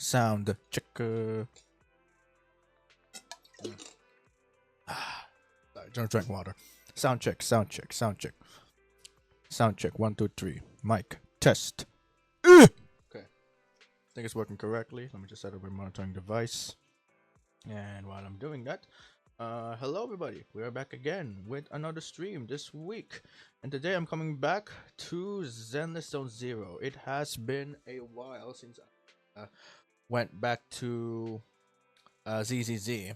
Sound check. Sorry, don't drink water. Sound check. Sound check. Sound check. Sound check. 1, 2, 3. Mic test. Okay. I think it's working correctly. Let me just set up my monitoring device. And while I'm doing that, hello everybody. We are back again with another stream this week. And today I'm coming back to Zenless Zone Zero. It has been a while since I went back to ZZZ.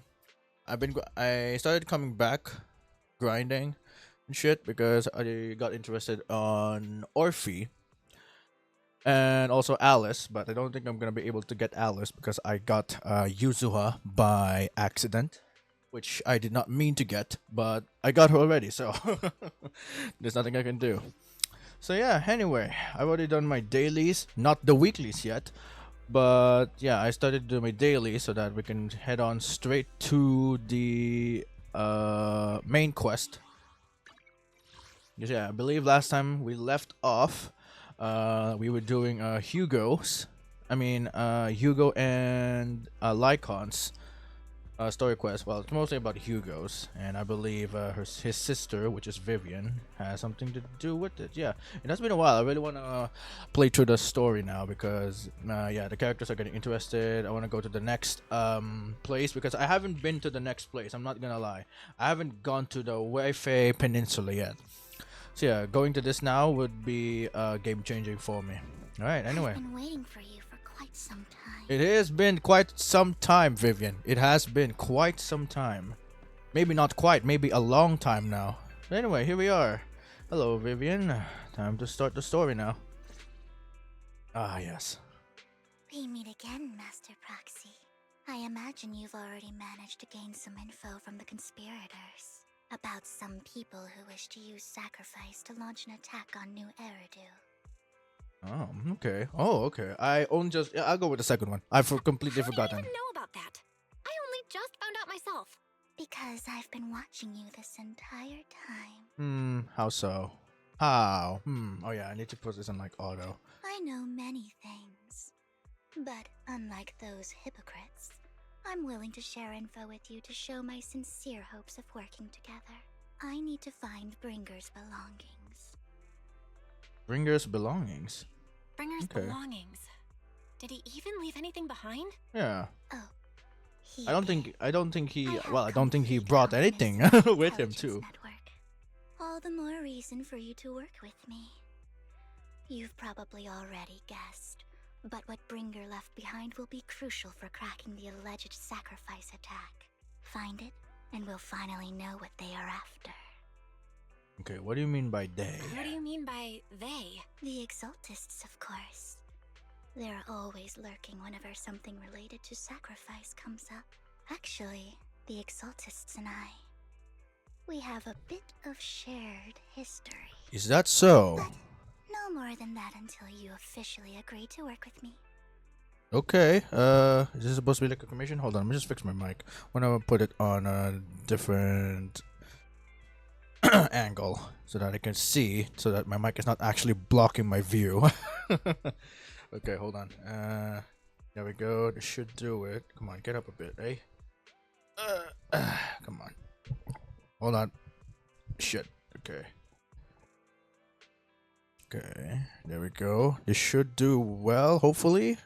I started coming back grinding and shit because I got interested on Orphe and also Alice, but I don't think I'm gonna be able to get Alice because I got Yuzuha by accident, which I did not mean to get, but I got her already, so there's nothing I can do. So yeah, anyway, I've already done my dailies, not the weeklies yet, but yeah, I started to do my daily so that we can head on straight to the main quest. Because yeah, I believe last time we left off, we were doing Hugo and Lycon's story quest. Well, it's mostly about Hugo's, and I believe his sister, which is Vivian, has something to do with it. Yeah, it has been a while. I really want to play through the story now because yeah, the characters are getting interested. I want to go to the next place because I haven't been to the next place. I'm not gonna lie, I haven't gone to the Weifei Peninsula yet. So yeah, going to this now would be game changing for me. All right. Anyway, I've been waiting for you for quite some time. it has been quite some time, Vivian. It has been quite some time. Maybe not quite. Maybe a long time now. But anyway, here we are. Hello, Vivian. Time to start the story now. Ah, yes. We meet again, Master Proxy. I imagine you've already managed to gain some info from the conspirators about some people who wish to use sacrifice to launch an attack on New Eridu. Oh, okay. Oh, okay. Yeah, I'll go with the second one. I've completely forgotten. How did you even know about that? I only just found out myself. Because I've been watching you this entire time. How so? How? Oh yeah, I need to put this in like auto. I know many things. But unlike those hypocrites, I'm willing to share info with you to show my sincere hopes of working together. I need to find Bringer's belongings. Bringer's belongings? Bringer's Okay. belongings. Did he even leave anything behind? Yeah. Oh, I don't think he I have don't think he complete brought confidence anything in my with him intelligence too. network. All the more reason for you to work with me. You've probably already guessed, but what Bringer left behind will be crucial for cracking the alleged sacrifice attack. Find it, and we'll finally know what they are after. Okay, what do you mean by they? What do you mean by they? The Exaltists, of course. They're always lurking whenever something related to sacrifice comes up. Actually, the Exaltists and I, we have a bit of shared history. Is that so? But no more than that until you officially agree to work with me. Okay, is this supposed to be like a commission? Hold on, let me just fix my mic. When I put it on a different angle so that I can see, so that my mic is not actually blocking my view. Okay, hold on. There we go. This should do it. Come on, get up a bit, eh? Come on. Hold on. Shit. Okay. Okay, there we go. This should do well, hopefully.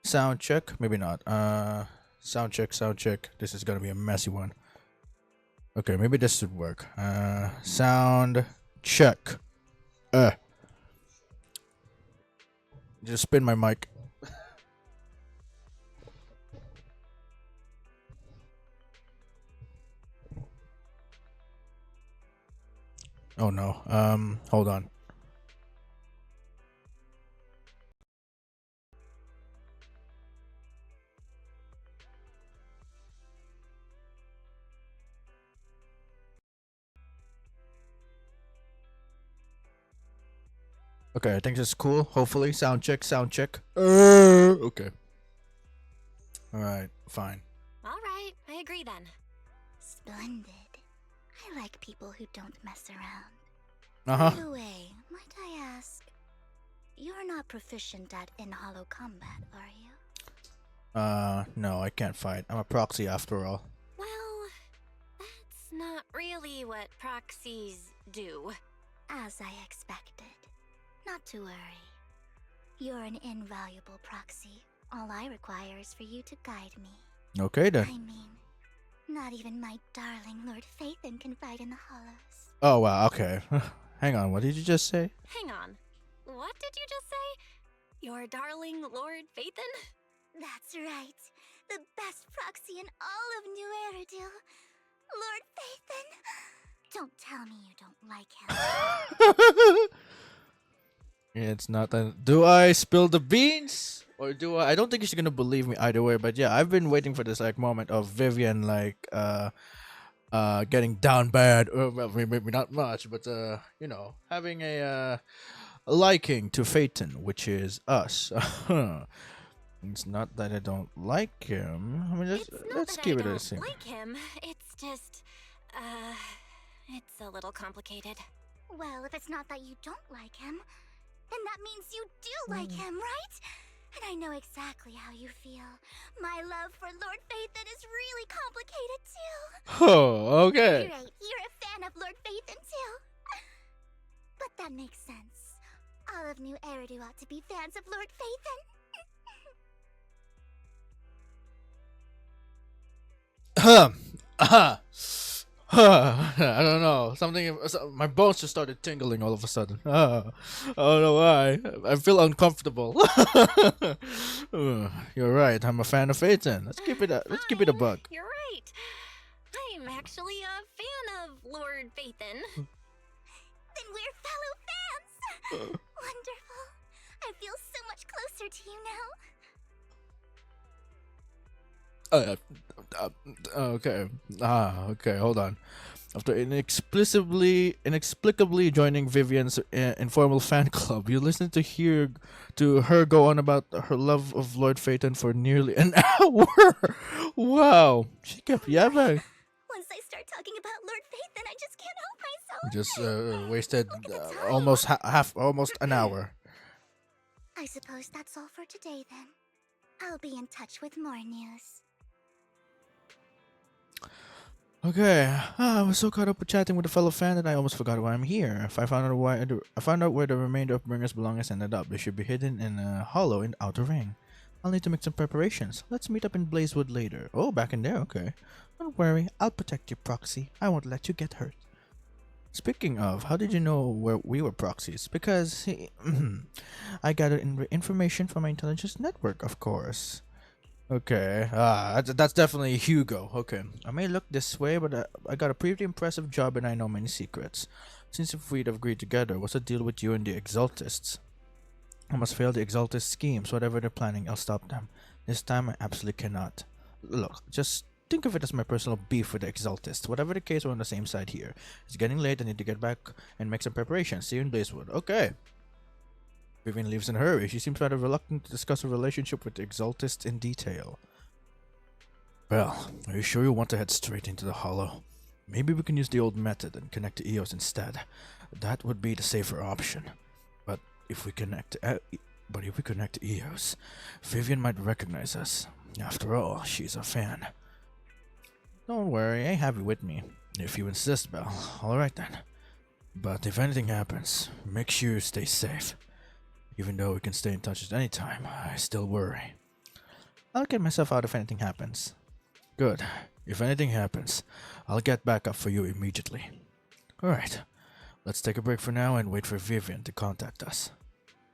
Sound check. Maybe not. Sound check, sound check. This is gonna be a messy one. Okay, maybe this should work. Sound check. Just spin my mic. Oh no. Hold on. Okay, I think this is cool. Hopefully, sound check, sound check. Okay. All right, fine. All right, I agree then. Splendid. I like people who don't mess around. Uh-huh. By the way, might I ask, you're not proficient at in-hollow combat, are you? No, I can't fight. I'm a proxy after all. Well, that's not really what proxies do. As I expected. Not to worry. You're an invaluable proxy. All I require is for you to guide me. Okay then. I mean, not even my darling Lord Phaethon can fight in the hollows. Oh wow, okay. Hang on, what did you just say? Hang on. What did you just say? Your darling Lord Phaethon? That's right. The best proxy in all of New Eridil. Lord Phaethon. Don't tell me you don't like him. It's not that. Do I spill the beans? Or do I? I don't think she's gonna believe me either way. But yeah, I've been waiting for this like moment of Vivian getting down bad. Well, maybe not much, but you know, having a liking to Phaeton, which is us. It's not that I don't like him. I mean, let's keep it as I don't like him. It's just, it's a little complicated. Well, if it's not that you don't like him, then that means you do like him, right? And I know exactly how you feel. My love for Lord Phaethon is really complicated too. Oh, okay. Great, you're a fan of Lord Phaethon too. But that makes sense. All of New Eridu ought to be fans of Lord Phaethon. I don't know. My bones just started tingling all of a sudden. I don't know why. I feel uncomfortable. You're right. I'm a fan of Phaeton. Let's keep it a bug. You're right. I'm actually a fan of Lord Phaethon. Then we're fellow fans. Wonderful. I feel so much closer to you now. Okay. Okay. Hold on. After inexplicably joining Vivian's informal fan club, you listen to her go on about her love of Lord Phaeton for nearly an hour. Wow, she kept yapping. Once I start talking about Lord Phaeton, I just can't help myself. Just wasted almost an hour. I suppose that's all for today then. I'll be in touch with more news. Okay, I was so caught up with chatting with a fellow fan that I almost forgot why I'm here. If I found out where the remainder of Bringer's belongings ended up, they should be hidden in a hollow in Outer Ring. I'll need to make some preparations. Let's meet up in Blazewood later. Oh, back in there, okay. Don't worry, I'll protect you, Proxy. I won't let you get hurt. Speaking of, how did you know where we were proxies? Because I gathered information from my intelligence network, of course. Okay, that's definitely Hugo. Okay, I may look this way, but I got a pretty impressive job and I know many secrets. Since if we'd agreed together, what's the deal with you and the Exaltists? I must fail the Exaltist schemes. Whatever they're planning, I'll stop them. This time I absolutely cannot. Look, just think of it as my personal beef with the Exaltists. Whatever the case, we're on the same side here. It's getting late, I need to get back and make some preparations. See you in Blazewood. Okay. Vivian leaves in a hurry. She seems rather reluctant to discuss her relationship with the Exaltists in detail. Well, are you sure you want to head straight into the Hollow? Maybe we can use the old method and connect to Eos instead. That would be the safer option. But if we connect to Eos, Vivian might recognize us. After all, she's a fan. Don't worry, I have you with me. If you insist, Belle. Alright then. But if anything happens, make sure you stay safe. Even though we can stay in touch at any time, I still worry. I'll get myself out if anything happens. Good. If anything happens, I'll get back up for you immediately. Alright. Let's take a break for now and wait for Vivian to contact us.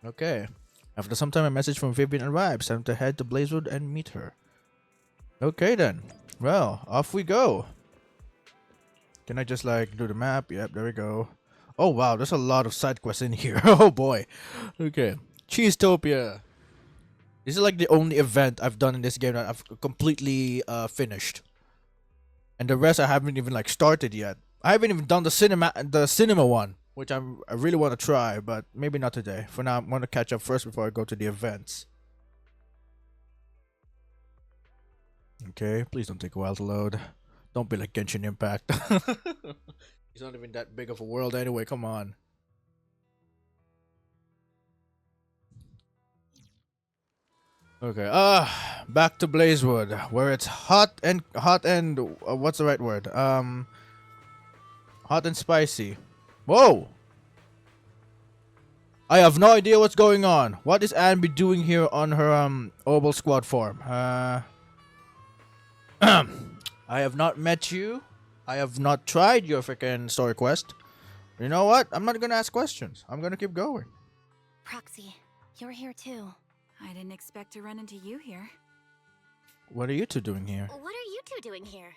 Okay. After some time, a message from Vivian arrives. Time to head to Blazewood and meet her. Okay then. Well, off we go. Can I just like do the map? Yep, there we go. Oh wow, there's a lot of side quests in here. Oh boy. Okay. Cheesetopia. This is like the only event I've done in this game that I've completely finished. And the rest I haven't even like started yet. I haven't even done the cinema one, which I really want to try, but maybe not today. For now, I'm going to catch up first before I go to the events. Okay, please don't take a while to load. Don't be like Genshin Impact. It's not even that big of a world anyway, come on. Okay. Back to Blazewood, where it's hot and what's the right word? Hot and spicy. Whoa! I have no idea what's going on. What is Anne doing here on her Obel Squad form? I have not met you. I have not tried your freaking story quest. You know what? I'm not gonna ask questions. I'm gonna keep going. Proxy, you're here too. I didn't expect to run into you here. What are you two doing here? What are you two doing here?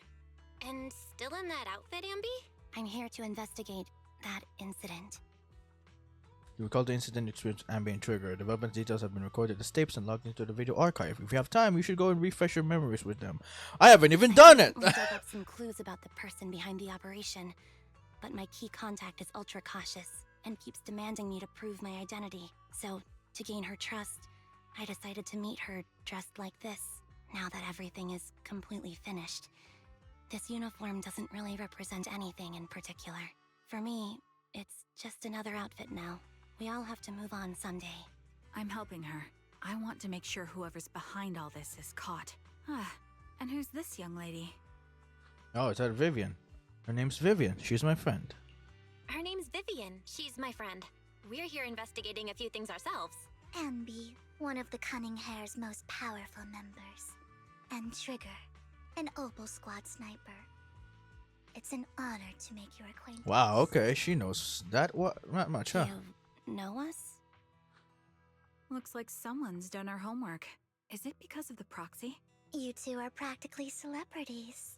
And still in that outfit, Ambi? I'm here to investigate that incident. You recall the incident experienced ambient trigger. Development details have been recorded as tapes and logged into the video archive. If you have time, you should go and refresh your memories with them. I haven't even done it! We dug up some clues about the person behind the operation, but my key contact is ultra cautious and keeps demanding me to prove my identity. So, to gain her trust, I decided to meet her dressed like this, now that everything is completely finished. This uniform doesn't really represent anything in particular. For me, it's just another outfit now. We all have to move on someday. I'm helping her. I want to make sure whoever's behind all this is caught. Ah, and who's this young lady? Oh, it's that Vivian. Her name's Vivian. She's my friend. Her name's Vivian. She's my friend. We're here investigating a few things ourselves. Ambi, one of the Cunning Hair's most powerful members. And Trigger, an Opal Squad sniper. It's an honor to make your acquaintance. Wow, okay. She knows that not much, huh? You know us? Looks like someone's done her homework. Is it because of the proxy? You two are practically celebrities.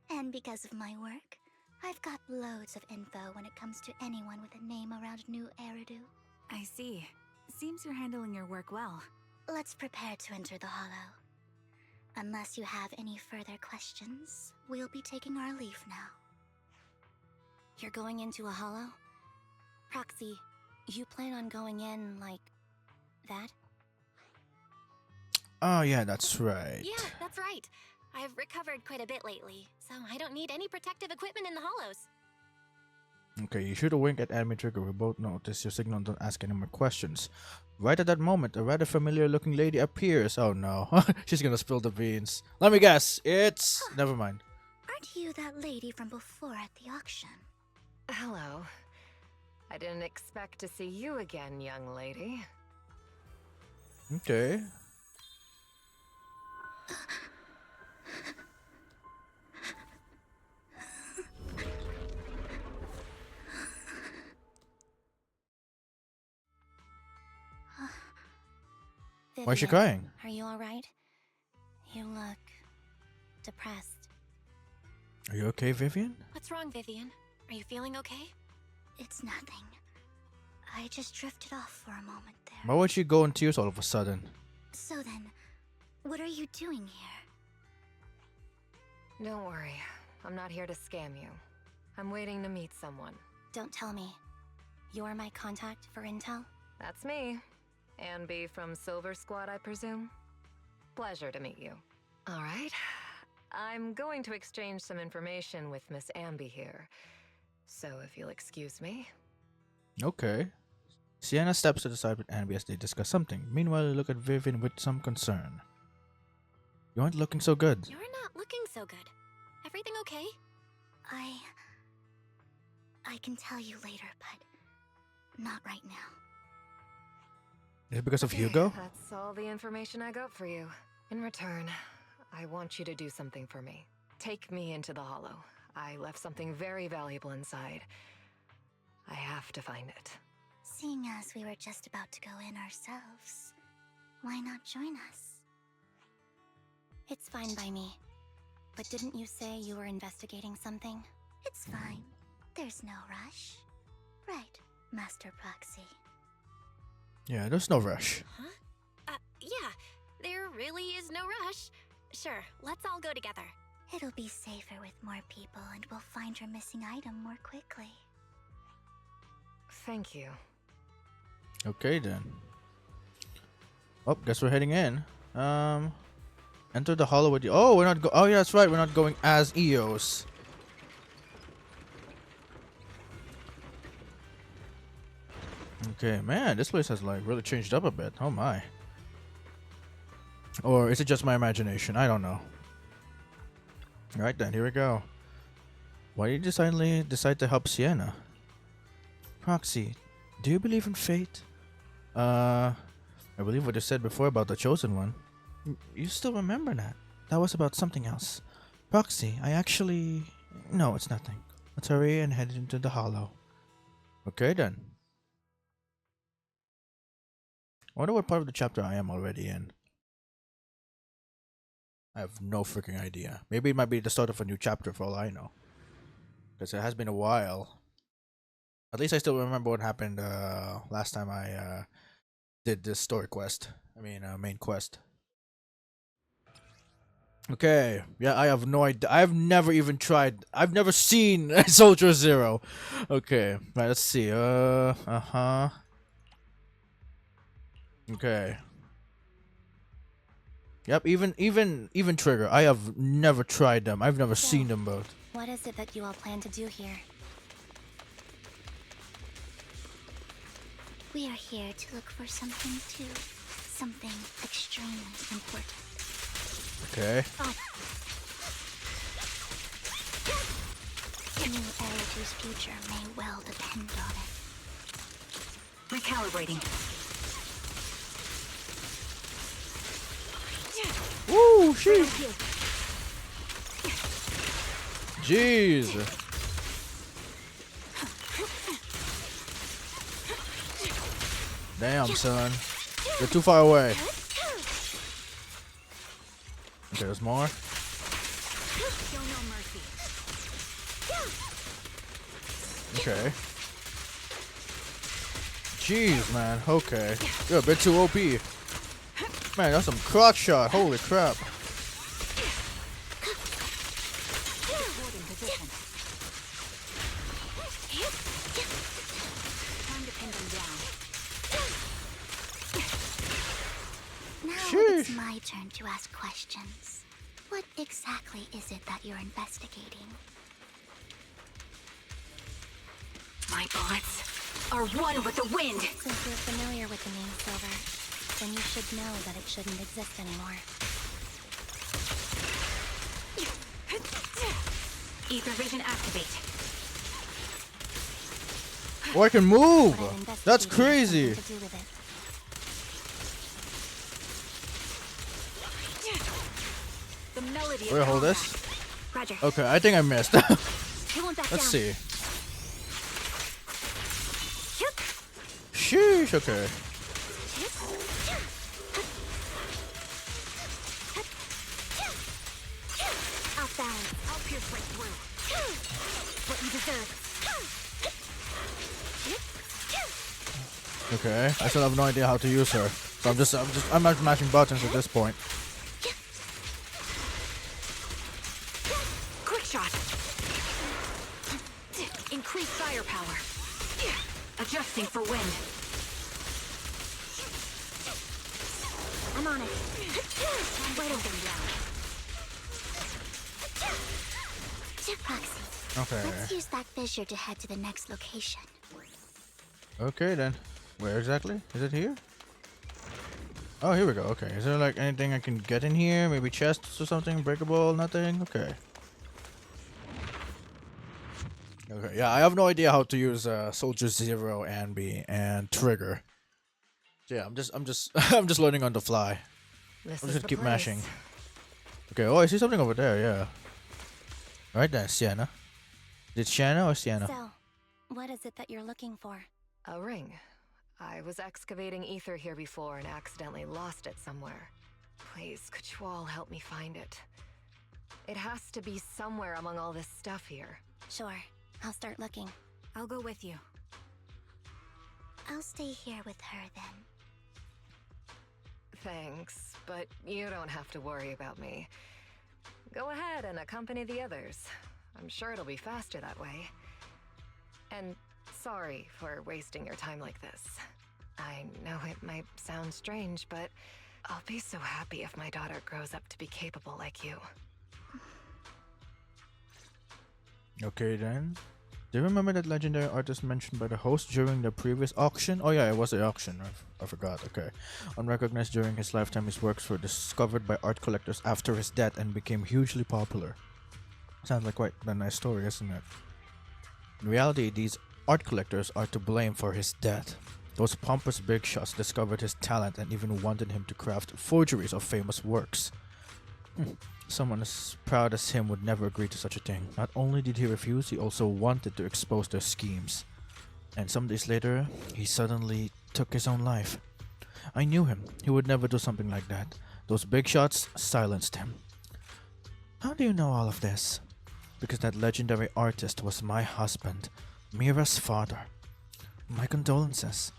And because of my work, I've got loads of info when it comes to anyone with a name around New Eridu. I see. Seems you're handling your work well. Let's prepare to enter the Hollow. Unless you have any further questions, we'll be taking our leave now. You're going into a hollow? Proxy, you plan on going in like that? Oh, yeah, that's right. Yeah, that's right. I've recovered quite a bit lately, so I don't need any protective equipment in the hollows. Okay, you shoot a wink at Enemy Trigger. We both notice your signal. Don't ask any more questions. Right at that moment, a rather familiar-looking lady appears. Oh no, she's gonna spill the beans. Let me guess. It's never mind. Aren't you that lady from before at the auction? Hello. I didn't expect to see you again, young lady. Okay. Why is she Vivian, crying? Are you alright? You look depressed. Are you okay, Vivian? What's wrong, Vivian? Are you feeling okay? It's nothing. I just drifted off for a moment there. Why would she go in tears all of a sudden? So then, what are you doing here? Don't worry. I'm not here to scam you. I'm waiting to meet someone. Don't tell me. You're my contact for intel? That's me. Anby from Silver Squad, I presume? Pleasure to meet you. All right. I'm going to exchange some information with Miss Amby here. So if you'll excuse me. Okay. Sienna steps to the side with Anby as they discuss something. Meanwhile, you look at Vivian with some concern. You aren't looking so good. You're not looking so good. Everything okay? I can tell you later, but not right now. Is it because of Hugo? That's all the information I got for you. In return, I want you to do something for me. Take me into the Hollow. I left something very valuable inside. I have to find it. Seeing as we were just about to go in ourselves, why not join us? It's fine by me. But didn't you say you were investigating something? It's fine. There's no rush. Right, Master Proxy. Yeah, there's no rush. Huh? Yeah. There really is no rush. Sure, let's all go together. It'll be safer with more people and we'll find your missing item more quickly. Thank you. Okay then. Oh, guess we're heading in. Enter the Hollow with you. Oh, we're not oh yeah, that's right. We're not going as Eos. Okay, man, this place has like really changed up a bit. Oh my. Or is it just my imagination? I don't know. Alright then, here we go. Why did you suddenly decide to help Sienna? Proxy, do you believe in fate? I believe what you said before about the chosen one. You still remember that? That was about something else. Proxy, I actually... No, it's nothing. Let's hurry and head into the hollow. Okay then. I wonder what part of the chapter I am already in. I have no freaking idea. Maybe it might be the start of a new chapter for all I know. Because it has been a while. At least I still remember what happened last time I did this story quest. I mean, main quest. Okay, yeah, I have no idea. I've never even tried. I've never seen Soldier Zero. Okay, right, let's see. Uh-huh. Okay. Yep, even Trigger. I have never tried them. I've never seen them both. What is it that you all plan to do here? We are here to look for something too. Something extremely important. Okay. New Eritu's future may well depend on it. Recalibrating. Woo, sheesh. Jeez. Damn, son. You're too far away. Okay, there's more. Show no mercy. Okay. Jeez, man. Okay. You're a bit too OP. Man, that's some croc shot. Holy crap. Holding position. Time to pin them down. Now Sheesh. it's my turn to ask questions. What exactly is it that you're investigating? My bullets are one with the wind. Since you're familiar with the name Silver, then you should know that it shouldn't exist anymore. Ether vision activate. Oh, I can move. What I'm investigating That's has crazy. something to do with it. The melody. Wait, hold this. Roger. Okay, I think I missed. He won't back Let's down. see. Sheesh, okay. Off balance. I'll pierce right through. What you deserve. Okay, I still have no idea how to use her. So I'm not mashing buttons at this point. Quick shot. Increase firepower. Adjusting for wind. I'm on it. Whittle them down. Proxy. Okay. Let's use that fissure to head to the next location. Okay then. Where exactly? Is it here? Oh, here we go. Okay. Is there like anything I can get in here? Maybe chests or something? Breakable? Nothing? Okay. Okay. Yeah, I have no idea how to use Soldier Zero, Anby, and Trigger. So yeah, I'm just I'm just learning on the fly. This I'm is just the keep place. mashing. Okay. Oh, I see something over there. Yeah. Right there, Sienna. Is it Sienna or Sienna? So, what is it that you're looking for? A ring. I was excavating ether here before and accidentally lost it somewhere. Please, could you all help me find it? It has to be somewhere among all this stuff here. Sure, I'll start looking. I'll go with you. I'll stay here with her then. Thanks, but you don't have to worry about me. Go ahead and accompany the others. I'm sure it'll be faster that way. And sorry for wasting your time like this. I know it might sound strange, but I'll be so happy if my daughter grows up to be capable like you. Okay then. Do you remember that legendary artist mentioned by the host during the previous auction? Oh yeah, it was the auction. I forgot. Okay. Unrecognized during his lifetime, his works were discovered by art collectors after his death and became hugely popular. Sounds like quite a nice story, isn't it? In reality, these art collectors are to blame for his death. Those pompous big shots discovered his talent and even wanted him to craft forgeries of famous works. Someone as proud as him would never agree to such a thing. Not only did he refuse, he also wanted to expose their schemes. And some days later, he suddenly took his own life. I knew him. He would never do something like that. Those big shots silenced him. How do you know all of this? Because that legendary artist was my husband, Mira's father. My condolences.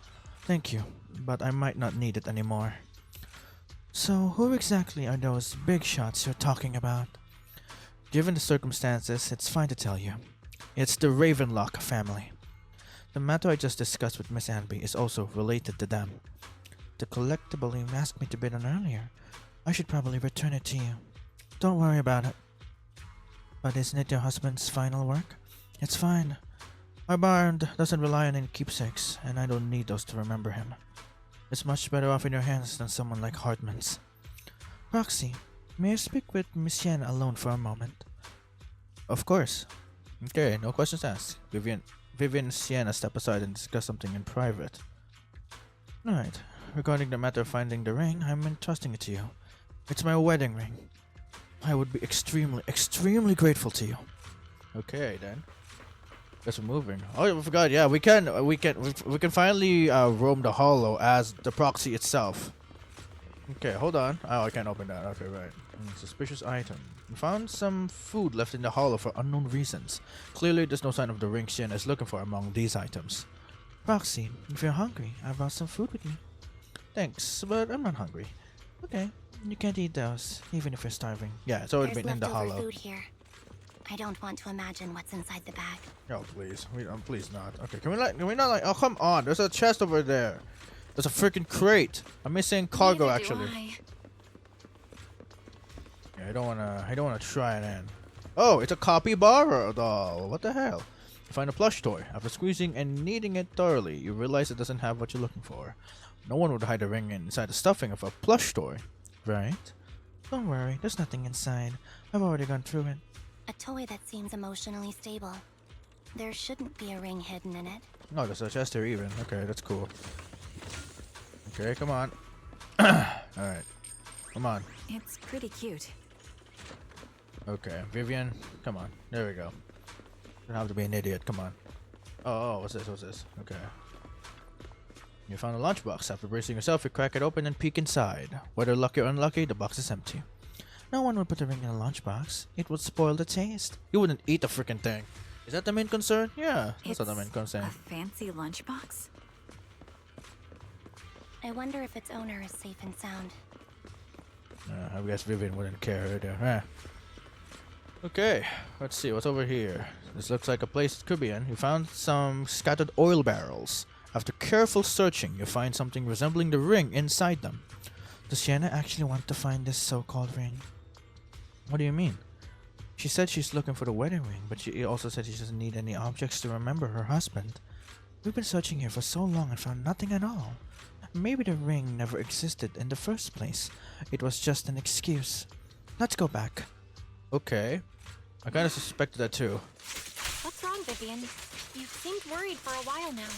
Thank you, but I might not need it anymore. So, who exactly are those big shots you're talking about? Given the circumstances, it's fine to tell you. It's the Ravenlock family. The matter I just discussed with Miss Anby is also related to them. The collectible you asked me to bid on earlier, I should probably return it to you. Don't worry about it. But isn't it your husband's final work? It's fine. Our bond doesn't rely on any keepsakes, and I don't need those to remember him. It's much better off in your hands than someone like Hartman's. Roxy, may I speak with Miss Yen alone for a moment? Of course. Okay, no questions asked. Vivian and Sienna step aside and discuss something in private. Alright, regarding the matter of finding the ring, I'm entrusting it to you. It's my wedding ring. I would be extremely grateful to you. Okay, then. Guess we're moving. Oh, I forgot. Yeah, we can finally roam the hollow as the proxy itself. Okay, hold on. Oh, I can't open that. Okay, right. Suspicious item. We found some food left in the hollow for unknown reasons. Clearly, there's no sign of the ring Sienna is looking for among these items. Proxy, if you're hungry, I brought some food with me. Thanks, but I'm not hungry. Okay, you can't eat those, even if you're starving. Yeah, it's already been in the hollow. Food here. I don't want to imagine what's inside the bag. Oh, please. Please not. Okay, can we not like... Oh, come on. There's a chest over there. There's a freaking crate. I'm missing cargo, Neither do actually. I. Yeah, I don't wanna try it in. Oh, it's a capybara doll. What the hell? You find a plush toy. After squeezing and kneading it thoroughly, you realize it doesn't have what you're looking for. No one would hide a ring inside the stuffing of a plush toy, right? Don't worry, there's nothing inside. I've already gone through it. A toy that seems emotionally stable. There shouldn't be a ring hidden in it. No, there's a chest here even. Okay, that's cool. Okay, come on. Alright. Come on. It's pretty cute. Okay, Vivian, come on. There we go. Don't have to be an idiot, come on. Oh, what's this? Okay. You found a lunchbox. After bracing yourself, you crack it open and peek inside. Whether lucky or unlucky, the box is empty. No one would put a ring in a lunchbox. It would spoil the taste. You wouldn't eat the freaking thing. Is that the main concern? Yeah, that's not the main concern. A fancy lunchbox? I wonder if its owner is safe and sound. I guess Vivian wouldn't care either. Okay, let's see what's over here. This looks like a place it could be in. You found some scattered oil barrels. After careful searching, you find something resembling the ring inside them. Does Sienna actually want to find this so-called ring? What do you mean? She said she's looking for the wedding ring, but she also said she doesn't need any objects to remember her husband. We've been searching here for so long and found nothing at all. Maybe the ring never existed in the first place. It was just an excuse. Let's go back. Okay. I kind of suspected that too. What's wrong, Vivian? You've seemed worried for a while now.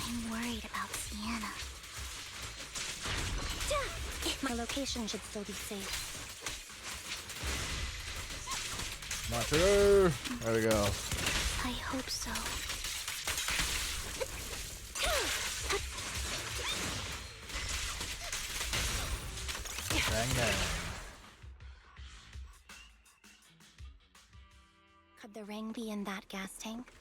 I'm worried about Sienna. My location should still be safe. Monster! There we go. I hope so. Bang bang. Could the ring be in that gas tank?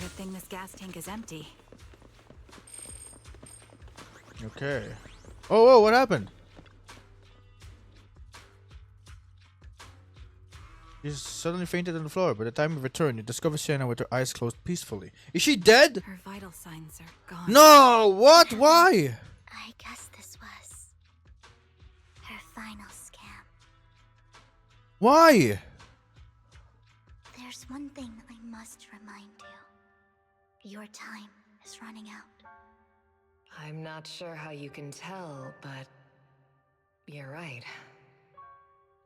Good thing this gas tank is empty. Okay. Oh, whoa, what happened? She suddenly fainted on the floor. By the time you return, you discover Sienna with her eyes closed peacefully. Is she dead? Her vital signs are gone. No! What? Why? I guess this was final scam. Why? There's one thing I must remind you. Your time is running out. I'm not sure how you can tell, but you're right.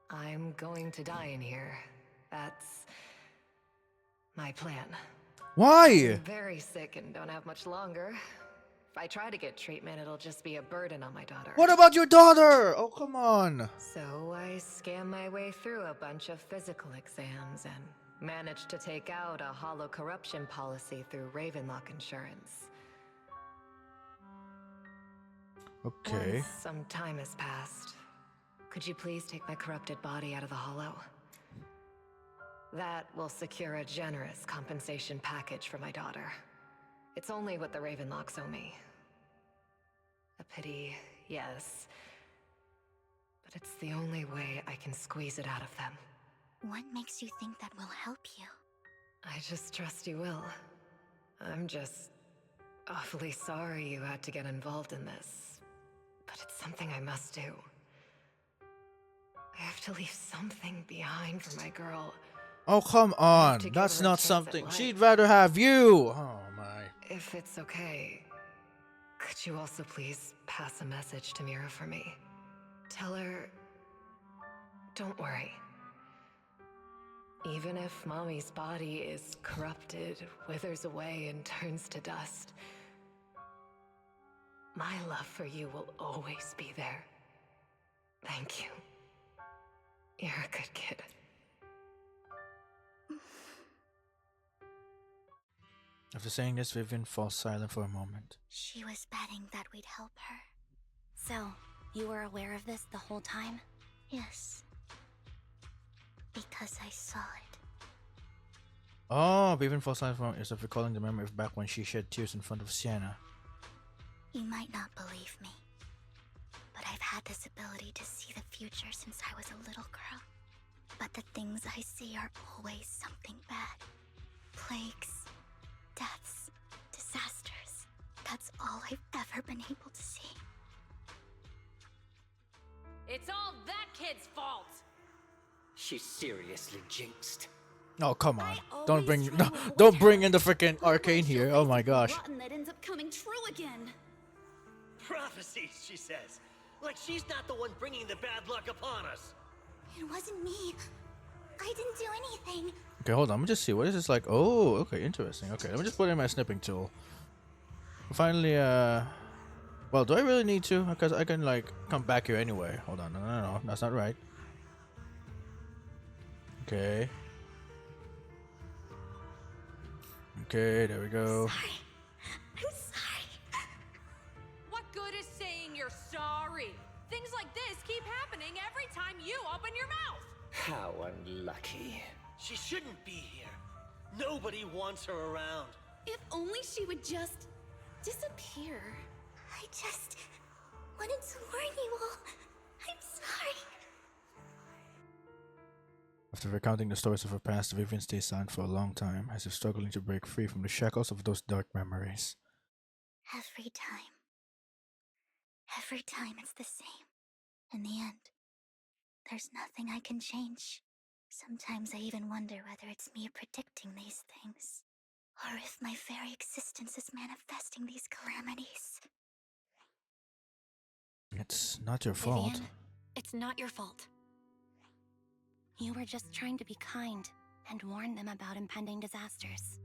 I'm going to die in here. That's my plan. Why? I'm very sick and don't have much longer. If I try to get treatment, it'll just be a burden on my daughter. What about your daughter? Oh, come on. So I scam my way through a bunch of physical exams and managed to take out a hollow corruption policy through Ravenlock Insurance. Okay. Once some time has passed, could you please take my corrupted body out of the hollow? That will secure a generous compensation package for my daughter. It's only what the Ravenlocks owe me. A pity, yes. But it's the only way I can squeeze it out of them. What makes you think that will help you? I just trust you will. I'm just awfully sorry you had to get involved in this. But it's something I must do. I have to leave something behind for my girl. Oh, come on. to give That's her a not chance at something. life. She'd rather have you. Oh, my. If it's okay, could you also please pass a message to Mira for me? Tell her, don't worry. Even if Mommy's body is corrupted, withers away, and turns to dust, my love for you will always be there. Thank you. You're a good kid. After saying this, Vivian falls silent for a moment. She was betting that we'd help her. So, you were aware of this the whole time? Yes. Because I saw it. Oh, Vivian falls silent for a moment as if recalling the memory of back when she shed tears in front of Sienna. You might not believe me, but I've had this ability to see the future since I was a little girl. But the things I see are always something bad. Plagues, deaths, disasters. That's all I've ever been able to see. It's all that kid's fault! She's seriously jinxed. Oh, come on. I Don't always bring try no, to avoid don't her. bring in the freaking What arcane might here. your Oh faith my be gosh. rotten that ends up coming true again? Prophecies, she says. Like she's not the one bringing the bad luck upon us. It wasn't me. I didn't do anything. Okay, hold on. Let me just see. What is this like? Oh, okay, interesting. Okay, let me just put in my snipping tool. Finally, well, do I really need to? Because I can, like, come back here anyway. Hold on. No. That's not right. Okay. Okay, there we go. Sorry. I'm sorry. What good is saying you're sorry? Things like this keep happening every time you open your mouth! How unlucky. She shouldn't be here. Nobody wants her around. If only she would just disappear. I just wanted to warn you all. I'm sorry. After recounting the stories of her past, Vivian stays silent for a long time, as if struggling to break free from the shackles of those dark memories. Every time. Every time it's the same. In the end, there's nothing I can change. Sometimes I even wonder whether it's me predicting these things, or if my very existence is manifesting these calamities. It's not your fault. Vivian, it's not your fault. You were just trying to be kind and warn them about impending disasters.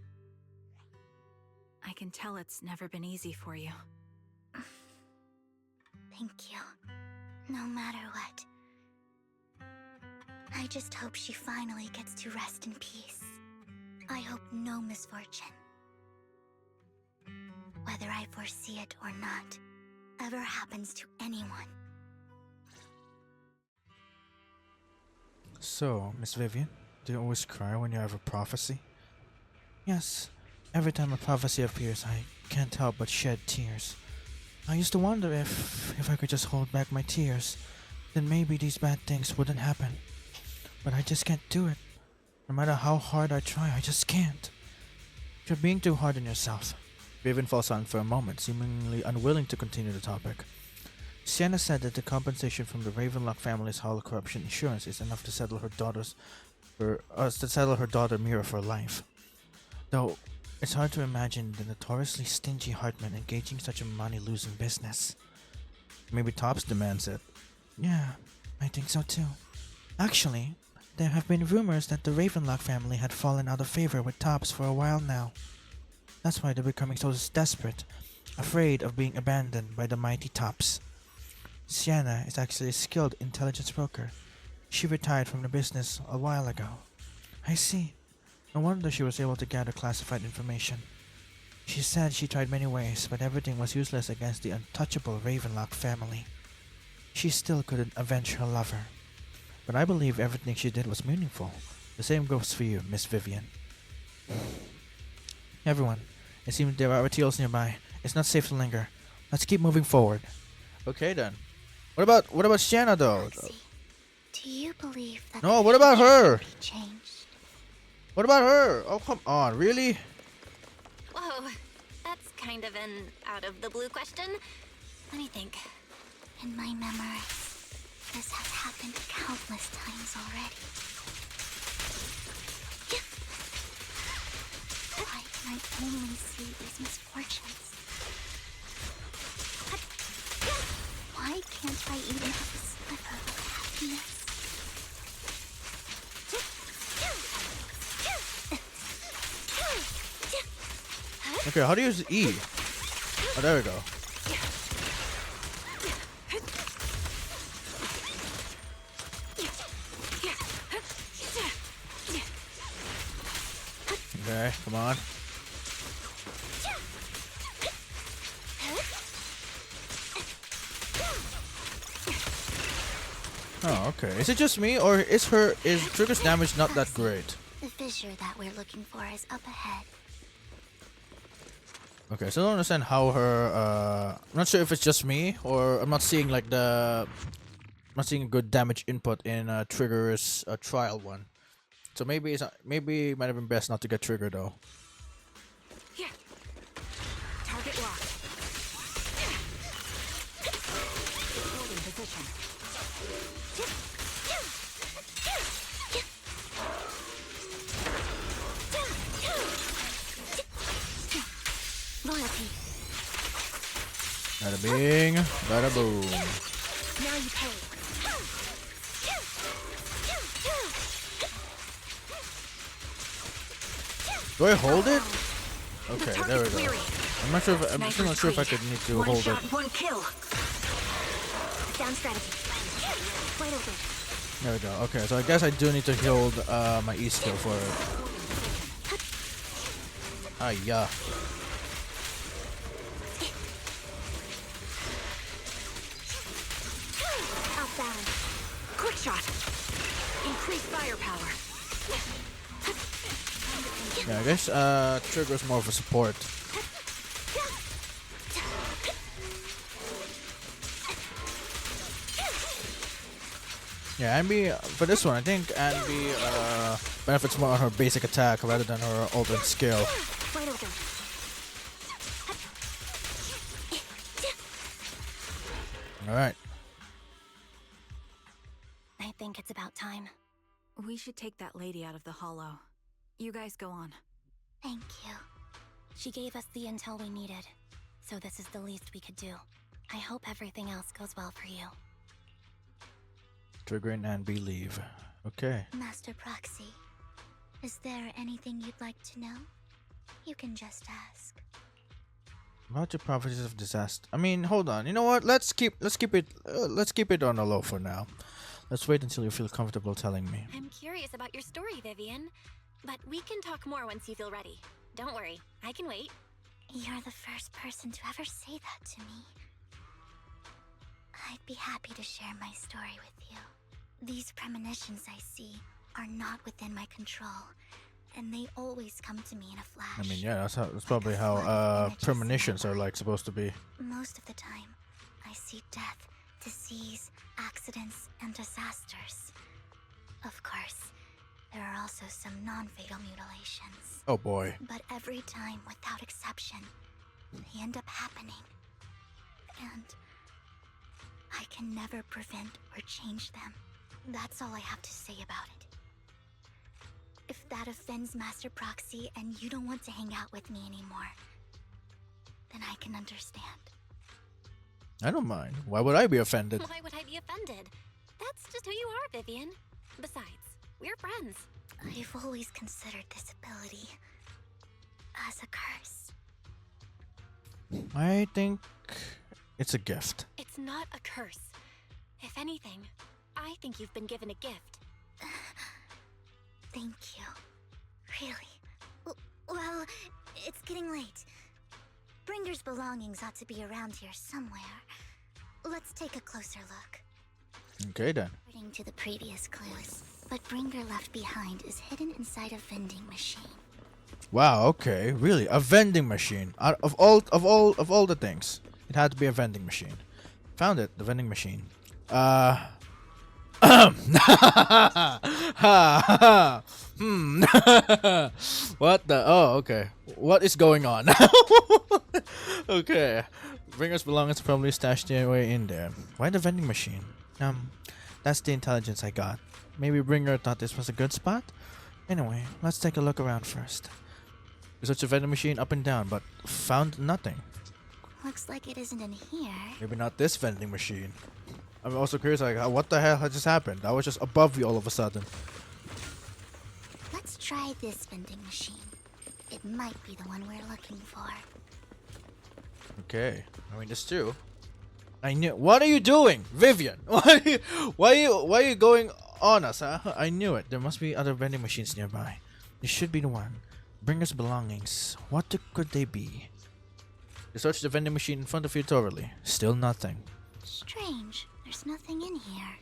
I can tell it's never been easy for you. Thank you. No matter what. I just hope she finally gets to rest in peace. I hope no misfortune, whether I foresee it or not, ever happens to anyone. So, Miss Vivian, do you always cry when you have a prophecy? Yes. Every time a prophecy appears, I can't help but shed tears. I used to wonder if I could just hold back my tears, then maybe these bad things wouldn't happen. But I just can't do it. No matter how hard I try, I just can't. You're being too hard on yourself. Vivian falls silent for a moment, seemingly unwilling to continue the topic. Sienna said that the compensation from the Ravenlock family's hollow corruption insurance is enough to settle her daughter Mira for life. Though it's hard to imagine the notoriously stingy Hartman engaging such a money-losing business. Maybe Tops demands it. Yeah, I think so too. Actually, there have been rumors that the Ravenlock family had fallen out of favor with Tops for a while now. That's why they're becoming so desperate, afraid of being abandoned by the mighty Tops. Sienna is actually a skilled intelligence broker. She retired from the business a while ago. I see. No wonder she was able to gather classified information. She said she tried many ways, but everything was useless against the untouchable Ravenlock family. She still couldn't avenge her lover. But I believe everything she did was meaningful. The same goes for you, Miss Vivian. Everyone, it seems there are RTOs nearby. It's not safe to linger. Let's keep moving forward. Okay then. What about Shanna though? Roxy, do you believe that No, the what about future her? can be changed? What about her? Oh come on, really? Whoa, that's kind of an out of the blue question. Let me think. In my memory, this has happened countless times already. Why can I only see these misfortunes? Why can't I even have a sliver of happiness? Okay, how do you use E? Oh, there we go. Okay, come on. Oh, okay. Is it just me, or is Trigger's damage not that great? The fissure that we're looking for is up ahead. Okay, so I don't understand how her. I'm not sure if it's just me, or I'm not seeing like I'm not seeing good damage input in Trigger's trial one. So maybe maybe it might have been best not to get Trigger though. Yeah. Target locked. Holding position. Loyalty. Bada bing, bada boom. Now you pay. Do I hold it? Okay, there we go. I'm not sure. I'm still not sure if I could need to hold it. One kill. Down strategy. Wide open. There we go. Okay, so I guess I do need to hold my E skill for it. Ah, yeah. Outbound. Quick shot. Increase firepower. Yeah, I guess Trigger's more of a support. Yeah, Anby, for this one, I think Anby benefits more on her basic attack rather than her ultimate skill. Wide open. Alright. I think it's about time. We should take that lady out of the hollow. You guys go on. Thank you. She gave us the intel we needed, so this is the least we could do. I hope everything else goes well for you. Trigger and Anby leave. Okay. Master Proxy, is there anything you'd like to know? You can just ask. About your prophecies of disaster. I mean, hold on. You know what? Let's keep it on the low for now. Let's wait until you feel comfortable telling me. I'm curious about your story, Vivian. But we can talk more once you feel ready. Don't worry, I can wait. You're the first person to ever say that to me. I'd be happy to share my story with you. These premonitions I see are not within my control, and they always come to me in a flash. I mean, yeah, that's probably how premonitions are like supposed to be. Most of the time, I see death, disease, accidents, and disasters. Of course, there are also some non-fatal mutilations. Oh boy. But every time, without exception, they end up happening. And I can never prevent or change them. That's all I have to say about it. If that offends Master Proxy and you don't want to hang out with me anymore, then I can understand. I don't mind. Why would I be offended? Why would I be offended? That's just who you are, Vivian. Besides, we're friends. I've always considered this ability as a curse. I think it's a gift. It's not a curse. If anything, I think you've been given a gift. Thank you. Really. Well, it's getting late. Bringer's belongings ought to be around here somewhere. Let's take a closer look. Okay then. According to the previous clues, what Bringer left behind is hidden inside a vending machine. Wow, okay. Really? A vending machine. Out of all the things, it had to be a vending machine. Found it, the vending machine. What the? Oh, okay. What is going on? Okay. Bringer's belongings probably stashed away in there. Why the vending machine? That's the intelligence I got. Maybe Bringer thought this was a good spot? Anyway, let's take a look around first. We searched the vending machine up and down, but found nothing. Looks like it isn't in here. Maybe not this vending machine. I'm also curious, like, what the hell had just happened? I was just above you all of a sudden. Let's try this vending machine. It might be the one we're looking for. Okay, I mean, this too. I knew. What are you doing, Vivian? Why are you going on us? Huh? I knew it. There must be other vending machines nearby. This should be the one. Bringer's belongings. What could they be? You searched the vending machine in front of you thoroughly. Still nothing. Strange. There's nothing in here.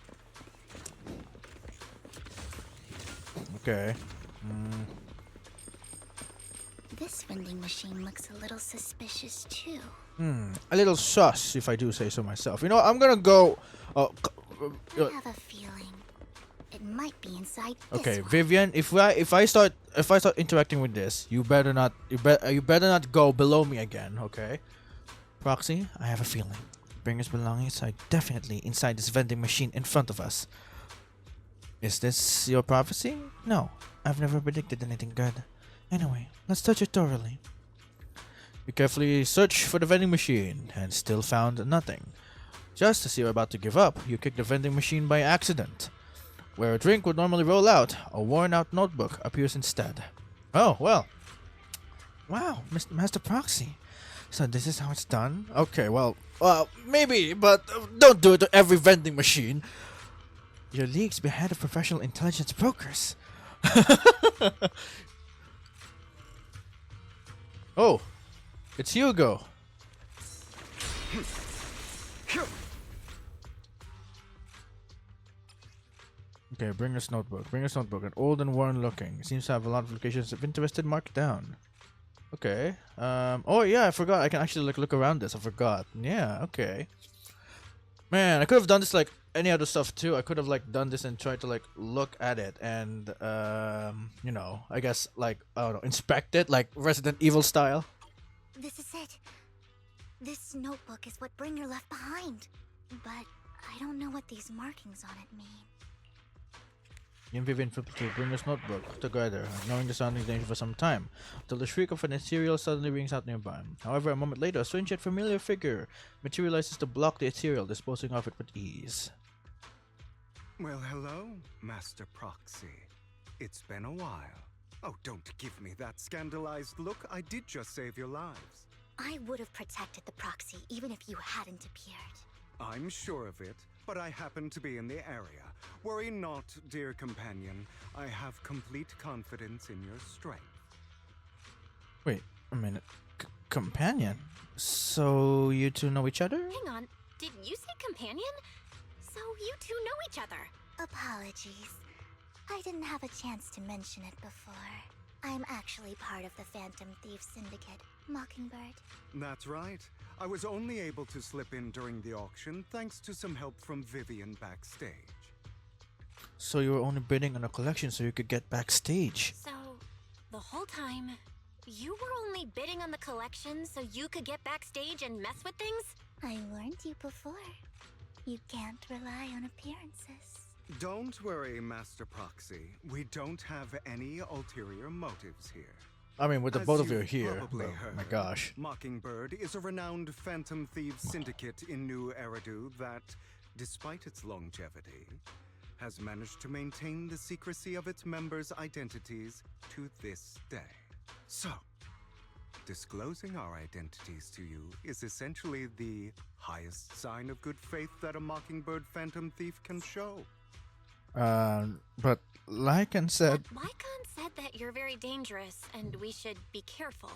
Okay. This vending machine looks a little suspicious too. A little sus, if I do say so myself. You know, I'm gonna go. I have a feeling it might be inside this Okay, one. Vivian. If I start interacting with this, you better not go below me again. Okay. Proxy, I have a feeling. Bringer's belongings are definitely inside this vending machine in front of us. Is this your prophecy? No, I've never predicted anything good. Anyway, let's touch it thoroughly. You carefully search for the vending machine and still found nothing. Just as you're about to give up, you kick the vending machine by accident. Where a drink would normally roll out, a worn-out notebook appears instead. Oh, well. Wow, Master Proxy. So this is how it's done? Okay, well, maybe, but don't do it to every vending machine. Your league's behead of professional intelligence brokers. Oh, it's Hugo. Okay, Bringer's notebook. Bringer's notebook, an old and worn looking. Seems to have a lot of locations of interest marked down. Okay. Oh yeah, I forgot. I can actually look around this. I forgot. Yeah. Okay. Man, I could have done this like any other stuff too. I could have like done this and tried to like look at it and you know, I guess like I don't know, inspect it like Resident Evil style. This is it. This notebook is what Bringer left behind. But I don't know what these markings on it mean. You and Vivian flipped to Bringer's notebook together, ignoring the sounding danger for some time, until the shriek of an ethereal suddenly rings out nearby. However, a moment later, a strange yet familiar figure materializes to block the ethereal, disposing of it with ease. Well, hello, Master Proxy. It's been a while. Oh, don't give me that scandalized look. I did just save your lives. I would have protected the proxy even if you hadn't appeared. I'm sure of it, but I happen to be in the area. Worry not, dear companion. I have complete confidence in your strength. Wait a minute. Companion? So you two know each other? Hang on, did you say companion? So you two know each other. Apologies. I didn't have a chance to mention it before. I'm actually part of the Phantom Thief Syndicate, Mockingbird. That's right. I was only able to slip in during the auction thanks to some help from Vivian backstage. So you were only bidding on a collection so you could get backstage. So, the whole time, you were only bidding on the collection so you could get backstage and mess with things? I warned you before. You can't rely on appearances. Don't worry, Master Proxy. We don't have any ulterior motives here. I mean, with the As both of you you've here, probably oh my heard, gosh. Mockingbird is a renowned phantom thieves syndicate in New Eridu that, despite its longevity, has managed to maintain the secrecy of its members' identities to this day. So, disclosing our identities to you is essentially the highest sign of good faith that a Mockingbird phantom thief can show. But Lycan said, But Lycon said that you're very dangerous and we should be careful.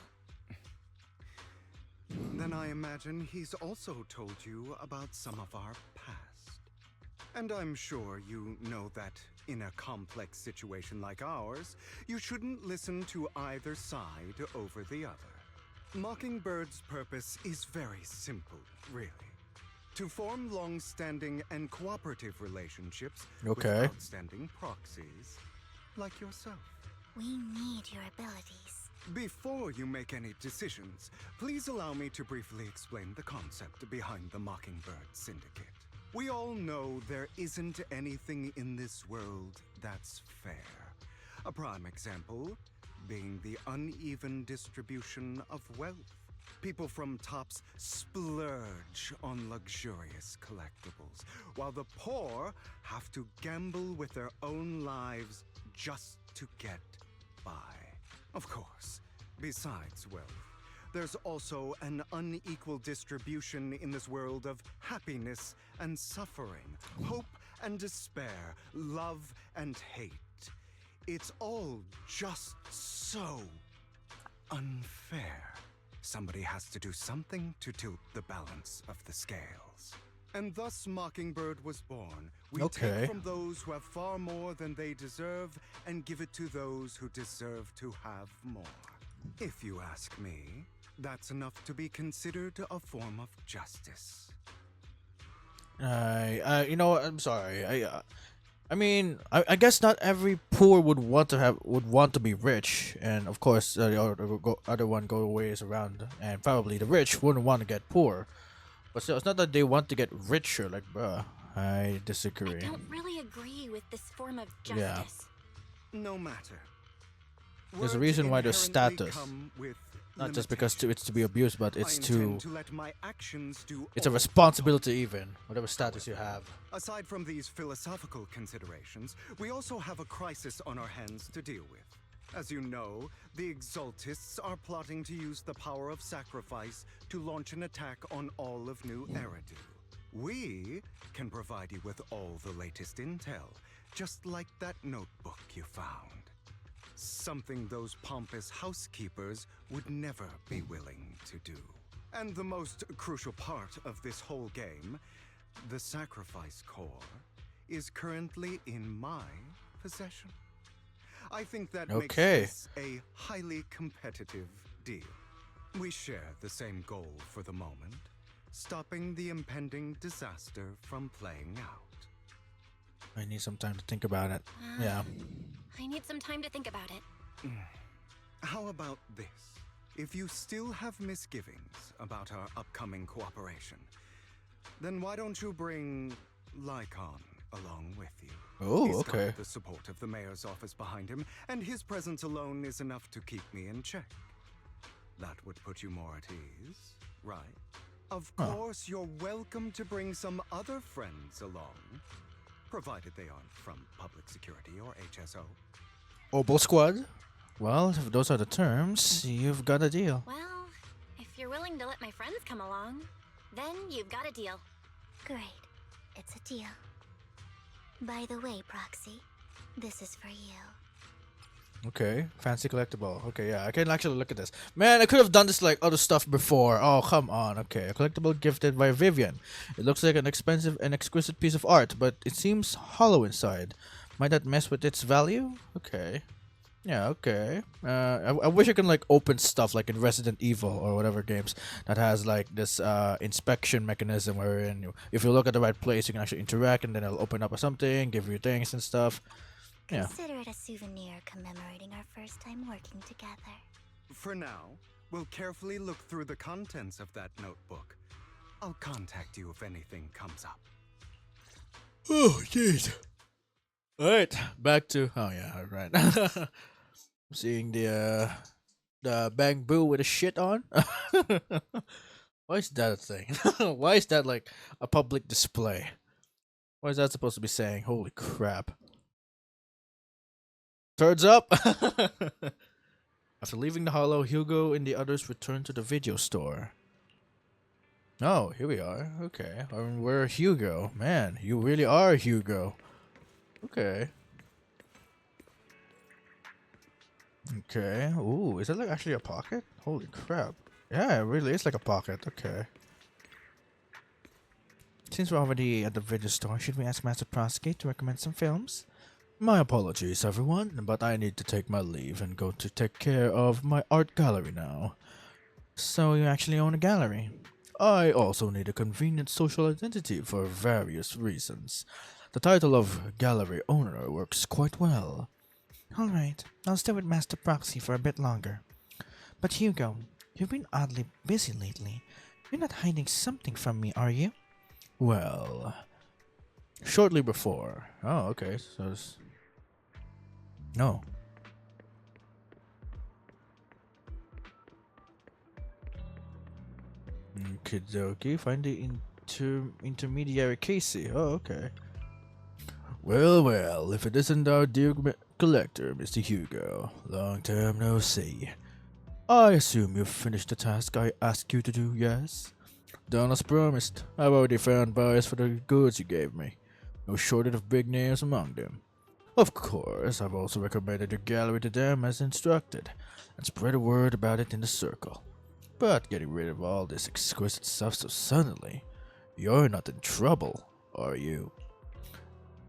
Then I imagine he's also told you about some of our past. And I'm sure you know that in a complex situation like ours, you shouldn't listen to either side over the other. Mockingbird's purpose is very simple, really. To form long-standing and cooperative relationships with Okay. outstanding proxies like yourself. We need your abilities. Before you make any decisions, please allow me to briefly explain the concept behind the Mockingbird Syndicate. We all know there isn't anything in this world that's fair. A prime example being the uneven distribution of wealth. People from tops splurge on luxurious collectibles, while the poor have to gamble with their own lives just to get by. Of course, besides wealth, there's also an unequal distribution in this world of happiness and suffering, hope and despair, love and hate. It's all just so unfair. Somebody has to do something to tilt the balance of the scales. And thus Mockingbird was born. We Okay. take from those who have far more than they deserve and give it to those who deserve to have more. If you ask me, that's enough to be considered a form of justice. You know what? I'm sorry. I mean, I guess not every poor would want to be rich, and of course, the other one go ways around, and probably the rich wouldn't want to get poor. But still, it's not that they want to get richer. Like, bruh, I disagree. I don't really agree with this form of Yeah. justice. No matter. There's a Words reason why there's inherently status. come with Not just because it's limitations. to be abused, but it's I to intend to let my actions do it's a all the responsibility even, whatever status you have. Aside from these philosophical considerations, we also have a crisis on our hands to deal with. As you know, the Exaltists are plotting to use the power of sacrifice to launch an attack on all of New Eridu. We can provide you with all the latest intel, just like that notebook you found. Something those pompous housekeepers would never be willing to do. And the most crucial part of this whole game, the sacrifice core, is currently in my possession. I think that Okay. makes this a highly competitive deal. We share the same goal for the moment, stopping the impending disaster from playing out. I need some time to think about it. Yeah. I need some time to think about it. How about this? If you still have misgivings about our upcoming cooperation, then why don't you bring Lycon along with you? Oh, He's okay. got the support of the mayor's office behind him, and his presence alone is enough to keep me in check. That would put you more at ease, right? Of Huh. course, you're welcome to bring some other friends along, provided they aren't from public security or HSO. Obel Squad? Well, if those are the terms, you've got a deal. Well, if you're willing to let my friends come along, then you've got a deal. Great. It's a deal. By the way, Proxy, this is for you. Okay, fancy collectible. Okay, yeah, I can actually look at this. Man, I could have done this like other stuff before. Oh, come on. Okay, a collectible gifted by Vivian. It looks like an expensive and exquisite piece of art, but it seems hollow inside. Might that mess with its value? Okay. Yeah, okay. I wish I can like open stuff like in Resident Evil or whatever games that has like this inspection mechanism wherein if you look at the right place, you can actually interact and then it'll open up or something, give you things and stuff. Yeah. Consider it a souvenir commemorating our first time working together. For now, we'll carefully look through the contents of that notebook. I'll contact you if anything comes up. Oh, jeez. Alright, back to. Oh, yeah, alright. Seeing the Bang Boo with a shit on? Why is that a thing? Why is that like a public display? What is that supposed to be saying? Holy crap. Turns up! After leaving the hollow, Hugo and the others return to the video store. Oh, here we are. Okay. We're Hugo. Man, you really are Hugo. Okay. Okay. Ooh, is that like actually a pocket? Holy crap. Yeah, it really is like a pocket. Okay. Since we're already at the video store, should we ask Master Prosky to recommend some films? My apologies, everyone, but I need to take my leave and go to take care of my art gallery now. So you actually own a gallery? I also need a convenient social identity for various reasons. The title of gallery owner works quite well. Alright, I'll stay with Master Proxy for a bit longer. But Hugo, you've been oddly busy lately. You're not hiding something from me, are you? Well, shortly before. Oh, okay, so it's... No. Okie find the intermediary Casey. Oh, okay. Well, if it isn't our dear collector, Mr. Hugo. Long time no see. I assume you've finished the task I asked you to do, yes? Done as promised. I've already found buyers for the goods you gave me. No shortage of big names among them. Of course, I've also recommended your gallery to them as instructed, and spread a word about it in the circle. But getting rid of all this exquisite stuff so suddenly, you're not in trouble, are you?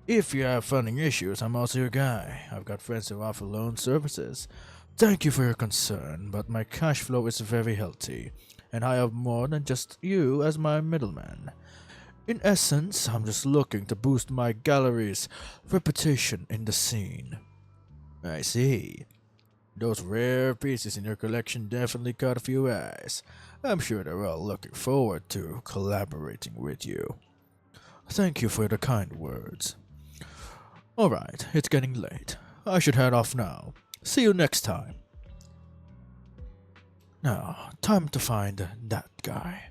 If you have funding issues, I'm also your guy. I've got friends who offer loan services. Thank you for your concern, but my cash flow is very healthy, and I have more than just you as my middleman. In essence, I'm just looking to boost my gallery's reputation in the scene. I see. Those rare pieces in your collection definitely caught a few eyes. I'm sure they're all looking forward to collaborating with you. Thank you for the kind words. Alright, it's getting late. I should head off now. See you next time. Now, time to find that guy.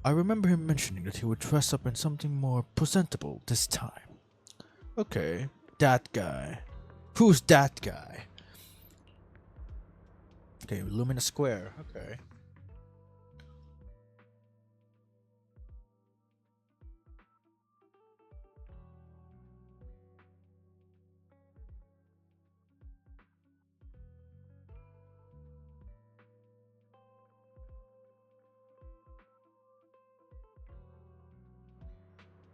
I remember him mentioning that he would dress up in something more presentable this time. Okay, that guy. Who's that guy? Okay, Lumina Square. Okay.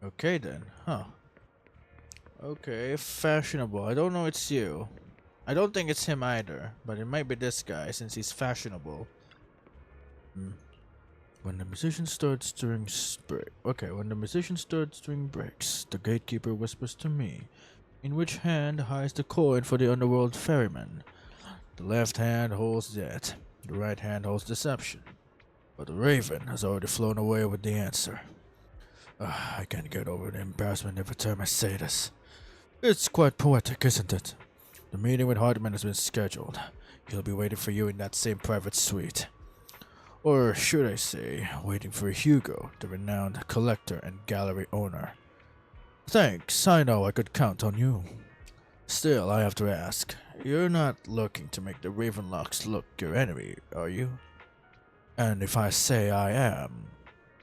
Okay then, huh. Okay, fashionable. I don't know it's you. I don't think it's him either, but it might be this guy since he's fashionable. When the musician starts during break. Okay, when the musician starts during breaks, the gatekeeper whispers to me, in which hand hides the coin for the underworld ferryman. The left hand holds death, the right hand holds deception. But the raven has already flown away with the answer. I can't get over the embarrassment every time I say this. It's quite poetic, isn't it? The meeting with Hartman has been scheduled. He'll be waiting for you in that same private suite. Or should I say, waiting for Hugo, the renowned collector and gallery owner. Thanks, I know I could count on you. Still, I have to ask, you're not looking to make the Ravenlocks look your enemy, are you? And if I say I am,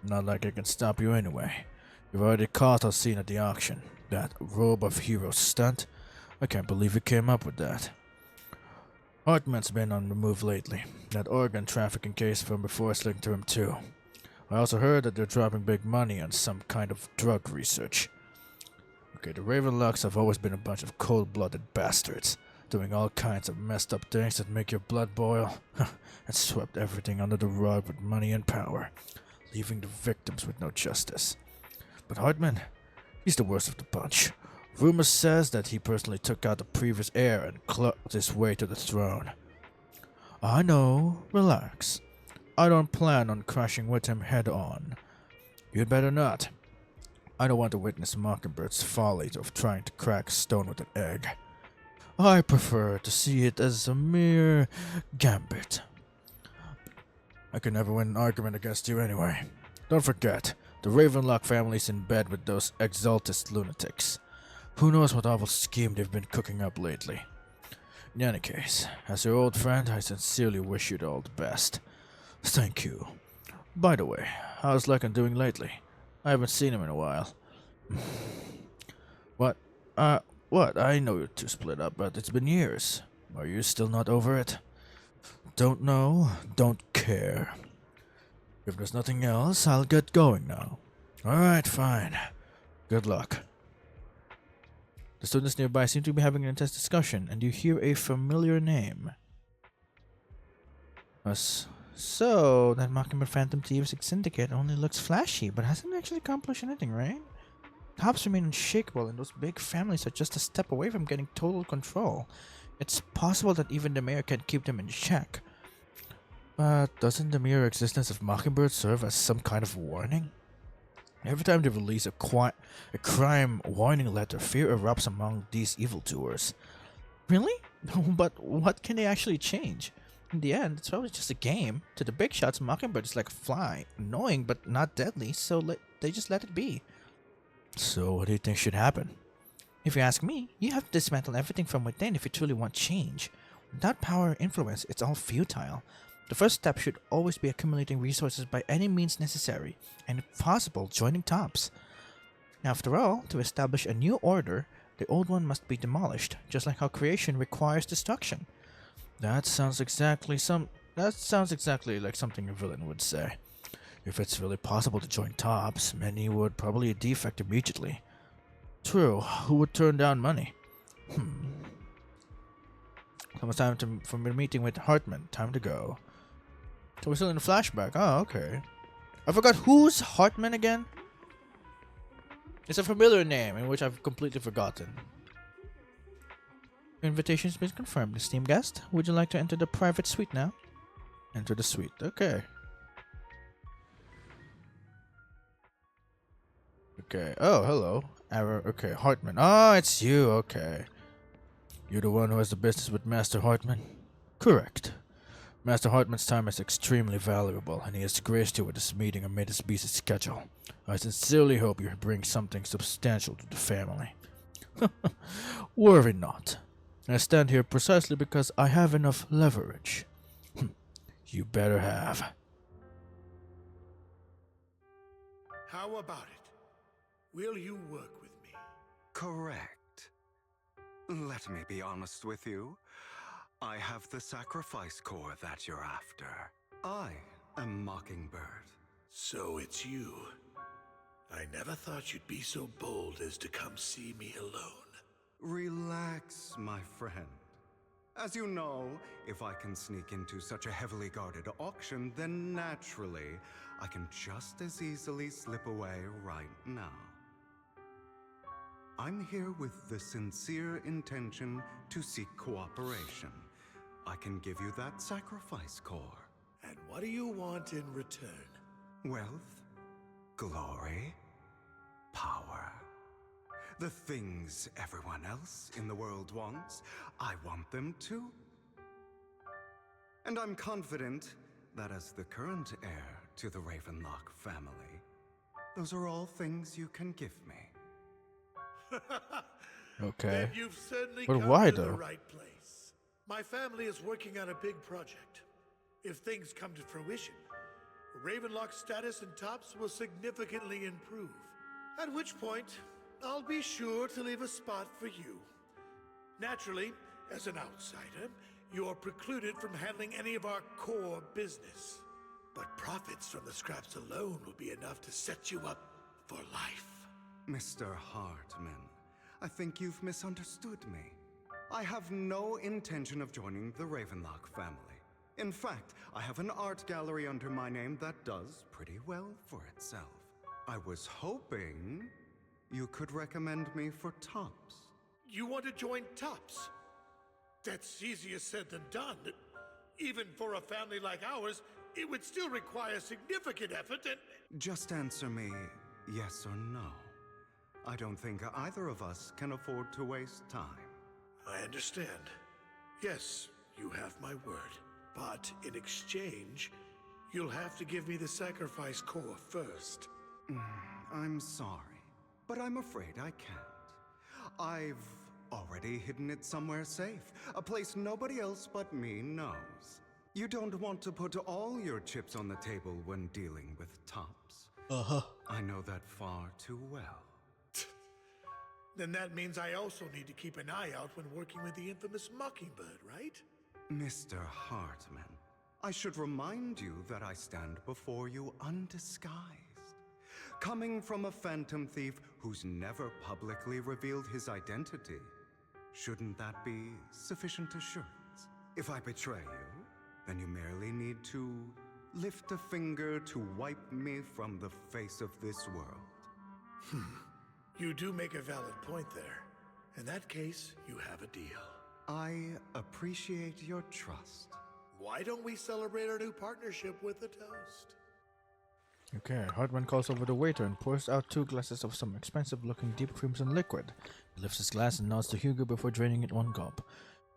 not like I can stop you anyway. You've already caught us seen at the auction. That robe of heroes stunt. I can't believe you came up with that. Hartman's been on the move lately. That organ trafficking case from before is linked to him too. I also heard that they're dropping big money on some kind of drug research. Okay, the Ravenlocks have always been a bunch of cold-blooded bastards, doing all kinds of messed up things that make your blood boil, and swept everything under the rug with money and power, leaving the victims with no justice. But Hartman, he's the worst of the bunch. Rumor says that he personally took out the previous heir and clawed his way to the throne. I know, relax. I don't plan on crashing with him head on. You'd better not. I don't want to witness Mockingbird's folly of trying to crack stone with an egg. I prefer to see it as a mere gambit. I could never win an argument against you anyway. Don't forget, the Ravenlock family's in bed with those exaltist lunatics. Who knows what awful scheme they've been cooking up lately. In any case, as your old friend, I sincerely wish you all the best. Thank you. By the way, how's Lekan doing lately? I haven't seen him in a while. What? What? I know you two split up, but it's been years. Are you still not over it? Don't know, don't care. If there's nothing else, I'll get going now. Alright, fine. Good luck. The students nearby seem to be having an intense discussion, and you hear a familiar name. So, that Mockingbird Phantom Thieves Syndicate only looks flashy, but hasn't actually accomplished anything, right? Tops remain unshakable, and those big families are just a step away from getting total control. It's possible that even the mayor can't keep them in check. But doesn't the mere existence of Mockingbird serve as some kind of warning? Every time they release a crime warning letter, fear erupts among these evildoers. Really? But what can they actually change? In the end, it's probably just a game. To the big shots, Mockingbird is like a fly. Annoying, but not deadly, so they just let it be. So what do you think should happen? If you ask me, you have to dismantle everything from within if you truly want change. Without power or influence, it's all futile. The first step should always be accumulating resources by any means necessary, and if possible, joining tops. After all, to establish a new order, the old one must be demolished, just like how creation requires destruction. That sounds exactly like something a villain would say. If it's really possible to join tops, many would probably defect immediately. True, who would turn down money? Almost time for a meeting with Hartman. Time to go. So we're still in the flashback. Oh, okay. I forgot who's Hartman again? It's a familiar name in which I've completely forgotten. Your invitation has been confirmed, esteemed guest. Would you like to enter the private suite now? Enter the suite. Okay. Okay. Oh, hello. Okay, Hartman. Oh, it's you. Okay. You're the one who has the business with Master Hartman? Correct. Master Hartman's time is extremely valuable, and he has graced you with this meeting amid his busy schedule. I sincerely hope you bring something substantial to the family. Worry not. I stand here precisely because I have enough leverage. You better have. How about it? Will you work with me? Correct. Let me be honest with you. I have the sacrifice core that you're after. I am Mockingbird. So it's you. I never thought you'd be so bold as to come see me alone. Relax, my friend. As you know, if I can sneak into such a heavily guarded auction, then naturally, I can just as easily slip away right now. I'm here with the sincere intention to seek cooperation. I can give you that sacrifice core. And what do you want in return? Wealth, glory, power. The things everyone else in the world wants, I want them too. And I'm confident that as the current heir to the Ravenlock family, those are all things you can give me. Okay. Then you've certainly But come why, to the though? right place. My family is working on a big project. If things come to fruition, Ravenlock's status in tops will significantly improve. At which point, I'll be sure to leave a spot for you. Naturally, as an outsider, you're precluded from handling any of our core business. But profits from the scraps alone will be enough to set you up for life. Mr. Hartman, I think you've misunderstood me. I have no intention of joining the Ravenlock family. In fact, I have an art gallery under my name that does pretty well for itself. I was hoping you could recommend me for tops. You want to join tops? That's easier said than done. Even for a family like ours, it would still require significant effort and... Just answer me yes or no. I don't think either of us can afford to waste time. I understand. Yes, you have my word. But in exchange, you'll have to give me the sacrifice core first. I'm sorry, but I'm afraid I can't. I've already hidden it somewhere safe, a place nobody else but me knows. You don't want to put all your chips on the table when dealing with tops. I know that far too well. Then that means I also need to keep an eye out when working with the infamous Mockingbird, right? Mr. Hartman, I should remind you that I stand before you undisguised. Coming from a phantom thief who's never publicly revealed his identity, shouldn't that be sufficient assurance? If I betray you, then you merely need to lift a finger to wipe me from the face of this world. You do make a valid point there. In that case, you have a deal. I appreciate your trust. Why don't we celebrate our new partnership with a toast? Okay, Hartman calls over the waiter and pours out 2 glasses of some expensive-looking deep crimson liquid. He lifts his glass and nods to Hugo before draining it one gulp.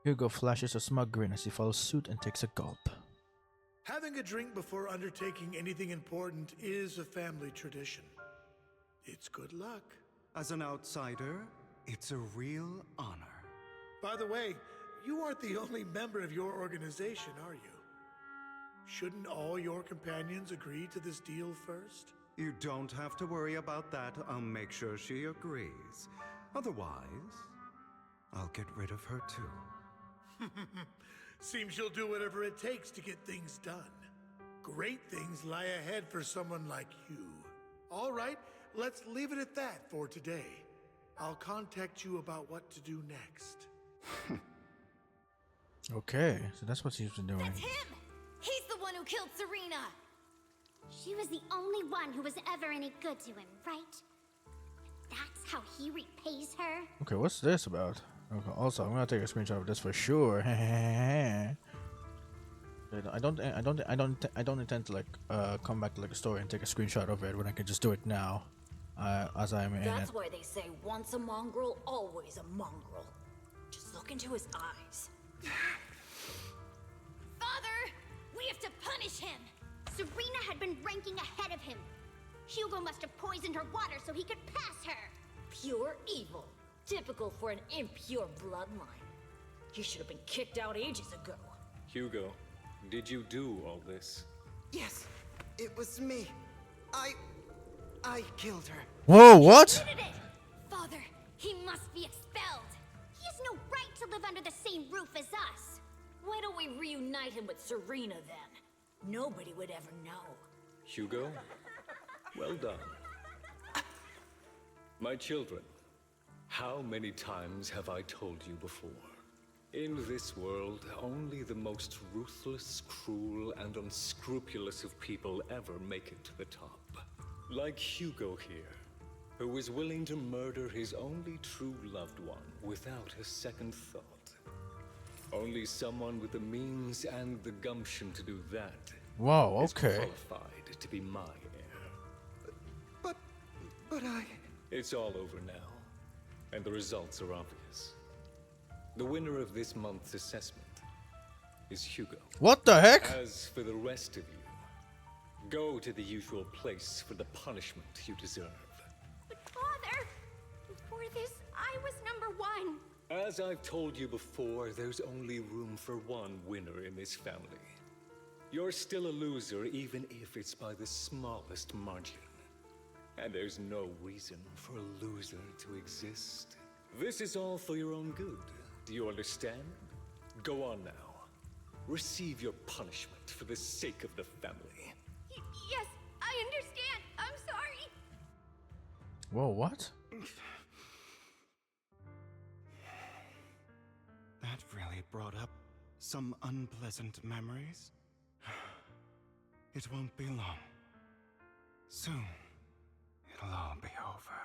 Hugo flashes a smug grin as he follows suit and takes a gulp. Having a drink before undertaking anything important is a family tradition. It's good luck. As an outsider, it's a real honor. By the way, you aren't the only member of your organization, are you? Shouldn't all your companions agree to this deal first? You don't have to worry about that. I'll make sure she agrees. Otherwise, I'll get rid of her too. Seems you'll do whatever it takes to get things done. Great things lie ahead for someone like you. All right, let's leave it at that for today. I'll contact you about what to do next. Okay, so that's what she's been doing. That's him! He's the one who killed Serena! She was the only one who was ever any good to him, right? That's how he repays her? Okay, what's this about? Okay, also, I'm gonna take a screenshot of this for sure. I don't intend to like come back to like a story and take a screenshot of it when I can just do it now, as I'm in it. That's why they say once a mongrel, always a mongrel. Just look into his eyes. Father! We have to punish him! Serena had been ranking ahead of him. Hugo must have poisoned her water so he could pass her. Pure evil. Typical for an impure bloodline. You should have been kicked out ages ago. Hugo, did you do all this? Yes, it was me. I killed her. Whoa, what? Did it? Father, he must be expelled. He has no right to live under the same roof as us. Why don't we reunite him with Serena then? Nobody would ever know. Hugo, well done. My children, how many times have I told you before? In this world, only the most ruthless, cruel, and unscrupulous of people ever make it to the top. Like Hugo here, who was willing to murder his only true loved one without a second thought. Only someone with the means and the gumption to do that Wow, is okay. qualified to be my heir. But I... It's all over now, and the results are obvious. The winner of this month's assessment is Hugo. What the heck? As for the rest of you, go to the usual place for the punishment you deserve. But Father, before this, I was number 1. As I've told you before, there's only room for one winner in this family. You're still a loser, even if it's by the smallest margin. And there's no reason for a loser to exist. This is all for your own good. Do you understand? Go on now. Receive your punishment for the sake of the family. Yes, I understand. I'm sorry. Whoa, what? That really brought up some unpleasant memories. It won't be long. Soon, it'll all be over.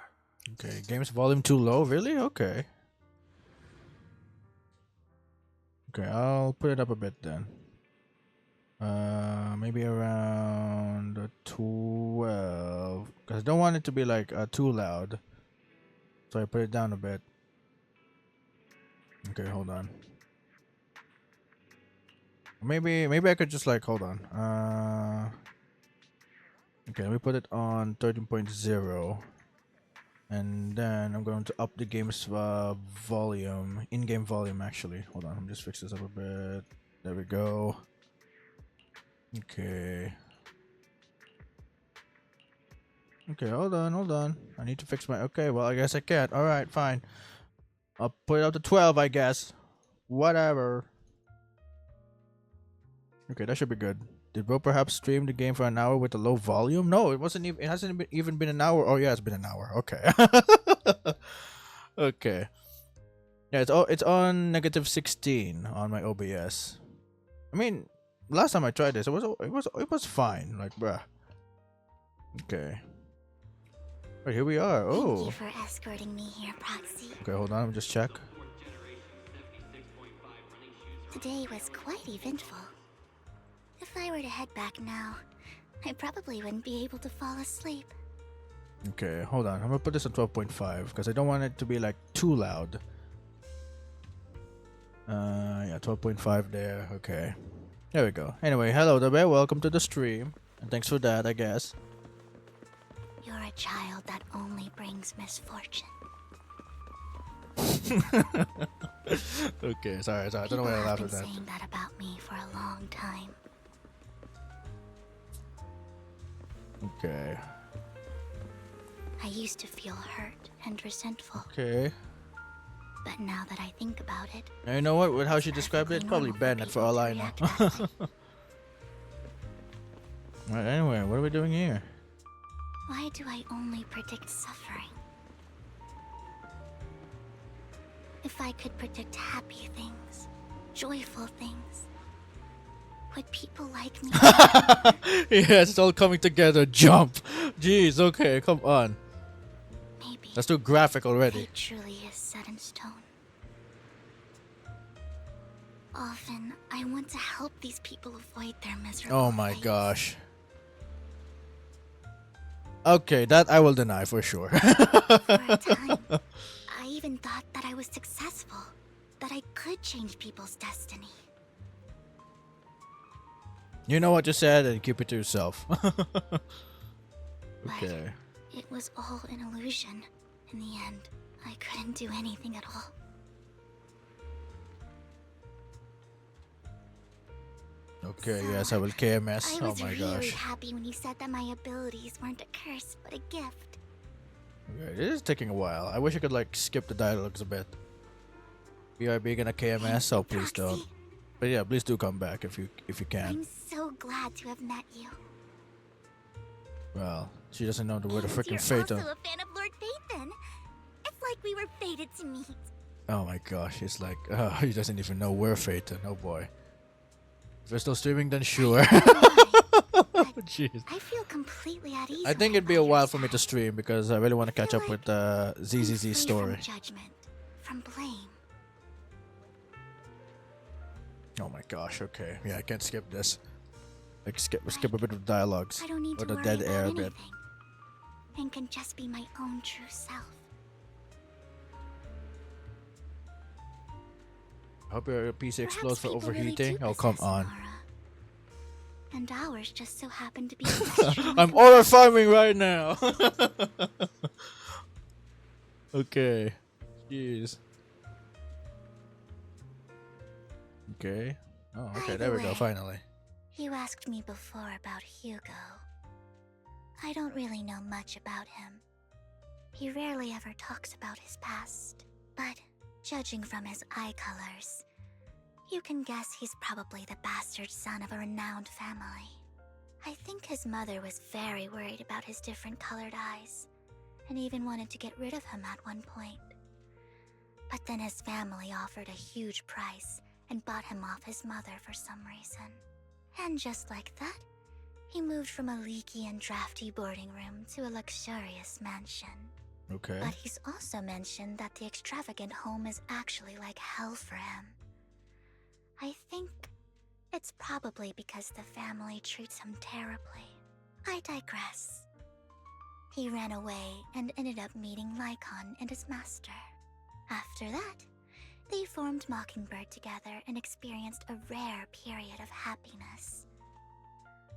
Okay, games volume too low, really? Okay. Okay, I'll put it up a bit then. Maybe around 12, because I don't want it to be like too loud. So I put it down a bit. Okay, hold on. Maybe I could just like hold on. Okay, let me put it on 13.0. And then I'm going to up the game's volume, in-game volume actually. Hold on, let me just fix this up a bit. There we go. Okay. Okay, hold on. I need to fix my... Okay, well, I guess I can't. Alright, fine. I'll put it up to 12, I guess. Whatever. Okay, that should be good. Did Bo perhaps stream the game for an hour with a low volume? No, it wasn't even... It hasn't even been an hour. Oh, yeah, it's been an hour. Okay. Okay. Yeah, it's on -16 on my OBS. I mean, last time I tried this, it was fine. Like, bruh. Okay. Right, here we are. Thank Oh. you for escorting me here, Proxy. Okay, hold on. Let me just check. Today was quite eventful. If I were to head back now, I probably wouldn't be able to fall asleep. Okay, hold on. I'm gonna put this on 12.5 because I don't want it to be like too loud. Yeah, 12.5 there. Okay. There we go. Anyway, hello there. Welcome to the stream. And thanks for that, I guess. You're a child that only brings misfortune. Okay, sorry. I don't know why I laughed at that. People have been saying that about me for a long time. Okay. I used to feel hurt and resentful. Okay. But now that I think about it, Now, you know what? With how she described it, probably Bennett for all I know. Alright, anyway, what are we doing here? why do I only predict suffering? If I could predict happy things, joyful things, would people like me? Yes, it's all coming together. Jump. Jeez, okay, come on. Maybe That's too graphic already. fate truly is set in stone. Often, I want to help these people avoid their miserable Oh my fates. gosh. Okay, that I will deny for sure. For a time, I even thought that I was successful, that I could change people's destiny. You know what you said and keep it to yourself. Okay. It was all an illusion. In the end, I couldn't do anything at all. Okay, yes, I will KMS. I Oh was my really gosh. happy when you said that my abilities weren't a curse, but a gift. Okay, it is taking a while. I wish I could like skip the dialogues a bit. BRB gonna KMS, so please don't. But yeah, please do come back if you can. I'm so glad to have met you. Well, she doesn't know the word of And freaking you're fate. also a fan of Lord Phaethon. It's like we were fated to meet. Oh my gosh, it's like, he doesn't even know we're Phaeton. Oh boy. If we're still streaming, then sure. Jeez. I feel completely at ease. I think it'd be a while for me to stream because I really want to catch up with ZZZ free story. From judgment, from blame. Oh my gosh, okay. Yeah, I can't skip this. Like skip a bit of dialogues. I don't need or to the worry dead about air anything, bit. and can just be my own true self. I hope your PC explodes for Perhaps people really overheating. do Oh, come possess on. an aura. And ours just so happen to be. I'm aura farming right now. Okay. Jeez. Okay. Oh, okay. By There the we go. way, Finally. You asked me before about Hugo. I don't really know much about him. He rarely ever talks about his past, but judging from his eye colors, you can guess he's probably the bastard son of a renowned family. I think his mother was very worried about his different colored eyes, and even wanted to get rid of him at one point. But then his family offered a huge price and bought him off his mother for some reason. And just like that, he moved from a leaky and drafty boarding room to a luxurious mansion. Okay. But he's also mentioned that the extravagant home is actually like hell for him. I think it's probably because the family treats him terribly. I digress. He ran away and ended up meeting Lycon and his master. After that, they formed Mockingbird together and experienced a rare period of happiness.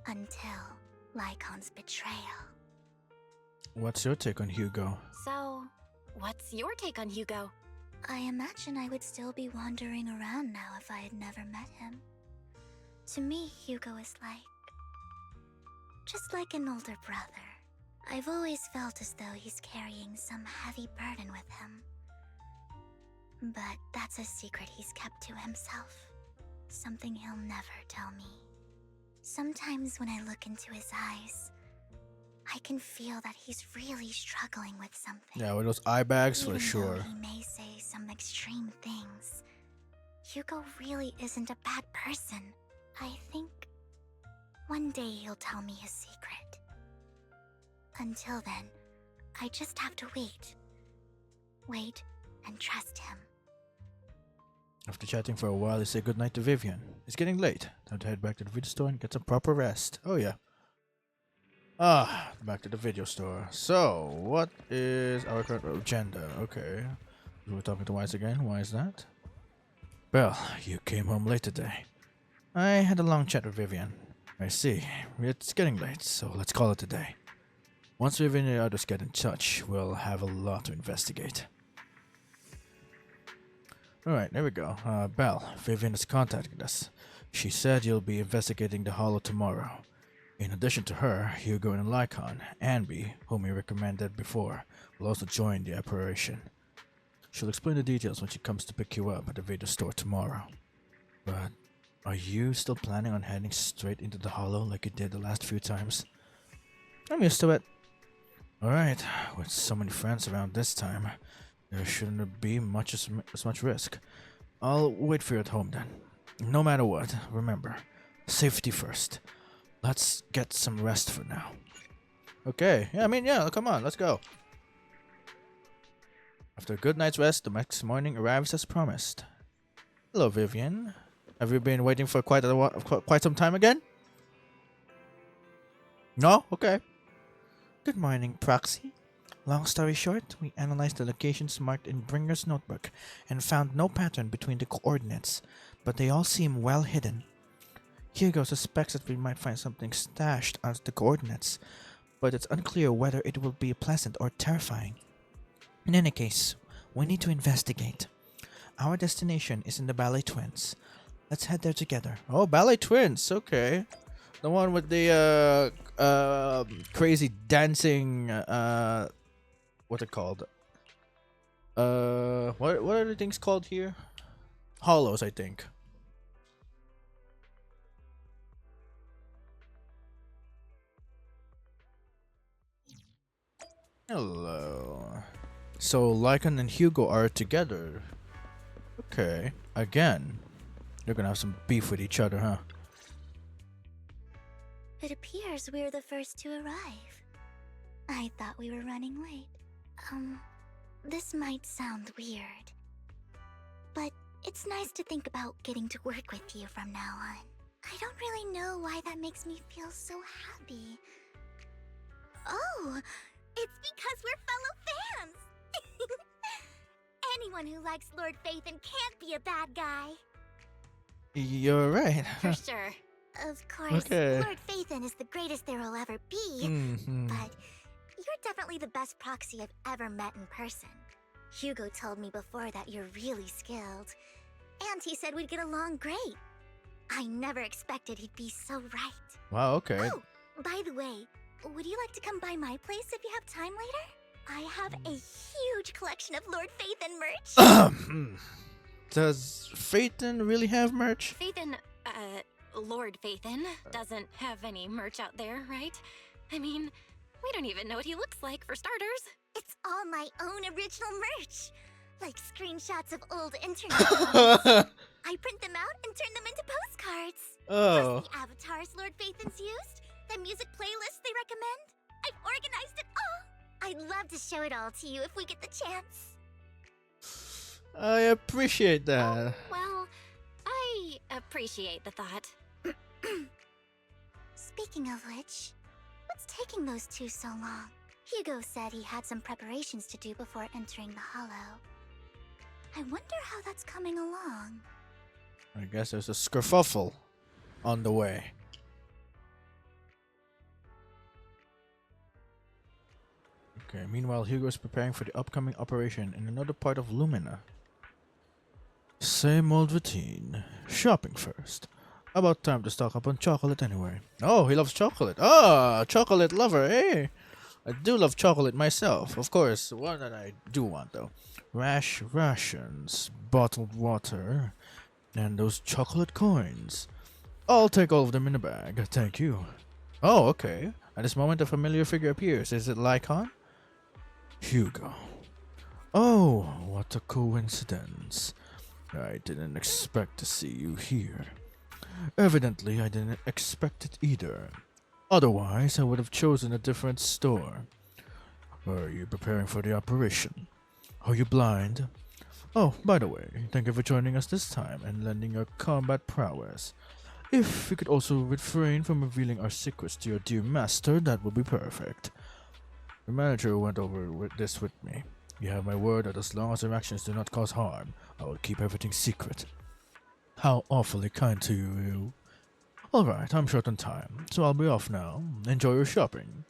Until Lycon's betrayal. What's your take on Hugo? So, what's your take on Hugo? I imagine I would still be wandering around now if I had never met him. To me, Hugo is just like an older brother. I've always felt as though he's carrying some heavy burden with him. But that's a secret he's kept to himself. Something he'll never tell me. Sometimes when I look into his eyes, I can feel that he's really struggling with something. Yeah, with those eye bags Even for sure. though he may say some extreme things, Hugo really isn't a bad person. I think one day he'll tell me his secret. Until then, I just have to wait. Wait and trust him. After chatting for a while, they say goodnight to Vivian. It's getting late. Time to head back to the video store and get some proper rest. Oh yeah. Back to the video store. So, what is our current agenda? Okay. We're talking to Wise again. Why is that? Well, you came home late today. I had a long chat with Vivian. I see. It's getting late, so let's call it a day. Once Vivian and the others get in touch, we'll have a lot to investigate. Alright, there we go. Belle, Vivian has contacted us. She said you'll be investigating the Hollow tomorrow. In addition to her, Hugo and Lycon, Anby, whom we recommended before, will also join the operation. She'll explain the details when she comes to pick you up at the video store tomorrow. But are you still planning on heading straight into the Hollow like you did the last few times? I'm used to it. Alright, with so many friends around this time, there shouldn't be as much risk. I'll wait for you at home then. No matter what, remember, safety first. Let's get some rest for now. Okay, yeah, come on, let's go. After a good night's rest, the next morning arrives as promised. Hello, Vivian. Have you been waiting for quite some time again? No? Okay. Good morning, Proxy. Long story short, we analyzed the locations marked in Bringer's notebook and found no pattern between the coordinates, but they all seem well hidden. Hugo suspects that we might find something stashed under the coordinates, but it's unclear whether it will be pleasant or terrifying. In any case, we need to investigate. Our destination is in the Ballet Twins. Let's head there together. Oh, Ballet Twins, okay. The one with the crazy dancing what's it called? What are the things called here? Hollows, I think. Hello. So Lycan and Hugo are together. Okay. Again. They're gonna have some beef with each other, huh? It appears we're the first to arrive. I thought we were running late. This might sound weird, but it's nice to think about getting to work with you from now on. I don't really know why that makes me feel so happy. Oh, it's because we're fellow fans! Anyone who likes Lord Phaethon can't be a bad guy. You're right. For sure. Of course, Okay. Lord Phaethon is the greatest there will ever be, but you're definitely the best Proxy I've ever met in person. Hugo told me before that you're really skilled, and he said we'd get along great. I never expected he'd be so right. Wow, okay. Oh, by the way, would you like to come by my place if you have time later? I have a huge collection of Lord Phaethon merch. Does Phaethon really have merch? Phaethon, Lord Phaethon doesn't have any merch out there, right? I mean, we don't even know what he looks like, for starters. It's all my own original merch. Like screenshots of old internet comments. I print them out and turn them into postcards. Oh. Plus the avatars Lord Phaethon's used, the music playlists they recommend. I've organized it all. I'd love to show it all to you if we get the chance. I appreciate that. Well, I appreciate the thought. Speaking of which, what's taking those two so long? Hugo said he had some preparations to do before entering the Hollow. I wonder how that's coming along. I guess there's a skerfuffle on the way. Okay, meanwhile, Hugo is preparing for the upcoming operation in another part of Lumina. Same old routine. Shopping first. About time to stock up on chocolate anyway. Oh, he loves chocolate. Ah, chocolate lover, eh? I do love chocolate myself. Of course, one that I do want though. Rations, bottled water, and those chocolate coins. I'll take all of them in a bag, thank you. Oh, okay. At this moment a familiar figure appears. Is it Lycon? Hugo. Oh, what a coincidence. I didn't expect to see you here. Evidently, I didn't expect it either. Otherwise, I would have chosen a different store. Are you preparing for the operation? Are you blind? Oh, by the way, thank you for joining us this time and lending your combat prowess. If you could also refrain from revealing our secrets to your dear master, that would be perfect. The manager went over this with me. You have my word that as long as our actions do not cause harm, I will keep everything secret. How awfully kind to you. Alright, I'm short on time, so I'll be off now. Enjoy your shopping.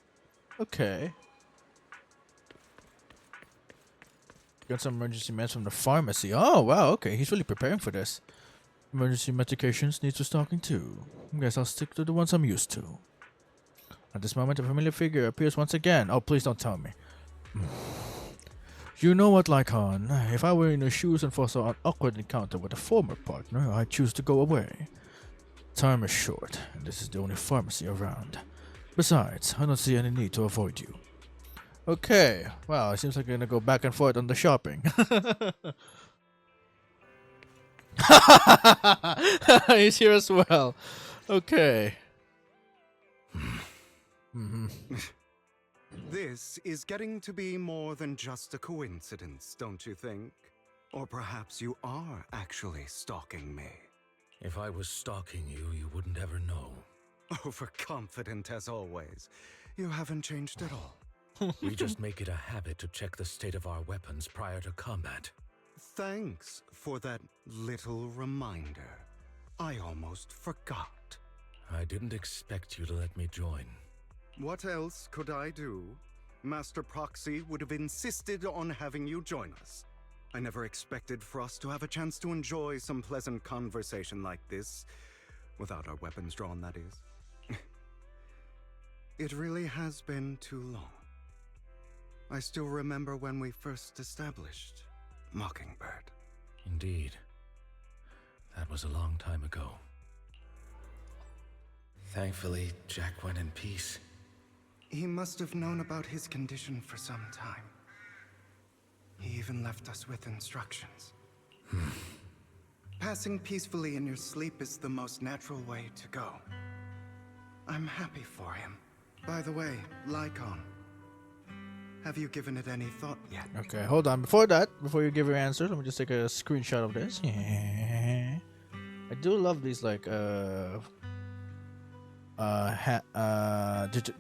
Okay. Got some emergency meds from the pharmacy. Oh, wow, okay, he's really preparing for this. Emergency medications need restocking too. Guess I'll stick to the ones I'm used to. At this moment, a familiar figure appears once again. Oh, please don't tell me. You know what, Lycon? If I were in your shoes and foresaw an awkward encounter with a former partner, I'd choose to go away. Time is short, and this is the only pharmacy around. Besides, I don't see any need to avoid you. Okay, well, it seems like we're gonna go back and forth on the shopping. He's here as well. Okay. This is getting to be more than just a coincidence, don't you think? Or perhaps you are actually stalking me. If I was stalking you, you wouldn't ever know. Overconfident as always. You haven't changed at all. We just make it a habit to check the state of our weapons prior to combat. Thanks for that little reminder. I almost forgot. I didn't expect you to let me join. What else could I do? Master Proxy would have insisted on having you join us. I never expected for us to have a chance to enjoy some pleasant conversation like this. Without our weapons drawn, that is. It really has been too long. I still remember when we first established Mockingbird. Indeed. That was a long time ago. Thankfully, Jack went in peace. He must have known about his condition for some time. He even left us with instructions. Passing peacefully in your sleep is the most natural way to go. I'm happy for him. By the way, Lycon, have you given it any thought yet? Okay, hold on. Before you give your answer, let me just take a screenshot of this. I do love these like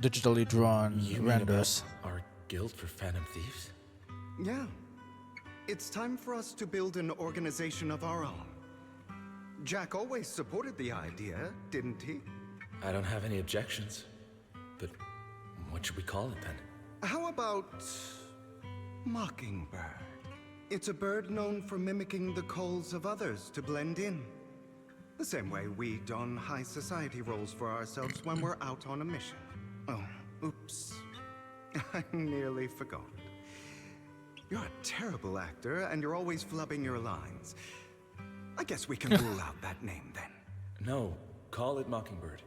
digitally drawn renders. Our guild for Phantom Thieves? Yeah. It's time for us to build an organization of our own. Jack always supported the idea, didn't he? I don't have any objections. But what should we call it then? How about Mockingbird? It's a bird known for mimicking the calls of others to blend in. The same way we don high society roles for ourselves when we're out on a mission. Oh, oops. I nearly forgot. You're a terrible actor, and you're always flubbing your lines. I guess we can rule out that name then. No, call it Mockingbird.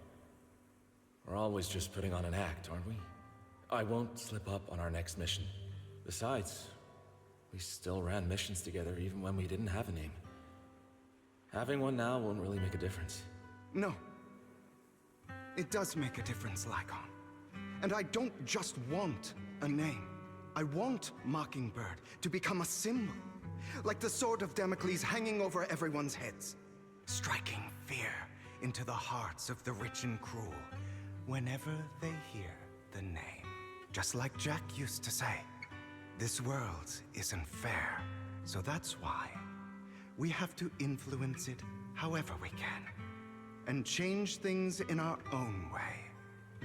We're always just putting on an act, aren't we? I won't slip up on our next mission. Besides, we still ran missions together even when we didn't have a name. Having one now won't really make a difference. No. It does make a difference, Lycon. And I don't just want a name. I want Mockingbird to become a symbol. Like the sword of Damocles hanging over everyone's heads. Striking fear into the hearts of the rich and cruel whenever they hear the name. Just like Jack used to say, this world isn't fair. So that's why we have to influence it however we can. And change things in our own way.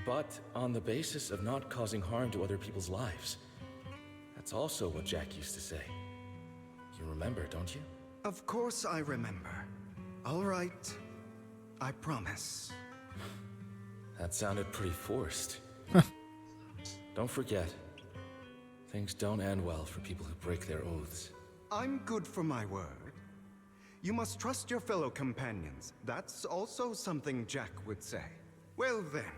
But on the basis of not causing harm to other people's lives. That's also what Jack used to say. You remember, don't you? Of course I remember. All right. I promise. That sounded pretty forced. Don't forget, things don't end well for people who break their oaths. I'm good for my word. You must trust your fellow companions. That's also something Jack would say. Well then,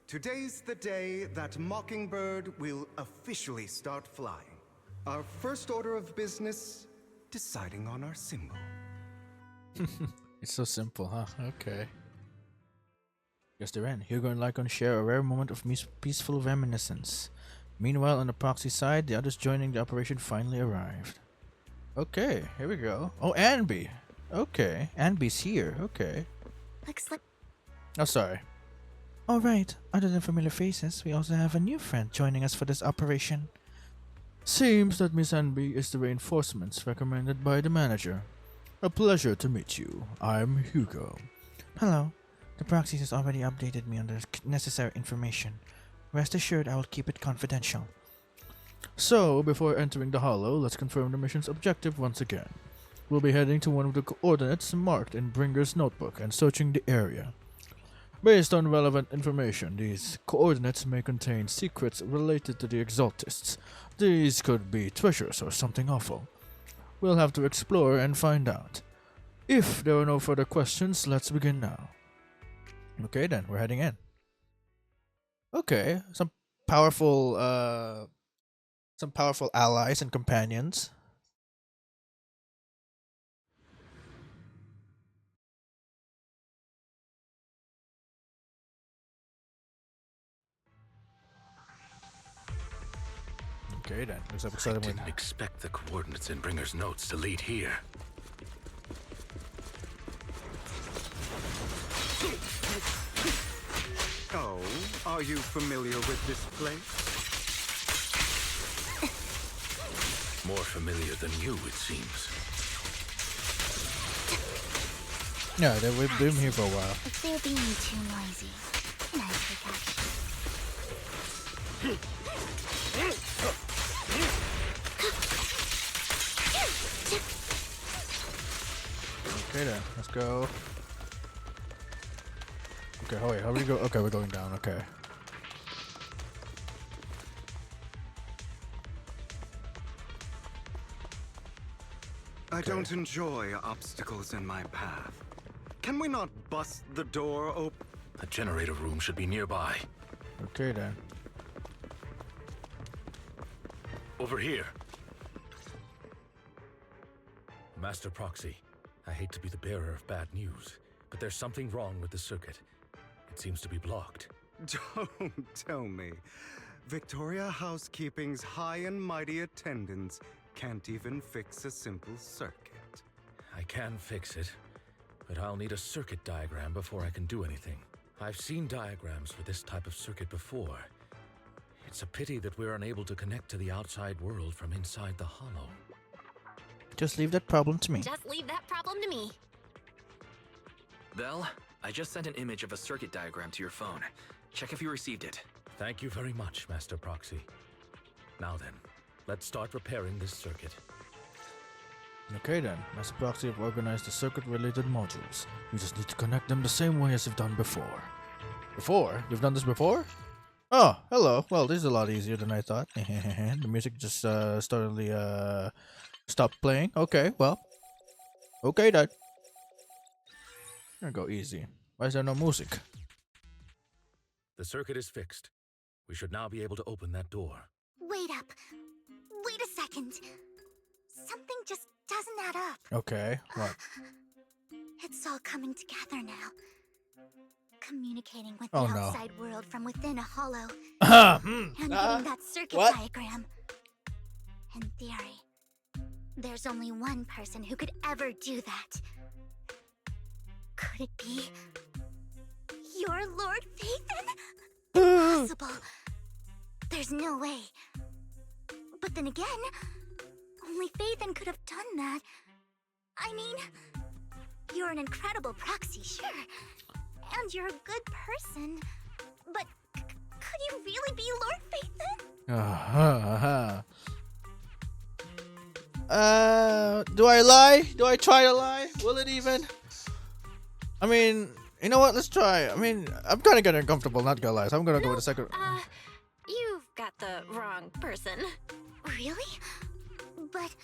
today's the day that Mockingbird will officially start flying. Our first order of business, deciding on our symbol. It's so simple, huh? Okay. Guess they're in. Hugo and Lycon share a rare moment of peaceful reminiscence. Meanwhile, on the proxy side, the others joining the operation finally arrived. Okay, here we go. Oh, Anby! Okay, Anby's here. Okay. Looks like... Oh, sorry. Alright, other than familiar faces, we also have a new friend joining us for this operation. Seems that Miss Anby is the reinforcements recommended by the manager. A pleasure to meet you. I'm Hugo. Hello. The proxy has already updated me on the necessary information. Rest assured I will keep it confidential. So, before entering the Hollow, let's confirm the mission's objective once again. We'll be heading to one of the coordinates marked in Bringer's notebook and searching the area. Based on relevant information, these coordinates may contain secrets related to the Exaltists. These could be treasures or something awful. We'll have to explore and find out. If there are no further questions, let's begin now. Okay then, we're heading in. Okay, some powerful allies and companions. Okay then, looks like I didn't expect the coordinates in Bringer's notes to lead here. Oh, are you familiar with this place? More familiar than you, it seems. Yeah, we've been here for a while. If they're being too noisy, can I take action? Okay then, let's go. Okay, oh wait, how do we go? Okay, we're going down, okay. I don't enjoy obstacles in my path. Can we not bust the door open? The generator room should be nearby. Okay then. Over here. Master Proxy, I hate to be the bearer of bad news, but there's something wrong with the circuit. It seems to be blocked. Don't tell me. Victoria Housekeeping's high and mighty attendants can't even fix a simple circuit. I can fix it, but I'll need a circuit diagram before I can do anything. I've seen diagrams for this type of circuit before. It's a pity that we're unable to connect to the outside world from inside the Hollow. Just leave that problem to me. Just leave that problem to me. Belle, I just sent an image of a circuit diagram to your phone. Check if you received it. Thank you very much, Master Proxy. Now then, let's start repairing this circuit. Okay then, Master Proxy have organized the circuit-related modules. We just need to connect them the same way as you've done before. Before? You've done this before? Oh, hello. Well, this is a lot easier than I thought. The music just suddenly stopped playing. Okay, well. Okay then. Gonna go easy. Why is there no music? The circuit is fixed. We should now be able to open that door. Wait up. Wait a second. Something just doesn't add up. Okay, what? It's all coming together now. Communicating with Oh, the no. outside world from within a hollow. And getting that circuit what? diagram. In theory, there's only one person who could ever do that. Could it be your Lord Phaethon? Impossible. There's no way. But then again, only Phaethon could have done that. I mean, you're an incredible proxy, sure. And you're a good person. But could you really be Lord Phaethon? Do I lie? Do I try to lie? Will it even? I mean, you know what? Let's try. I mean, I'm kind of getting uncomfortable, not gonna lie. So I'm gonna go with the second. You've got the wrong person. Really? But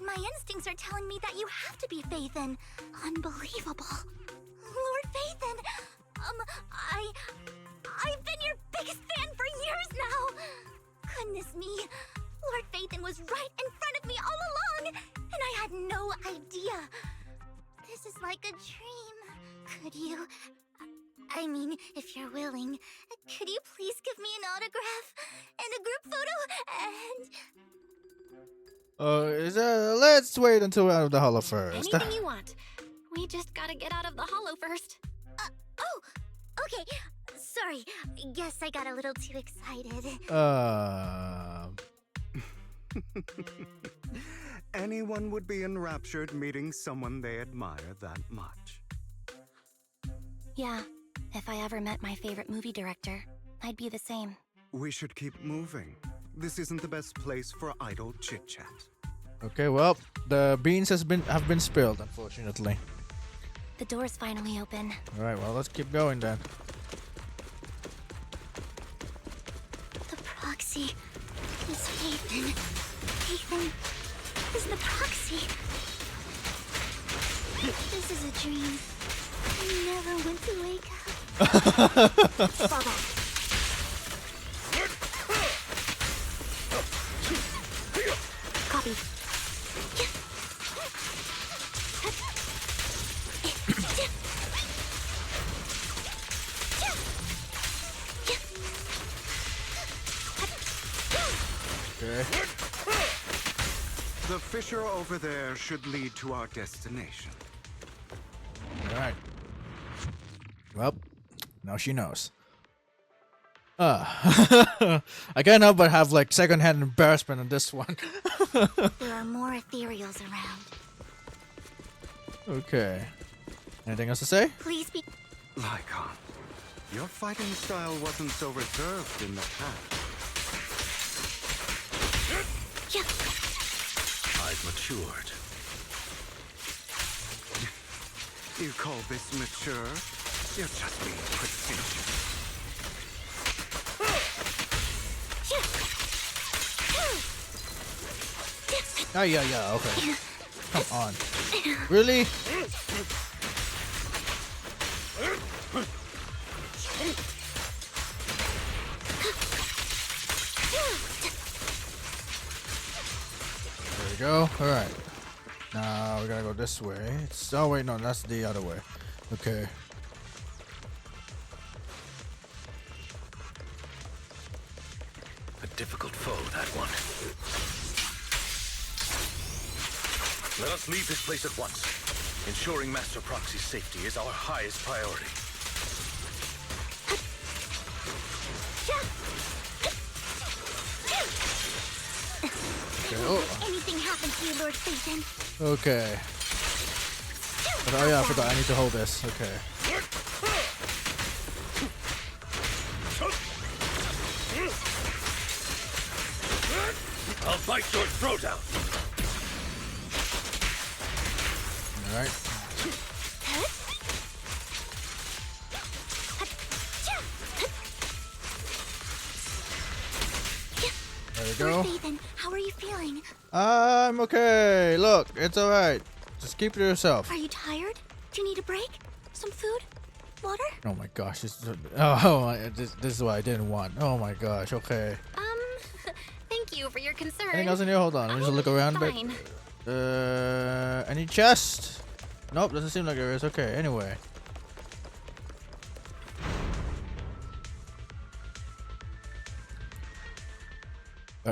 my instincts are telling me that you have to be Phaethon. Unbelievable. Lord Phaethon, I've been your biggest fan for years now. Goodness me, Lord Phaethon was right in front of me all along, and I had no idea. This is like a dream. Could you, I mean, if you're willing, could you please give me an autograph and a group photo and... Let's wait until we're out of the hollow first. Anything you want. We just gotta get out of the hollow first. Oh, okay. Sorry, guess I got a little too excited. Anyone would be enraptured meeting someone they admire that much. Yeah, if I ever met my favorite movie director, I'd be the same. We should keep moving. This isn't the best place for idle chit-chat. Okay, well, the beans have been spilled, unfortunately. The door's finally open. All right, well, let's keep going then. The proxy is Phaethon. Phaethon is the proxy. This is a dream. I never went to wake up. Fall back. Copy. Okay. The fissure over there should lead to our destination. Alright. Well, now she knows. I can't help but have like secondhand embarrassment on this one. There are more ethereals around. Okay. Anything else to say? Please be... Lycon, your fighting style wasn't so reserved in the past. I've matured. You call this mature? You're just being pretentious. Oh, yeah, okay. Come on. Really? There we go. Alright. Now we gotta go this way. Oh, wait, no, that's the other way. Okay. A difficult foe, that one. Let us leave this place at once. Ensuring Master Proxy's safety is our highest priority. Okay. Oh. Anything happen to you, Lord Phaethon? Okay. Oh yeah, I forgot. I need to hold this. Okay. I'll bite your throat out. All right. There we go. Lord Phaethon, how are you feeling? I'm okay. Look, it's all right. Just keep it to yourself. Are you tired? Do you need a break? Some food? Water? Oh my gosh. This is what I didn't want. Oh my gosh. Okay. Thank you for your concern. Anything else in here? Hold on. Let me just look around a bit. Fine. Any chest? Nope, doesn't seem like there is. Okay, anyway.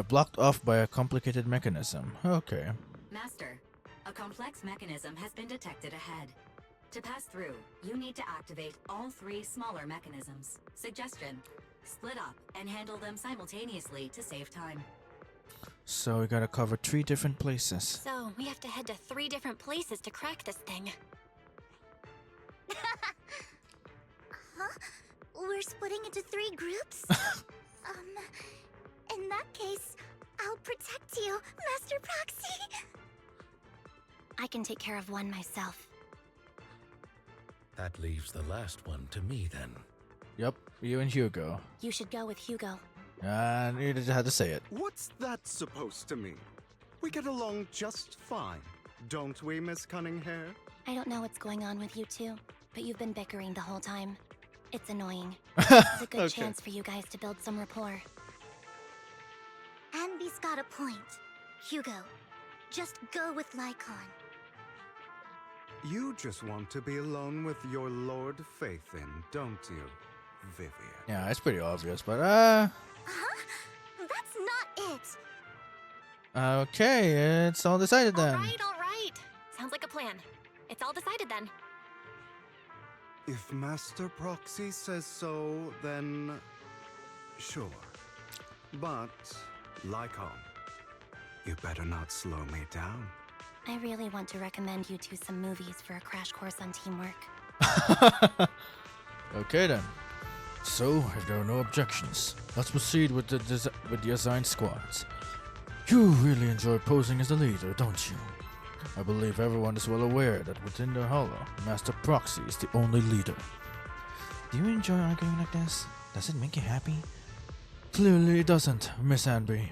Blocked off by a complicated mechanism. Okay. Master, a complex mechanism has been detected ahead. To pass through, you need to activate all 3 smaller mechanisms. Suggestion: Split up and handle them simultaneously to save time. So we gotta cover 3 different places. So, we have to head to 3 different places to crack this thing. Huh? We're splitting into 3 groups? In that case, I'll protect you, Master Proxy. I can take care of one myself. That leaves the last one to me then. Yep, you and Hugo. You should go with Hugo. And you just had to say it. What's that supposed to mean? We get along just fine, don't we, Miss Cunninghair? I don't know what's going on with you two, but you've been bickering the whole time. It's annoying. It's a good Okay. chance for you guys to build some rapport. Anby's got a point. Hugo, just go with Lycon. You just want to be alone with your Lord Faithin, don't you, Vivian? Yeah, it's pretty obvious, but Huh? That's not it. okay, it's all decided then. All right. Sounds like a plan. It's all decided then. If Master Proxy says so, then sure. But, Lycon, you better not slow me down. I really want to recommend you two some movies for a crash course on teamwork. Okay then. So, if there are no objections, let's proceed with the assigned squads. You really enjoy posing as the leader, don't you? I believe everyone is well aware that within the Hollow, Master Proxy is the only leader. Do you enjoy arguing like this? Does it make you happy? Clearly it doesn't, Miss Anby.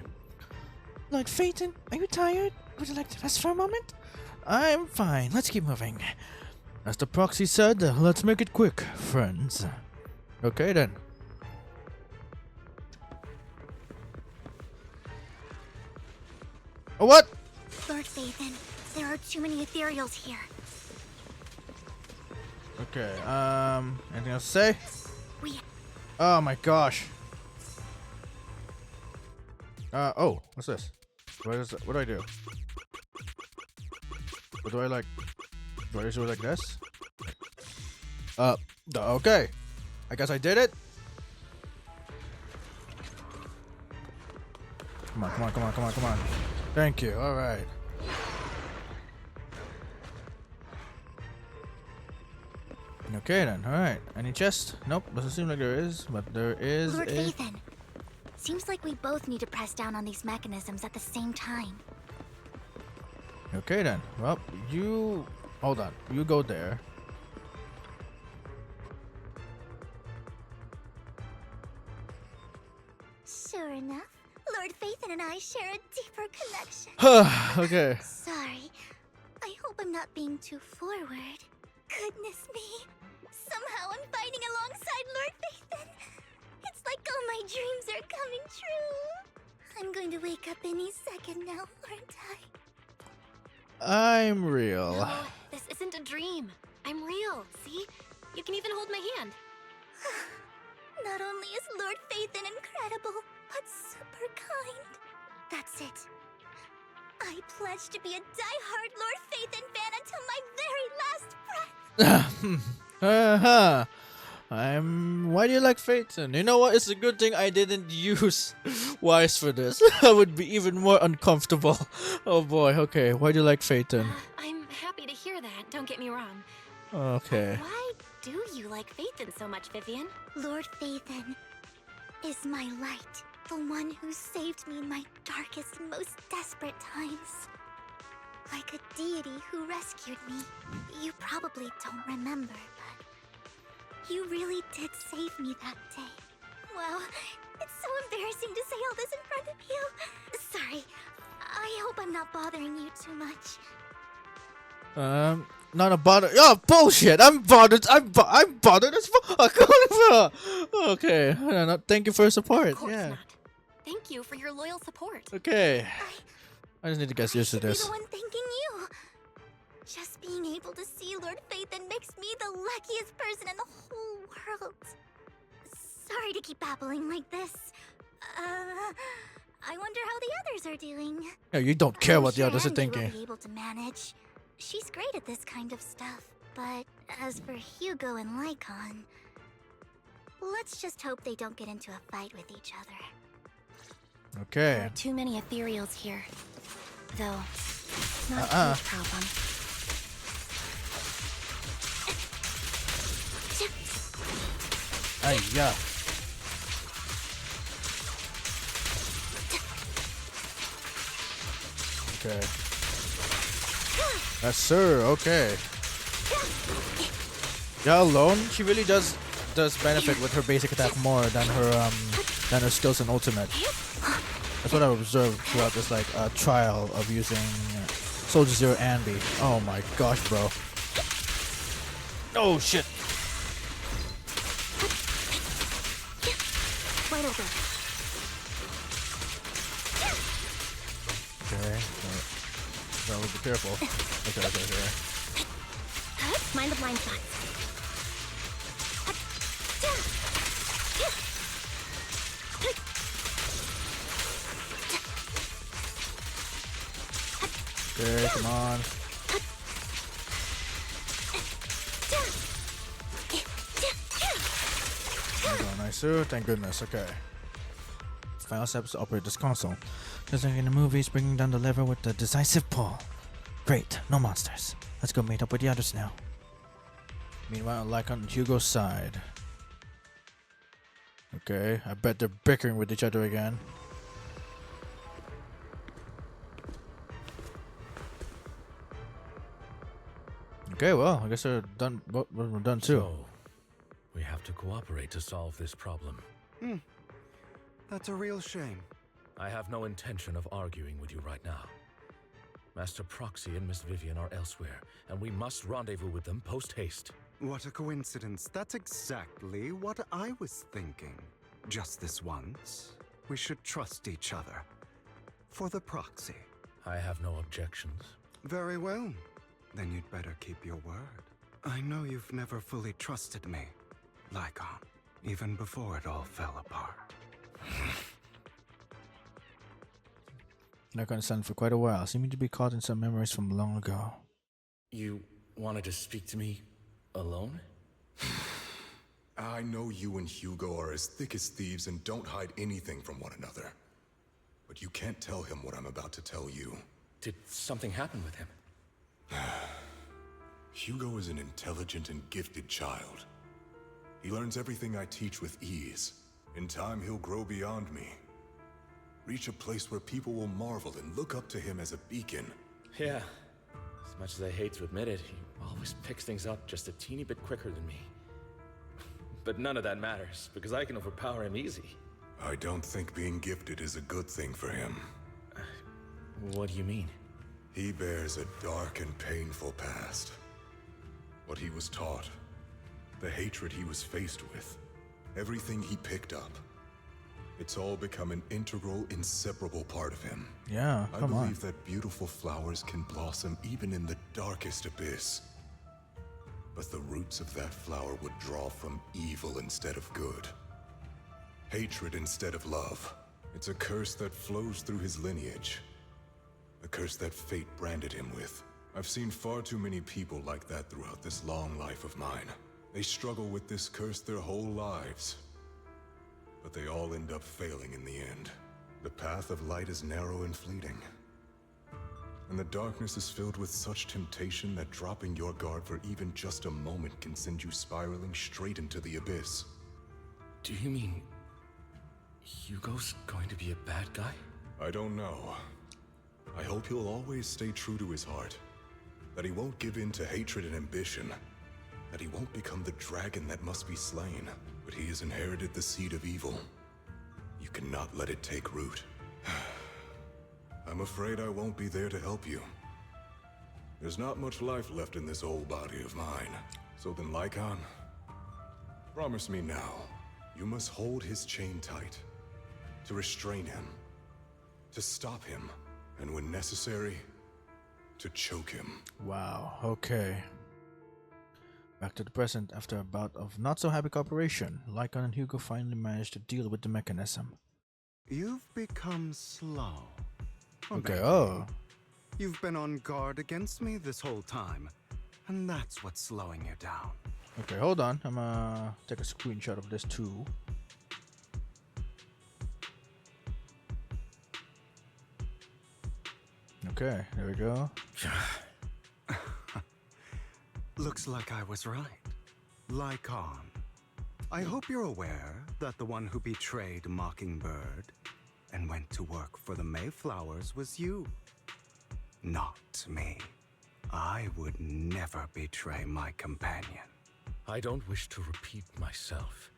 Lord Phaeton, are you tired? Would you like to rest for a moment? I'm fine, let's keep moving. As the Proxy said, let's make it quick, friends. Okay then. Oh, what? Lord Phaeton, there are too many ethereals here. Okay, anything else to say? We... Oh my gosh. Oh, what's this? What do I do? What do I like? Do I just do it like this? Okay. I guess I did it. Come on. Thank you, alright. Okay then, alright. Any chest? Nope, doesn't seem like there is, but there is Lord Phaeton, seems like we both need to press down on these mechanisms at the same time. Okay then, well, you... Hold on, you go there. Sure enough, Lord Phaeton and I share a deeper connection. Okay. Sorry, I hope I'm not being too forward. Goodness me, somehow I'm fighting alongside Lord Phaeton. It's like all my dreams are coming true. I'm going to wake up any second now, aren't I? I'm real. No, this isn't a dream. I'm real, see? You can even hold my hand. Not only is Lord Phaeton incredible, but super kind. That's it. I pledge to be a die-hard Lord Phaeton fan until my very last breath. Why do you like Phaeton? You know what? It's a good thing I didn't use Wise for this. I would be even more uncomfortable. Oh boy, okay. Why do you like Phaeton? I'm happy to hear that, don't get me wrong. Okay. Why do you like Phaeton so much, Vivian? Lord Phaeton is my light, the one who saved me in my darkest, most desperate times. Like a deity who rescued me. You probably don't remember, but you really did save me that day. Wow, it's so embarrassing to say all this in front of you. Sorry, I hope I'm not bothering you too much. Not a bother. Oh, bullshit! I'm bothered. I'm bothered as fuck. Okay. Thank you for your support. Of course Yeah. not. Thank you for your loyal support. Okay. I just need to get used to Be this. the one thanking you. Just being able to see Lord Phaeton makes me the luckiest person in the whole world. Sorry to keep babbling like this. I wonder how the others are doing. Yeah, you don't care I'm what the sure others are Anby thinking. will be able to manage. She's great at this kind of stuff. But as for Hugo and Lycon, Let's just hope they don't get into a fight with each other. Okay. There are too many ethereals here. Though, not a huge problem. Ay, yeah. Okay. Yes, sir. Okay. Yeah, alone, she really does benefit with her basic attack more than her skills and ultimate. That's what I've observed throughout this trial of using Soldier Zero Anby. Oh my gosh, bro. Oh shit. Wide open. Okay. Well, be careful. Okay. Mind the blind spots. Okay, come on. There we go, nice suit. Thank goodness. Okay. Final steps to operate this console. Just like in the movies, bringing down the lever with the decisive pull. Great, no monsters. Let's go meet up with the others now. Meanwhile, like on Hugo's side. Okay, I bet they're bickering with each other again. Okay, well, I guess they're done. We're done too. So, we have to cooperate to solve this problem. That's a real shame. I have no intention of arguing with you right now. Master Proxy and Miss Vivian are elsewhere, and we must rendezvous with them post-haste. What a coincidence. That's exactly what I was thinking. Just this once, we should trust each other. For the Proxy. I have no objections. Very well. Then you'd better keep your word. I know you've never fully trusted me, Lycon, even before it all fell apart. Not gonna stand for quite a while. Seeming to be caught in some memories from long ago. You wanted to speak to me alone? I know you and Hugo are as thick as thieves and don't hide anything from one another. But you can't tell him what I'm about to tell you. Did something happen with him? Hugo is an intelligent and gifted child. He learns everything I teach with ease. In time, he'll grow beyond me. Reach a place where people will marvel and look up to him as a beacon. Yeah. As much as I hate to admit it, he always picks things up just a teeny bit quicker than me. But none of that matters, because I can overpower him easy. I don't think being gifted is a good thing for him. What do you mean? He bears a dark and painful past. What he was taught, the hatred he was faced with, everything he picked up. It's all become an integral, inseparable part of him. Yeah, come on. I believe that beautiful flowers can blossom even in the darkest abyss. But the roots of that flower would draw from evil instead of good. Hatred instead of love. It's a curse that flows through his lineage. A curse that fate branded him with. I've seen far too many people like that throughout this long life of mine. They struggle with this curse their whole lives. But they all end up failing in the end. The path of light is narrow and fleeting. And the darkness is filled with such temptation that dropping your guard for even just a moment can send you spiraling straight into the abyss. Do you mean Hugo's going to be a bad guy? I don't know. I hope he'll always stay true to his heart. That he won't give in to hatred and ambition. That he won't become the dragon that must be slain. But he has inherited the seed of evil. You cannot let it take root. I'm afraid I won't be there to help you. There's not much life left in this old body of mine. So then, Lycon, promise me now, you must hold his chain tight. To restrain him. To stop him. And when necessary, to choke him. Wow, okay. Back to the present, after a bout of not-so-happy cooperation, Lycon and Hugo finally managed to deal with the mechanism. You've become slow. Okay, oh. You've been on guard against me this whole time, and that's what's slowing you down. Okay, hold on. I'm gonna take a screenshot of this too. Okay, there we go. Looks like I was right. Lycon. I hope you're aware that the one who betrayed Mockingbird and went to work for the Mayflowers was you. Not me. I would never betray my companion. I don't wish to repeat myself,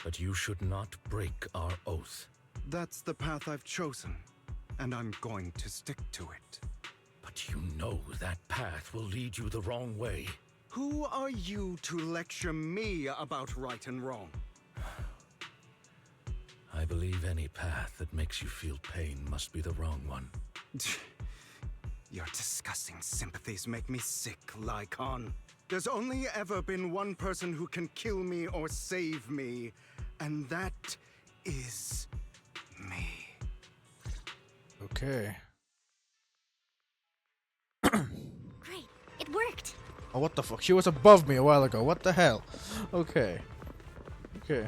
but you should not break our oath. That's the path I've chosen, and I'm going to stick to it. But you know that path will lead you the wrong way. Who are you to lecture me about right and wrong? I believe any path that makes you feel pain must be the wrong one. Your disgusting sympathies make me sick, Lycon. There's only ever been one person who can kill me or save me, and that is me. Okay. Great, it worked. Oh, what the fuck? She was above me a while ago. What the hell? Okay. Okay.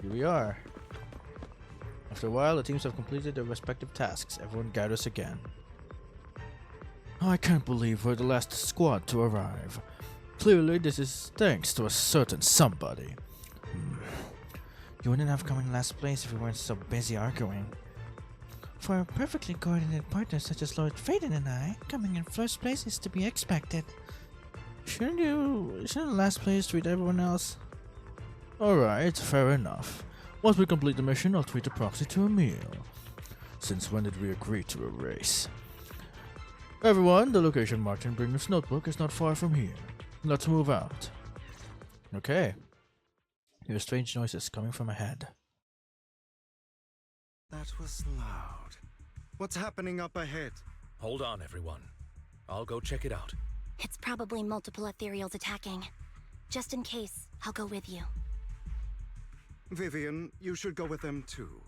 Here we are. After a while, the teams have completed their respective tasks. Everyone gathers again. Oh, I can't believe we're the last squad to arrive. Clearly, this is thanks to a certain somebody. You wouldn't have come in last place if we weren't so busy arguing. For a perfectly coordinated partner such as Lord Faden and I, coming in first place is to be expected. Shouldn't last place treat everyone else? Alright, fair enough. Once we complete the mission, I'll treat the proxy to a meal. Since when did we agree to a race? Everyone, the location marked in Bringer's notebook is not far from here. Let's move out. Okay. Hear strange noises coming from ahead. That was loud. What's happening up ahead? Hold on, everyone. I'll go check it out. It's probably multiple ethereals attacking. Just in case, I'll go with you. Vivian, you should go with them too.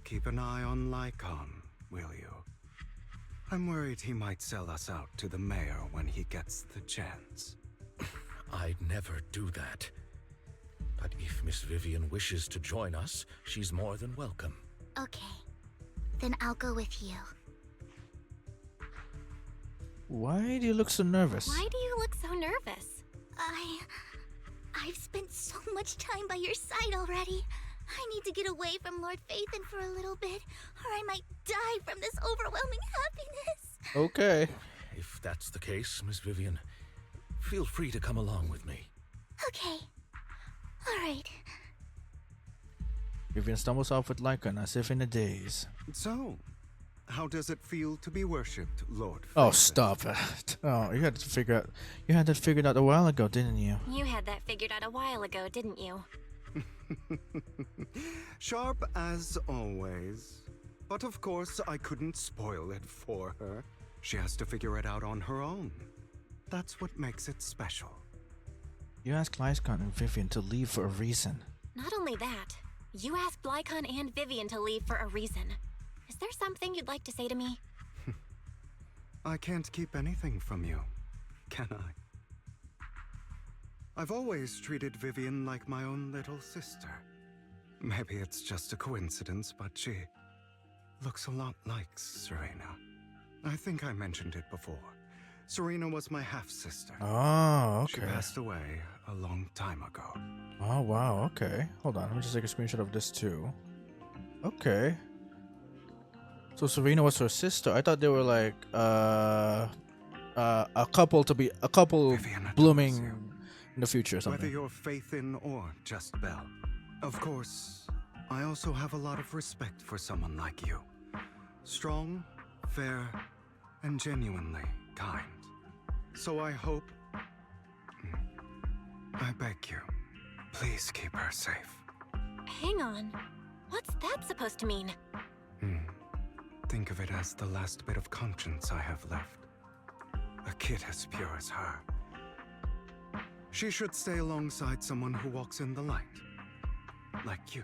Keep an eye on Lycon, will you? I'm worried he might sell us out to the mayor when he gets the chance. I'd never do that. But if Miss Vivian wishes to join us, she's more than welcome. Okay. Then I'll go with you. Why do you look so nervous? Why do you look so nervous? I've spent so much time by your side already. I need to get away from Lord Phaethon for a little bit, or I might die from this overwhelming happiness. Okay. If that's the case, Miss Vivian, feel free to come along with me. Okay. Alright. Vivian stumbles off with Lycon as if in a daze. So, how does it feel to be worshipped, Lord Phaethon? Oh, stop it. Oh, you had that figured out a while ago, didn't you? You had that figured out a while ago, didn't you? Sharp as always. But of course, I couldn't spoil it for her. She has to figure it out on her own. That's what makes it special. You asked Lycon and Vivian to leave for a reason. Not only that, you asked Lycon and Vivian to leave for a reason. Is there something you'd like to say to me? I can't keep anything from you, can I? I've always treated Vivian like my own little sister. Maybe it's just a coincidence, but she looks a lot like Serena. I think I mentioned it before. Serena was my half-sister. Oh, okay. She passed away a long time ago. Oh, wow, okay. Hold on, let me just take a screenshot of this too. Okay. So Serena was her sister. I thought they were like a couple Vivian blooming you. in the future or something. Whether you're Phaethon or just Belle. Of course, I also have a lot of respect for someone like you. Strong, fair, and genuinely kind. So I hope... I beg you, please keep her safe. Hang on. What's that supposed to mean? Think of it as the last bit of conscience I have left. A kid as pure as her. She should stay alongside someone who walks in the light. Like you.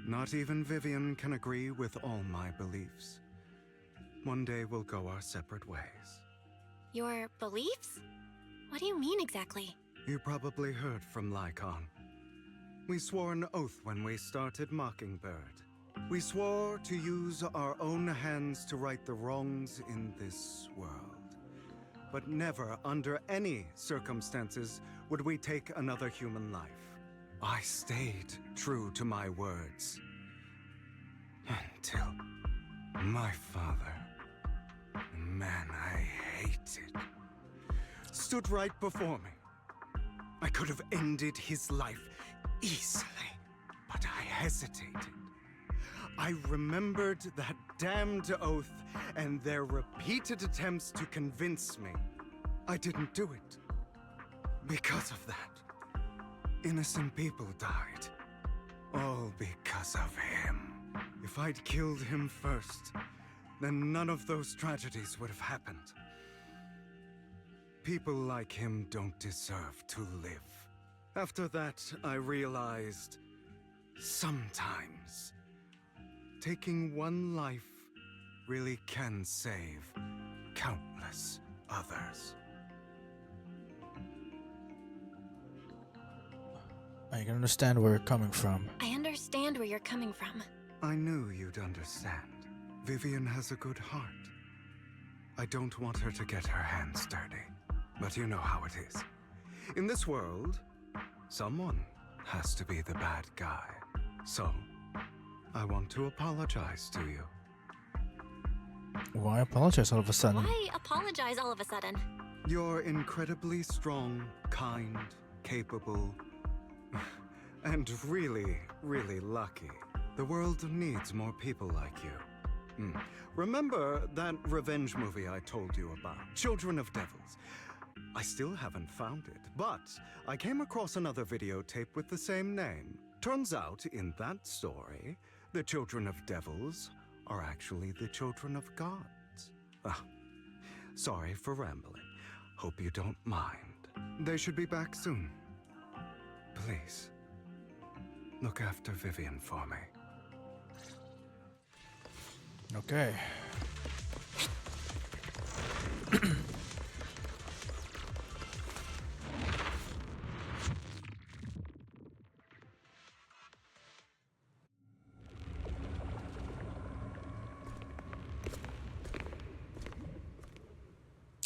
Not even Vivian can agree with all my beliefs. One day we'll go our separate ways. Your beliefs? What do you mean exactly? You probably heard from Lycon. We swore an oath when we started Mockingbird. We swore to use our own hands to right the wrongs in this world. But never, under any circumstances, would we take another human life. I stayed true to my words. Until my father, the man I hated, stood right before me. I could have ended his life easily, but I hesitated. I remembered that damned oath and their repeated attempts to convince me. I didn't do it. Because of that, innocent people died. All because of him. If I'd killed him first, then none of those tragedies would have happened. People like him don't deserve to live. After that, I realized sometimes taking one life really can save countless others. I can understand where you're coming from. I understand where you're coming from. I knew you'd understand. Vivian has a good heart. I don't want her to get her hands dirty, but you know how it is. In this world, someone has to be the bad guy. So, I want to apologize to you. Why apologize all of a sudden? Why apologize all of a sudden? You're incredibly strong, kind, capable, and really, really lucky. The world needs more people like you. Remember that revenge movie I told you about, Children of Devils? I still haven't found it, but I came across another videotape with the same name. Turns out, in that story, the Children of Devils are actually the children of gods. Sorry for rambling. Hope you don't mind. They should be back soon. Please, look after Vivian for me. Okay.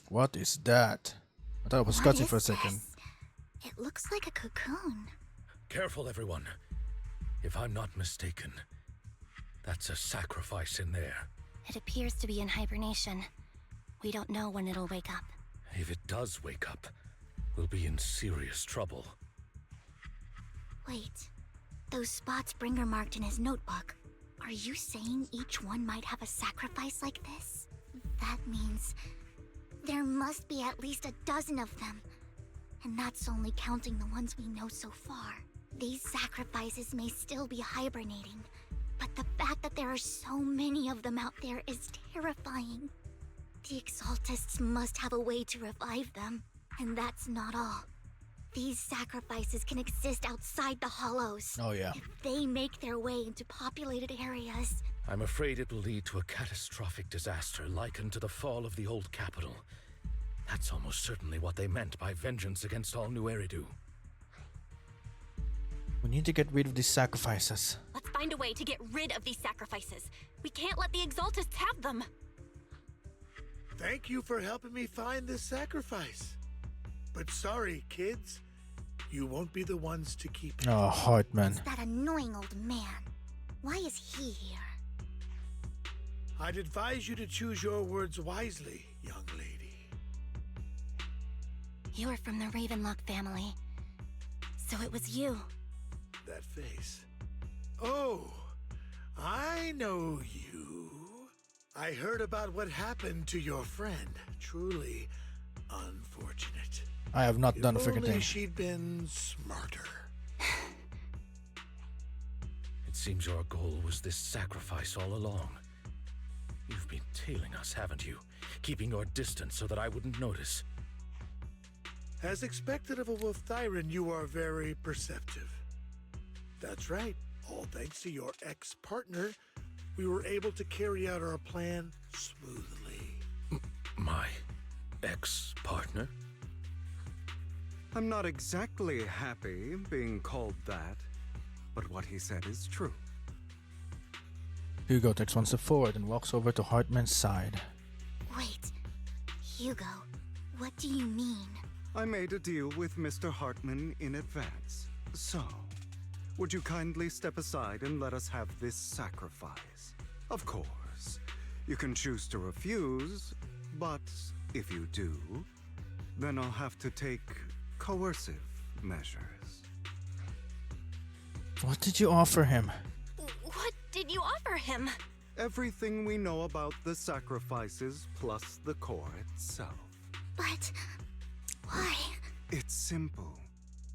What is that? I thought it was What Scotty for a is second. this? It looks like a cocoon. Careful, everyone. If I'm not mistaken, that's a sacrifice in there. It appears to be in hibernation. We don't know when it'll wake up. If it does wake up, we'll be in serious trouble. Wait, those spots Bringer marked in his notebook. Are you saying each one might have a sacrifice like this? That means there must be at least a dozen of them. And that's only counting the ones we know so far. These sacrifices may still be hibernating, but the fact that there are so many of them out there is terrifying. The Exaltists must have a way to revive them, and that's not all. These sacrifices can exist outside the Hollows. Oh yeah. If they make their way into populated areas. I'm afraid it will lead to a catastrophic disaster likened to the fall of the old capital. That's almost certainly what they meant by vengeance against all New Eridu. We need to get rid of these sacrifices. Let's find a way to get rid of these sacrifices. We can't let the Exaltists have them. Thank you for helping me find this sacrifice. But sorry, kids. You won't be the ones to keep it. Oh, Hartman. It's that annoying old man. Why is he here? I'd advise you to choose your words wisely, young lady. You're from the Ravenlock family. So it was you. That face. Oh, I know you. I heard about what happened to your friend. Truly unfortunate. I have not done a If freaking only thing. she'd been smarter. It seems your goal was this sacrifice all along. You've been tailing us, haven't you? Keeping your distance so that I wouldn't notice. As expected of a Wolf Thyran, you are very perceptive. That's right. All thanks to your ex-partner, we were able to carry out our plan smoothly. My ex-partner? I'm not exactly happy being called that, but what he said is true. Hugo takes one step forward and walks over to Hartman's side. Wait, Hugo, what do you mean? I made a deal with Mr. Hartman in advance. So, would you kindly step aside and let us have this sacrifice? Of course, you can choose to refuse, but if you do, then I'll have to take coercive measures. What did you offer him? What did you offer him? Everything we know about the sacrifices plus the core itself. But why? It's simple.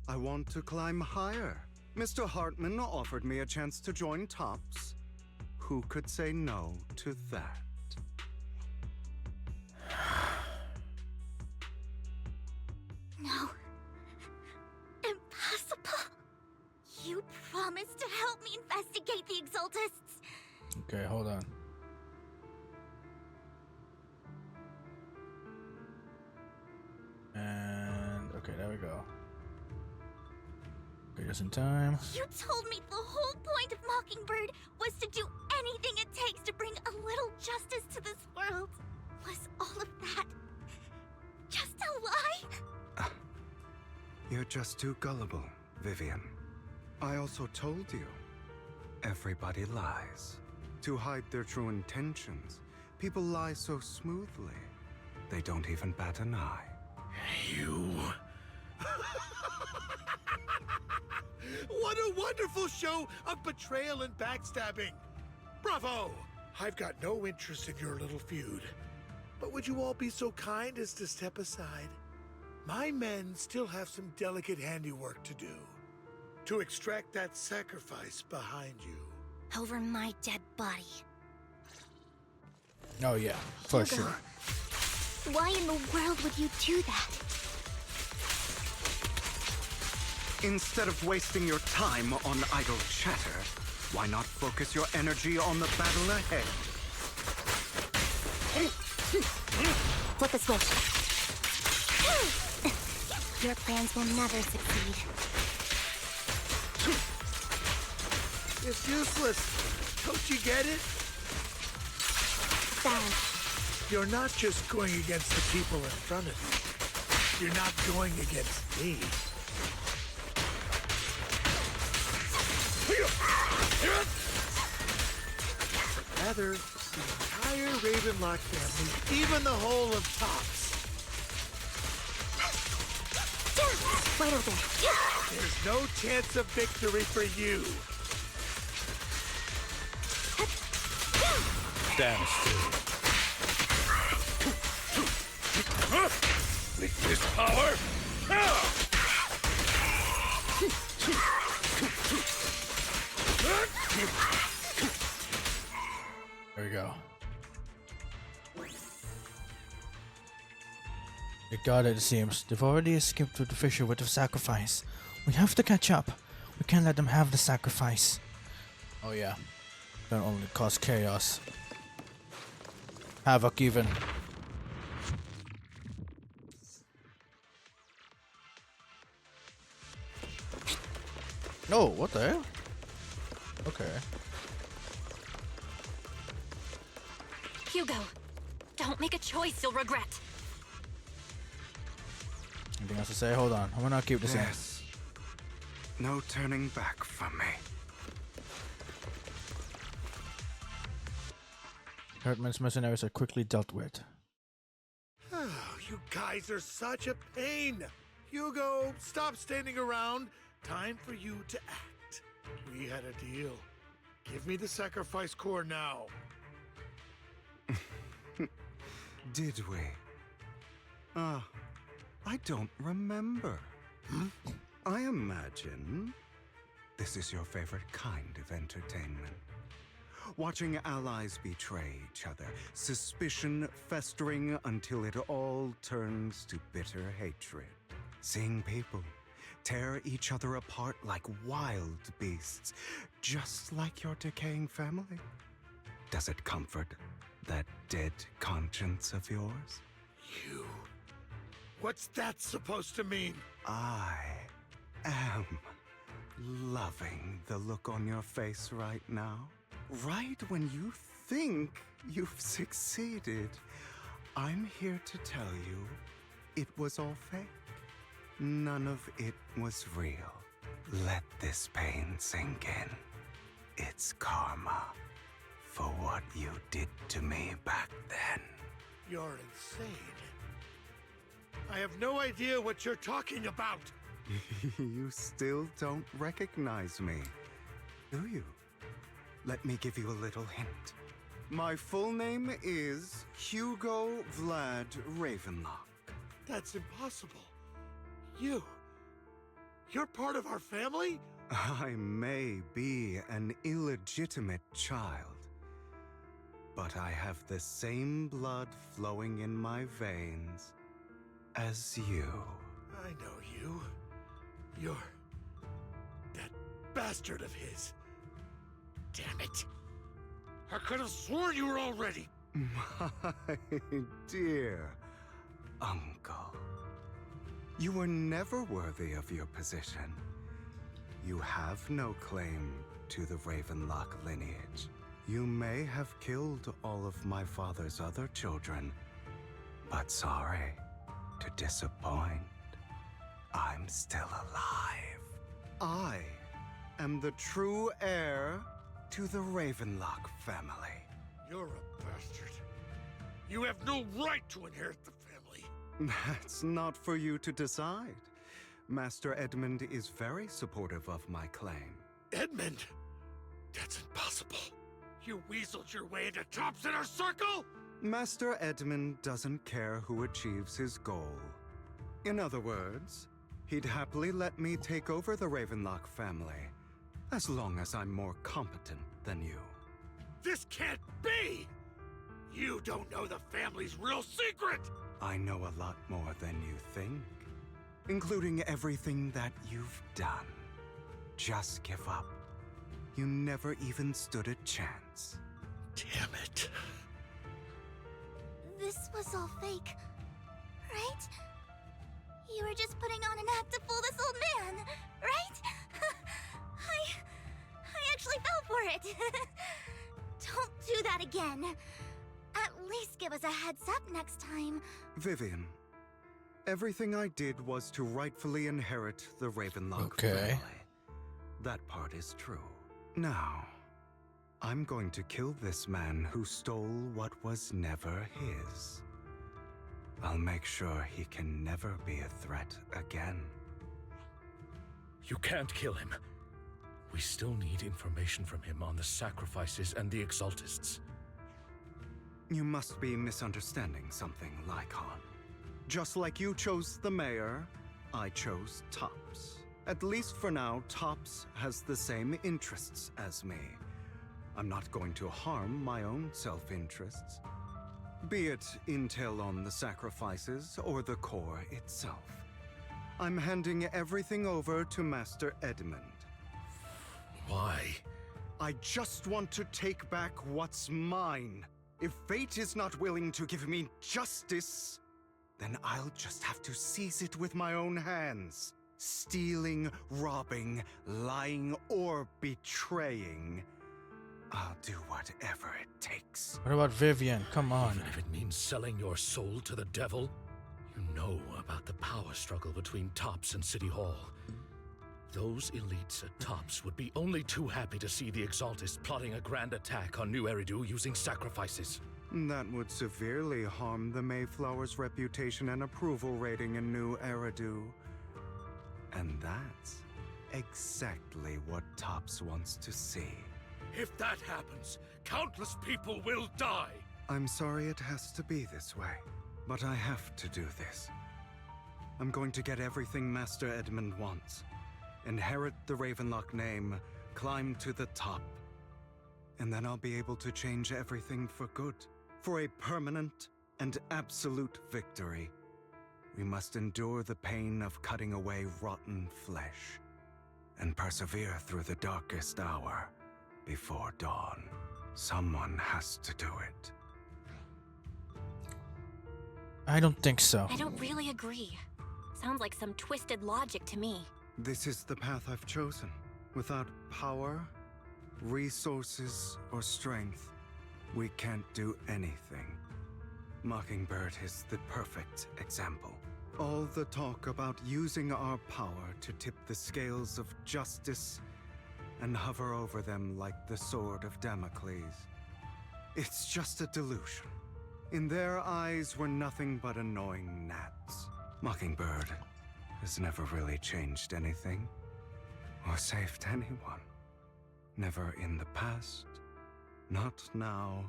I want to climb higher. Mr. Hartman offered me a chance to join Tops. Who could say no to that? No. Impossible. You promised to help me investigate the Exaltists. Okay, hold on. And okay, there we go. Okay, just in time. You told me the whole point of Mockingbird was to do anything it takes to bring a little justice to this world. Was all of that just a lie? You're just too gullible, Vivian. I also told you, everybody lies. To hide their true intentions, people lie so smoothly, they don't even bat an eye. You... What a wonderful show of betrayal and backstabbing! Bravo! I've got no interest in your little feud. But would you all be so kind as to step aside? My men still have some delicate handiwork to do. To extract that sacrifice behind you. Over my dead body. Oh yeah, for Hugo, sure. Why in the world would you do that? Instead of wasting your time on idle chatter, why not focus your energy on the battle ahead? Flip a switch. Your plans will never succeed. It's useless. Don't you get it? Silence. You're not just going against the people in front of you. You're not going against me. Rather, the entire Ravenlock family, even the whole of Tops. Wide open. There's no chance of victory for you. Damn, Stu. With this power... There we go. They got it, it seems. They've already escaped with the fissure with the sacrifice. We have to catch up. We can't let them have the sacrifice. Oh yeah. Don't only cause chaos. Havoc even. No, what the hell? Okay. Hugo, don't make a choice you'll regret. Anything else to say? Hold on. I'm gonna keep this in. Yes. No turning back from me. Hartman's mercenaries are quickly dealt with. You guys are such a pain. Hugo, stop standing around. Time for you to act. We had a deal. Give me the sacrifice core now. Did we? I don't remember. I imagine this is your favorite kind of entertainment. Watching allies betray each other, suspicion festering until it all turns to bitter hatred. Seeing people tear each other apart like wild beasts, just like your decaying family. Does it comfort that dead conscience of yours? You What's that supposed to mean? I am loving the look on your face right now. Right when you think you've succeeded, I'm here to tell you it was all fake. None of it was real. Let this pain sink in. It's karma for what you did to me back then. You're insane. I have no idea what you're talking about. You still don't recognize me, do you? Let me give you a little hint. My full name is Hugo Vlad Ravenlock. That's impossible. You're part of our family? I may be an illegitimate child, but I have the same blood flowing in my veins as you. I know you. You're that bastard of his. Damn it. I could have sworn you were already. My dear uncle. You were never worthy of your position. You have no claim to the Ravenlock lineage. You may have killed all of my father's other children, but sorry to disappoint. I'm still alive. I am the true heir to the Ravenlock family. You're a bastard. You have no right to inherit the family. That's not for you to decide. Master Edmund is very supportive of my claim. Edmund? That's impossible. You weaseled your way into Top's inner circle? Master Edmund doesn't care who achieves his goal. In other words, he'd happily let me take over the Ravenlock family, as long as I'm more competent than you. This can't be! You don't know the family's real secret! I know a lot more than you think, including everything that you've done. Just give up. You never even stood a chance. Damn it. This was all fake, right? You were just putting on an act to fool this old man, right? I actually fell for it. Don't do that again. At least give us a heads up next time. Vivian, everything I did was to rightfully inherit the Ravenlock family. That part is true. Now, I'm going to kill this man who stole what was never his. I'll make sure he can never be a threat again. You can't kill him. We still need information from him on the sacrifices and the Exaltists. You must be misunderstanding something, Lycon. Just like you chose the mayor, I chose Tops. At least for now, Tops has the same interests as me. I'm not going to harm my own self-interests, be it intel on the sacrifices or the core itself. I'm handing everything over to Master Edmund. Why? I just want to take back what's mine. If fate is not willing to give me justice, then I'll just have to seize it with my own hands. Stealing, robbing, lying, or betraying. I'll do whatever it takes. What about Vivian? Come on. Even if it means selling your soul to the devil? You know about the power struggle between Tops and City Hall. Those elites at Tops would be only too happy to see the Exaltists plotting a grand attack on New Eridu using sacrifices. That would severely harm the Mayflower's reputation and approval rating in New Eridu. And that's exactly what Tops wants to see. If that happens, countless people will die! I'm sorry it has to be this way, but I have to do this. I'm going to get everything Master Edmund wants. Inherit the Ravenlock name, climb to the top. And then I'll be able to change everything for good. For a permanent and absolute victory. We must endure the pain of cutting away rotten flesh. And persevere through the darkest hour before dawn. Someone has to do it. I don't think so. I don't really agree. Sounds like some twisted logic to me. This is the path I've chosen. Without power, resources, or strength, we can't do anything. Mockingbird is the perfect example. All the talk about using our power to tip the scales of justice and hover over them like the sword of Damocles. It's just a delusion. In their eyes, we're nothing but annoying gnats. Mockingbird has never really changed anything or saved anyone. Never in the past, not now,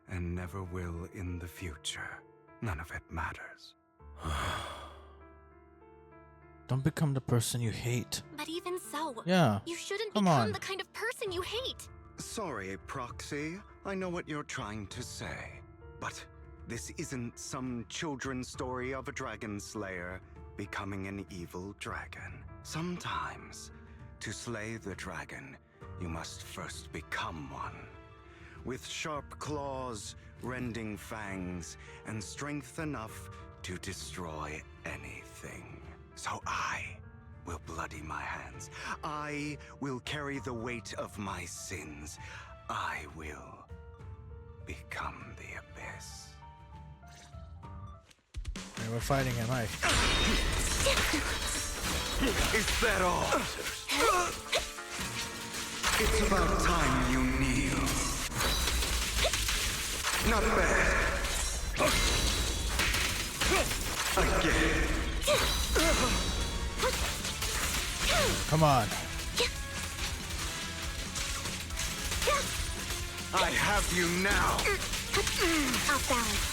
and never will in the future. None of it matters. Don't become the person you hate. But even so, Yeah. you shouldn't Come become on. the kind of person you hate. Sorry, Proxy. I know what you're trying to say. But this isn't some children's story of a dragon slayer becoming an evil dragon. Sometimes, to slay the dragon, you must first become one. With sharp claws, rending fangs, and strength enough to destroy anything. So I will bloody my hands. I will carry the weight of my sins. I will become the abyss. They were fighting him, right? Is that all? It's about time you kneel. Not bad. Again. Come on. I have you now. Off balance.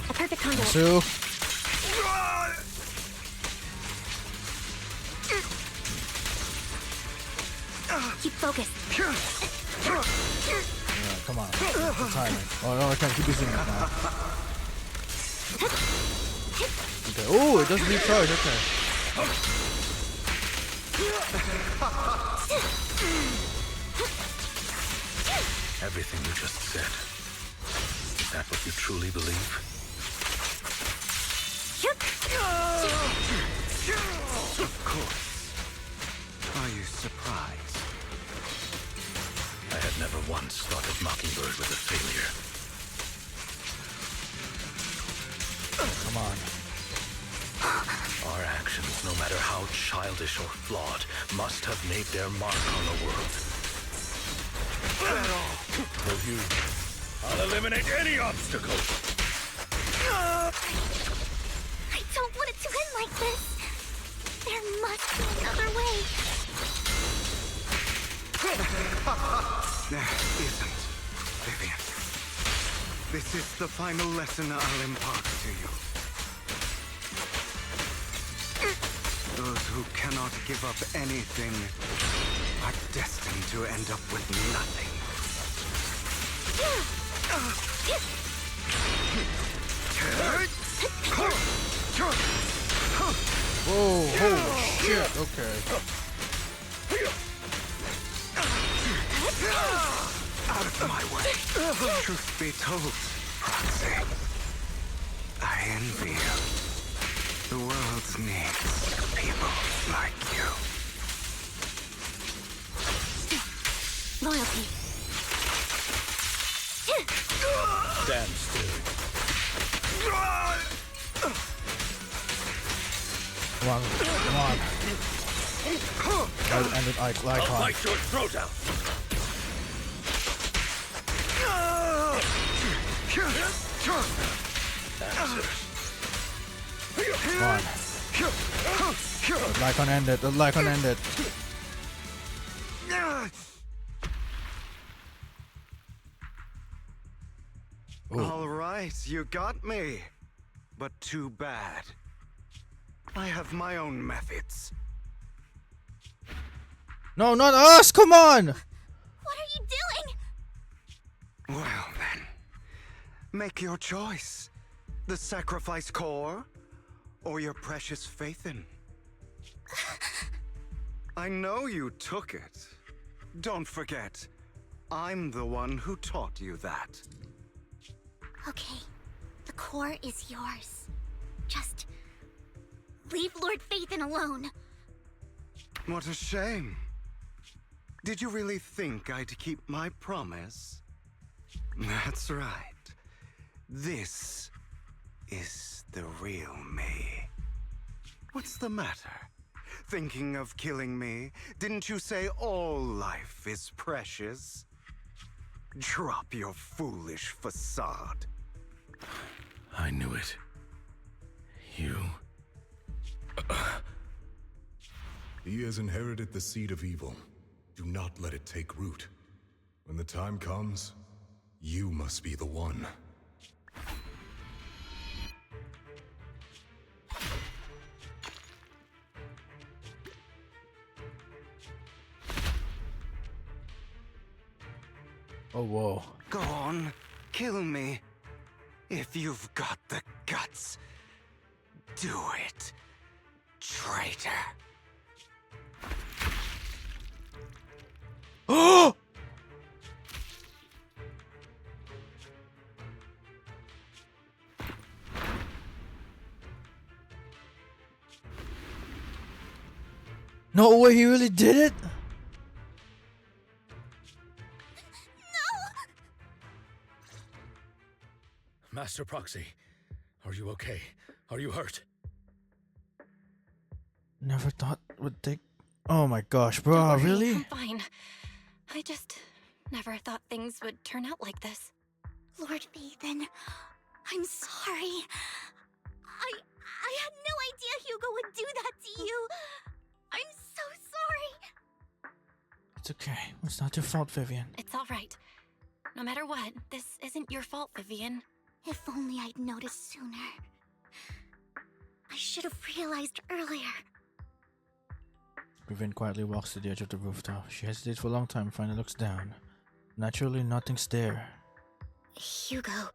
A perfect conduit. Sue. Keep focused. Yeah, come on. The timing. Oh no, I can't keep using it now. Okay. Oh, it does recharge. Okay. Everything you just said. Is that what you truly believe? Of course. Are you surprised? I had never once thought of Mockingbird was a failure. Come on. Our actions, no matter how childish or flawed, must have made their mark on the world. For you, I'll eliminate any obstacle. I don't want it to end like this. There must be another way. There isn't, Vivian. This is the final lesson I'll impart to you. Those who cannot give up anything are destined to end up with nothing. Whoa, holy shit, okay. Out of my way. Truth be told, Proxy, I envy you. The world needs people like you. Loyalty. Stand still. Come on, come on. I'll end it like I'll on. bite your throat out. Come on. The Lycon ended. The Lycon ended. All right, you got me. But too bad. I have my own methods. No, not us! Come on! What are you doing? Well then, make your choice. The sacrifice core, or your precious faith in. I know you took it. Don't forget, I'm the one who taught you that. Okay, the core is yours. Just leave Lord Phaethon alone. What a shame. Did you really think I'd keep my promise? That's right. This is the real me. What's the matter? Thinking of killing me? Didn't you say all life is precious? Drop your foolish facade. I knew it. You... He has inherited the seed of evil. Do not let it take root. When the time comes, you must be the one. Oh, whoa. Go on, kill me. If you've got the guts, do it, traitor. Oh! No way, he really did it? Master Proxy, are you okay? Are you hurt? Never thought would take... Oh my gosh, bro, Don't worry, really? I'm fine. I just never thought things would turn out like this. Lord Phaethon, I'm sorry. I had no idea Hugo would do that to you. I'm so sorry. It's okay. It's not your fault, Vivian. It's all right. No matter what, this isn't your fault, Vivian. If only I'd noticed sooner. I should have realized earlier. Vivian quietly walks to the edge of the rooftop. She hesitates for a long time and finally looks down. Naturally, nothing's there. Hugo,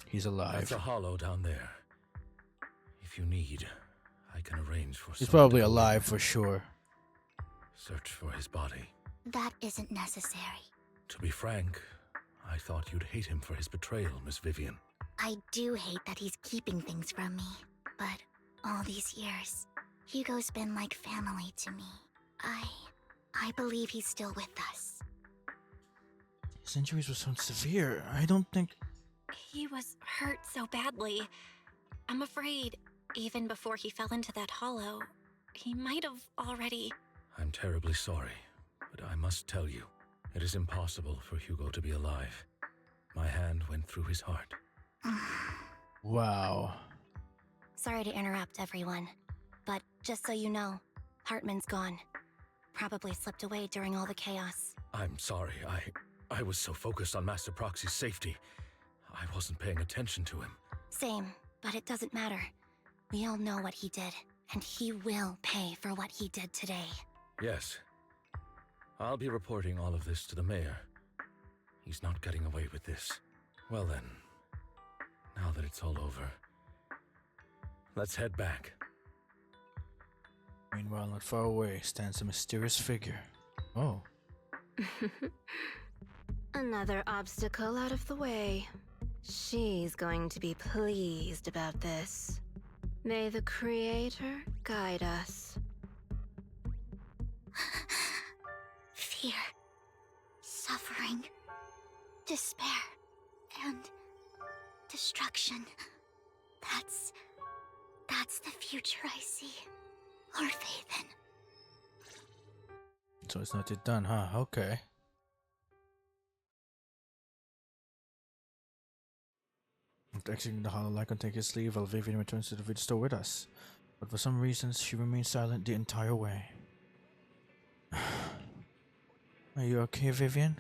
He's alive. There's a hollow down there. If you need, I can arrange for He's someone probably to go alive in. for sure. Search for his body. that isn't necessary. To be frank, I thought you'd hate him for his betrayal, Miss Vivian. I do hate that he's keeping things from me, but all these years, Hugo's been like family to me. I believe he's still with us. His injuries were so severe. I don't think... He was hurt so badly. I'm afraid, even before he fell into that hollow, he might have already... I'm terribly sorry, but I must tell you, it is impossible for Hugo to be alive. My hand went through his heart. Wow. Sorry to interrupt, everyone. But just so you know, Hartman's gone. Probably slipped away during all the chaos. I'm sorry, I was so focused on Master Proxy's safety, I wasn't paying attention to him. Same, but it doesn't matter. We all know what he did, and he will pay for what he did today. Yes. I'll be reporting all of this to the mayor. He's not getting away with this. Well then, now that it's all over, let's head back. Meanwhile, not far away stands a mysterious figure. Oh. Another obstacle out of the way. She's going to be pleased about this. May the Creator guide us. Fear, suffering, despair, and destruction. That's the future I see. Lord Phaethon. So it's not yet done, huh? Okay. After exiting the hollow, Lycon takes his leave while Vivian returns to the village store with us. But for some reasons, she remains silent the entire way. Are you okay, Vivian?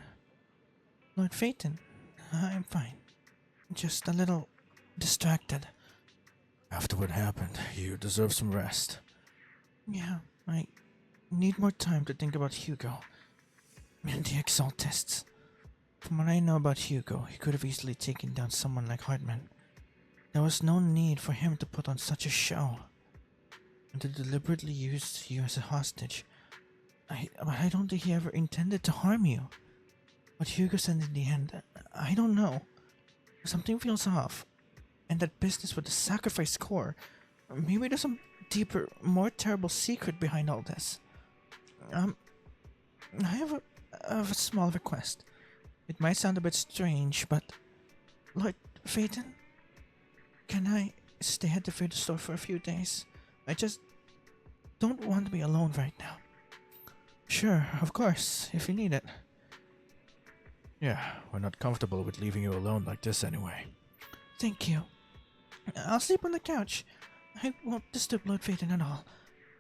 Lord Phaethon, I'm fine. Just a little distracted. After what happened, you deserve some rest. Yeah, I need more time to think about Hugo and the Exalt tests. From what I know about Hugo, he could have easily taken down someone like Hartman. There was no need for him to put on such a show. And to deliberately use you as a hostage But I don't think he ever intended to harm you. What Hugo said in the end, I don't know. Something feels off. And that business with the sacrifice core, maybe there's some deeper, more terrible secret behind all this. I have a small request. It might sound a bit strange, but Lord Phaeton, can I stay at the Vader store for a few days? I just don't want to be alone right now. Sure, of course, if you need it. Yeah, we're not comfortable with leaving you alone like this anyway. Thank you. I'll sleep on the couch. I won't disturb Lord Phaeton at all.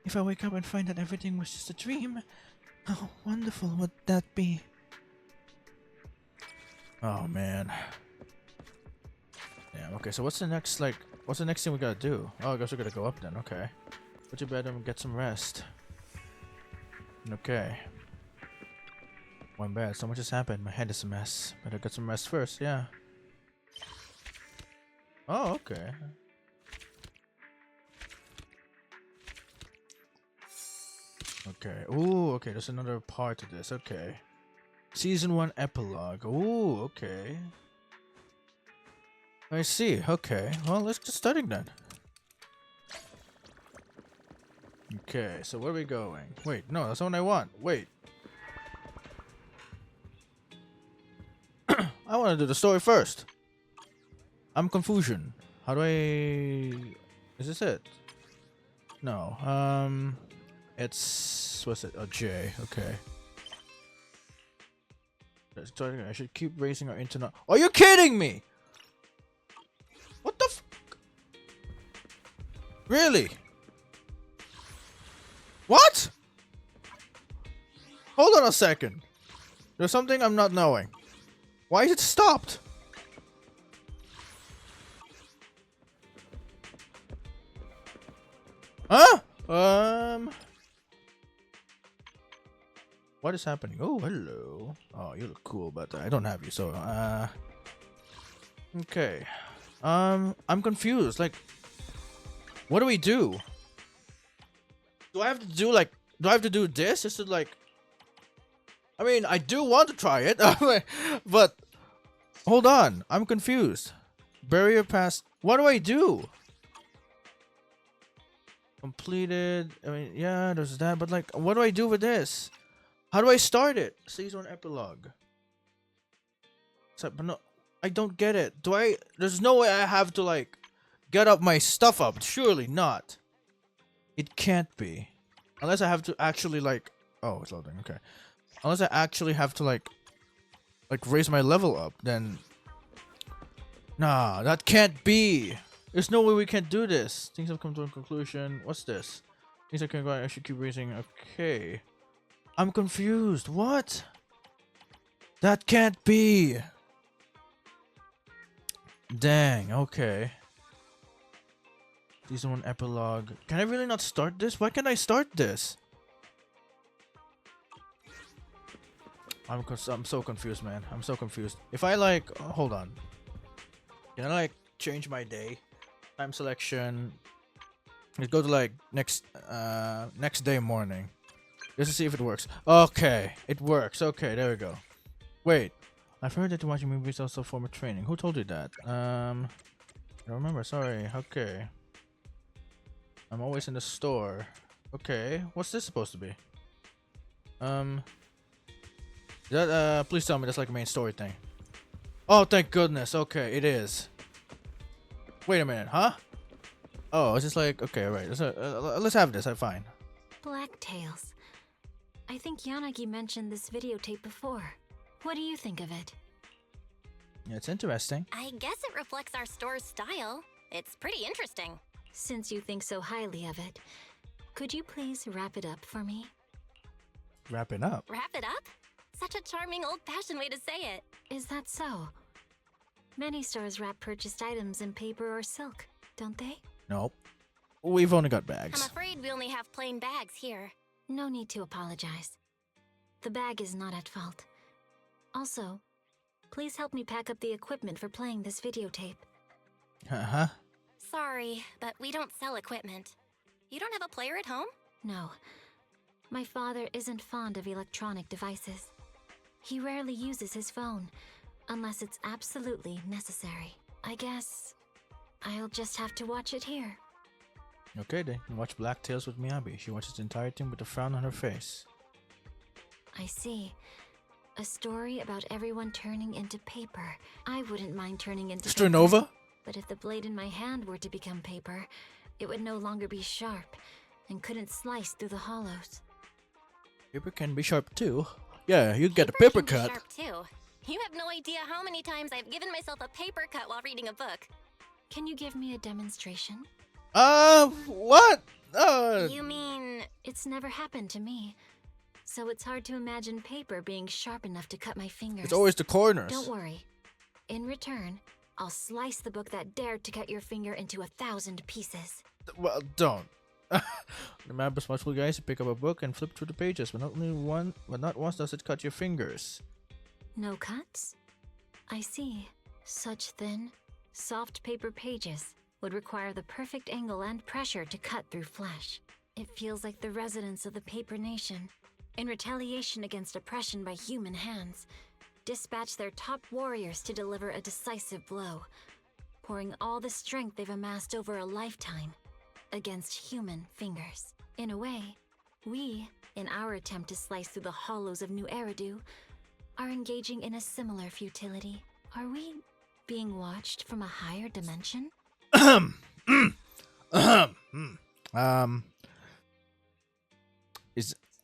If I wake up and find that everything was just a dream, how wonderful would that be? Oh man. Yeah, okay, so what's the next thing we gotta do? Oh, I guess we gotta go up then, okay. Put your bed and get some rest. Okay. One bad, so much has happened, my head is a mess. Better get some rest first, yeah. Oh, okay. Okay, ooh, okay, there's another part to this, okay. Season 1 epilogue, ooh, okay. I see, okay, well, let's get started then. Okay, so where are we going? Wait, no, that's not what I want, wait. I want to do the story first. I'm confusion. How do I... Is this it? No, it's... What's it? Oh, J, okay. I should keep raising our internet. Are you kidding me? What the f... Really? What? Hold on a second. There's something I'm not knowing. Why is it stopped? Huh? What is happening? Oh, hello. Oh, you look cool, but I don't have you, so okay. I'm confused. Like, what do we do? Do I have to do like? Do I have to do this? Is it like? I mean, I do want to try it, but hold on. I'm confused. Barrier pass. What do I do? Completed. I mean, yeah, there's that, but like, what do I do with this? How do I start it? Season 1 epilogue. So, but no, I don't get it. Do I? There's no way I have to like get up my stuff up. Surely not. It can't be, unless I have to actually like. Oh, it's loading. Okay. Unless I actually have to like raise my level up, then. Nah, that can't be. There's no way we can do this. Things have come to a conclusion. What's this? Things I can go. I should keep raising. Okay. I'm confused. What? That can't be. Dang. Okay. Season 1 epilogue. Can I really not start this? Why can't I start this? I'm so confused, man. I'm so confused. If I like, hold on. Can I like change my day? Time selection. Let's go to like next day morning. Just to see if it works. Okay, it works. Okay, there we go. Wait, I've heard that watching movies also a form of training. Who told you that? I don't remember. Sorry. Okay. I'm always in the store. Okay, what's this supposed to be? Please tell me that's like a main story thing. Oh, thank goodness. Okay, it is. Wait a minute, huh? Oh, it's just like, okay, alright. Let's have this. I'm fine. Blacktails. I think Yanagi mentioned this videotape before. What do you think of it? Yeah, it's interesting. I guess it reflects our store's style. It's pretty interesting. Since you think so highly of it, could you please wrap it up for me? Wrap it up? Wrap it up? Such a charming old-fashioned way to say it. Is that so? Many stores wrap purchased items in paper or silk, don't they? Nope. We've only got I'm bags. afraid we only have plain bags here. No need to apologize. The bag is not at fault. Also, please help me pack up the equipment for playing this videotape. Uh-huh. Sorry, but we don't sell equipment. You don't have a player at home? No. My father isn't fond of electronic devices. He rarely uses his phone, unless it's absolutely necessary. I guess I'll just have to watch it here. Okay then, you watch Black Tales with Miyabi. She watches the entire thing with a frown on her face. I see. A story about everyone turning into paper. I wouldn't mind turning into Sister paper, Nova? but if the blade in my hand were to become paper, it would no longer be sharp and couldn't slice through the hollows. Paper can be sharp too. Yeah, you get a paper can be cut. sharp too. You have no idea how many times I've given myself a paper cut while reading a book. Can you give me a demonstration? What? You mean... It's never happened to me, so it's hard to imagine paper being sharp enough to cut my fingers. It's always the corners. Don't worry. In return, I'll slice the book that dared to cut your finger into 1,000 pieces. Well, don't. The map is possible, guys. You pick up a book and flip through the pages, but not once does it cut your fingers. No cuts? I see. Such thin, soft paper pages would require the perfect angle and pressure to cut through flesh. It feels like the residents of the Paper Nation, in retaliation against oppression by human hands, dispatch their top warriors to deliver a decisive blow, pouring all the strength they've amassed over a lifetime against human fingers. In a way, we, in our attempt to slice through the hollows of New Eridu, are engaging in a similar futility. Are we being watched from a higher dimension? I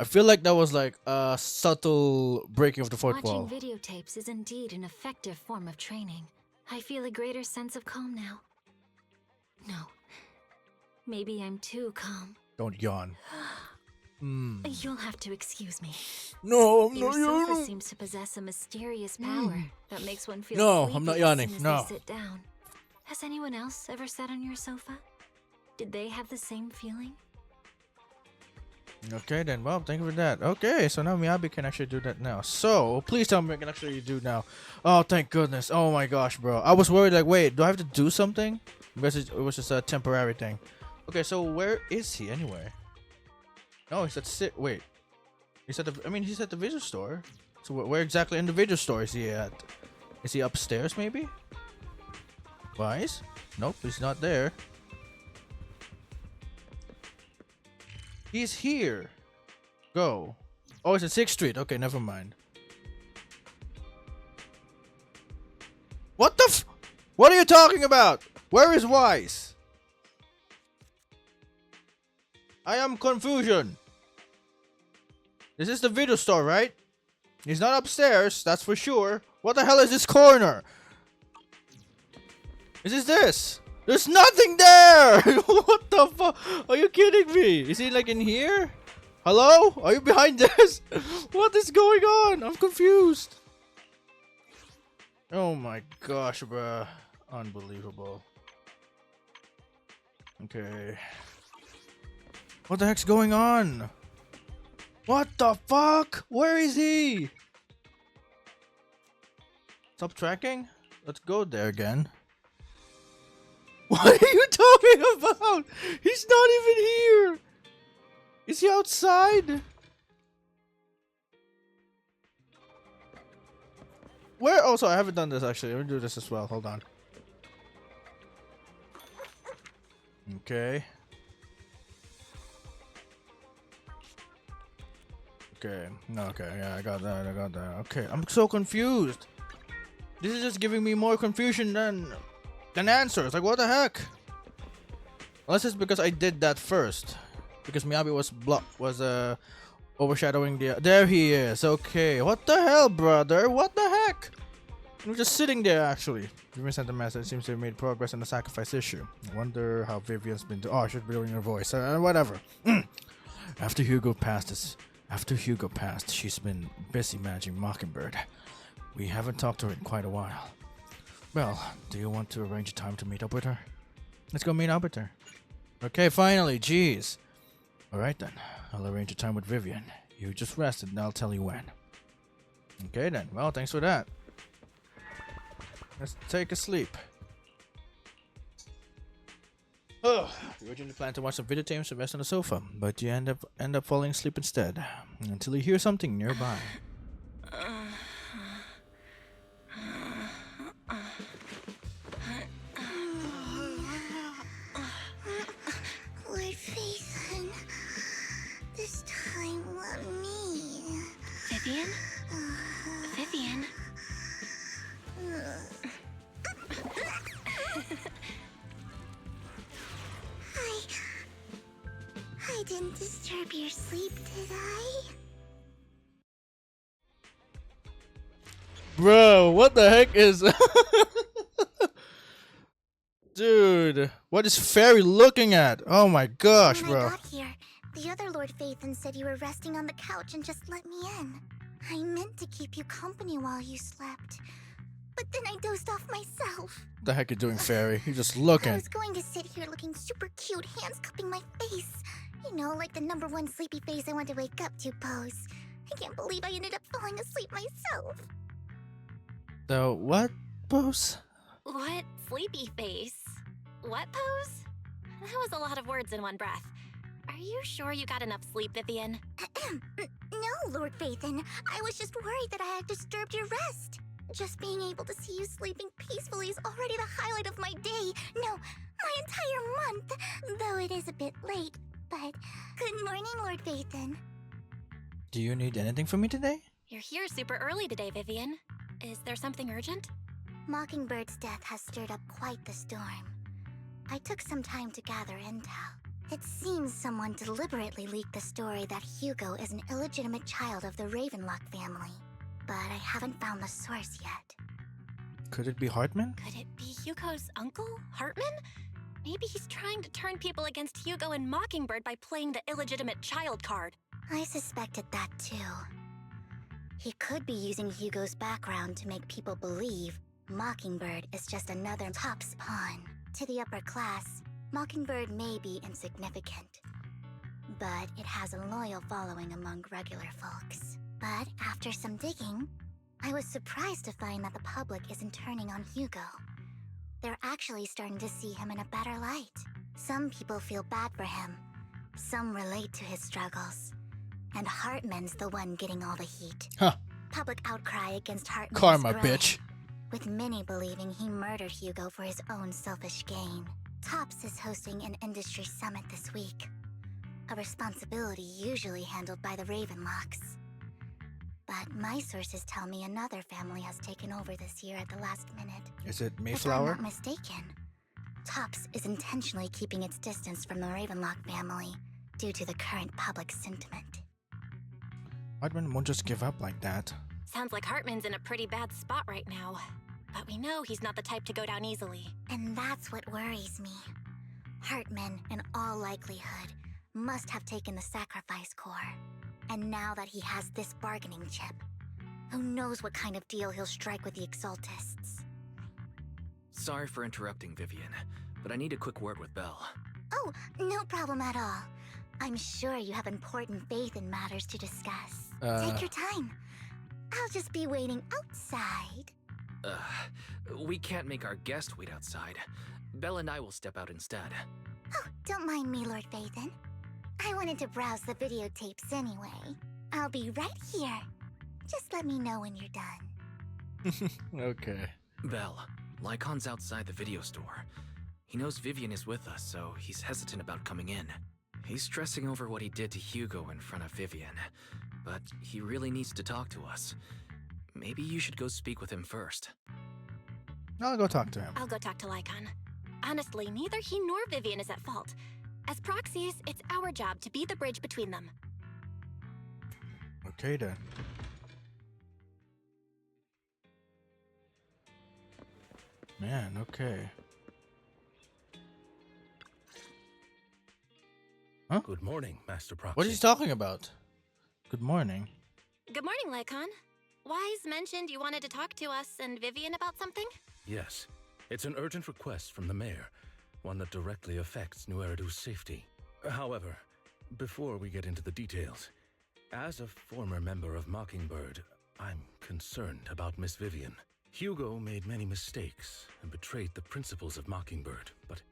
feel like that was like a subtle breaking of the fourth wall. Watching videotapes is indeed an effective form of training. I feel a greater sense of calm now. No. Maybe I'm too calm. Don't yawn. You'll have to excuse me. No, I'm Your not sofa yawning. seems to possess a mysterious power that makes one feel No, sleepy I'm not as yawning, soon as no. they sit down. Has anyone else ever sat on your sofa? Did they have the same feeling? Okay then, well, thank you for that. Okay, so now Miyabi can actually do that now. So, please tell me I can actually do now. Oh, thank goodness. Oh my gosh, bro. I was worried like, wait, do I have to do something? Because it was just a temporary thing. Okay, so where is he anyway? No, he's at wait. He's at he's at the video store. So where exactly in the video store is he at? Is he upstairs maybe? Wise? Nope, he's not there. He's here. Go. Oh, it's at 6th Street. Okay, never mind. What the What are you talking about? Where is Wise? I am confusion. This is the video store, right? He's not upstairs, that's for sure. What the hell is this corner? Is this? There's nothing there! What the fuck? Are you kidding me? Is he like in here? Hello? Are you behind this? What is going on? I'm confused. Oh my gosh, bruh. Unbelievable. Okay. What the heck's going on? What the fuck? Where is he? Stop tracking? Let's go there again. What are you talking about? He's not even here. Is he outside? Where? Oh, sorry, I haven't done this actually. Let me do this as well. Hold on. Okay. Okay. No, okay. Yeah, I got that. Okay. I'm so confused. This is just giving me more confusion than answers. Like, what the heck? Unless it's because I did that first. Because Miyabi was overshadowing the... There he is. Okay. What the hell, brother? What the heck? I'm just sitting there, actually. Vivian sent a message. Seems to have made progress on the sacrifice issue. I wonder how Vivian's been doing. Oh, I should be doing her voice. Whatever. After Hugo passed, she's been busy managing Mockingbird. We haven't talked to her in quite a while. Well, do you want to arrange a time to meet up with her? Let's go meet up with her. Okay, finally, jeez. Alright then, I'll arrange a time with Vivian. You just rested and I'll tell you when. Okay then, well, thanks for that. Let's take a sleep. Oh, you originally planned to watch some video games and rest on the sofa, but you end up falling asleep instead until you hear something nearby. Lord Phaethon, this time let me. Vivian? Vivian? I didn't disturb your sleep, did I? Bro, what the heck is... Dude, what is Fairy looking at? Oh my gosh, When bro. I got here, the other Lord Phaethon said you were resting on the couch and just let me in. I meant to keep you company while you slept, but then I dozed off myself. What the heck you doing, Fairy? You're just I looking. was going to sit here looking super cute, hands cupping my face. You know, like the #1 sleepy face I want to wake up to pose. I can't believe I ended up falling asleep myself. The what pose? What sleepy face? What pose? That was a lot of words in one breath. Are you sure you got enough sleep, Vivian? No, Lord Phaethon. I was just worried that I had disturbed your rest. Just being able to see you sleeping peacefully is already the highlight of my day. No, my entire month. Though it is a bit late, but good morning, Lord Phaethon. Do you need anything from me today? You're here super early today, Vivian. Is there something urgent? Mockingbird's death has stirred up quite the storm. I took some time to gather intel. It seems someone deliberately leaked the story that Hugo is an illegitimate child of the Ravenlock family. But I haven't found the source yet. Could it be Hartman? Could it be Hugo's uncle, Hartman? Maybe he's trying to turn people against Hugo and Mockingbird by playing the illegitimate child card. I suspected that too. He could be using Hugo's background to make people believe Mockingbird is just another Top's pawn. To the upper class, Mockingbird may be insignificant, but it has a loyal following among regular folks. But after some digging, I was surprised to find that the public isn't turning on Hugo. They're actually starting to see him in a better light. Some people feel bad for him. Some relate to his struggles. And Hartman's the one getting all the heat. Huh. Public outcry against Hartman Karma, is growing, bitch. with many believing he murdered Hugo for his own selfish gain. Tops is hosting an industry summit this week, a responsibility usually handled by the Ravenlocks. But my sources tell me another family has taken over this year at the last minute. Is it If I'm Mayflower? not mistaken, Tops is intentionally keeping its distance from the Ravenlock family due to the current public sentiment. Hartman won't just give up like that. Sounds like Hartman's in a pretty bad spot right now. But we know he's not the type to go down easily. And that's what worries me. Hartman, in all likelihood, must have taken the sacrifice core. And now that he has this bargaining chip, who knows what kind of deal he'll strike with the Exaltists. Sorry for interrupting, Vivian, but I need a quick word with Belle. Oh, no problem at all. I'm sure you have important faith in matters to discuss. Take your time. I'll just be waiting outside. We can't make our guest wait outside. Belle and I will step out instead. Oh, don't mind me, Lord Phaethon. I wanted to browse the videotapes anyway. I'll be right here. Just let me know when you're done. Okay. Belle, Lycon's outside the video store. He knows Vivian is with us, so he's hesitant about coming in. He's stressing over what he did to Hugo in front of Vivian, but he really needs to talk to us. Maybe you should go speak with him first. I'll go talk to him. I'll go talk to Lycon. Honestly, neither he nor Vivian is at fault. As proxies, it's our job to be the bridge between them. Okay then. Man, okay. Huh? Good morning, Master Proxy. What is he talking about? Good morning. Good morning, Lycon. Wise mentioned you wanted to talk to us and Vivian about something? Yes. It's an urgent request from the mayor, one that directly affects New Eridu's safety. However, before we get into the details, as a former member of Mockingbird, I'm concerned about Miss Vivian. Hugo made many mistakes and betrayed the principles of Mockingbird, but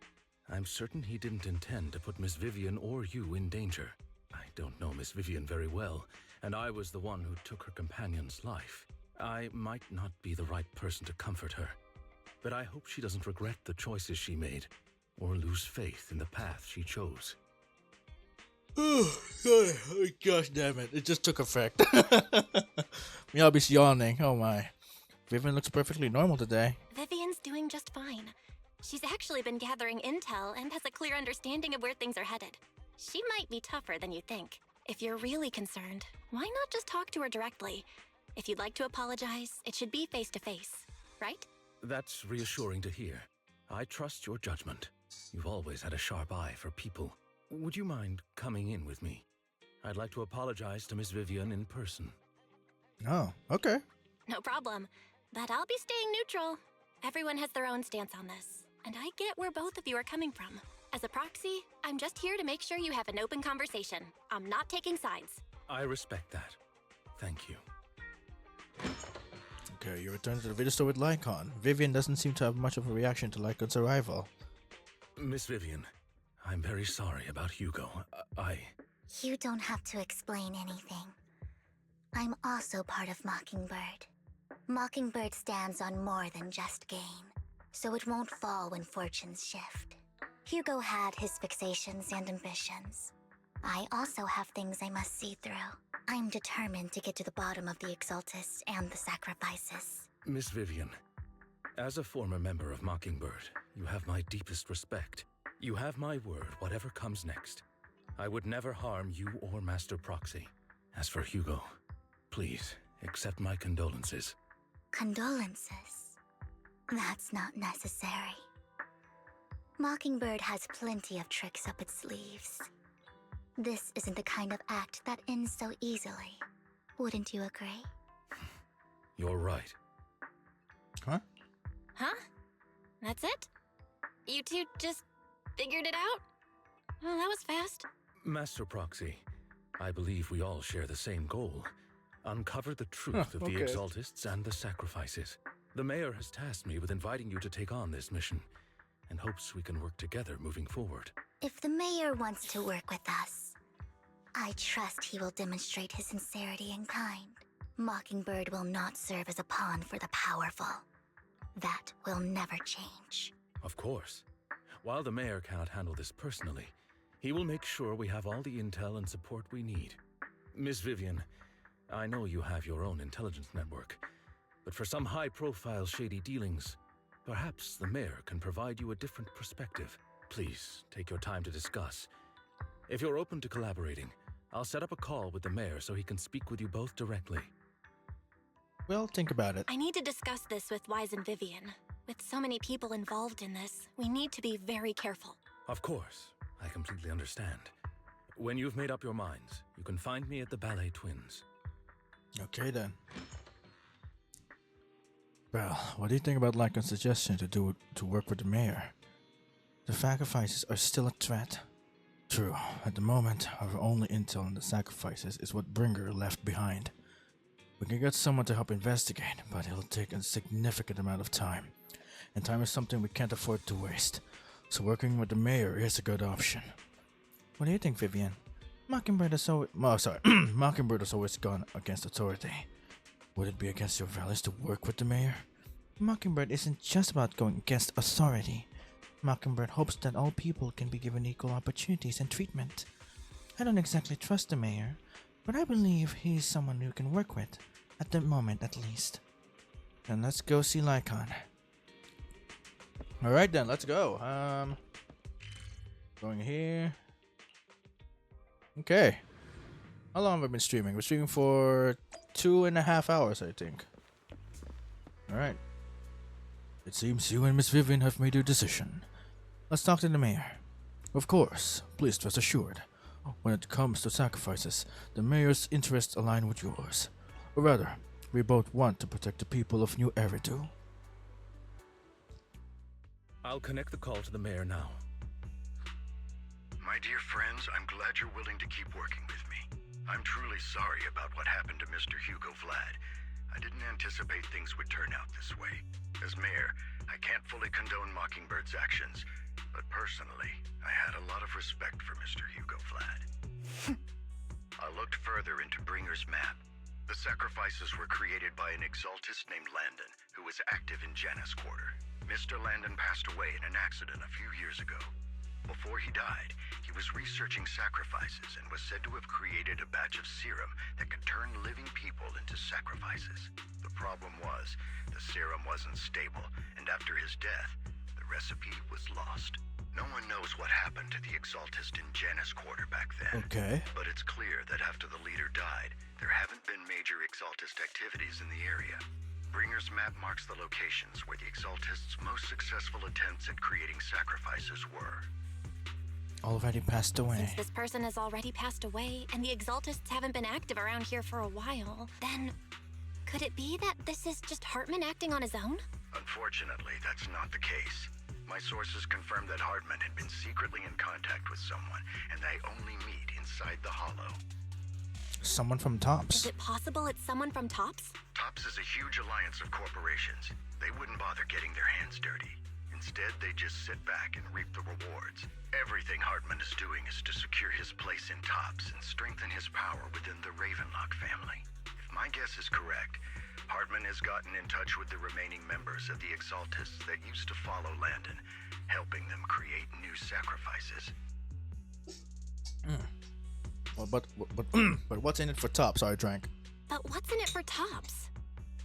I'm certain he didn't intend to put Miss Vivian or you in danger. I don't know Miss Vivian very well, and I was the one who took her companion's life. I might not be the right person to comfort her, but I hope she doesn't regret the choices she made, or lose faith in the path she chose. Oh, gosh damn it. It just took effect. Miyabi's yawning. Oh my. Vivian looks perfectly normal today. Vivian's doing just fine. She's actually been gathering intel and has a clear understanding of where things are headed. She might be tougher than you think. If you're really concerned, why not just talk to her directly? If you'd like to apologize, it should be face to face, right? That's reassuring to hear. I trust your judgment. You've always had a sharp eye for people. Would you mind coming in with me? I'd like to apologize to Miss Vivian in person. Oh, okay. No problem. But I'll be staying neutral. Everyone has their own stance on this, and I get where both of you are coming from. As a proxy, I'm just here to make sure you have an open conversation. I'm not taking sides. I respect that. Thank you. Okay, you return to the video store with Lycon. Vivian doesn't seem to have much of a reaction to Lycon's arrival. Miss Vivian, I'm very sorry about Hugo. You don't have to explain anything. I'm also part of Mockingbird. Mockingbird stands on more than just gain, so it won't fall when fortunes shift. Hugo had his fixations and ambitions. I also have things I must see through. I'm determined to get to the bottom of the Exaltists and the sacrifices. Miss Vivian, as a former member of Mockingbird, you have my deepest respect. You have my word, whatever comes next. I would never harm you or Master Proxy. As for Hugo, please accept my condolences. Condolences? That's not necessary. Mockingbird has plenty of tricks up its sleeves. This isn't the kind of act that ends so easily. Wouldn't you agree? You're right. Huh? Huh? That's it? You two just figured it out? Oh, that was fast. Master Proxy, I believe we all share the same goal. Uncover the truth of the Okay. Exaltists and the sacrifices. The mayor has tasked me with inviting you to take on this mission, and hopes we can work together moving forward. If the mayor wants to work with us, I trust he will demonstrate his sincerity and kind. Mockingbird will not serve as a pawn for the powerful. That will never change. Of course. While the mayor cannot handle this personally, he will make sure we have all the intel and support we need. Miss Vivian, I know you have your own intelligence network, but for some high-profile shady dealings, perhaps the mayor can provide you a different perspective. Please, take your time to discuss. If you're open to collaborating, I'll set up a call with the mayor so he can speak with you both directly. Well, think about it. I need to discuss this with Wise and Vivian. With so many people involved in this, we need to be very careful. Of course, I completely understand. When you've made up your minds, you can find me at the Ballet Twins. Okay then. Well, what do you think about Lycon's suggestion to work with the mayor? The sacrifices are still a threat. True, at the moment, our only intel on the sacrifices is what Bringer left behind. We can get someone to help investigate, but it'll take a significant amount of time. And time is something we can't afford to waste. So working with the mayor is a good option. What do you think, Vivian? Mockingbird has always gone against authority. Would it be against your values to work with the mayor? Mockingbird isn't just about going against authority. Mockingbird hopes that all people can be given equal opportunities and treatment. I don't exactly trust the mayor, but I believe he's someone you can work with, at the moment at least. Then let's go see Lycon. Alright then, let's go. Going here. Okay. How long have I been streaming? We're streaming for 2.5 hours, I think. Alright. It seems you and Miss Vivian have made your decision. Let's talk to the mayor. Of course, please rest assured. When it comes to sacrifices, the mayor's interests align with yours. Or rather, we both want to protect the people of New Eridu. I'll connect the call to the mayor now. My dear friends, I'm glad you're willing to keep working with me. I'm truly sorry about what happened to Mr. Hugo Vlad. I didn't anticipate things would turn out this way. As mayor, I can't fully condone Mockingbird's actions, but personally, I had a lot of respect for Mr. Hugo Vlad. I looked further into Bringer's map. The sacrifices were created by an exaltist named Landon, who was active in Janus Quarter. Mr. Landon passed away in an accident a few years ago. Before he died, he was researching sacrifices and was said to have created a batch of serum that could turn living people into sacrifices. The problem was, the serum wasn't stable, and after his death, the recipe was lost. No one knows what happened to the exaltist in Janus Quarter back then. Okay. But it's clear that after the leader died, there haven't been major exaltist activities in the area. Bringer's map marks the locations where the exaltists' most successful attempts at creating sacrifices were. Already passed away. Since this person has already passed away, and the exaltists haven't been active around here for a while, then could it be that this is just Hartman acting on his own? Unfortunately, that's not the case. My sources confirmed that Hartman had been secretly in contact with someone, and they only meet inside the Hollow. Someone from Tops. Is it possible it's someone from Tops? Tops is a huge alliance of corporations. They wouldn't bother getting their hands dirty. Instead, they just sit back and reap the rewards. Everything Hartman is doing is to secure his place in Tops and strengthen his power within the Ravenlock family. If my guess is correct, Hartman has gotten in touch with the remaining members of the Exaltists that used to follow Landon, helping them create new sacrifices. Well, but what's in it for Tops? I drank. But what's in it for Tops?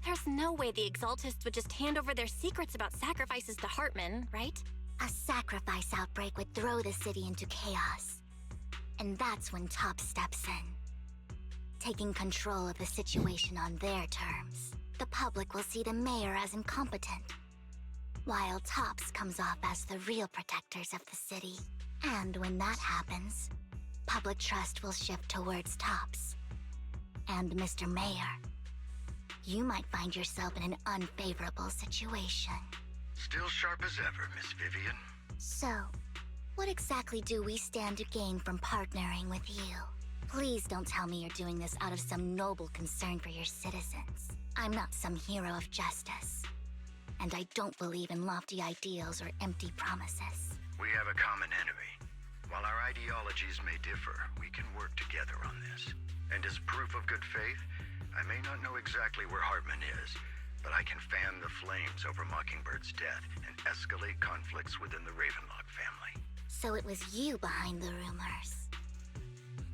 There's no way the Exaltists would just hand over their secrets about sacrifices to Hartman, right? A sacrifice outbreak would throw the city into chaos. And that's when Tops steps in, taking control of the situation on their terms. The public will see the mayor as incompetent, while Tops comes off as the real protectors of the city. And when that happens, public trust will shift towards Tops. And Mr. Mayor, you might find yourself in an unfavorable situation. Still sharp as ever, Miss Vivian. So, what exactly do we stand to gain from partnering with you? Please don't tell me you're doing this out of some noble concern for your citizens. I'm not some hero of justice. And I don't believe in lofty ideals or empty promises. We have a common enemy. While our ideologies may differ, we can work together on this. And as proof of good faith, I may not know exactly where Hartman is, but I can fan the flames over Mockingbird's death and escalate conflicts within the Ravenlock family. So it was you behind the rumors.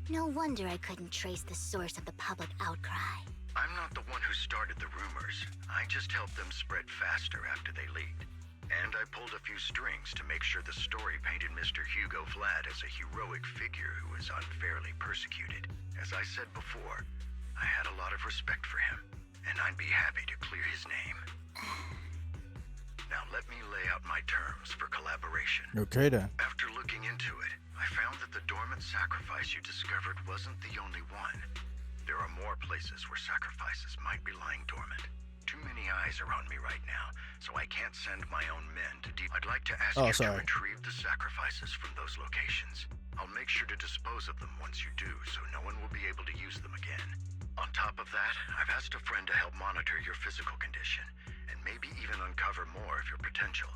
No wonder I couldn't trace the source of the public outcry. I'm not the one who started the rumors. I just helped them spread faster after they leaked. And I pulled a few strings to make sure the story painted Mr. Hugo Vlad as a heroic figure who was unfairly persecuted. As I said before, I had a lot of respect for him, and I'd be happy to clear his name. Now let me lay out my terms for collaboration. Okay then. After looking into it, I found that the dormant sacrifice you discovered wasn't the only one. There are more places where sacrifices might be lying dormant. Too many eyes are on me right now, so I can't send my own men to deep. I'd like to ask you to retrieve the sacrifices from those locations. I'll make sure to dispose of them once you do, so no one will be able to use them again. On top of that, I've asked a friend to help monitor your physical condition, and maybe even uncover more of your potential.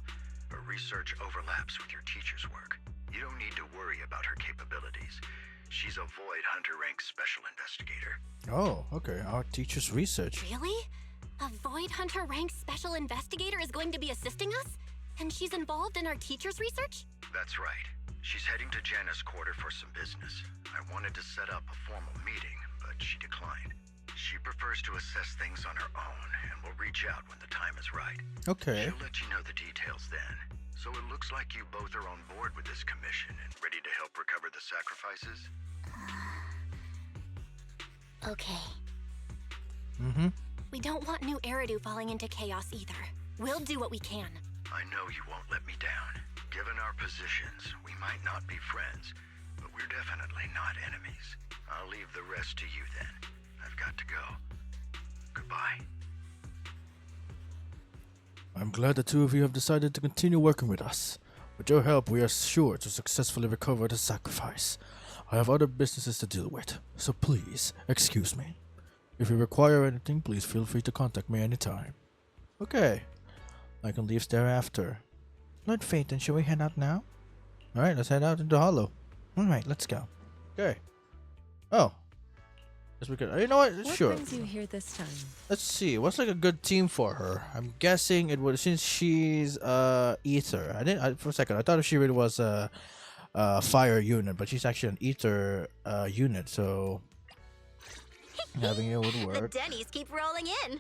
Her research overlaps with your teacher's work. You don't need to worry about her capabilities. She's a Void Hunter rank special investigator. Oh, okay. Our teacher's research. Really? A Void Hunter rank special investigator is going to be assisting us? And she's involved in our teacher's research? That's right. She's heading to Janus Quarter for some business. I wanted to set up a formal meeting, but she declined. She prefers to assess things on her own, and will reach out when the time is right. Okay. She'll let you know the details then. So it looks like you both are on board with this commission and ready to help recover the sacrifices? Okay. Mm-hmm. We don't want new Eridu falling into chaos either. We'll do what we can. I know you won't let me down. Given our positions, we might not be friends, but we're definitely not enemies. I'll leave the rest to you then. I've got to go. Goodbye. I'm glad the two of you have decided to continue working with us. With your help, we are sure to successfully recover the sacrifice. I have other businesses to deal with, so please, excuse me. If you require anything, please feel free to contact me anytime. Okay. I can leave thereafter. Lord Phaeton, shall we head out now? Alright, let's head out into Hollow. Alright, let's go. Okay. Oh. Yes, we could. You know what? What Sure. brings you here this time? Let's see. What's like a good team for her? I'm guessing it would, since she's ether. For a second I thought she really was a fire unit, but she's actually an ether unit. So having it would The work. Denny's keep rolling in.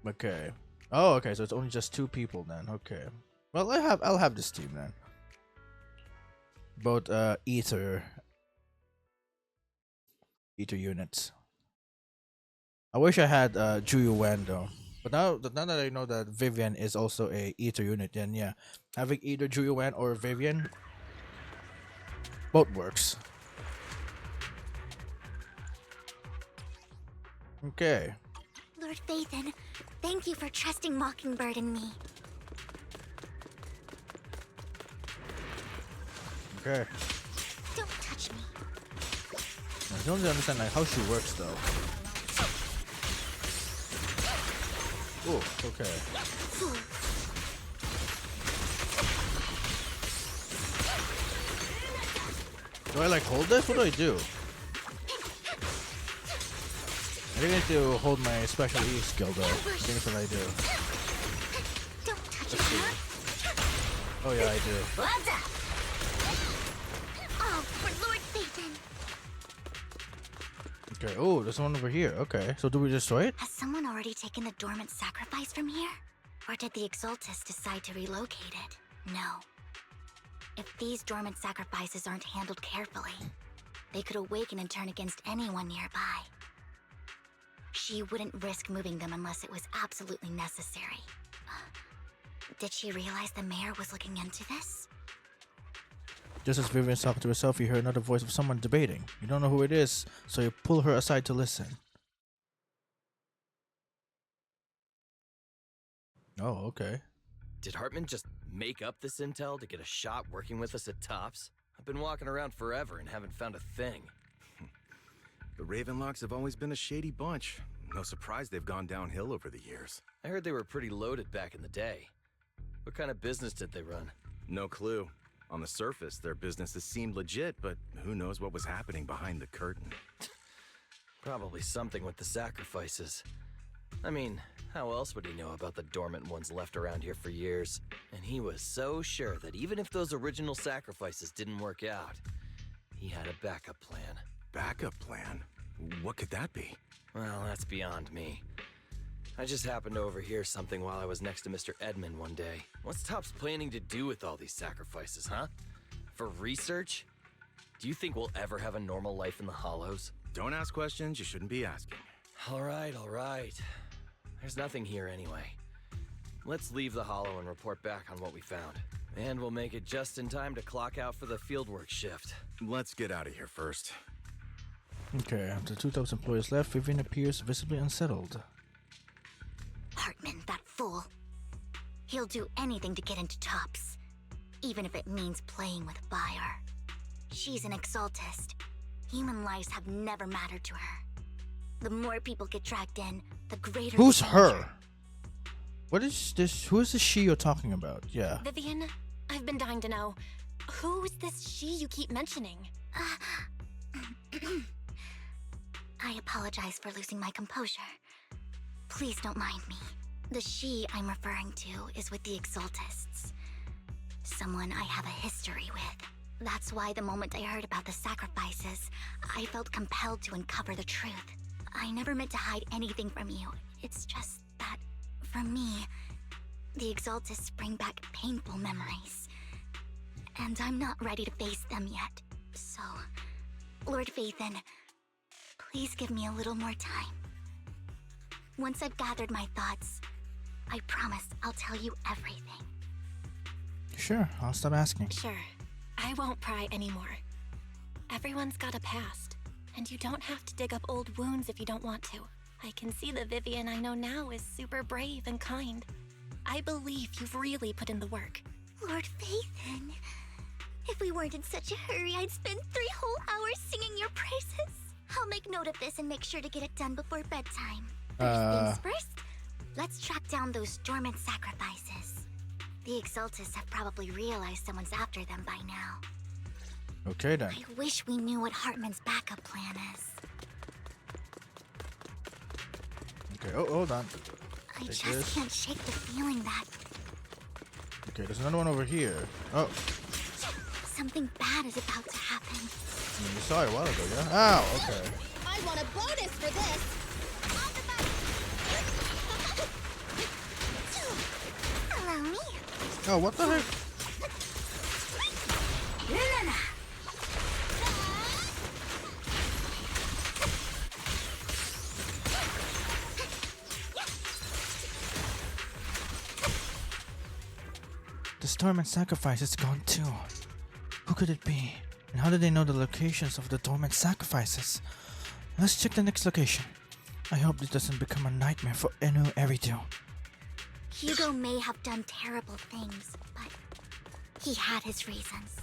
Okay. Oh, okay. So it's only just 2 people then. Okay. Well, I'll have this team then. Both ether units. I wish I had Juyu Wen though. But now that I know that Vivian is also a ether unit, then yeah, having either Juyu Wen or Vivian, both works. Okay. Lord Phaethon, thank you for trusting Mockingbird and me. Okay. Don't touch me. I don't really understand like how she works though. Oh, okay. Do I like hold this? What do I do? I think I need to hold my special E skill though. I think that's what I do. Let's see. Oh yeah, I do. Oh, for Lord Phaethon. Okay. Oh, there's one over here. Okay. So do we destroy it? Has someone already taken the dormant sacrifice from here? Or did the Exaltus decide to relocate it? No. If these dormant sacrifices aren't handled carefully, they could awaken and turn against anyone nearby. She wouldn't risk moving them unless it was absolutely necessary. Did she realize the mayor was looking into this? Just as Vivian's talking to herself, you hear another voice of someone debating. You don't know who it is, so you pull her aside to listen. Oh, okay. Did Hartman just make up this intel to get a shot working with us at Tops? I've been walking around forever and haven't found a thing. The Ravenlocks have always been a shady bunch. No surprise they've gone downhill over the years. I heard they were pretty loaded back in the day. What kind of business did they run? No clue. On the surface, their businesses seemed legit, but who knows what was happening behind the curtain. Probably something with the sacrifices. I mean, how else would he know about the dormant ones left around here for years? And he was so sure that even if those original sacrifices didn't work out, he had a backup plan. Backup plan? What could that be? Well, that's beyond me. I just happened to overhear something while I was next to Mr. Edmund one day. What's Topps planning to do with all these sacrifices, huh? For research? Do you think we'll ever have a normal life in the Hollows? Don't ask questions you shouldn't be asking. All right. There's nothing here anyway. Let's leave the Hollow and report back on what we found. And we'll make it just in time to clock out for the fieldwork shift. Let's get out of here first. Okay, after 2,000 employees left, Vivian appears visibly unsettled. Hartman, that fool. He'll do anything to get into Tops, even if it means playing with fire. She's an Exaltist. Human lives have never mattered to her. The more people get dragged in, the greater Who's the her? danger. What is this? Who is this she you're talking about? Yeah. Vivian, I've been dying to know. Who is this she you keep mentioning? I apologize for losing my composure. Please don't mind me. The she I'm referring to is with the Exaltists. Someone I have a history with. That's why the moment I heard about the sacrifices, I felt compelled to uncover the truth. I never meant to hide anything from you. It's just that, for me, the Exaltists bring back painful memories. And I'm not ready to face them yet. So, Lord Phaethon, please give me a little more time. Once I've gathered my thoughts, I promise I'll tell you everything. Sure, I'll stop asking. Sure. I won't pry anymore. Everyone's got a past, and you don't have to dig up old wounds if you don't want to. I can see the Vivian I know now is super brave and kind. I believe you've really put in the work. Lord Phaethon, if we weren't in such a hurry, I'd spend 3 whole hours singing your praises. I'll make note of this and make sure to get it done before bedtime. First things first, let's track down those dormant sacrifices. The Exaltists have probably realized someone's after them by now. Okay then. I wish we knew what Hartman's backup plan is. Okay, oh, hold on. I Take just this. can't shake the feeling that Okay, there's another one over here. Oh, something bad is about to happen. you saw it a while ago, yeah? Ow, okay. I want a bonus for this! Allow me. Oh, what the heck? The Dormant Sacrifice is gone too. Who could it be? And how did they know the locations of the Dormant Sacrifices? Let's check the next location. I hope this doesn't become a nightmare for Enu Eridu. Hugo may have done terrible things, but he had his reasons.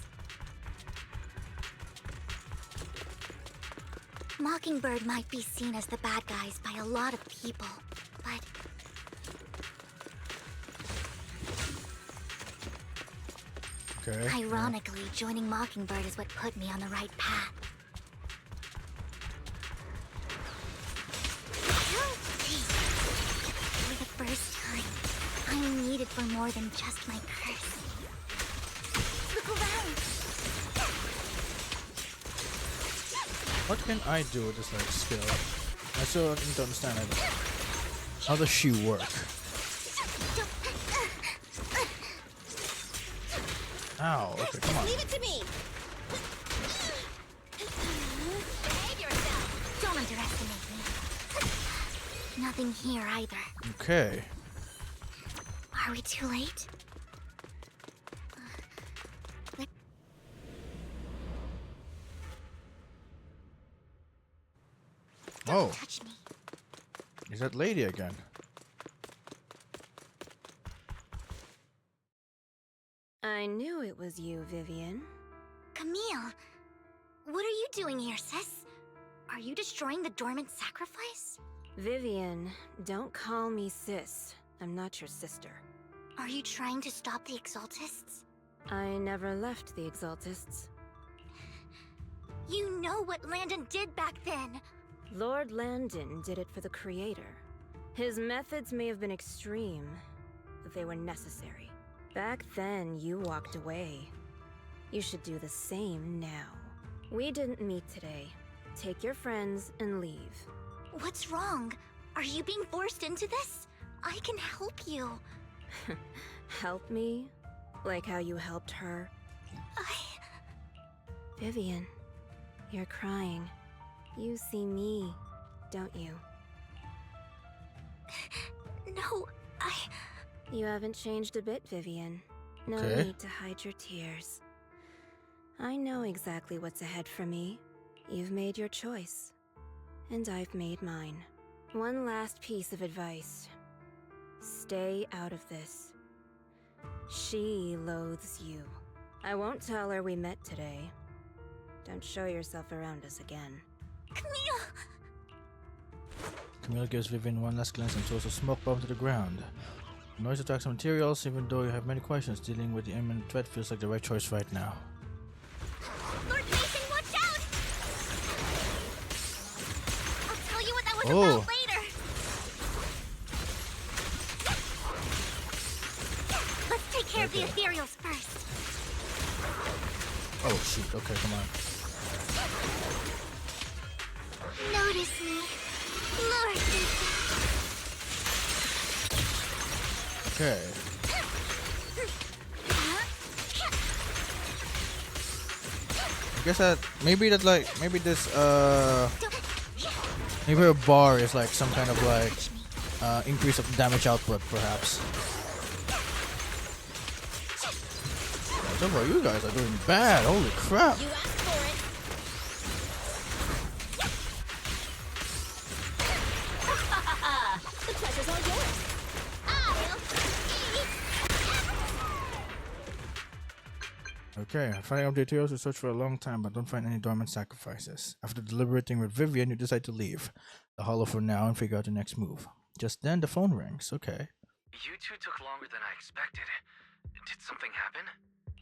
Mockingbird might be seen as the bad guys by a lot of people, but okay. Ironically, joining Mockingbird is what put me on the right path. For the first time, I'm needed for more than just my curse. Look around! What can I do with this like skill? I still need to understand it. How does she work? Ow, okay, come on. Leave it to me! Behave yourself! Don't underestimate me. Nothing here either. Okay. Are we too late? Oh, Touch me. is that lady again? I knew it was you, Vivian. Camille, what are you doing here, sis? Are you destroying the Dormant Sacrifice? Vivian, don't call me sis. I'm not your sister. Are you trying to stop the Exaltists? I never left the Exaltists. You know what Landon did back then. Lord Landon did it for the Creator. His methods may have been extreme, but they were necessary. Back then, you walked away. You should do the same now. We didn't meet today. Take your friends and leave. What's wrong? Are you being forced into this? I can help you. Help me? Like how you helped her? Vivian, you're crying. You see me, don't you? No, You haven't changed a bit, Vivian. No Okay. need to hide your tears. I know exactly what's ahead for me. You've made your choice. And I've made mine. One last piece of advice. Stay out of this. She loathes you. I won't tell her we met today. Don't show yourself around us again. Camille! Camille gives Vivian one last glance and throws a smoke bomb to the ground. The noise attracts some materials, even though you have many questions. Dealing with the imminent threat feels like the right choice right now. Lord Mason, watch out! I'll tell you what that was Oh. about later. Let's take care of the ethereals first. Oh shoot, okay, come on. Notice me, Lord Mason. Okay. I guess that maybe this maybe a bar is like some kind of like increase of damage output perhaps. So far you guys are doing bad, holy crap. You asked for it! The pleasure's all yours! Okay, finding up details, we search for a long time but don't find any dormant sacrifices. After deliberating with Vivian, you decide to leave the hollow for now and figure out the next move. Just then the phone rings, okay. You two took longer than I expected. Did something happen?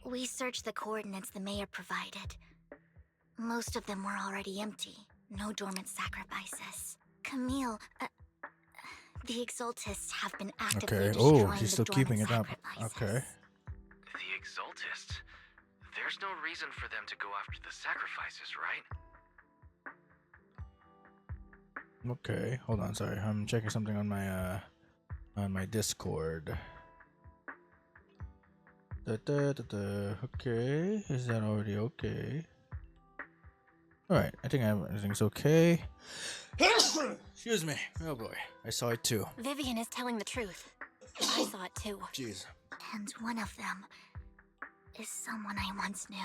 We searched the coordinates the mayor provided. Most of them were already empty. No dormant sacrifices. Camille, the Exaltists have been actively Okay. destroying Oh, he's the still keeping it up. sacrifices. Okay. The Exaltists? There's no reason for them to go after the sacrifices, right? Okay. Hold on. Sorry, I'm checking something on my Discord. Okay. Is that already okay? All right. I think everything's okay. Excuse me. Oh boy, I saw it too. Vivian is telling the truth. I saw it too. Jeez. And one of them is someone I once knew.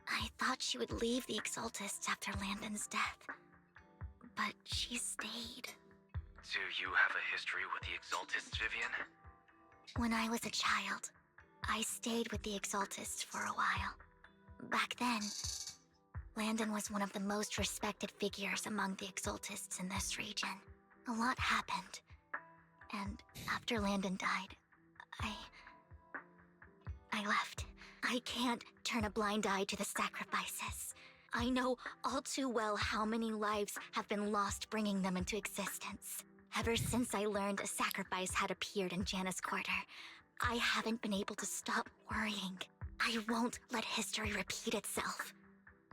I thought she would leave the Exaltists after Landon's death, but she stayed. Do you have a history with the Exaltists, Vivian? When I was a child, I stayed with the Exaltists for a while. Back then, Landon was one of the most respected figures among the Exaltists in this region. A lot happened, and after Landon died, I left. I can't turn a blind eye to the sacrifices. I know all too well how many lives have been lost bringing them into existence. Ever since I learned a sacrifice had appeared in Janus Quarter, I haven't been able to stop worrying. I won't let history repeat itself.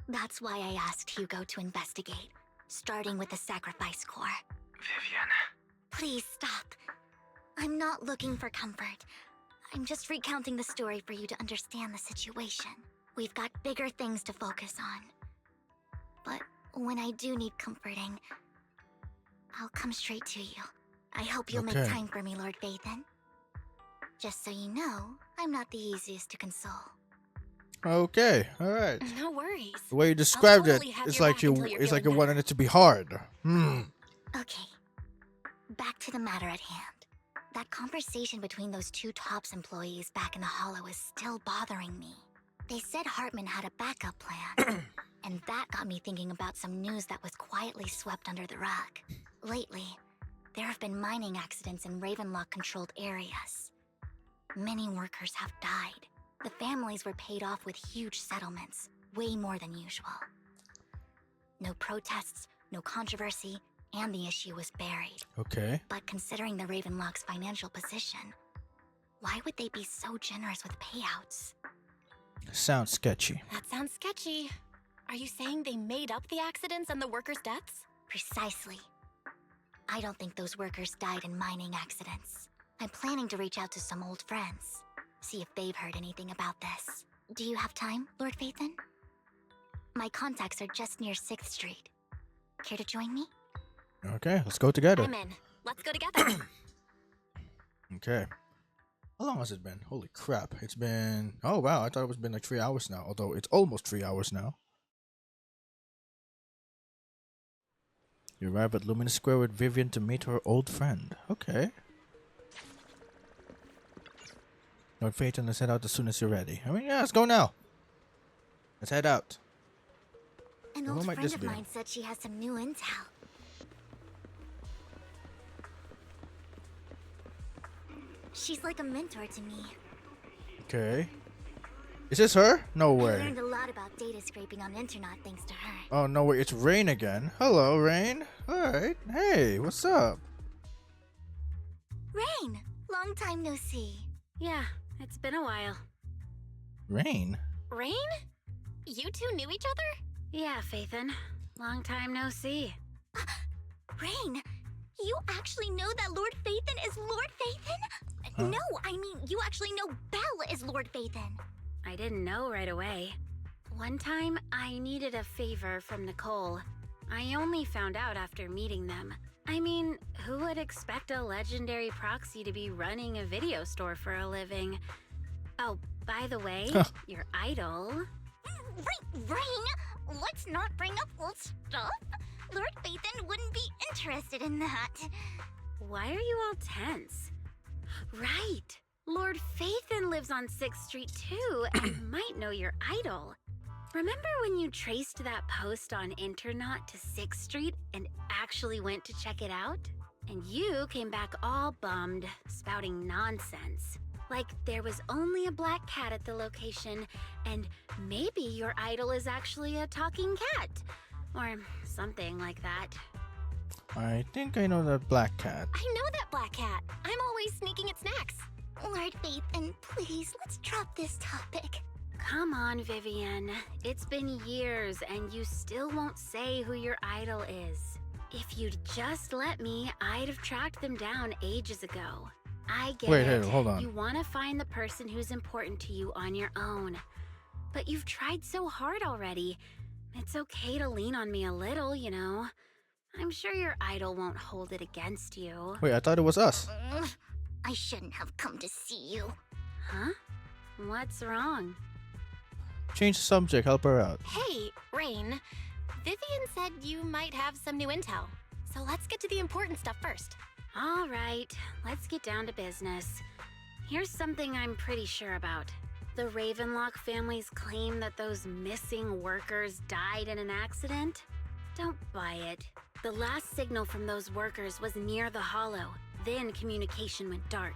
That's why I asked Hugo to investigate, starting with the Sacrifice Corps. Vivian. Please stop. I'm not looking for comfort. I'm just recounting the story for you to understand the situation. We've got bigger things to focus on. But when I do need comforting, I'll come straight to you. I hope you'll make time for me, Lord Vathan. Just so you know, I'm not the easiest to console. Okay. All right. No worries. The way you described totally it, have it's your like back you, until you're it's like you feeling wanted it to be hard. Okay. Back to the matter at hand. That conversation between those two TOPS employees back in the Hollow is still bothering me. They said Hartman had a backup plan, and that got me thinking about some news that was quietly swept under the rug. Lately, there have been mining accidents in Ravenlock-controlled areas. Many workers have died. The families were paid off with huge settlements, way more than usual. No protests, no controversy, and the issue was buried. Okay. But considering the Ravenlock's financial position, why would they be so generous with payouts? Sounds sketchy. That sounds sketchy. Are you saying they made up the accidents and the workers' deaths? Precisely. I don't think those workers died in mining accidents. I'm planning to reach out to some old friends, see if they've heard anything about this. Do you have time, Lord Vathan? My contacts are just near 6th Street. Care to join me? Okay, let's go together. I'm in. Let's go together. Okay. How long has it been? Holy crap. It's been... Oh, wow. I thought it was been like 3 hours now. Although it's almost 3 hours now. You arrive at Luminous Square with Vivian to meet her old friend. Okay. Lord Phaeton, let's head out as soon as you're ready. I mean, yeah, let's go now. Let's head out. An Who old might friend this of be? mine said she has some new intel. She's like a mentor to me. Okay. Is this her? No I way. learned a lot about data scraping on the internet thanks to her. Oh, no way. It's Rain again. Hello, Rain. Alright. Hey, what's up? Rain! Long time no see. Yeah, it's been a while. Rain? Rain? You two knew each other? Yeah, Phaethan. Long time no see. Rain! You actually know that Lord Phaethan is Lord Phaethan? Huh? No, I mean, you actually know Belle is Lord Phaethan. I didn't know right away. One time, I needed a favor from Nicole. I only found out after meeting them. I mean, who would expect a legendary proxy to be running a video store for a living? Oh, by the way, your idol... Rain, let's not bring up old stuff. Lord Phaethan wouldn't be interested in that. Why are you all tense? Right! Lord Phaethan lives on 6th Street too, and might know your idol. Remember when you traced that post on Internaut to 6th Street and actually went to check it out? And you came back all bummed, spouting nonsense. Like there was only a black cat at the location, and maybe your idol is actually a talking cat. Or something like that. I think I know that black cat. I know that black cat. I'm always sneaking at snacks. Lord Faithen, please, let's drop this topic. Come on, Vivian. It's been years, and you still won't say who your idol is. If you'd just let me, I'd have tracked them down ages ago. I get Wait, it. hey, hold on. You want to find the person who's important to you on your own. But you've tried so hard already. It's okay to lean on me a little, you know. I'm sure your idol won't hold it against you. Wait, I thought it was us. I shouldn't have come to see you. Huh? What's wrong? Change the subject, help her out. Hey, Rain. Vivian said you might have some new intel. So let's get to the important stuff first. All right, let's get down to business. Here's something I'm pretty sure about. The Ravenlock family's claim that those missing workers died in an accident? Don't buy it. The last signal from those workers was near the Hollow. Then communication went dark.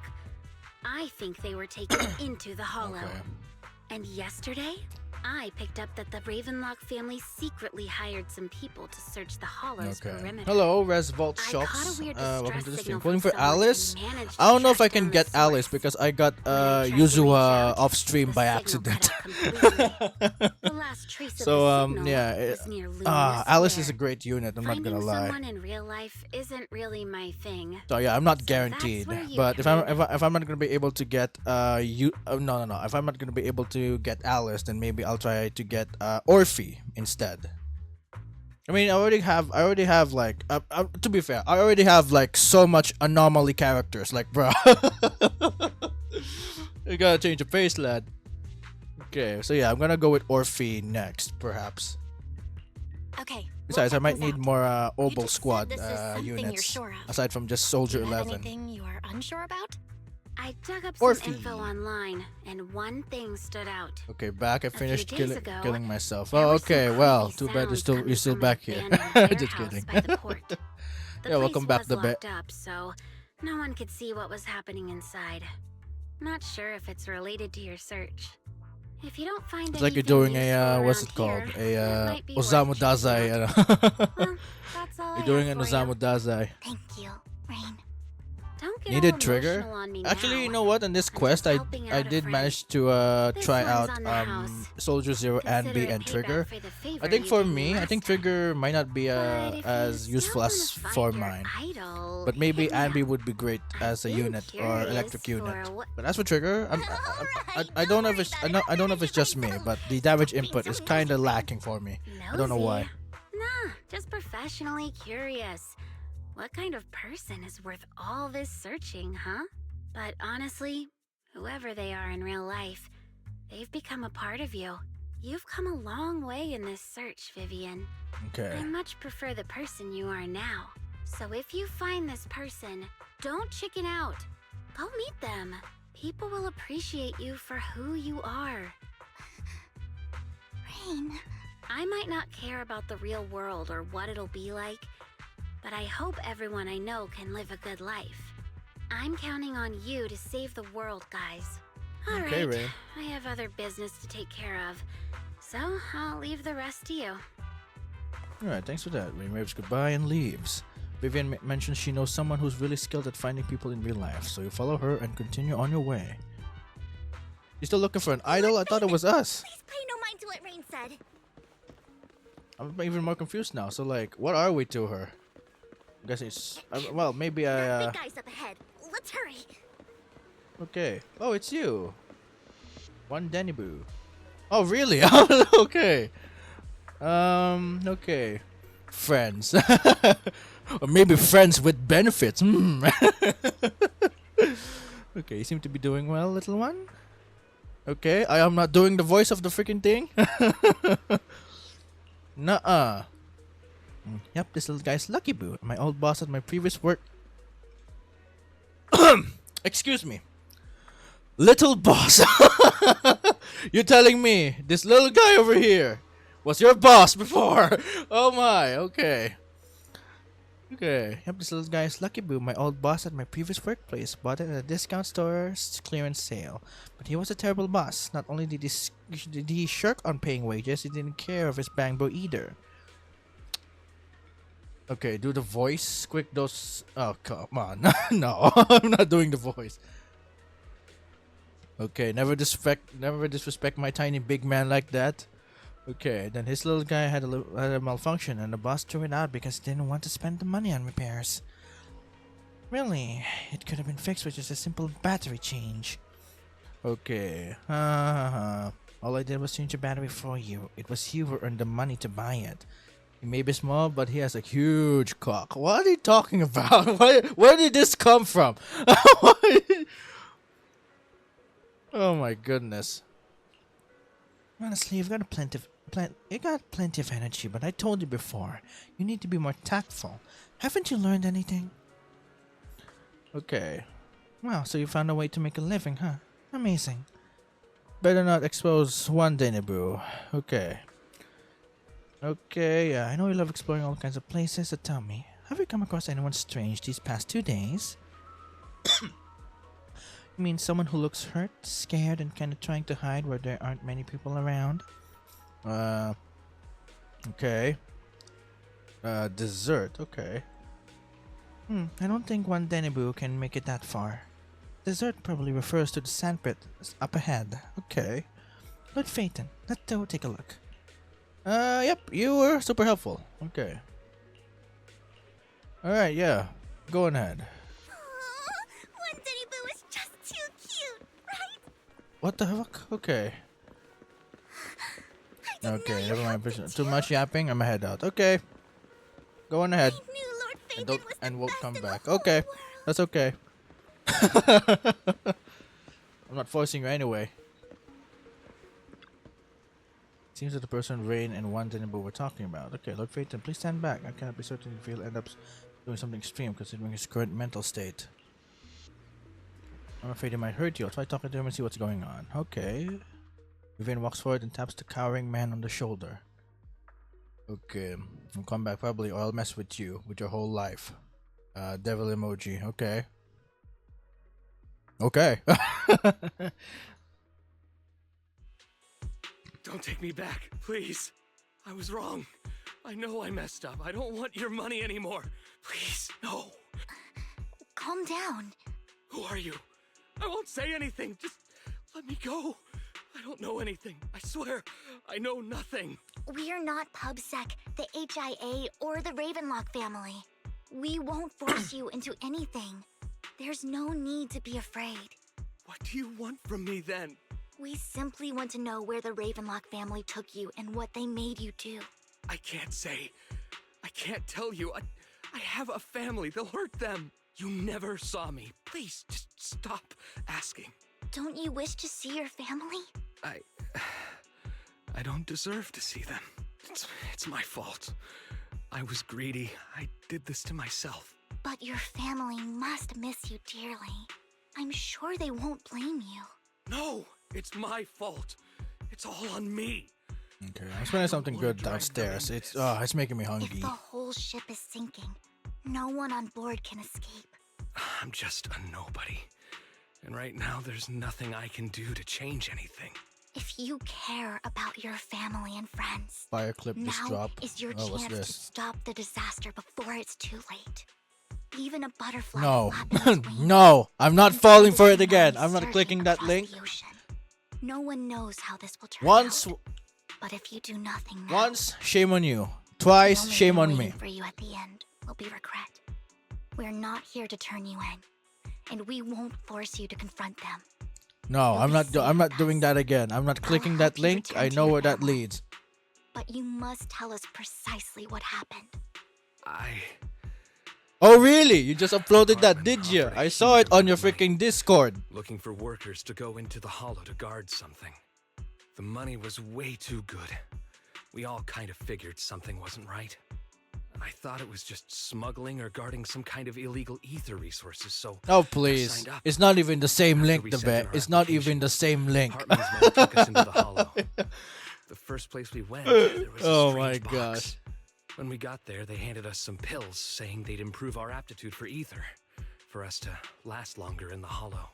I think they were taken into the Hollow. Okay. And yesterday, I picked up that the Ravenlock family secretly hired some people to search the Hollow's perimeter. Hello, Res Vault I Shops. caught a weird Welcome distress to the stream. signal Calling from for someone who Alice? managed I don't to know if I track can down get the Alice because I got Yuzua off stream by accident. The last trace of So the signal yeah, was near Luminous Alice Square. is a great unit. I'm not Finding gonna lie. someone in real life isn't really my thing. So yeah, I'm not guaranteed. where you But if come I'm not gonna be able to get no. If I'm not gonna be able to get Alice, then maybe I'll try to get Orphe instead. I mean, I already have like to be fair, I already have like so much anomaly characters. Like, bro, you gotta change the face, lad. Okay, so yeah, I'm gonna go with Orphe next, perhaps. Okay. Besides, I might things need out. more Obel just said Squad this is something you're units, sure of. aside from just Soldier Do you have 11. anything you are unsure about? I dug up some Orphe. info online, and one thing stood out. Okay, back. I finished days ago, killing myself. there Oh, were some okay. Well, creepy too bad sounds you're still coming back from here. an abandoned Just warehouse kidding. by the port. The Yeah, welcome place back to was bed. locked up, so no one could see what was happening inside. Not sure if it's related to your search. If you don't find It's like you're anything doing useful what's around it called? here, it A might be worth Osamu checking Dazai. Well, that's all I You're doing have an for you. Osamu Dazai. Thank you, Rain. Don't get Needed all trigger? emotional on me Actually, now. you know what? On this quest, helping I out a did friend. manage to This try one's out on the house. Soldier Zero, Consider Anby, it and payback Trigger. for the favor I think you for did me, I last think Trigger might not be But if as you useful still as wanna for find your mine. idol, But maybe hit me Anby up. would be great as a been unit or curious electric unit. for what- But as for Trigger, I don't know if it's I don't know if it's just me, but the damage input is kind of lacking for me. I don't know why. Nosy? Nah, just professionally curious. What kind of person is worth all this searching, huh? But honestly, whoever they are in real life, they've become a part of you. You've come a long way in this search, Vivian. Okay. I much prefer the person you are now. So if you find this person, don't chicken out. Go meet them. People will appreciate you for who you are. Rain. I might not care about the real world or what it'll be like, but I hope everyone I know can live a good life. I'm counting on you to save the world, guys. All right, Okay, Ray. I have other business to take care of, so I'll leave the rest to you. Alright, thanks for that. Rain waves goodbye and leaves. Vivian mentions she knows someone who's really skilled at finding people in real life, so you follow her and continue on your way. You still looking for an idol? I thought it was us. Please pay no mind to what Rain said. I'm even more confused now. So like, what are we to her? I guess it's well, maybe I. Big guy's up ahead. Let's hurry. Okay. Oh, it's you. One Danny Boo. Oh, really? Okay. Okay. Friends. Or maybe friends with benefits. Okay, you seem to be doing well, little one. Okay, I am not doing the voice of the freaking thing. Nuh-uh. Yep, this little guy's Lucky Boo, my old boss at my previous work. Excuse me. Little boss. You're telling me this little guy over here was your boss before? Oh my, okay. Okay, yep, this little guy is Lucky Boo, my old boss at my previous workplace. Bought it at a discount store's clearance sale. But he was a terrible boss. Not only did he shirk on paying wages, he didn't care of his bangbo either. Okay, do the voice. Quick dose. Oh, come on. No, I'm not doing the voice. Okay, never disrespect my tiny big man like that. Okay, then his little guy had a malfunction and the boss threw it out because he didn't want to spend the money on repairs. Really, it could have been fixed with just a simple battery change. Okay, all I did was change the battery for you. It was you who earned the money to buy it. He may be small, but he has a huge cock. What are you talking about? Where did this come from? Oh my goodness. Honestly, you got plenty of energy, but I told you before, you need to be more tactful. Haven't you learned anything? Okay. Well, so you found a way to make a living, huh? Amazing. Better not expose one Deneboo. Okay. Okay, yeah, I know you love exploring all kinds of places, so tell me, have you come across anyone strange these past 2 days? You mean someone who looks hurt, scared, and kinda trying to hide where there aren't many people around? Okay. Dessert, okay. I don't think one Deneboo can make it that far. Dessert probably refers to the sandpit up ahead. Okay. Good Phaeton, let's go take a look. Yep, you were super helpful. Okay. Alright, yeah. Go ahead. One Deneboo is just too cute, right? What the fuck? Okay. Okay, never mind. Too much yapping, I'ma head out. Okay. Go on ahead. And won't come back. Okay. That's okay. I'm not forcing you anyway. Seems that the person Rain and one Deneboo were talking about. Okay, Lord Phaeton, please stand back. I cannot be certain if he'll end up doing something extreme considering his current mental state. I'm afraid he might hurt you. I'll try talking to him and see what's going on. Okay. Vivian walks forward and taps the cowering man on the shoulder. Okay. I'll come back probably or I'll mess with you with your whole life. Devil emoji. Okay. Okay. Don't take me back, please. I was wrong. I know I messed up. I don't want your money anymore. Please, no. Calm down. Who are you? I won't say anything. Just let me go. I don't know anything. I swear, I know nothing. We're not PubSec, the HIA, or the Ravenlock family. We won't force you into anything. There's no need to be afraid. What do you want from me then? We simply want to know where the Ravenlock family took you and what they made you do. I can't say. I can't tell you. I have a family. They'll hurt them. You never saw me. Please, just stop asking. Don't you wish to see your family? I don't deserve to see them. It's my fault. I was greedy. I did this to myself. But your family must miss you dearly. I'm sure they won't blame you. No, it's my fault. It's all on me. Okay, I'm smelling something good downstairs. It's making me hungry. If the whole ship is sinking, no one on board can escape. I'm just a nobody. And right now, there's nothing I can do to change anything. If you care about your family and friends, Fire clip this drop. now is your What's chance to this? stop the disaster before it's too late. Even a butterfly No. flapping its wings No, I'm not can falling send for the it again. tsunami I'm not surging clicking that across link. the ocean. No one knows how this will turn Once, out. But if you do nothing now, once, shame on you. the Twice, only shame thing on waiting me. for you at the end will be regret. We're not here to turn you in, and we won't force you to confront them. No, I'm not doing that again. I'm not clicking that link. I know where that leads. But you must tell us precisely what happened. Oh really? You just uploaded that, did you? I saw it on your freaking Discord. Looking for workers to go into the hollow to guard something. The money was way too good. We all kind of figured something wasn't right. I thought it was just smuggling or guarding some kind of illegal ether resources, so Oh I please. signed up. It's not even the same After link, we the sent in vet. our It's not even the same link. Hartman's men took us into the hollow. The first place we went, there was a Oh my strange box. gosh. When we got there, they handed us some pills, saying they'd improve our aptitude for ether, for us to last longer in the hollow.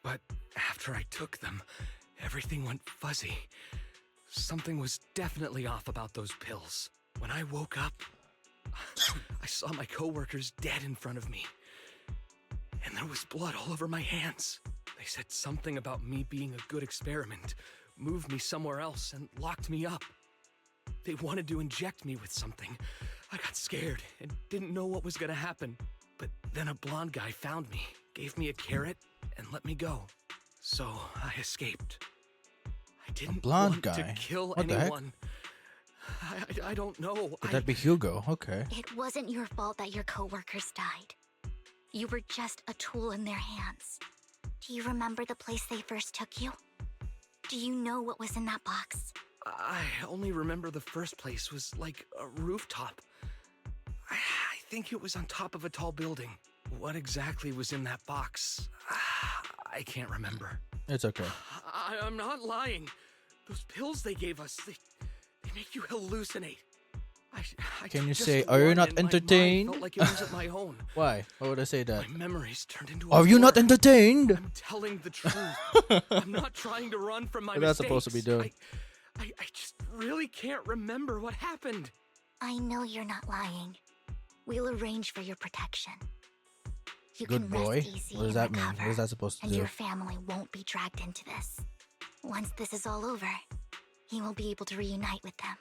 But after I took them, everything went fuzzy. Something was definitely off about those pills. When I woke up, I saw my coworkers dead in front of me. And there was blood all over my hands. They said something about me being a good experiment, moved me somewhere else, and locked me up. They wanted to inject me with something. I got scared and didn't know what was gonna happen. But then a blonde guy found me, gave me a carrot, and let me go. So I escaped. I didn't want to kill What the heck? anyone. I don't know. Could that be Hugo? Okay. It wasn't your fault that your coworkers died. You were just a tool in their hands. Do you remember the place they first took you? Do you know what was in that box? I only remember the first place was like a rooftop. I think it was on top of a tall building. What exactly was in that box? I can't remember. It's okay. I'm not lying. Those pills they gave us, they make you hallucinate. I Can you took say, just are you one not and my mind entertained? felt like it wasn't my own. Why? Why would I say that? My memories turned into Are you not blur. entertained? I'm telling the truth. I'm not trying to run from my What that's mistakes. supposed to be doing? I just really can't remember what happened. I know you're not lying. We'll arrange for your protection. You Good can boy. rest easy What does and that mean? recover, What is that supposed to and do? your family won't be dragged into this. Once this is all over, he will be able to reunite with them.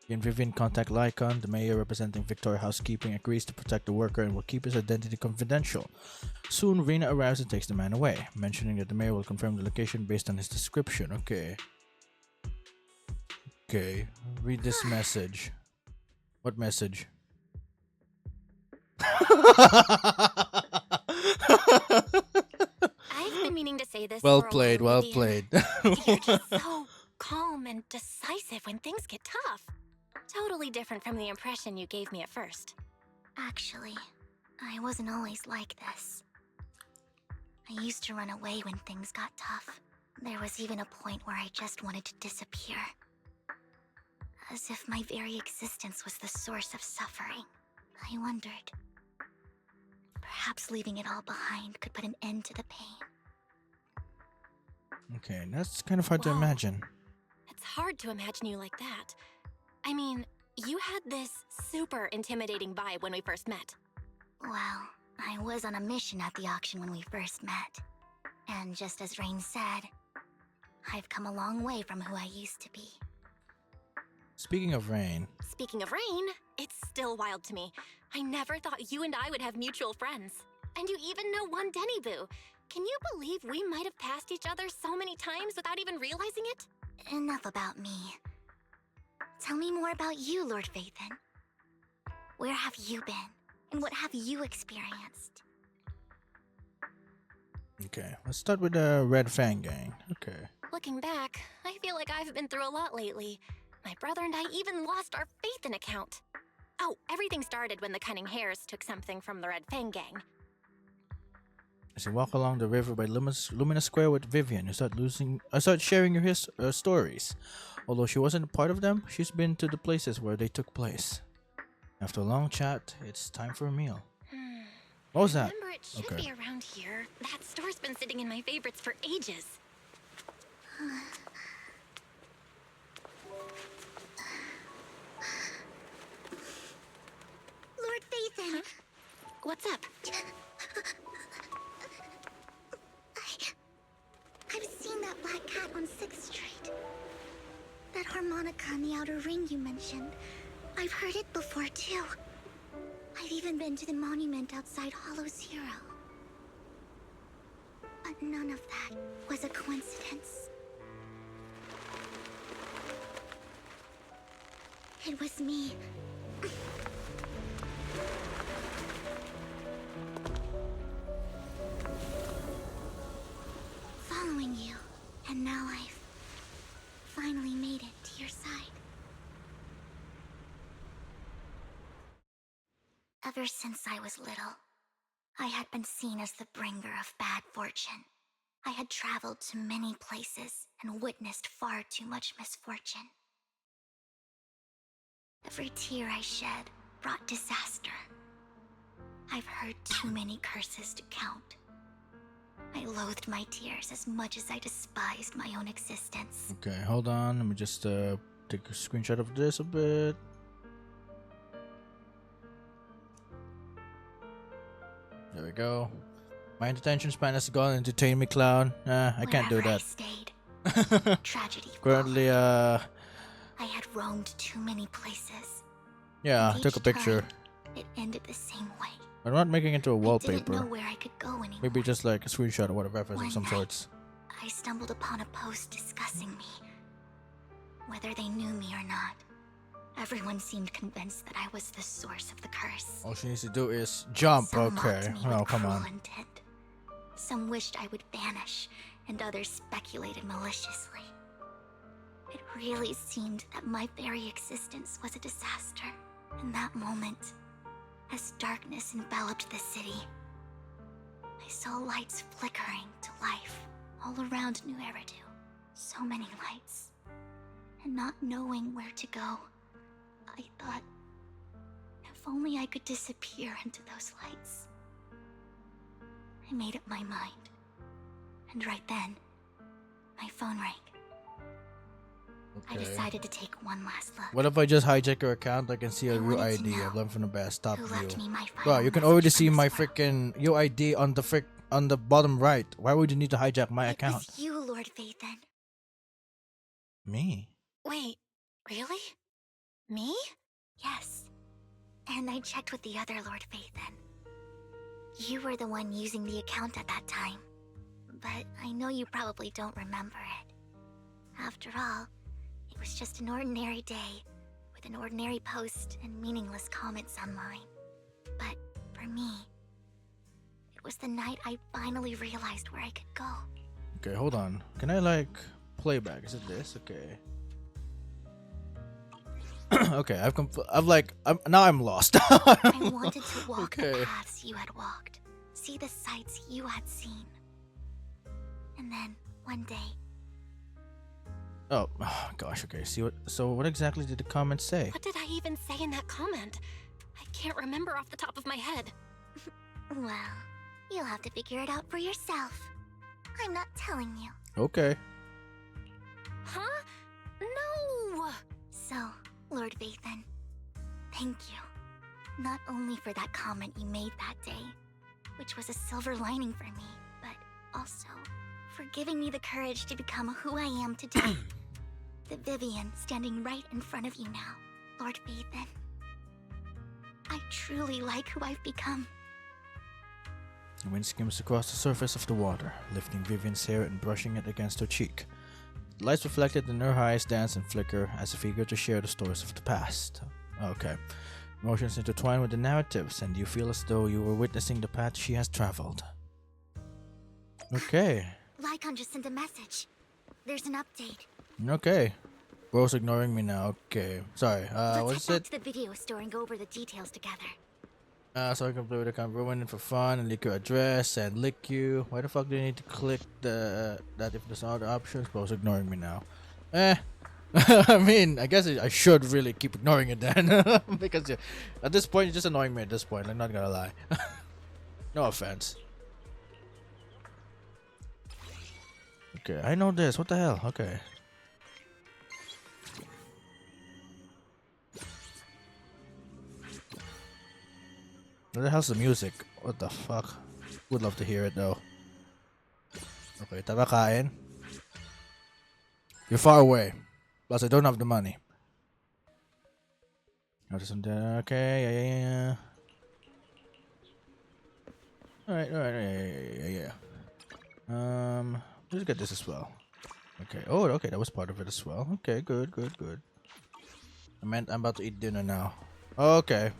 Can Vivian contact Lycon? The mayor representing Victoria Housekeeping agrees to protect the worker and will keep his identity confidential. Soon, Rena arrives and takes the man away, mentioning that the mayor will confirm the location based on his description. Okay. Okay. Read this message. What message? I've been meaning to say this. Well for a played, while, well Vivian. played. You're just so calm and decisive when things get tough. Totally different from the impression you gave me at first. Actually, I wasn't always like this. I used to run away when things got tough. There was even a point where I just wanted to disappear. As if my very existence was the source of suffering. I wondered. Perhaps leaving it all behind could put an end to the pain. Okay, that's kind of hard to Whoa. imagine. It's hard to imagine you like that. I mean, you had this super intimidating vibe when we first met. Well, I was on a mission at the auction when we first met. And just as Rain said, I've come a long way from who I used to be. Speaking of Rain, Speaking of Rain, it's still wild to me. I never thought you and I would have mutual friends. And you even know one Denny Boo. Can you believe we might have passed each other so many times without even realizing it? Enough about me. Tell me more about you, Lord Phaethon. Where have you been? And what have you experienced? okay, let's start with the Red Fang Gang. Okay. Looking back, I feel like I've been through a lot lately. My brother and I even lost our Phaethon account. Oh, everything started when the Cunning Hares took something from the Red Fang Gang. As you walk along the river by Lumina Square with Vivian, you start sharing your stories. Although she wasn't a part of them, she's been to the places where they took place. After a long chat, it's time for a meal. What was that? Remember, it should be around here. That store's been sitting in my favorites for ages. Lord Phaethon! What's up? I've seen that black cat on 6th Street. That harmonica in the outer ring you mentioned. I've heard it before, too. I've even been to the monument outside Hollow Zero. But none of that was a coincidence. It was me. Following you, and now I've finally made it to your side. Ever since I was little, I had been seen as the bringer of bad fortune. I had traveled to many places and witnessed far too much misfortune. Every tear I shed brought disaster. I've heard too many curses to count. I loathed my tears as much as I despised my own existence. Okay, hold on. Let me just take a screenshot of this a bit. There we go. My attention span has gone. Entertain me, clown. I can't do that. Tragedy. Currently, I had roamed too many places. yeah, And took a each picture. time, it ended the same way. I'm not making it into a I didn't wallpaper. know where I could go anymore. Maybe just like a screenshot or whatever of One some night, sorts. I stumbled upon a post discussing me. Whether they knew me or not, everyone seemed convinced that I was the source of the curse. All she needs to do is jump. Some Okay. mocked me Oh, with come cruel on. intent. Some wished I would vanish, and others speculated maliciously. It really seemed that my very existence was a disaster. In that moment, as darkness enveloped the city, I saw lights flickering to life all around New Eridu. So many lights. And not knowing where to go, I thought, if only I could disappear into those lights. I made up my mind. And right then, my phone rang. I Okay. decided to take one last look. What if I just hijack your account? I can see a I real wanted to ID. know I've learned from the best. Top who view. left me my Bro, final you can message already on see this my world. freaking UID on the bottom right. Why would you need to hijack my account? It was you, Lord Vathan. Me? Wait, really? Me? Yes. And I checked with the other Lord Vathan. You were the one using the account at that time. But I know you probably don't remember it. After all, it was just an ordinary day, with an ordinary post and meaningless comments online. But for me, it was the night I finally realized where I could go. Okay, hold on. Can I like play back? Is it this? Okay. Okay, now I'm lost. I wanted to walk the Okay. paths you had walked, see the sights you had seen. And then, one day, Oh gosh. Okay. So what exactly did the comment say? What did I even say in that comment? I can't remember off the top of my head. well, you'll have to figure it out for yourself. I'm not telling you. Okay. Huh? No! So, Lord Vathan, thank you. Not only for that comment you made that day, which was a silver lining for me, but also for giving me the courage to become who I am today. The Vivian standing right in front of you now, Lord Vathan. I truly like who I've become. The wind skims across the surface of the water, lifting Vivian's hair and brushing it against her cheek. The lights reflected in her eyes dance and flicker as if eager to share the stories of the past. Okay. Emotions intertwine with the narratives, and you feel as though you were witnessing the path she has traveled. Okay. Lycon just sent a message. There's an update. Okay. Bro's ignoring me now. Okay. Sorry. Let's What's head it? back to the video store and go over the details together. So I can play with account ruin it for fun and leak your address and lick you. Why the fuck do you need to click that if there's other options? Bro's ignoring me now. I mean, I guess I should really keep ignoring it then. Because at this point, you're just annoying me at this point. I'm not gonna lie. No offense. Okay, I know this. What the hell? Okay. Where the hell's the music? What the fuck? Would love to hear it though. Okay, tara kain. You're far away. Plus, I don't have the money. Notice something. Okay, yeah. Alright, yeah. Let's get this as well. Okay. Oh, okay, that was part of it as well. Okay, good. I meant I'm about to eat dinner now. Okay.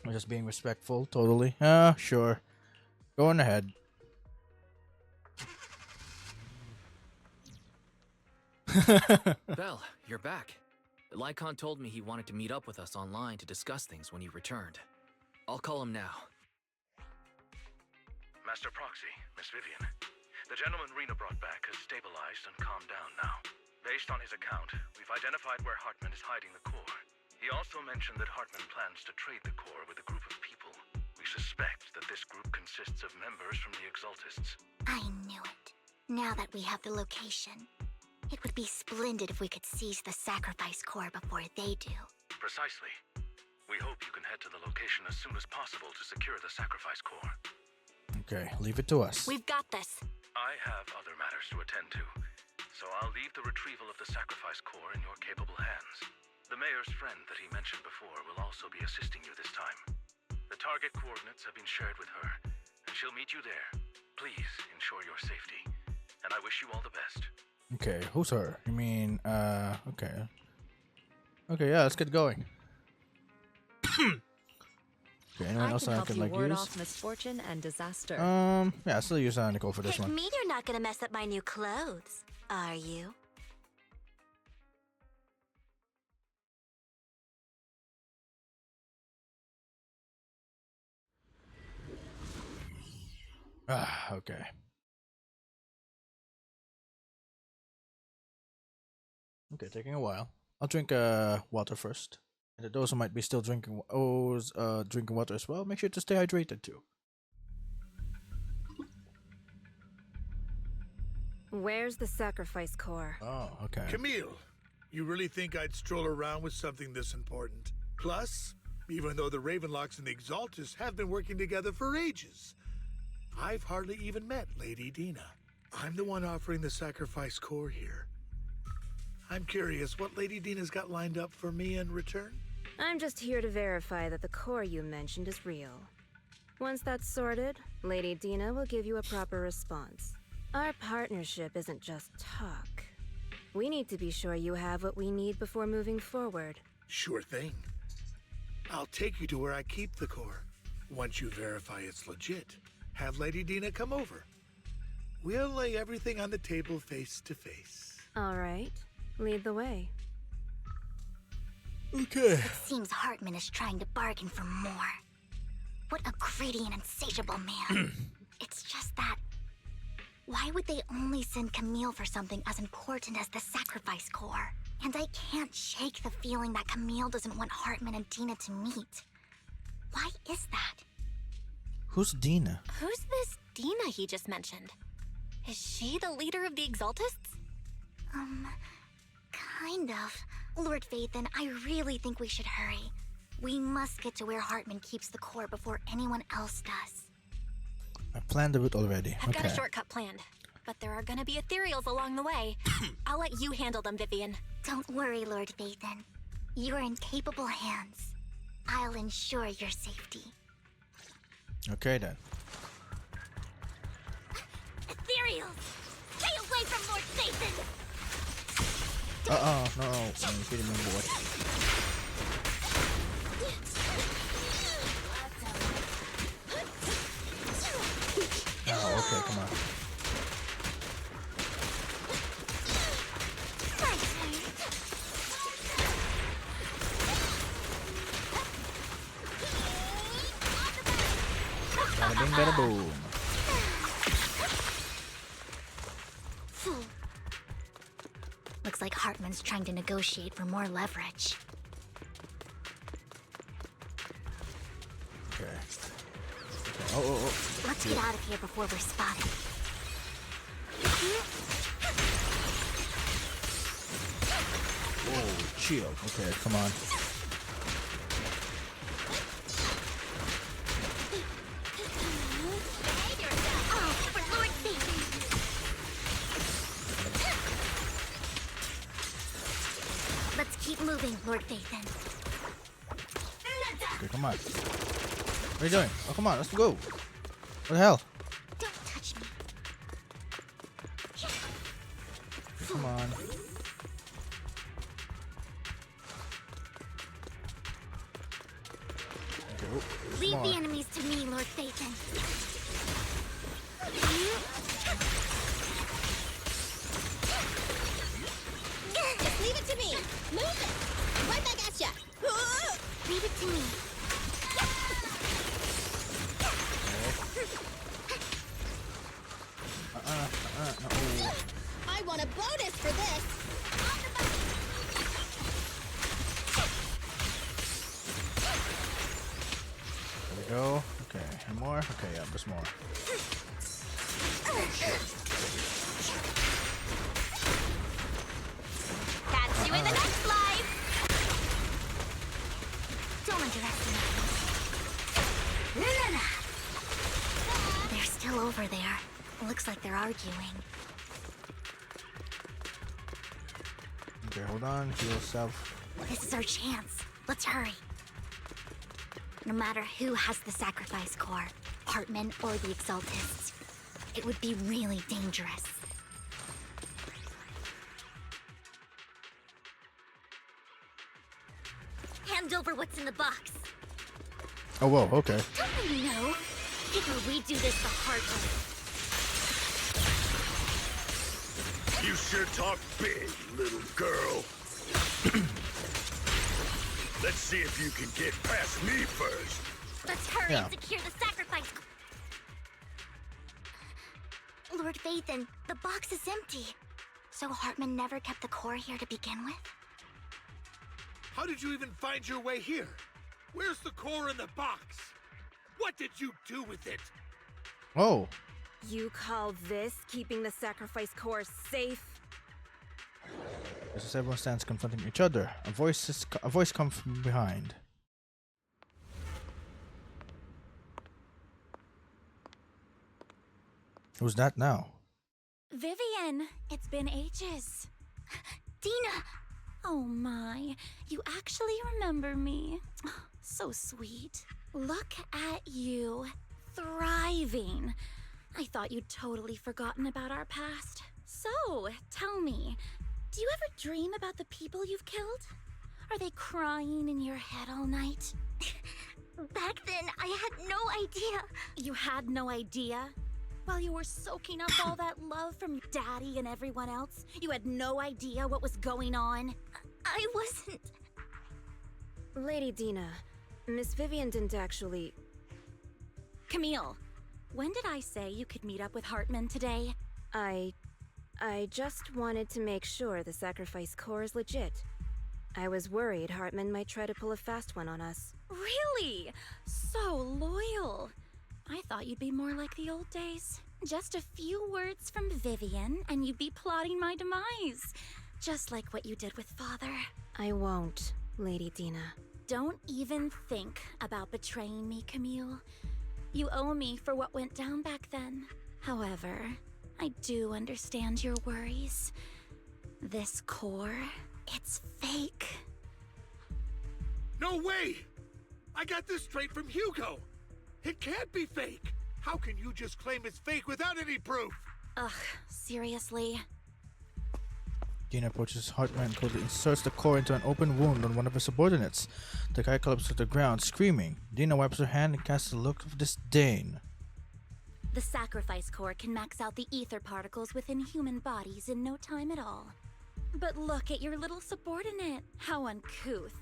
I'm just being respectful, totally. Sure. Going ahead. Belle, you're back. Lycon told me he wanted to meet up with us online to discuss things when he returned. I'll call him now. Master Proxy, Miss Vivian. The gentleman Rena brought back has stabilized and calmed down now. Based on his account, we've identified where Hartman is hiding the core. He also mentioned that Hartman plans to trade the core with a group of people. We suspect that this group consists of members from the Exaltists. I knew it. Now that we have the location, it would be splendid if we could seize the sacrifice core before they do. Precisely. We hope you can head to the location as soon as possible to secure the sacrifice core. Okay, leave it to us. We've got this. I have other matters to attend to, so I'll leave the retrieval of the sacrifice core in your capable hands. The mayor's friend that he mentioned before will also be assisting you this time. The target coordinates have been shared with her, and she'll meet you there. Please ensure your safety, and I wish you all the best. Okay, who's her? You mean, okay. Okay, yeah, let's get going. Okay, anyone else I can like ward use? off misfortune and disaster. Yeah, I'll still use Nicole for this It one. mean you're not gonna mess up my new clothes, are you? Ah, okay. Okay, taking a while. I'll drink water first. And those who might be still drinking drinking water as well, make sure to stay hydrated too. Where's the sacrifice core? Oh, okay. Camille, you really think I'd stroll around with something this important? Plus, even though the Ravenlocks and the Exaltists have been working together for ages, I've hardly even met Lady Dina. I'm the one offering the sacrifice core here. I'm curious what Lady Dina's got lined up for me in return? I'm just here to verify that the core you mentioned is real. Once that's sorted, Lady Dina will give you a proper response. Our partnership isn't just talk. We need to be sure you have what we need before moving forward. Sure thing. I'll take you to where I keep the core. Once you verify it's legit, have Lady Dina come over. We'll lay everything on the table face to face. All right. Lead the way. Okay. It seems Hartman is trying to bargain for more. What a greedy and insatiable man. It's just that... why would they only send Camille for something as important as the sacrifice core? And I can't shake the feeling that Camille doesn't want Hartman and Dina to meet. Why is that? Who's Dina? Who's this Dina he just mentioned? Is she the leader of the Exaltists? Kind of. Lord Phaethon, I really think we should hurry. We must get to where Hartman keeps the core before anyone else does. I planned the route already. I've got a shortcut planned, but there are gonna be ethereals along the way. I'll let you handle them, Vivian. Don't worry, Lord Phaethon. You're in capable hands. I'll ensure your safety. Okay then. Ethereals! Stay away from Lord Phaethon! No. I'm kidding me, boy. Oh, okay, come on. Bada bing, bada boom. Looks like Hartman's trying to negotiate for more leverage. Okay. Oh. Let's get out of here before we're spotted. Whoa, chill. Okay, come on. Let's keep moving, Lord Phaethon. Okay, come on. What are you doing? Oh, come on, let's go. What the hell? Don't touch me. Come on. Okay, oh, Leave come the on. enemies to me, Lord Phaethon. Just leave it to me. Move it. Right back at ya. Leave it to me. I want a bonus for this. go. Okay, any more? Okay, yeah, there's more. Catch you in the next life! Don't underestimate me. They're still over there. Looks like they're arguing. Okay, hold on. Heal yourself. This is our chance. Let's hurry. No matter who has the sacrifice core, Hartman or the Exaltists, it would be really dangerous. Hand over what's in the box. Oh, whoa, okay. Don't you know? Figure we do this the hard way. You sure talk big, little girl. Let's see if you can get past me first. Let's hurry and secure the sacrifice. Lord Vathan, the box is empty. So Hartman never kept the core here to begin with? How did you even find your way here? Where's the core in the box? What did you do with it? Oh. You call this keeping the sacrifice core safe? As everyone stands confronting each other, a voice comes from behind. Who's that now? Vivian, it's been ages. Dina! Oh my, you actually remember me. So sweet. Look at you, thriving. I thought you'd totally forgotten about our past. So, tell me, do you ever dream about the people you've killed? Are they crying in your head all night? Back then, I had no idea. You had no idea? While you were soaking up all that love from Daddy and everyone else, you had no idea what was going on? I wasn't... Lady Dina, Miss Vivian didn't actually... Camille, when did I say you could meet up with Hartman today? I just wanted to make sure the sacrifice core is legit. I was worried Hartman might try to pull a fast one on us. Really? So loyal. I thought you'd be more like the old days. Just a few words from Vivian, and you'd be plotting my demise. Just like what you did with Father. I won't, Lady Dina. Don't even think about betraying me, Camille. You owe me for what went down back then. However, I do understand your worries. This core, it's fake. No way! I got this straight from Hugo! It can't be fake! How can you just claim it's fake without any proof? Ugh, seriously? Dina approaches Hartman and coldly inserts the core into an open wound on one of his subordinates. The guy collapses to the ground, screaming. Dina wipes her hand and casts a look of disdain. The sacrifice core can max out the ether particles within human bodies in no time at all. But look at your little subordinate. How uncouth.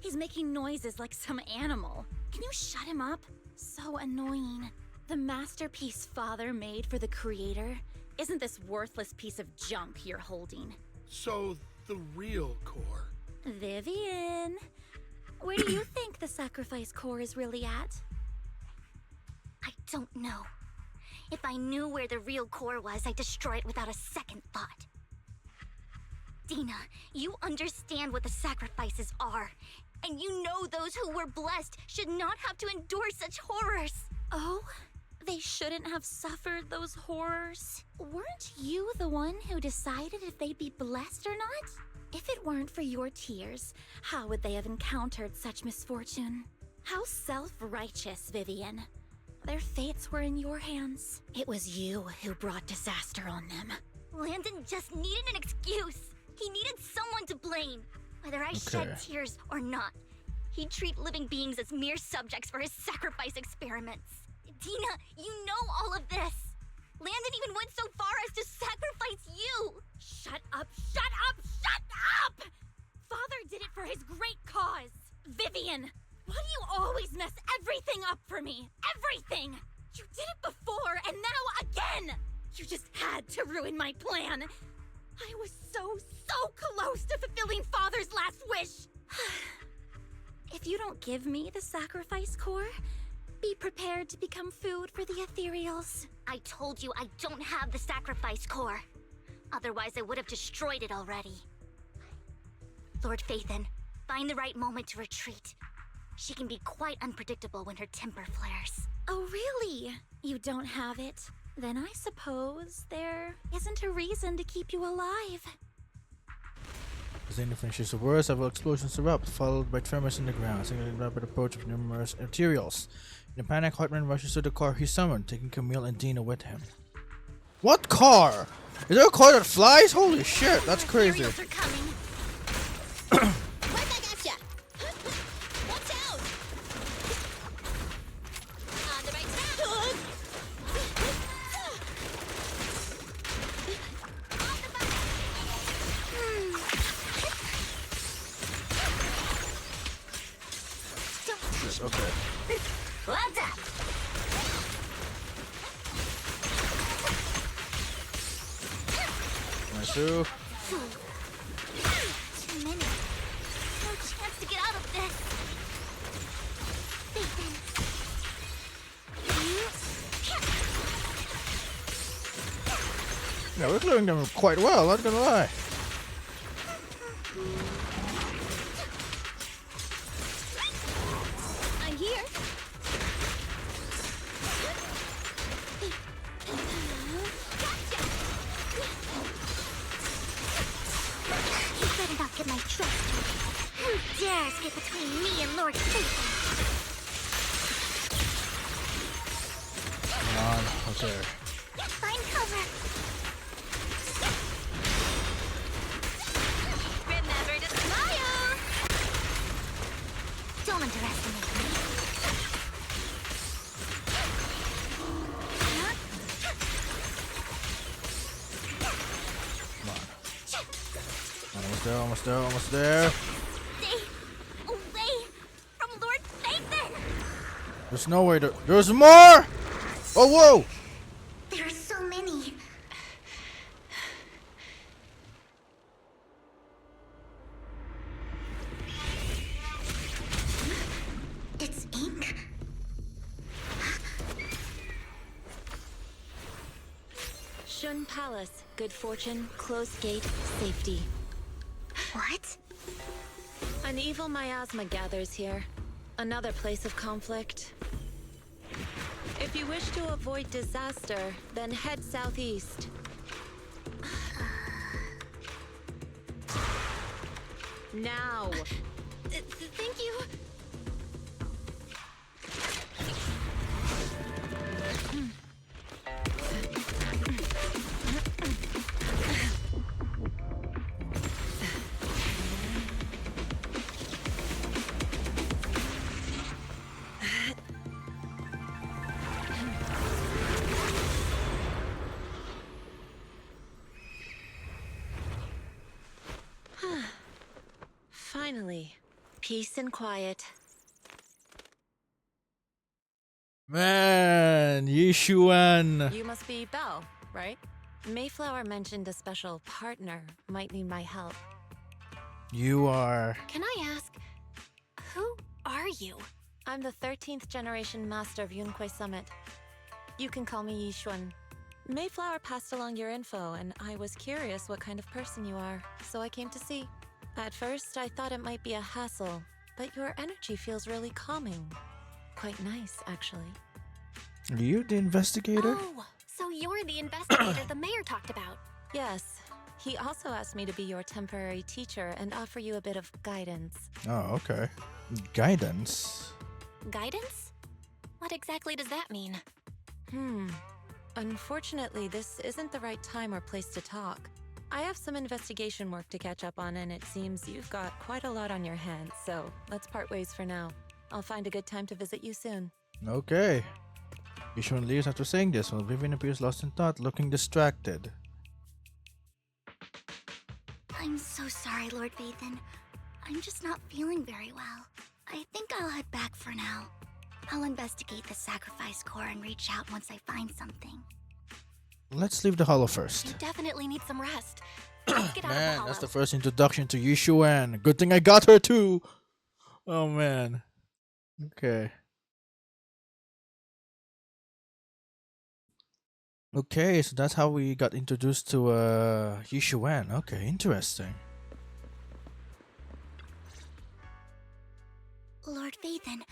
He's making noises like some animal. Can you shut him up? So annoying. The masterpiece Father made for the Creator isn't this worthless piece of junk you're holding. So, the real core. Vivian, where do you think the sacrifice core is really at? I don't know. If I knew where the real core was, I'd destroy it without a second thought. Dina, you understand what the sacrifices are. And you know those who were blessed should not have to endure such horrors. Oh? They shouldn't have suffered those horrors? Weren't you the one who decided if they'd be blessed or not? If it weren't for your tears, how would they have encountered such misfortune? How self-righteous, Vivian. Their fates were in your hands. It was you who brought disaster on them. Landon just needed an excuse. He needed someone to blame. Whether I shed tears or not, he'd treat living beings as mere subjects for his sacrifice experiments. Dina, you know all of this. Landon even went so far as to sacrifice you. Shut up, shut up, shut up! Father did it for his great cause. Vivian, why do you always mess everything up for me? Everything! You did it before, and now again! You just had to ruin my plan. I was so close to fulfilling Father's last wish. If you don't give me the sacrifice core, Be prepared to become food for the ethereals. I told you I don't have the sacrifice core. Otherwise, I would have destroyed it already. Lord Phaethon, find the right moment to retreat. She can be quite unpredictable when her temper flares. Oh, really? You don't have it? Then I suppose there isn't a reason to keep you alive. As Dana finishes the words, several explosions erupt, followed by tremors in the ground, signaling the rapid approach of numerous ethereals. In a panic, Hartman rushes to the car he summoned, taking Camille and Dina with him. What car? Is there a car that flies? Holy shit, that's crazy. Ethereals are coming. Right back at ya! Watch out! On the right track! Okay. What's up? Nice too. Too many. No chance to get out of this. Yeah, we're clearing them quite well, not gonna lie. I'm here. You better not get my trust. Who dares get between me and Lord Phaethon? Come on, okay. Find cover. Remember to smile. Don't underestimate me. Almost there, almost there, almost there. Stay away from Lord Phaethon. There's no way to. There's more! Oh, whoa! There are so many. It's ink. Shun Palace. Good fortune, closed gate, safety. What? An evil miasma gathers here. Another place of conflict. If you wish to avoid disaster, then head southeast. Now! Thank you. Finally, peace and quiet. Man, Yishuan. You must be Belle, right? Mayflower mentioned a special partner might need my help. You are. Can I ask, who are you? I'm the 13th generation master of Yunque Summit. You can call me Yishuan. Mayflower passed along your info, and I was curious what kind of person you are, so I came to see. At first, I thought it might be a hassle, but your energy feels really calming. Quite nice, actually. Are you the investigator? Oh, so you're the investigator the mayor talked about. Yes. He also asked me to be your temporary teacher and offer you a bit of guidance. Oh, okay. Guidance? Guidance? What exactly does that mean? Unfortunately, this isn't the right time or place to talk. I have some investigation work to catch up on, and it seems you've got quite a lot on your hands, so let's part ways for now. I'll find a good time to visit you soon. Okay. Yishuan leaves after saying this, while Vivian appears lost in thought, looking distracted. I'm so sorry, Lord Phaethon. I'm just not feeling very well. I think I'll head back for now. I'll investigate the sacrifice core and reach out once I find something. Let's leave the hollow You first. definitely need some rest. Let's get out of the Man, hollow. that's the first introduction to Yishuan. Good thing I got her too. Oh man. Okay. Okay, so that's how we got introduced to Yishuan. Okay, interesting. Lord Vathan,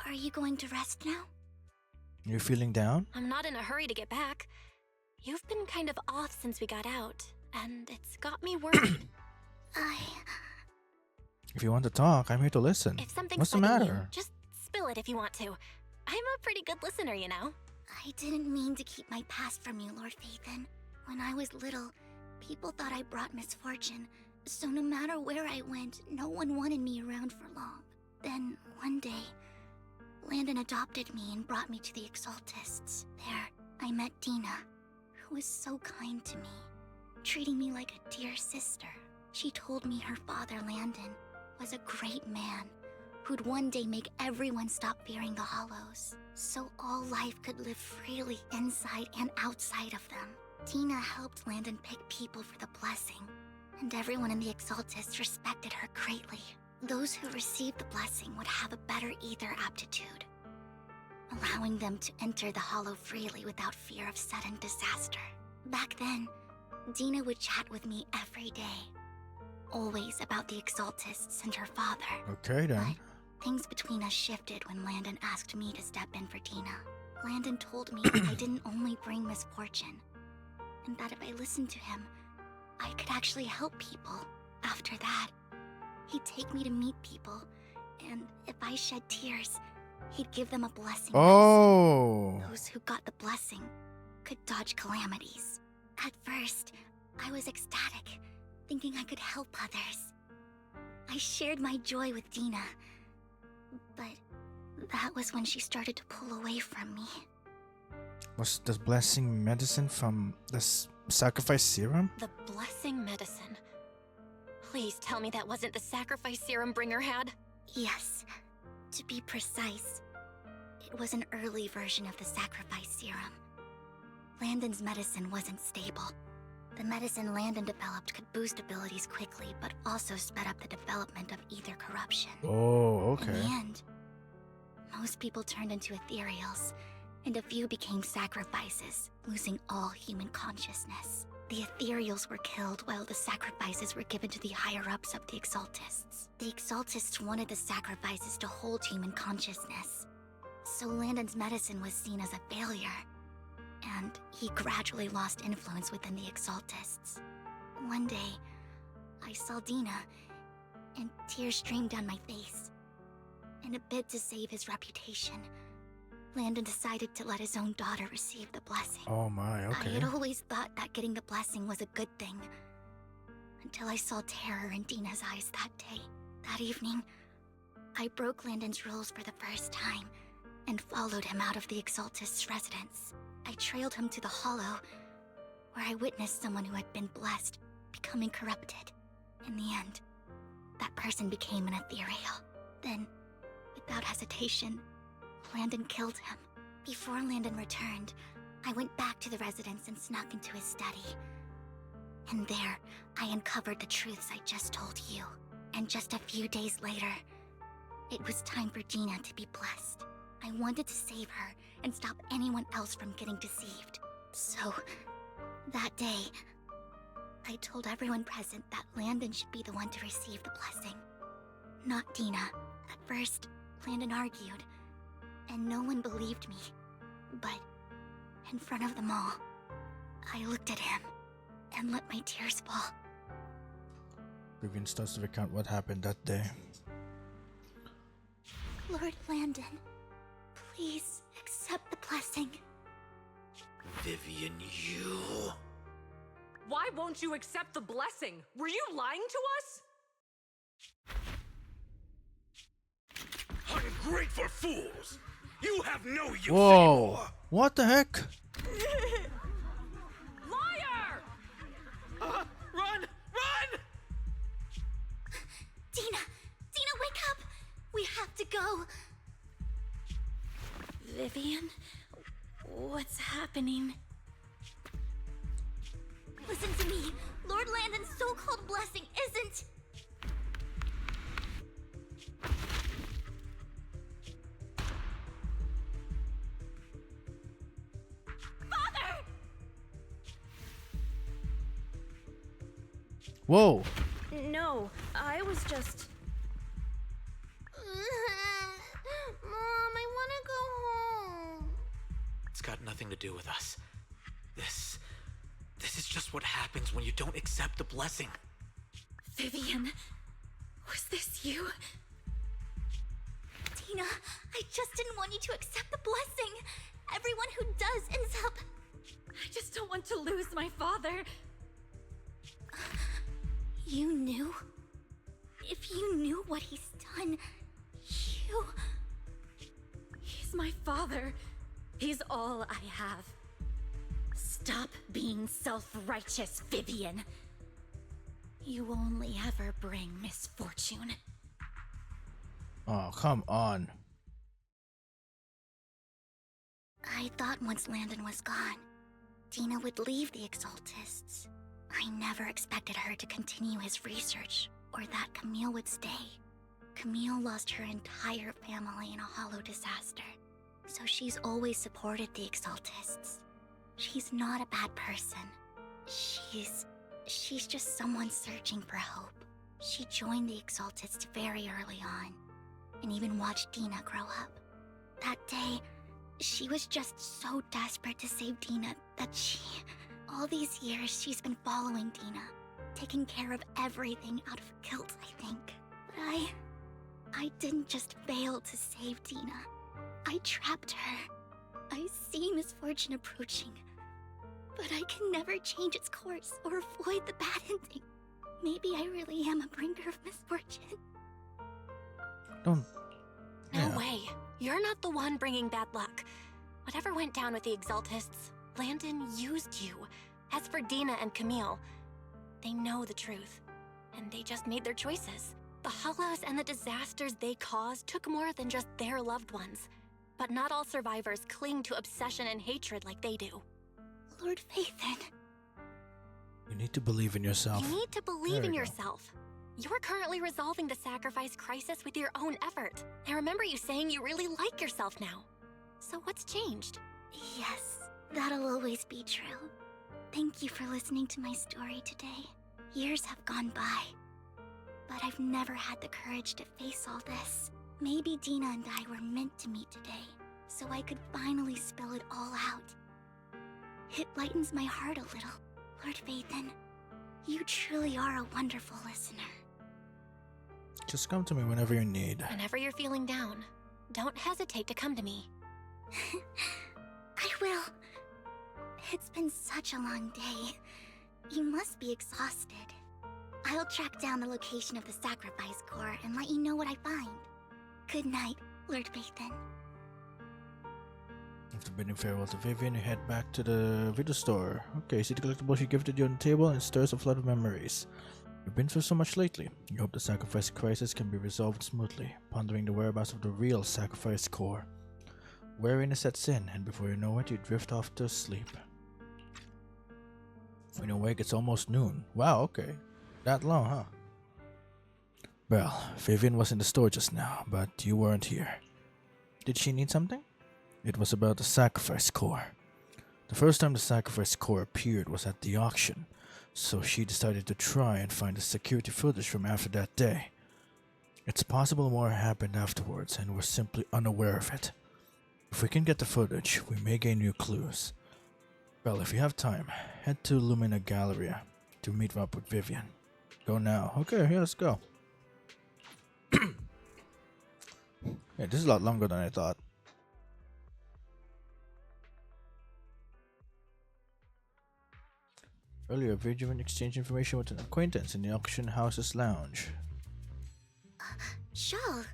are you going to rest now? You feeling down? I'm not in a hurry to get back. You've been kind of off since we got out, and it's got me worried. If you want to talk, I'm here to listen. If something's What's the bugging you, matter? just spill it if you want to. I'm a pretty good listener, you know. I didn't mean to keep my past from you, Lord Vathan. When I was little, people thought I brought misfortune, so no matter where I went, no one wanted me around for long. Then, one day, Landon adopted me and brought me to the Exaltists. There, I met Dina, who was so kind to me, treating me like a dear sister. She told me her father, Landon, was a great man who'd one day make everyone stop fearing the Hollows, so all life could live freely inside and outside of them. Tina helped Landon pick people for the blessing, and everyone in the Exaltists respected her greatly. Those who received the blessing would have a better ether aptitude, allowing them to enter the Hollow freely without fear of sudden disaster. Back then, Dina would chat with me every day, always about the Exaltists and her father. Okay then. Things between us shifted when Landon asked me to step in for Dina. Landon told me that I didn't only bring misfortune, and that if I listened to him, I could actually help people. After that, he'd take me to meet people, and if I shed tears, he'd give them a blessing. Oh. Those who got the blessing could dodge calamities. At first, I was ecstatic, thinking I could help others. I shared my joy with Dina, but that was when she started to pull away from me. Was the blessing medicine from the sacrifice serum? The blessing medicine. Please tell me that wasn't the sacrifice serum Bringer had? Yes. To be precise, it was an early version of the sacrifice serum. Landon's medicine wasn't stable. The medicine Landon developed could boost abilities quickly, but also sped up the development of ether corruption. Oh, okay. In the end, most people turned into ethereals, and a few became sacrifices, losing all human consciousness. The ethereals were killed while the sacrifices were given to the higher-ups of the Exaltists. The Exaltists wanted the sacrifices to hold human consciousness, so Landon's medicine was seen as a failure, and he gradually lost influence within the Exaltists. One day, I saw Dina, and tears streamed down my face. In a bid to save his reputation, Landon decided to let his own daughter receive the blessing. Oh my, okay. I had always thought that getting the blessing was a good thing, until I saw terror in Dina's eyes that day. That evening, I broke Landon's rules for the first time, and followed him out of the Exaltist's residence. I trailed him to the Hollow, where I witnessed someone who had been blessed becoming corrupted. In the end, that person became an ethereal. Then, without hesitation, Landon killed him. Before Landon returned, I went back to the residence and snuck into his study. And there, I uncovered the truths I just told you. And just a few days later, it was time for Dina to be blessed. I wanted to save her and stop anyone else from getting deceived. So, that day, I told everyone present that Landon should be the one to receive the blessing, not Dina. At first, Landon argued, and no one believed me. But, in front of them all, I looked at him and let my tears fall. Vivian starts to recount what happened that day. Lord Landon, please accept the blessing. Vivian, you... Why won't you accept the blessing? Were you lying to us? Ungrateful fools! You have no use Whoa! anymore! What the heck? Liar! Run! Run! Dina! Dina, wake up! We have to go! Vivian? What's happening? Listen to me! Lord Landon's so-called blessing isn't... Father! Whoa! No, I was just... Mom, I want to go home. It's got nothing to do with us. This is just what happens when you don't accept the blessing. Vivian, was this you? Tina, I just didn't want you to accept the blessing. Everyone who does ends up... I just don't want to lose my father. You knew? If you knew what he's done, you... He's my father. He's all I have. Stop being self-righteous, Vivian. You only ever bring misfortune. Oh, come on. I thought once Landon was gone, Tina would leave the Exaltists. I never expected her to continue his research, or that Camille would stay. Camille lost her entire family in a hollow disaster, so she's always supported the Exaltists. She's not a bad person. She's just someone searching for hope. She joined the Exaltists very early on, and even watched Dina grow up. That day, she was just so desperate to save Dina that all these years she's been following Dina, taking care of everything out of guilt, I think. But I didn't just fail to save Dina. I trapped her. I see misfortune approaching, but I can never change its course or avoid the bad ending. Maybe I really am a bringer of misfortune. Don't... No way. You're not the one bringing bad luck. Whatever went down with the Exaltists, Landon used you. As for Dina and Camille, they know the truth, and they just made their choices. The Hollows and the disasters they caused took more than just their loved ones. But not all survivors cling to obsession and hatred like they do. Lord Phaethon. You need to believe in yourself. You need to believe in yourself. You're currently resolving the sacrifice crisis with your own effort. I remember you saying you really like yourself now. So what's changed? Yes, that'll always be true. Thank you for listening to my story today. Years have gone by, but I've never had the courage to face all this. Maybe Dina and I were meant to meet today, so I could finally spill it all out. It lightens my heart a little. Lord Phaethon, you truly are a wonderful listener. Just come to me whenever you need. Whenever you're feeling down, don't hesitate to come to me. I will. It's been such a long day. You must be exhausted. I'll track down the location of the sacrifice core and let you know what I find. Good night, Lord Phaethon. After bidding farewell to Vivian, you head back to the video store. Okay, see the collectibles she gifted you on the table and it stirs a flood of memories. You've been through so much lately. You hope the sacrifice crisis can be resolved smoothly, pondering the whereabouts of the real sacrifice core. Weariness sets in, and before you know it, you drift off to sleep. When you awake, it's almost noon. Wow, okay. That long, huh? Well, Vivian was in the store just now, but you weren't here. Did she need something? It was about the sacrifice core. The first time the sacrifice core appeared was at the auction, so she decided to try and find the security footage from after that day. It's possible more happened afterwards and we're simply unaware of it. If we can get the footage, we may gain new clues. Well, if you have time, head to Lumina Galleria to meet up with Vivian. Go now. Okay, yeah, let's go. Yeah, this is a lot longer than I thought. Earlier, Vivian exchanged information with an acquaintance in the auction house's lounge. Shawl,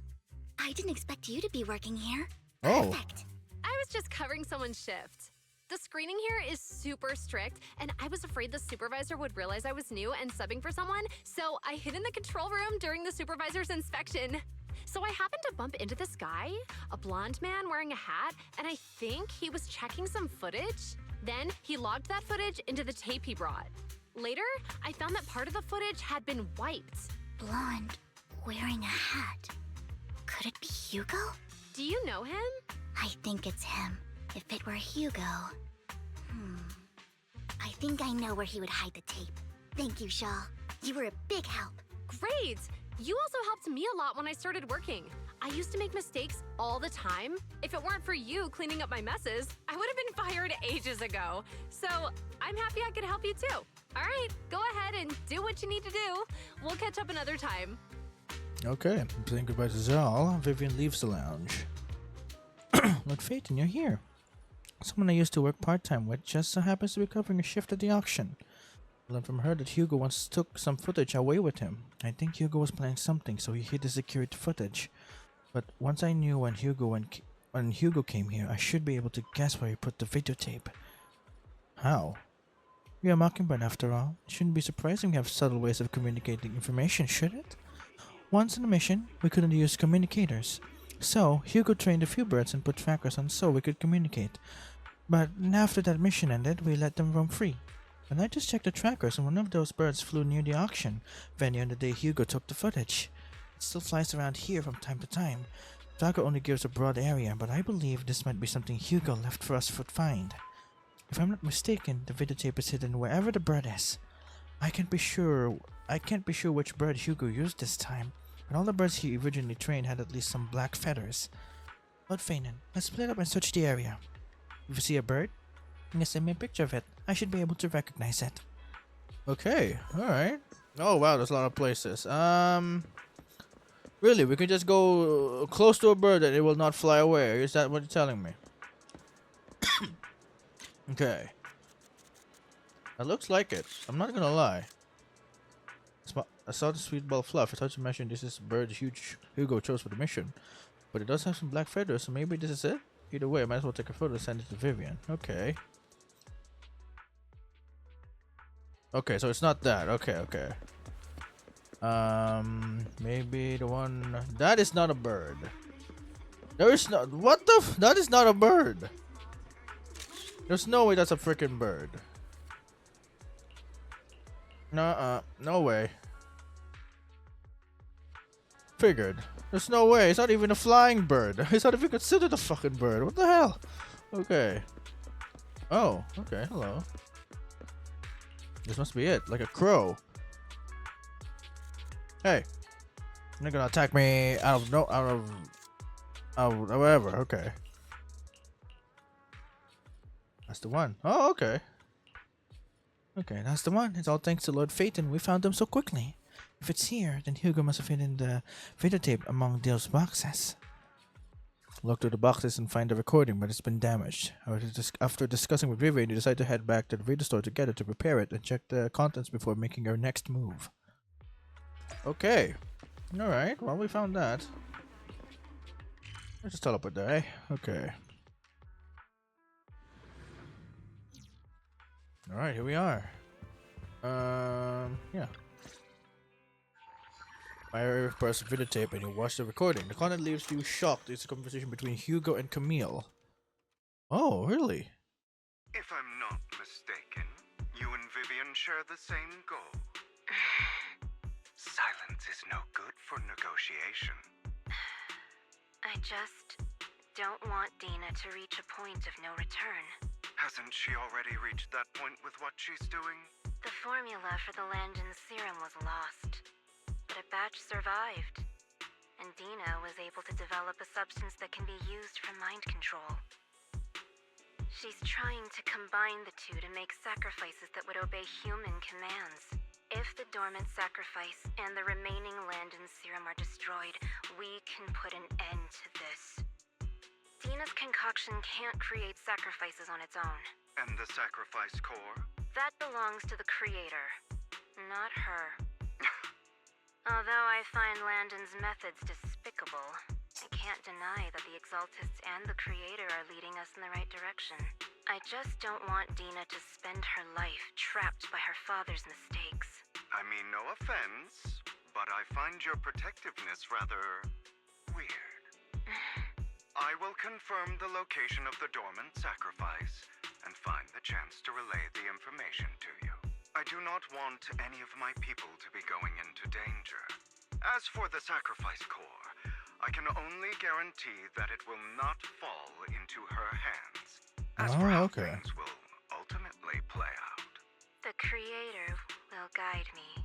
I didn't expect you to be working here. Oh. Perfect. I was just covering someone's shift. The screening here is super strict, and I was afraid the supervisor would realize I was new and subbing for someone, so I hid in the control room during the supervisor's inspection. So I happened to bump into this guy, a blonde man wearing a hat, and I think he was checking some footage. Then he logged that footage into the tape he brought. Later, I found that part of the footage had been wiped. Blonde, wearing a hat. Could it be Hugo? Do you know him? I think it's him. If it were Hugo... I think I know where he would hide the tape. Thank you, Shaw. You were a big help. Great! You also helped me a lot when I started working. I used to make mistakes all the time. If it weren't for you cleaning up my messes, I would have been fired ages ago. So I'm happy I could help you too. All right, go ahead and do what you need to do. We'll catch up another time. Okay, saying goodbye to Zal, Vivian leaves the lounge. Lord Phaeton, you're here. Someone I used to work part-time with just so happens to be covering a shift at the auction. I learned from her that Hugo once took some footage away with him. I think Hugo was planning something, so he hid the security footage. But once I knew when Hugo came here, I should be able to guess where he put the videotape. How? We are Mockingbird after all. It shouldn't be surprising we have subtle ways of communicating information, should it? Once on a mission, we couldn't use communicators. So, Hugo trained a few birds and put trackers on so we could communicate. But after that mission ended, we let them roam free. And I just checked the trackers and one of those birds flew near the auction venue on the day Hugo took the footage. It still flies around here from time to time. Tracker only gives a broad area, but I believe this might be something Hugo left for us to find. If I'm not mistaken, the videotape is hidden wherever the bird is. I can't be sure which bird Hugo used this time, but all the birds he originally trained had at least some black feathers. Lord Phaeton, let's split up and search the area. If you see a bird, you can send me a picture of it. I should be able to recognize it. Okay, alright. Oh wow, there's a lot of places. Really, we can just go close to a bird and it will not fly away. Is that what you're telling me? Okay. That looks like it. I'm not gonna lie. I saw the sweet ball fluff. I thought you mentioned this is bird Hugo chose for the mission. But it does have some black feathers, so maybe this is it? Either way, I might as well take a photo and send it to Vivian. Okay. Okay, so it's not that. Okay. Maybe the one... That is not a bird. There is not... What the that is not a bird. There's no way that's a freaking bird. Nuh-uh. No way. Figured. There's no way. It's not even a flying bird. It's not even considered a fucking bird. What the hell? Okay. Oh, okay. Hello. This must be it. Like a crow. Hey. You're not gonna attack me out of whatever. Okay. That's the one. Oh, okay. Okay, that's the one. It's all thanks to Lord Phaeton. We found them so quickly. If it's here, then Hugo must have hidden the videotape among those boxes. Look through the boxes and find the recording, but it's been damaged. After discussing with Vivian, you decide to head back to the video store together to repair it and check the contents before making your next move. Okay. Alright, well we found that. Let's just teleport there, eh? Okay. Alright, here we are. Yeah. I press videotape and you watch the recording. The content leaves you shocked. It's a conversation between Hugo and Camille. Oh, really? If I'm not mistaken, you and Vivian share the same goal. Silence is no good for negotiation. I just don't want Dina to reach a point of no return. Hasn't she already reached that point with what she's doing? The formula for the Landon serum was lost, but a batch survived, and Dina was able to develop a substance that can be used for mind control. She's trying to combine the two to make sacrifices that would obey human commands. If the dormant sacrifice and the remaining Landon serum are destroyed, we can put an end to this. Dina's concoction can't create sacrifices on its own. And the sacrifice core? That belongs to the creator, not her. Although I find Landon's methods despicable, I can't deny that the Exaltists and the creator are leading us in the right direction. I just don't want Dina to spend her life trapped by her father's mistakes. I mean, no offense, but I find your protectiveness rather weird. I will confirm the location of the dormant sacrifice and find the chance to relay the information to you. I do not want any of my people to be going into danger. As for the sacrifice core, I can only guarantee that it will not fall into her hands. As for how things will ultimately play out. The creator will guide me.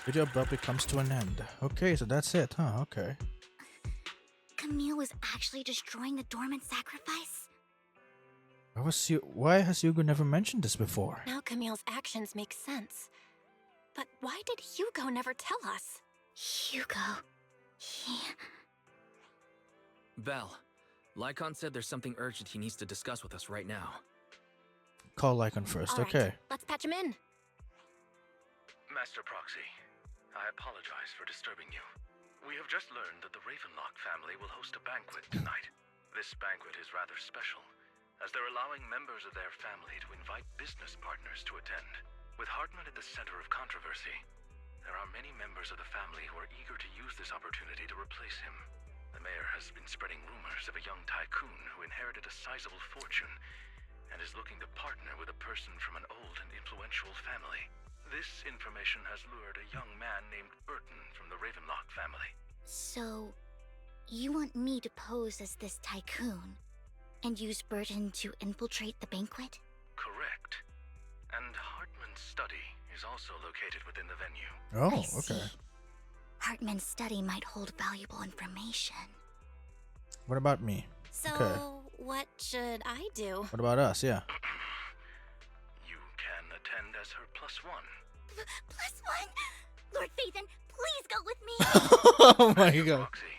Video abruptly comes to an end. Okay, so that's it, huh? Okay. Camille was actually destroying the dormant sacrifice? Why has Hugo never mentioned this before? Now Camille's actions make sense. But why did Hugo never tell us? Hugo... Belle, Lycon said there's something urgent he needs to discuss with us right now. Call Lycon first, All right, okay. let's patch him in. Master Proxy, I apologize for disturbing you. We have just learned that the Ravenlock family will host a banquet tonight. This banquet is rather special, as they're allowing members of their family to invite business partners to attend. With Hartman at the center of controversy, there are many members of the family who are eager to use this opportunity to replace him. The mayor has been spreading rumors of a young tycoon who inherited a sizable fortune and is looking to partner with a person from an old and influential family. This information has lured a young man named Burton from the Ravenlock family. So, you want me to pose as this tycoon and use Burton to infiltrate the banquet? Correct. And Hartman's study is also located within the venue. Oh, I see. okay. Hartman's study might hold valuable information. What about me? So, Okay. what should I do? What about us? Yeah. You can attend as her +1. +1? Lord Phaethon, please go with me! Oh my god. Proxy,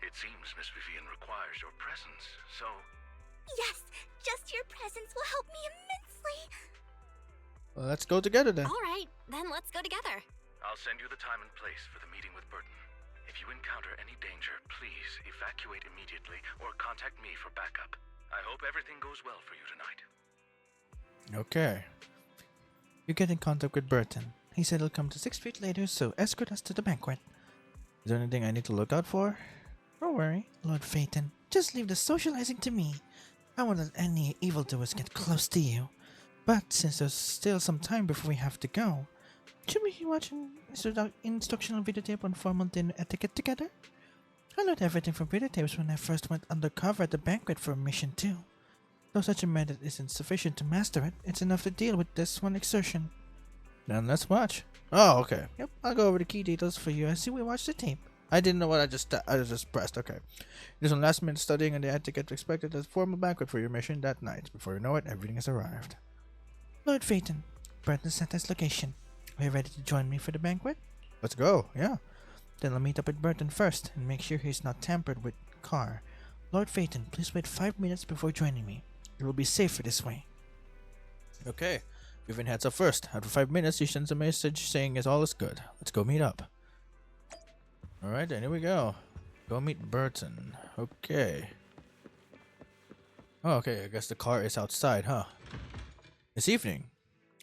it seems Miss Vivian requires your presence, so... Yes, just your presence will help me immensely! Well, let's go together then. All right, then let's go together. I'll send you the time and place for the meeting with Burton. If you encounter any danger, please evacuate immediately or contact me for backup. I hope everything goes well for you tonight. Okay. You get in contact with Burton. He said he'll come to 6 feet later, so escort us to the banquet. Is there anything I need to look out for? Don't worry, Lord Phaethon. Just leave the socializing to me. I won't let any evildoers get close to you. But since there's still some time before we have to go, should we watch an instructional videotape on formal dinner etiquette together? I learned everything from videotapes when I first went undercover at the banquet for mission 2. Though such a method isn't sufficient to master it, it's enough to deal with this one exertion. Then let's watch. Oh, okay. Yep, I'll go over the key details for you as we watch the tape. I didn't know what I just pressed. Okay. There's some last minute studying and the etiquette expected as a formal banquet for your mission that night. Before you know it, everything has arrived. Lord Phaethon, Burton sent us location. Are you ready to join me for the banquet? Let's go, yeah. Then I'll meet up with Burton first and make sure he's not tampered with car. Lord Phaethon, please wait 5 minutes before joining me. It will be safer this way. Okay. Vivian heads up first. After 5 minutes, she sends a message saying all is good. Let's go meet up. Alright, then here we go. Go meet Burton. Okay. Oh, okay, I guess the car is outside, huh? It's evening.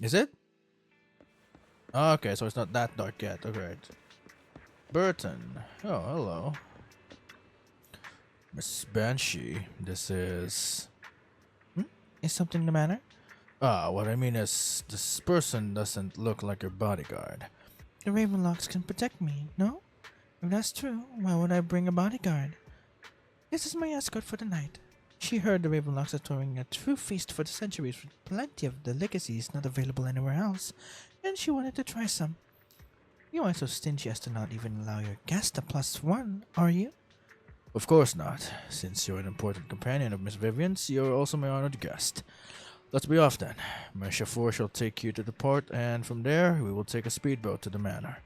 Is it? Oh, okay, so it's not that dark yet. Alright. Burton. Oh, hello. Miss Banshee. This is... Is something the matter? What I mean is, this person doesn't look like your bodyguard. The Ravenlocks can protect me, no? If that's true, why would I bring a bodyguard? This is my escort for the night. She heard the Ravenlocks are throwing a true feast for the centuries with plenty of delicacies not available anywhere else, and she wanted to try some. You aren't so stingy as to not even allow your guest a +1, are you? Of course not. Since you're an important companion of Miss Vivian's, you're also my honored guest. Let's be off then. My chauffeur shall take you to the port, and from there, we will take a speedboat to the manor.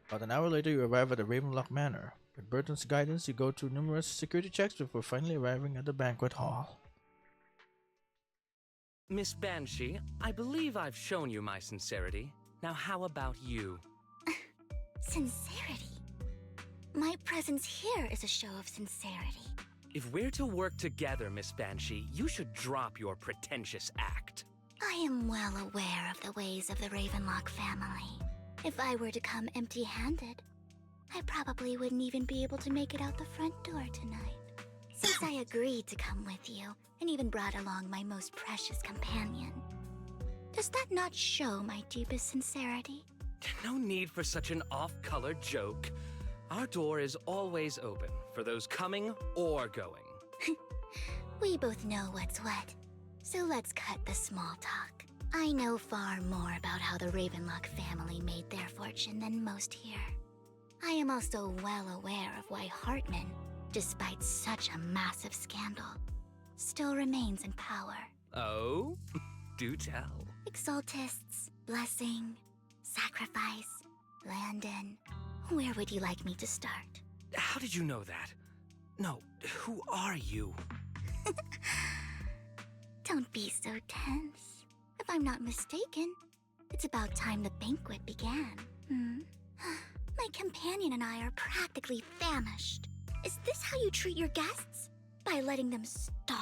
About an hour later, you arrive at the Ravenlock Manor. With Burton's guidance, you go through numerous security checks before finally arriving at the banquet hall. Miss Banshee, I believe I've shown you my sincerity. Now how about you? Sincerity? My presence here is a show of sincerity. If we're to work together, Miss Banshee, you should drop your pretentious act. I am well aware of the ways of the Ravenlock family. If I were to come empty-handed, I probably wouldn't even be able to make it out the front door tonight. Since I agreed to come with you, and even brought along my most precious companion, does that not show my deepest sincerity? No need for such an off-color joke. Our door is always open for those coming or going. We both know what's what, so let's cut the small talk. I know far more about how the Ravenlock family made their fortune than most here. I am also well aware of why Hartman, despite such a massive scandal, still remains in power. Oh? Do tell. Exaltists, blessing, sacrifice, Landon. Where would you like me to start? How did you know that? No, who are you? Don't be so tense. If I'm not mistaken, it's about time the banquet began. My companion and I are practically famished. Is this how you treat your guests? By letting them starve?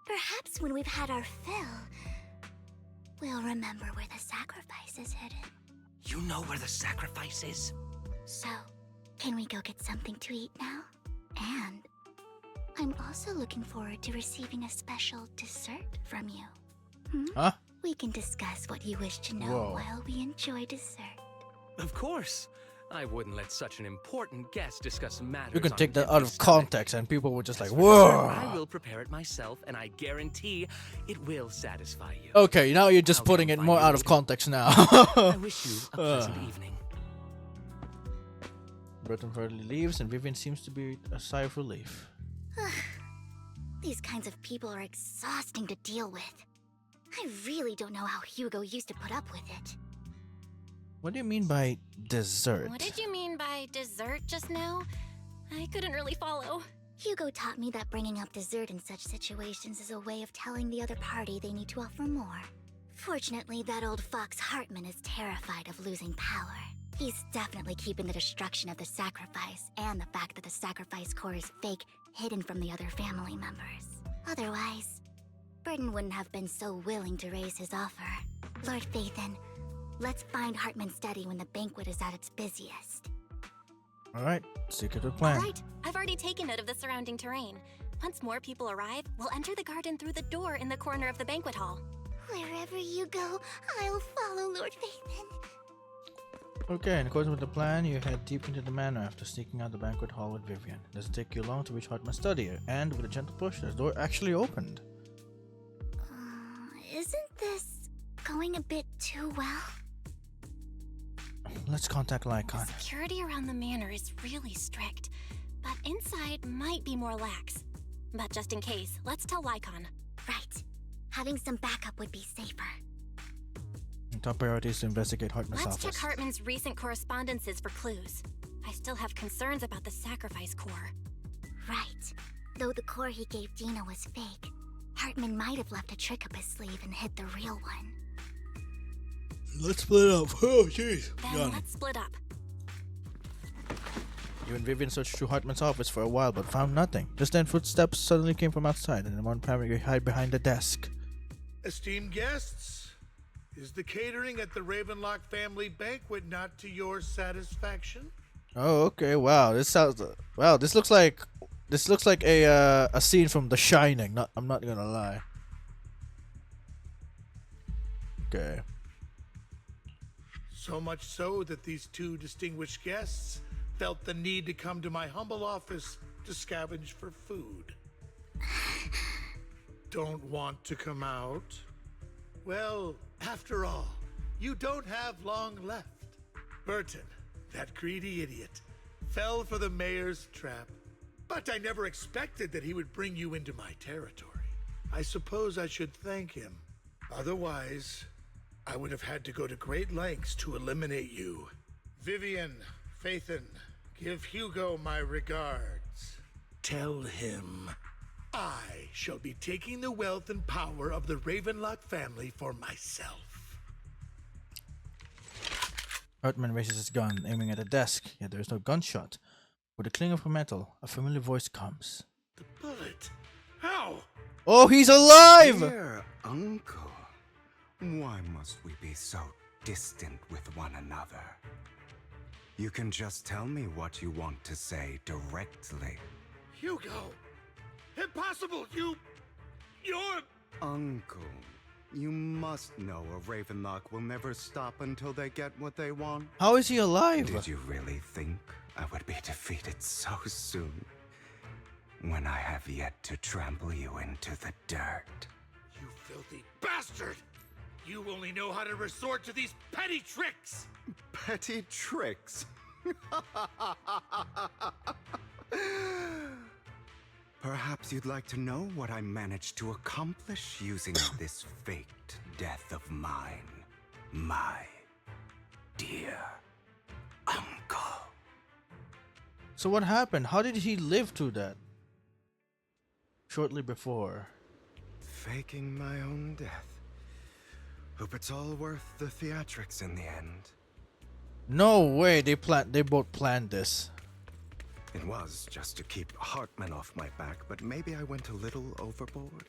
Perhaps when we've had our fill, we'll remember where the sacrifice is hidden. You know where the sacrifice is? So, can we go get something to eat now? And I'm also looking forward to receiving a special dessert from you. Huh? We can discuss what you wish to know Whoa. while we enjoy dessert. Of course. I wouldn't let such an important guest discuss matters. You can on take an that empty out of stomach. context and people were just like, I whoa. will prepare it myself, and I guarantee it will satisfy you. Okay, now you're just I'll putting go it find more you out of later. context now. I wish you a pleasant evening. Burton hurriedly leaves, and Vivian seems to be a sigh of relief. These kinds of people are exhausting to deal with. I really don't know how Hugo used to put up with it. What do you mean by dessert? What did you mean by dessert just now? I couldn't really follow. Hugo taught me that bringing up dessert in such situations is a way of telling the other party they need to offer more. Fortunately, that old fox Hartman is terrified of losing power. He's definitely keeping the destruction of the sacrifice and the fact that the sacrifice core is fake hidden from the other family members. Otherwise, Burton wouldn't have been so willing to raise his offer. Lord Phaethon, let's find Hartman's study when the banquet is at its busiest. Alright, secretive plan. Alright, I've already taken note of the surrounding terrain. Once more people arrive, we'll enter the garden through the door in the corner of the banquet hall. Wherever you go, I'll follow Lord Phaethon. Okay, in accordance with the plan, you head deep into the manor after sneaking out the banquet hall with Vivian. It doesn't take you long to reach Hartman's study, and with a gentle push, the door actually opened. Isn't this going a bit too well? Let's contact Lycon. Security around the manor is really strict, but inside might be more lax. But just in case, let's tell Lycon. Right. Having some backup would be safer. Top priority is to investigate Hartman's Let's office. check Hartman's recent correspondences for clues. I still have concerns about the sacrifice core. Right. Though the core he gave Dina was fake, Hartman might have left a trick up his sleeve and hid the real one. Let's split up. Oh, jeez. Then let's split up. You and Vivian searched through Hartman's office for a while, but found nothing. Just then, footsteps suddenly came from outside, and one apparently hid behind the desk. Esteemed guests, is the catering at the Ravenlock family banquet not to your satisfaction? Oh, okay. Wow, this sounds. Wow, this looks like a scene from The Shining. I'm not gonna lie. Okay. So much so that these two distinguished guests felt the need to come to my humble office to scavenge for food. Don't want to come out? Well, after all, you don't have long left. Burton, that greedy idiot, fell for the mayor's trap. But I never expected that he would bring you into my territory. I suppose I should thank him. Otherwise, I would have had to go to great lengths to eliminate you. Vivian, Phaethon, give Hugo my regards. Tell him I shall be taking the wealth and power of the Ravenlock family for myself. Hartman raises his gun, aiming at the desk, yet there is no gunshot. With a cling of metal, a familiar voice comes. The bullet? How? Oh, he's alive! Dear uncle, why must we be so distant with one another? You can just tell me what you want to say directly. Hugo! Impossible! You're... Uncle, you must know a Ravenlock will never stop until they get what they want. How is he alive? Did you really think I would be defeated so soon? When I have yet to trample you into the dirt. You filthy bastard! You only know how to resort to these petty tricks! Petty tricks? Perhaps you'd like to know what I managed to accomplish using this faked death of mine, my dear uncle. So what happened? How did he live through that? Shortly before. Faking my own death. Hope it's all worth the theatrics in the end. No way they both planned this. It was just to keep Hartman off my back, but maybe I went a little overboard.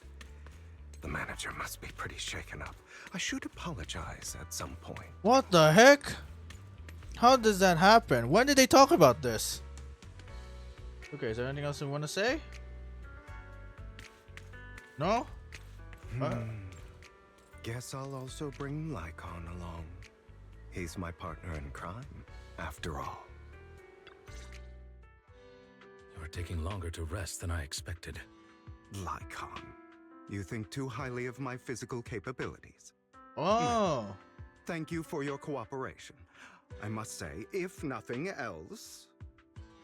The manager must be pretty shaken up. I should apologize at some point. What the heck? How does that happen? When did they talk about this? Okay, is there anything else you want to say? No? Guess I'll also bring Lycon along. He's my partner in crime, after all. You're taking longer to rest than I expected. Lycon, you think too highly of my physical capabilities. Oh. Thank you for your cooperation. I must say, if nothing else,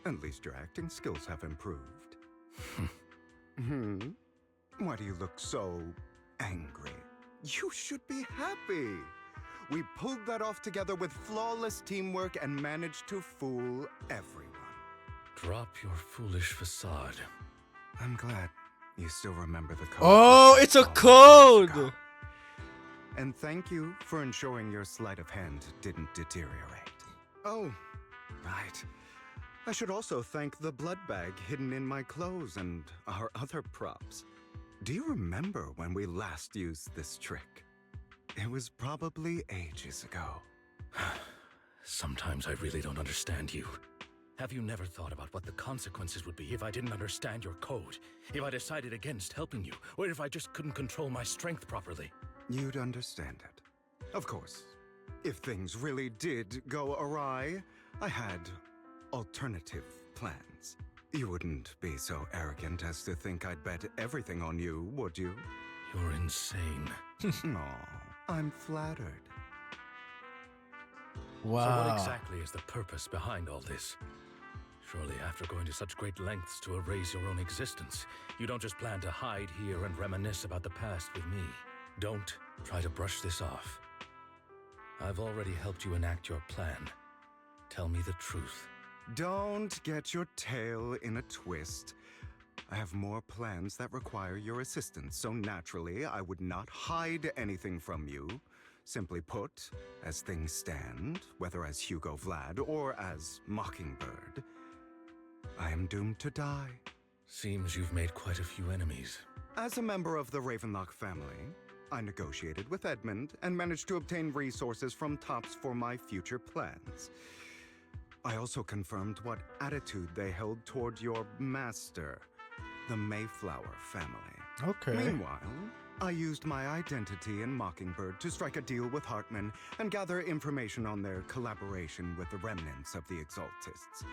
at least your acting skills have improved. Why do you look so angry? You should be happy. We pulled that off together with flawless teamwork and managed to fool everyone. Drop your foolish facade. I'm glad you still remember the code. Oh, it's a code! And thank you for ensuring your sleight of hand didn't deteriorate. Oh, right. I should also thank the blood bag hidden in my clothes and our other props. Do you remember when we last used this trick? It was probably ages ago. Sometimes I really don't understand you. Have you never thought about what the consequences would be if I didn't understand your code? If I decided against helping you? Or if I just couldn't control my strength properly? You'd understand it. Of course, if things really did go awry, I had alternative plans. You wouldn't be so arrogant as to think I'd bet everything on you, would you? You're insane. Aw, I'm flattered. Wow. So what exactly is the purpose behind all this? Surely after going to such great lengths to erase your own existence, you don't just plan to hide here and reminisce about the past with me. Don't try to brush this off. I've already helped you enact your plan. Tell me the truth. Don't get your tail in a twist. I have more plans that require your assistance, so naturally I would not hide anything from you. Simply put, as things stand, whether as Hugo Vlad or as Mockingbird, I am doomed to die. Seems you've made quite a few enemies. As a member of the Ravenlock family, I negotiated with Edmund and managed to obtain resources from Tops for my future plans. I also confirmed what attitude they held toward your master, the Mayflower family. Okay. Meanwhile, I used my identity in Mockingbird to strike a deal with Hartman and gather information on their collaboration with the remnants of the Exaltists.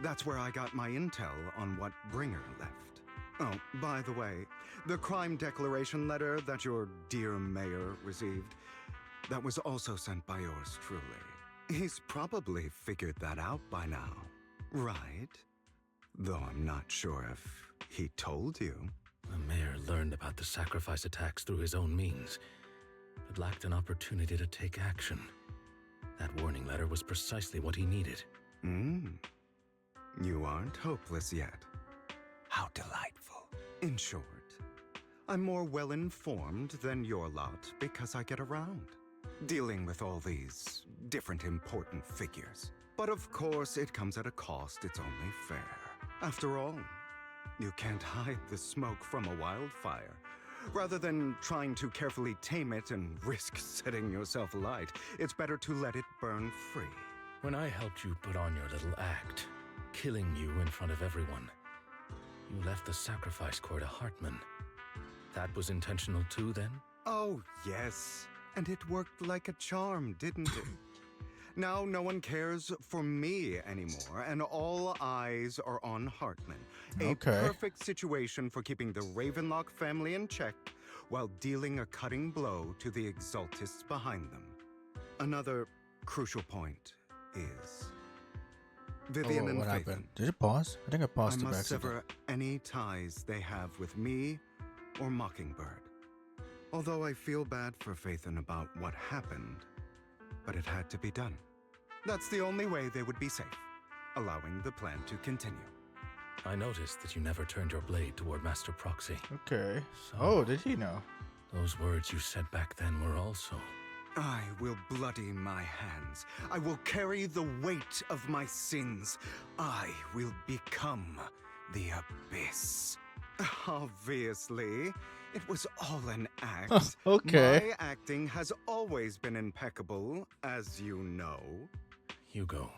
That's where I got my intel on what Bringer left. Oh, by the way, the crime declaration letter that your dear mayor received, that was also sent by yours truly. He's probably figured that out by now, right? Though I'm not sure if he told you. The mayor learned about the sacrifice attacks through his own means, but lacked an opportunity to take action. That warning letter was precisely what he needed. You aren't hopeless yet. How delightful. In short, I'm more well-informed than your lot because I get around, dealing with all these different important figures. But of course, it comes at a cost. It's only fair. After all, you can't hide the smoke from a wildfire. Rather than trying to carefully tame it and risk setting yourself alight, it's better to let it burn free. When I helped you put on your little act, killing you in front of everyone, you left the sacrifice core to Hartman. That was intentional too, then? Oh, yes. And it worked like a charm, didn't it? Now no one cares for me anymore, and all eyes are on Hartman. A perfect situation for keeping the Ravenlock family in check while dealing a cutting blow to the Exaltists behind them. Another crucial point is Vivian and what Phaethon. happened? Did it pause? I think I paused I it by must accident. sever any ties they have with me or Mockingbird. Although I feel bad for Phaethon about what happened, but it had to be done. That's the only way they would be safe, allowing the plan to continue. I noticed that you never turned your blade toward Master Proxy. Okay. Oh, did he know? Those words you said back then were also... I will bloody my hands. I will carry the weight of my sins. I will become the Abyss. Obviously, it was all an act. Okay. My acting has always been impeccable, as you know. Hugo,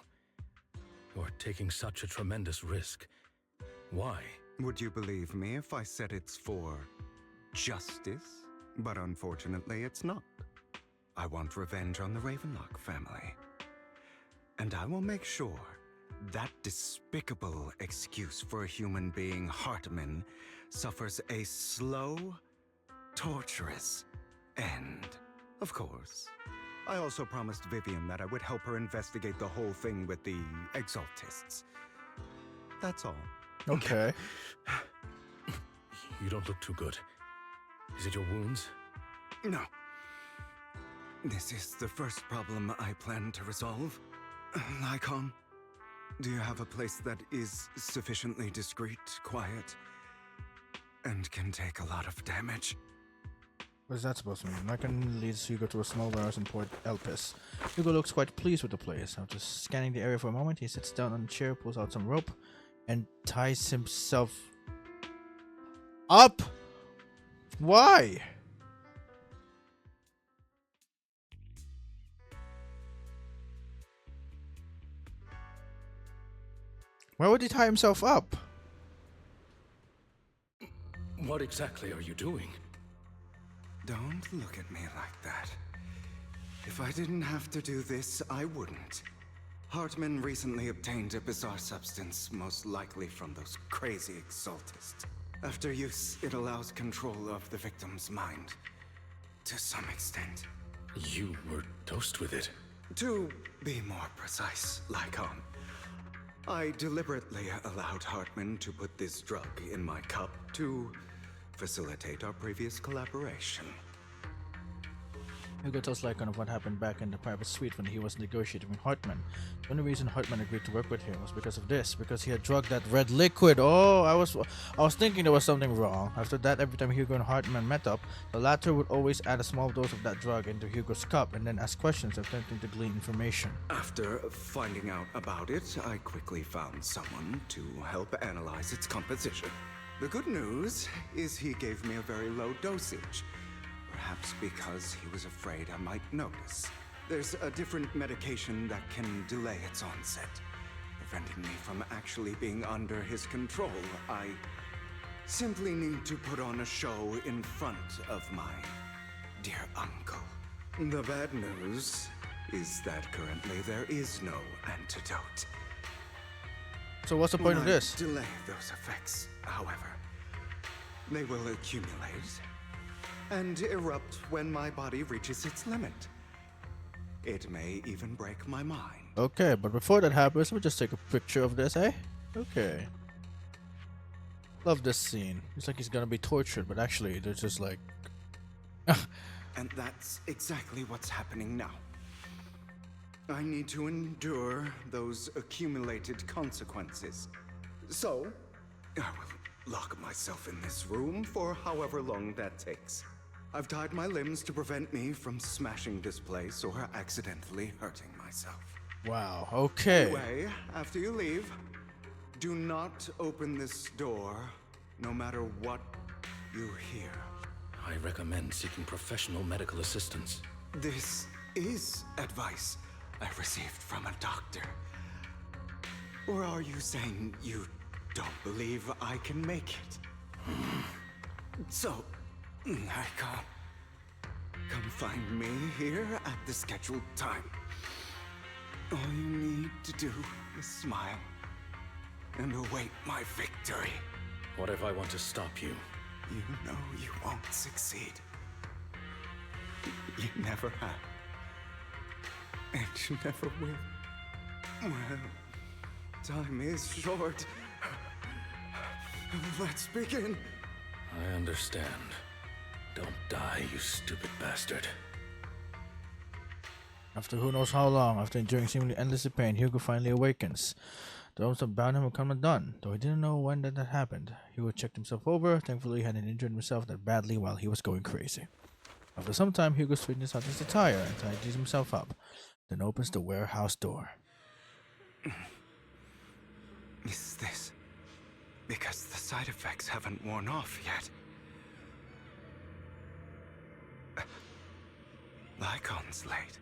you're taking such a tremendous risk. Why? Would you believe me if I said it's for justice? But unfortunately, it's not. I want revenge on the Ravenlock family. And I will make sure that despicable excuse for a human being, Hartman, suffers a slow, torturous end. Of course. I also promised Vivian that I would help her investigate the whole thing with the Exaltists. That's all. Okay. You don't look too good. Is it your wounds? No. This is the first problem I plan to resolve. Lycon, do you have a place that is sufficiently discreet, quiet, and can take a lot of damage? What is that supposed to mean? Lycan leads Hugo to a small warehouse in Port Elpis. Hugo looks quite pleased with the place. After scanning the area for a moment, he sits down on a chair, pulls out some rope, and ties himself up. Why? Why would he tie himself up? What exactly are you doing? Don't look at me like that. If I didn't have to do this, I wouldn't. Hartman recently obtained a bizarre substance, most likely from those crazy Exaltists. After use, it allows control of the victim's mind. To some extent. You were dosed with it. To be more precise, Lycon, I deliberately allowed Hartman to put this drug in my cup to facilitate our previous collaboration. Hugo tells Lycan of what happened back in the private suite when he was negotiating with Hartman. The only reason Hartman agreed to work with him was because of this, because he had drugged that red liquid. Oh, I was thinking there was something wrong. After that, every time Hugo and Hartman met up, the latter would always add a small dose of that drug into Hugo's cup and then ask questions attempting to glean information. After finding out about it, I quickly found someone to help analyze its composition. The good news is he gave me a very low dosage. Perhaps because he was afraid I might notice. There's a different medication that can delay its onset, preventing me from actually being under his control. I simply need to put on a show in front of my dear uncle. The bad news is that currently there is no antidote. So what's the point of this? Delay those effects, however. They will accumulate and erupt when my body reaches its limit. It may even break my mind. Okay, but before that happens, we'll just take a picture of this, eh? Okay. Love this scene. It's like he's gonna be tortured, but actually, they're just like... And that's exactly what's happening now. I need to endure those accumulated consequences. So, I will lock myself in this room for however long that takes. I've tied my limbs to prevent me from smashing this place or accidentally hurting myself. Wow, okay. Anyway, after you leave, do not open this door, no matter what you hear. I recommend seeking professional medical assistance. This is advice I received from a doctor. Or are you saying you don't believe I can make it? So, I can't. Come find me here at the scheduled time. All you need to do is smile and await my victory. What if I want to stop you? You know you won't succeed. You never have. And you never will. Well, time is short. Let's begin. I understand. Don't die, you stupid bastard. After who knows how long, after enduring seemingly endless pain, Hugo finally awakens. The ropes that bound him will come undone, though he didn't know when that happened. Hugo checked himself over. Thankfully, he hadn't injured himself that badly while he was going crazy. After some time, Hugo straightens out his attire and tidies himself up, then opens the warehouse door. Is this because the side effects haven't worn off yet? Lycon's late.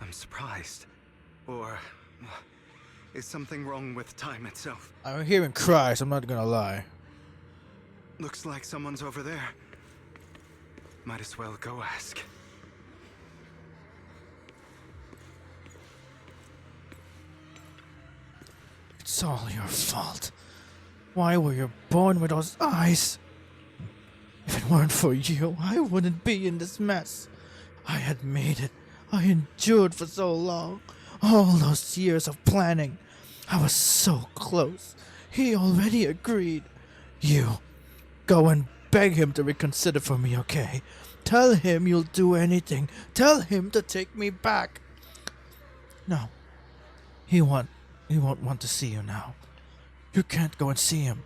I'm surprised. Or is something wrong with time itself? I'm hearing cries, I'm not gonna lie. Looks like someone's over there. Might as well go ask. It's all your fault. Why were you born with those eyes? If it weren't for you, I wouldn't be in this mess. I had made it. I endured for so long. All those years of planning. I was so close. He already agreed. You, go and beg him to reconsider for me, okay? Tell him you'll do anything. Tell him to take me back. No. He won't want to see you now. You can't go and see him.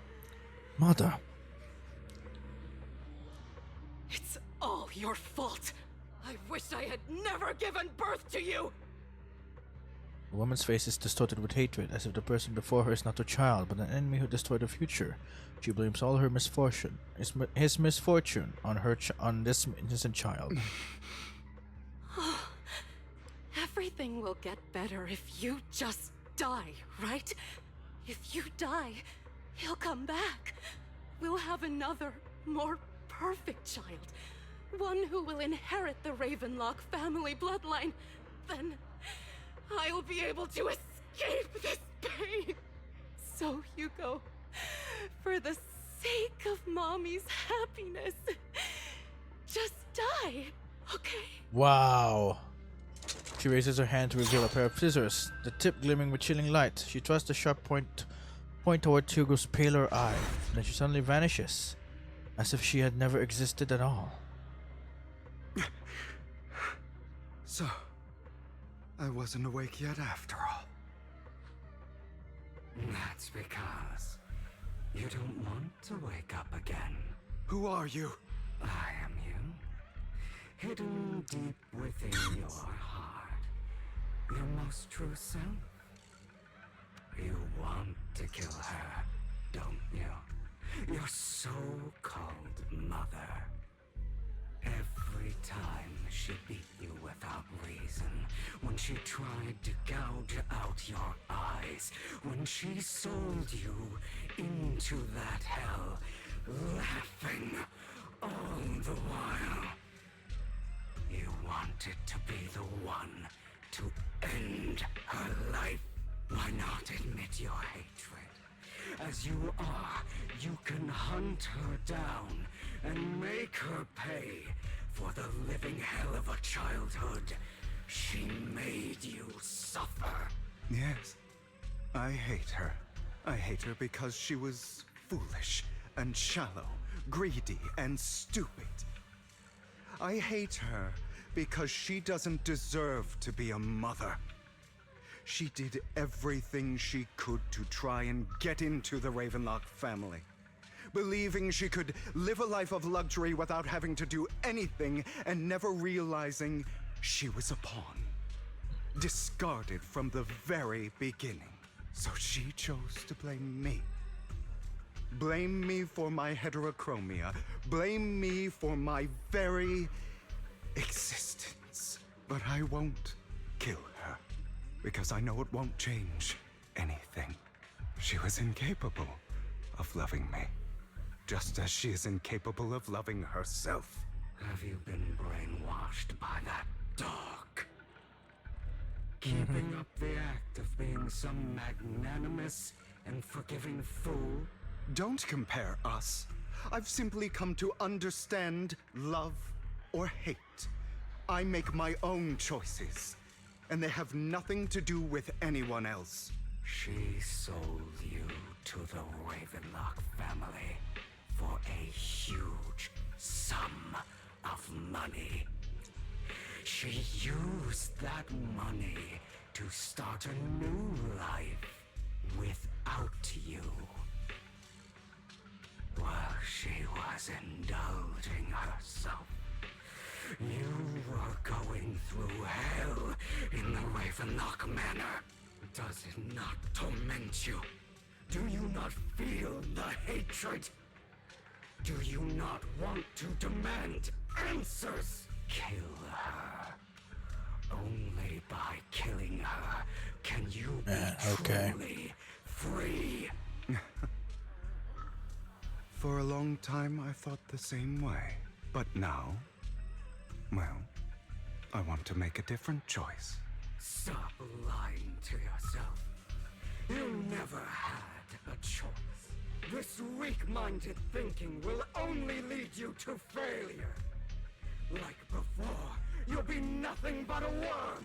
Mother. It's all your fault. I wish I had never given birth to you. The woman's face is distorted with hatred, as if the person before her is not her child, but an enemy who destroyed her future. She blames all her misfortune, his misfortune, on this innocent child. Everything will get better if you just die, right? If you die, he'll come back. We'll have another, more perfect child. One who will inherit the Ravenlock family bloodline. Then I'll be able to escape this pain. So, Hugo, for the sake of Mommy's happiness, just die, okay? Wow. She raises her hand to reveal a pair of scissors, the tip gleaming with chilling light. She thrusts the sharp point toward Hugo's paler eye. Then she suddenly vanishes, as if she had never existed at all. So, I wasn't awake yet after all. That's because you don't want to wake up again. Who are you? I am you. Hidden deep within your heart. Your most true self. You want to kill her, don't you? Your so-called mother. Every time she beat you without reason, when she tried to gouge out your eyes, when she sold you into that hell, laughing all the while. You wanted to be the one to end her life. Why not admit your hatred? As you are, you can hunt her down and make her pay for the living hell of a childhood she made you suffer. Yes, I hate her. I hate her because she was foolish and shallow, greedy and stupid. I hate her because she doesn't deserve to be a mother. She did everything she could to try and get into the Ravenlock family, believing she could live a life of luxury without having to do anything and never realizing she was a pawn, discarded from the very beginning. So she chose to blame me. Blame me for my heterochromia. Blame me for my very existence. But I won't kill her, because I know it won't change anything. She was incapable of loving me, just as she is incapable of loving herself. Have you been brainwashed by that dog? Keeping up the act of being some magnanimous and forgiving fool? Don't compare us. I've simply come to understand love or hate. I make my own choices, and they have nothing to do with anyone else. She sold you to the Ravenlock family for a huge sum of money. She used that money to start a new life without you. While she was indulging herself, you were going through hell in the Ravenlock Manor. Does it not torment you? Do you not feel the hatred? Do you not want to demand answers? Kill her. Only by killing her can you be truly free. For a long time, I thought the same way. But now, well, I want to make a different choice. Stop lying to yourself. You never had a choice. This weak-minded thinking will only lead you to failure. Like before, you'll be nothing but a worm,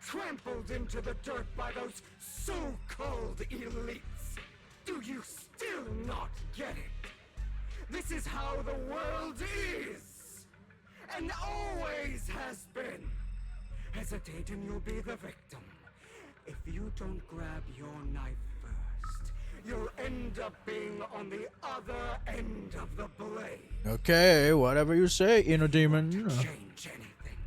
trampled into the dirt by those so-called elites. Do you still not get it? This is how the world is, and always has been. Hesitate and you'll be the victim. If you don't grab your knife first, you'll end up being on the other end of the blade. Okay, whatever you say, inner demon. To change anything,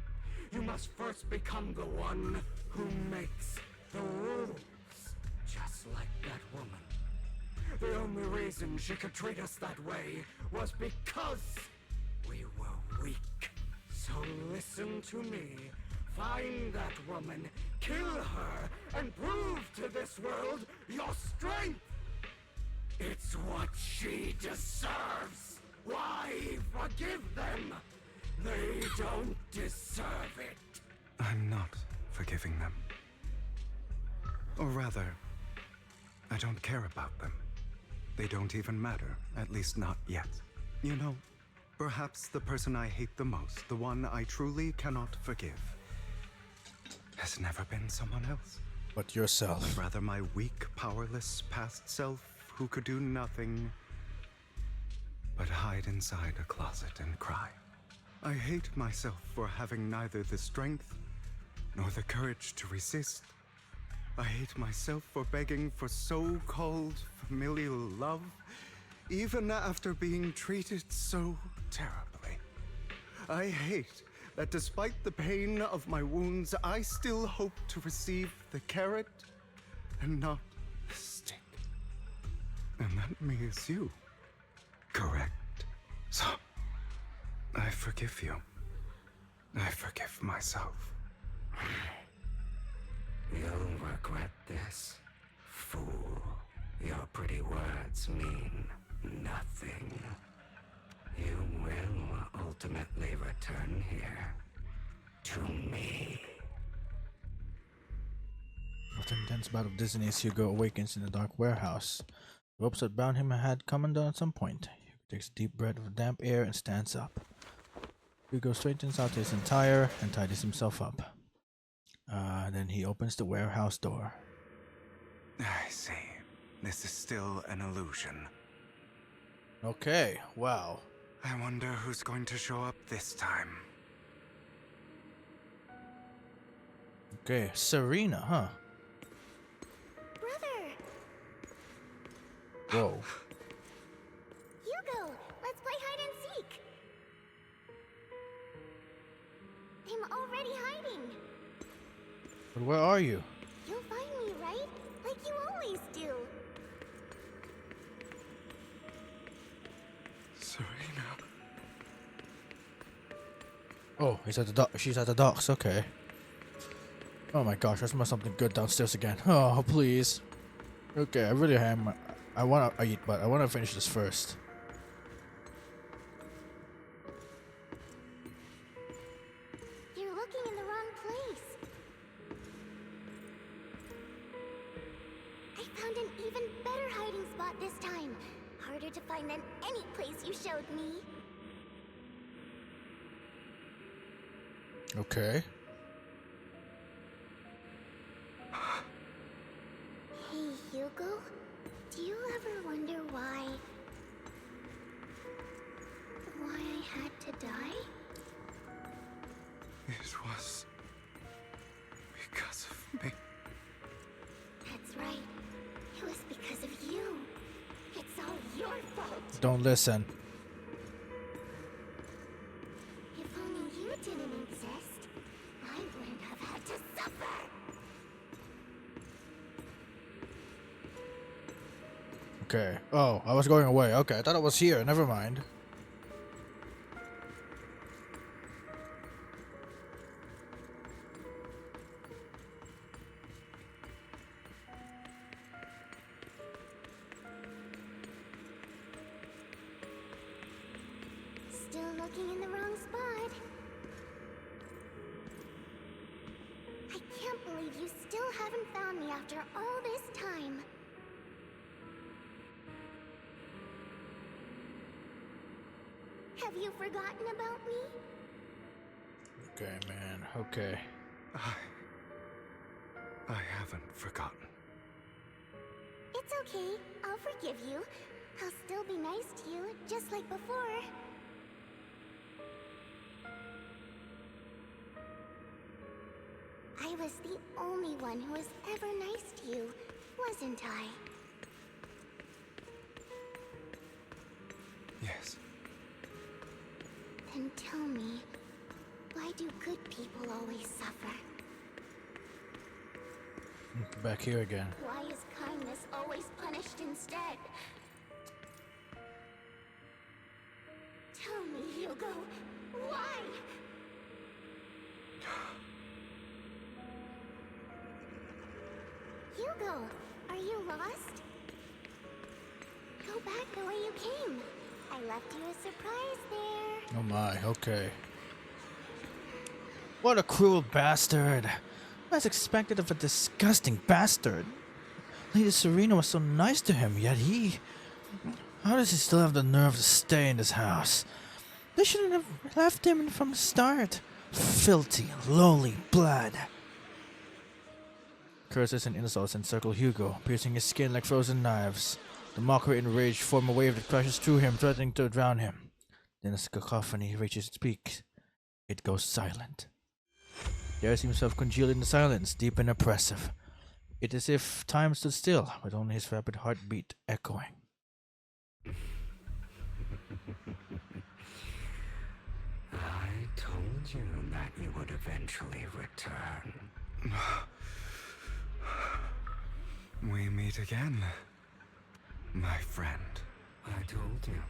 you must first become the one who makes the rules. Just like that woman. The only reason she could treat us that way was because we were weak. So listen to me. Find that woman, kill her, and prove to this world your strength. It's what she deserves. Why forgive them? They don't deserve it. I'm not forgiving them. Or rather, I don't care about them. They don't even matter, at least not yet. You know, perhaps the person I hate the most, the one I truly cannot forgive, has never been someone else. But yourself. But rather my weak, powerless past self who could do nothing but hide inside a closet and cry. I hate myself for having neither the strength nor the courage to resist. I hate myself for begging for so-called familial love, even after being treated so terribly. I hate that despite the pain of my wounds, I still hope to receive the carrot and not the stick. And that means you, correct? So, I forgive you. I forgive myself. You'll regret this, fool. Your pretty words mean nothing. You will ultimately return here to me. After an intense bout of dizziness, Hugo awakens in the dark warehouse. The ropes that bound him had come undone at some point. Hugo takes a deep breath of damp air and stands up. Hugo straightens out his attire and tidies himself up. Then he opens the warehouse door. I see. This is still an illusion. Okay, wow. I wonder who's going to show up this time. Okay, Serena, huh? Brother! Whoa. Hugo, let's play hide and seek! I'm already hiding! But where are you? You'll find me, right? Like you always do. Serena. Oh, he's at the she's at the docks, okay. Oh my gosh, there's something good downstairs again. Oh, please. Okay, I really am. I wanna eat, but I wanna finish this first. You're looking in the wrong place. I found an even better hiding spot this time. Harder to find than any place you showed me. Okay. Hey, Hugo. Do you ever wonder why I had to die? It was because of me. That's right. It was because of you. It's all your fault. Don't listen. If only you didn't exist, I wouldn't have had to suffer. Okay. Oh, I was going away. Okay, I thought I was here. Never mind. Still looking in the wrong spot. I can't believe you still haven't found me after all this time. Have you forgotten about me? Okay, man. Okay. I haven't forgotten. It's okay. I'll forgive you. I'll still be nice to you, just like before. I was the only one who was ever nice to you, wasn't I? Yes. Then tell me, why do good people always suffer? Back here again. Why is kindness always punished instead? Tell me, Hugo, why? Hugo, are you lost? Go back the way you came. I left you a surprise there. Oh my, okay. What a cruel bastard. As expected of a disgusting bastard. Lady Serena was so nice to him, yet he... How does he still have the nerve to stay in this house? They shouldn't have left him from the start. Filthy, lowly blood. Curses and insults encircle Hugo, piercing his skin like frozen knives. The mockery and rage form a wave that crashes through him, threatening to drown him. Then as the cacophony reaches its peak, it goes silent. He hears himself congealed in the silence, deep and oppressive. It is as if time stood still, with only his rapid heartbeat echoing. I told you that you would eventually return. We meet again, my friend. I told you,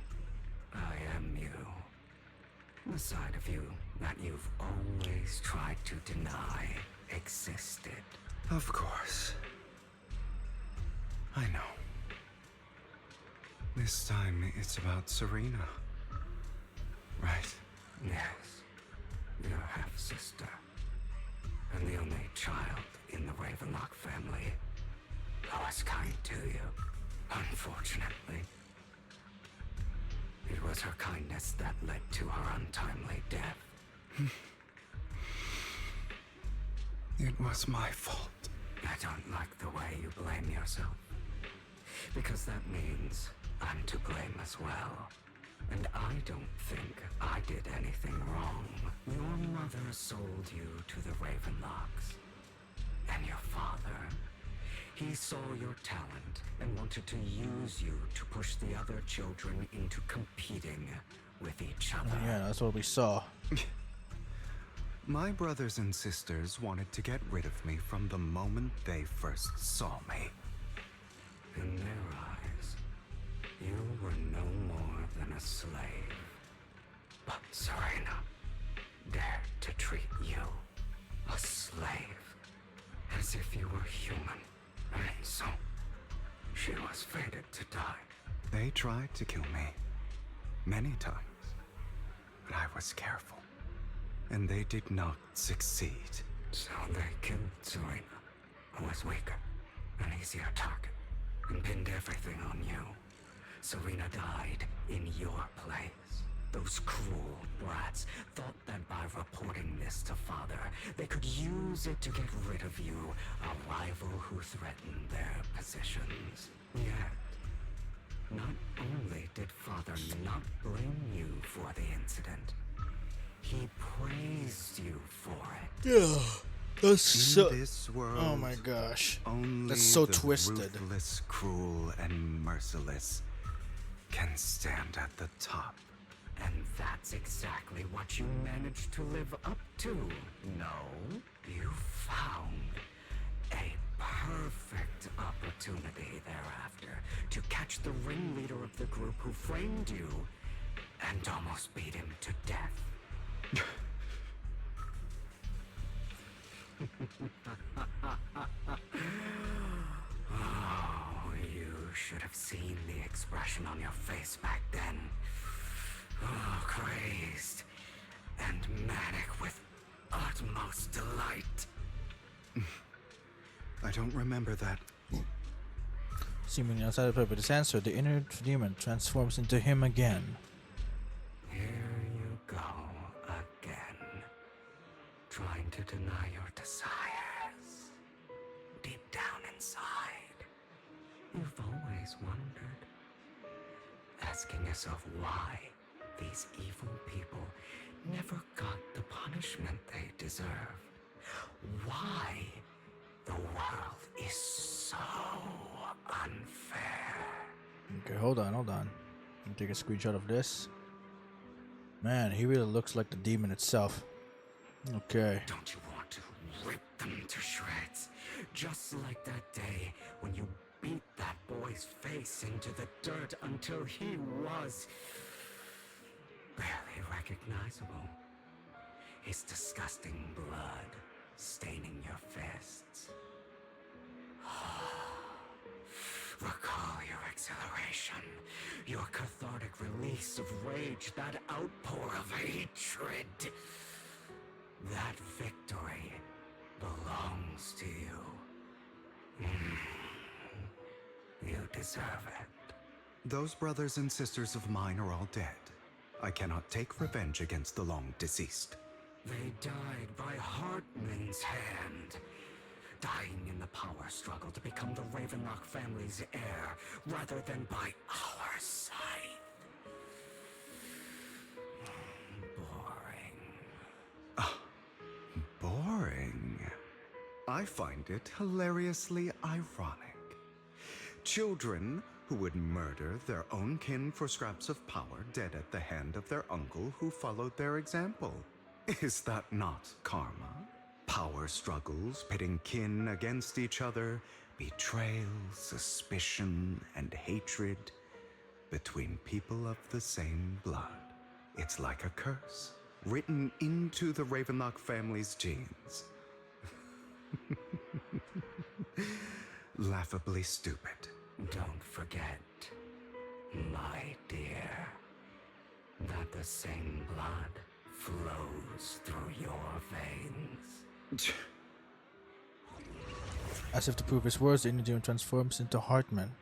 I am you. The side of you that you've always tried to deny existed. Of course. I know. This time it's about Serena. Right? Yes. Your half-sister. And the only child in the Ravenlock family who was kind to you. Unfortunately. It was her kindness that led to her untimely death. It was my fault. I don't like the way you blame yourself. Because that means I'm to blame as well. And I don't think I did anything wrong. Your mother sold you to the Ravenlocks. And your father, he saw your talent and wanted to use you to push the other children into competing with each other. Yeah, that's what we saw. My brothers and sisters wanted to get rid of me from the moment they first saw me. In their eyes, you were no more than a slave. But Serena dared to treat you, a slave, as if you were human. And so, she was fated to die. They tried to kill me many times, but I was careful, and they did not succeed. So they killed Serena, who was weaker, an easier target, and pinned everything on you. Serena died in your place. Those cruel brats thought that by reporting this to Father, they could use it to get rid of you, a rival who threatened their positions. Yet, not only did Father not blame you for the incident, he praised you for it. Yeah, that's so. In this world, Oh my gosh, only that's so the twisted. ruthless, cruel, and merciless can stand at the top. And that's exactly what you managed to live up to, no? You found a perfect opportunity thereafter to catch the ringleader of the group who framed you and almost beat him to death. Oh, you should have seen the expression on your face back then. Oh, crazed and manic with utmost delight. I don't remember that. Seemingly outside of his answer, the inner demon transforms into him again. Here you go again, trying to deny your desires. Deep down inside, you've always wondered, asking yourself why these evil people never got the punishment they deserve. Why the world is so unfair. Okay, hold on. Let me take a screenshot of this. Man, he really looks like the demon itself. Okay. Don't you want to rip them to shreds? Just like that day when you beat that boy's face into the dirt until he was barely recognizable. His disgusting blood staining your fists. Recall your exhilaration, your cathartic release of rage, that outpour of hatred. That victory belongs to you. You deserve it. Those brothers and sisters of mine are all dead. I cannot take revenge against the long deceased. They died by Hartman's hand. Dying in the power struggle to become the Ravenlock family's heir, rather than by our scythe. Boring. I find it hilariously ironic. Children who would murder their own kin for scraps of power dead at the hand of their uncle who followed their example. Is that not karma? Power struggles pitting kin against each other, betrayal, suspicion, and hatred between people of the same blood. It's like a curse written into the Ravenlock family's genes. Laughably stupid. Don't forget, my dear, that the same blood flows through your veins. As if to prove his words, the inner demon transforms into Hartman.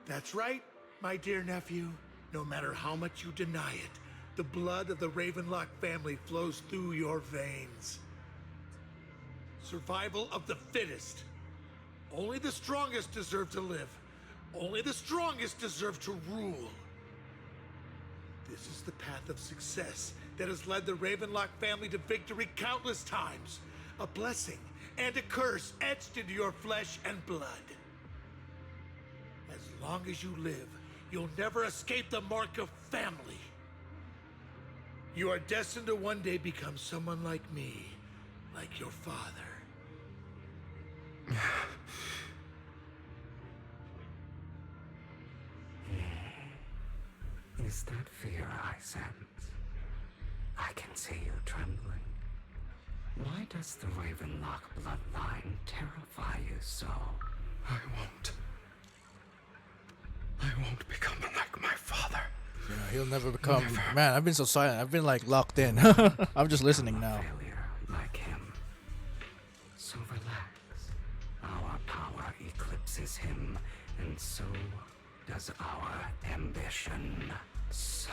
That's right, my dear nephew. No matter how much you deny it, the blood of the Ravenlock family flows through your veins. Survival of the fittest. Only the strongest deserve to live. Only the strongest deserve to rule. This is the path of success that has led the Ravenlock family to victory countless times. A blessing and a curse etched into your flesh and blood. As long as you live, you'll never escape the mark of family. You are destined to one day become someone like me, like your father. Is that fear I sense? I can see you trembling. Why does the Ravenlock bloodline terrify you so? I won't become like my father. Yeah, he'll never become. Man, I've been so silent. I've been like locked in. I'm just listening now. Failure like him. So relax. Our power eclipses him, and so as our ambition. So,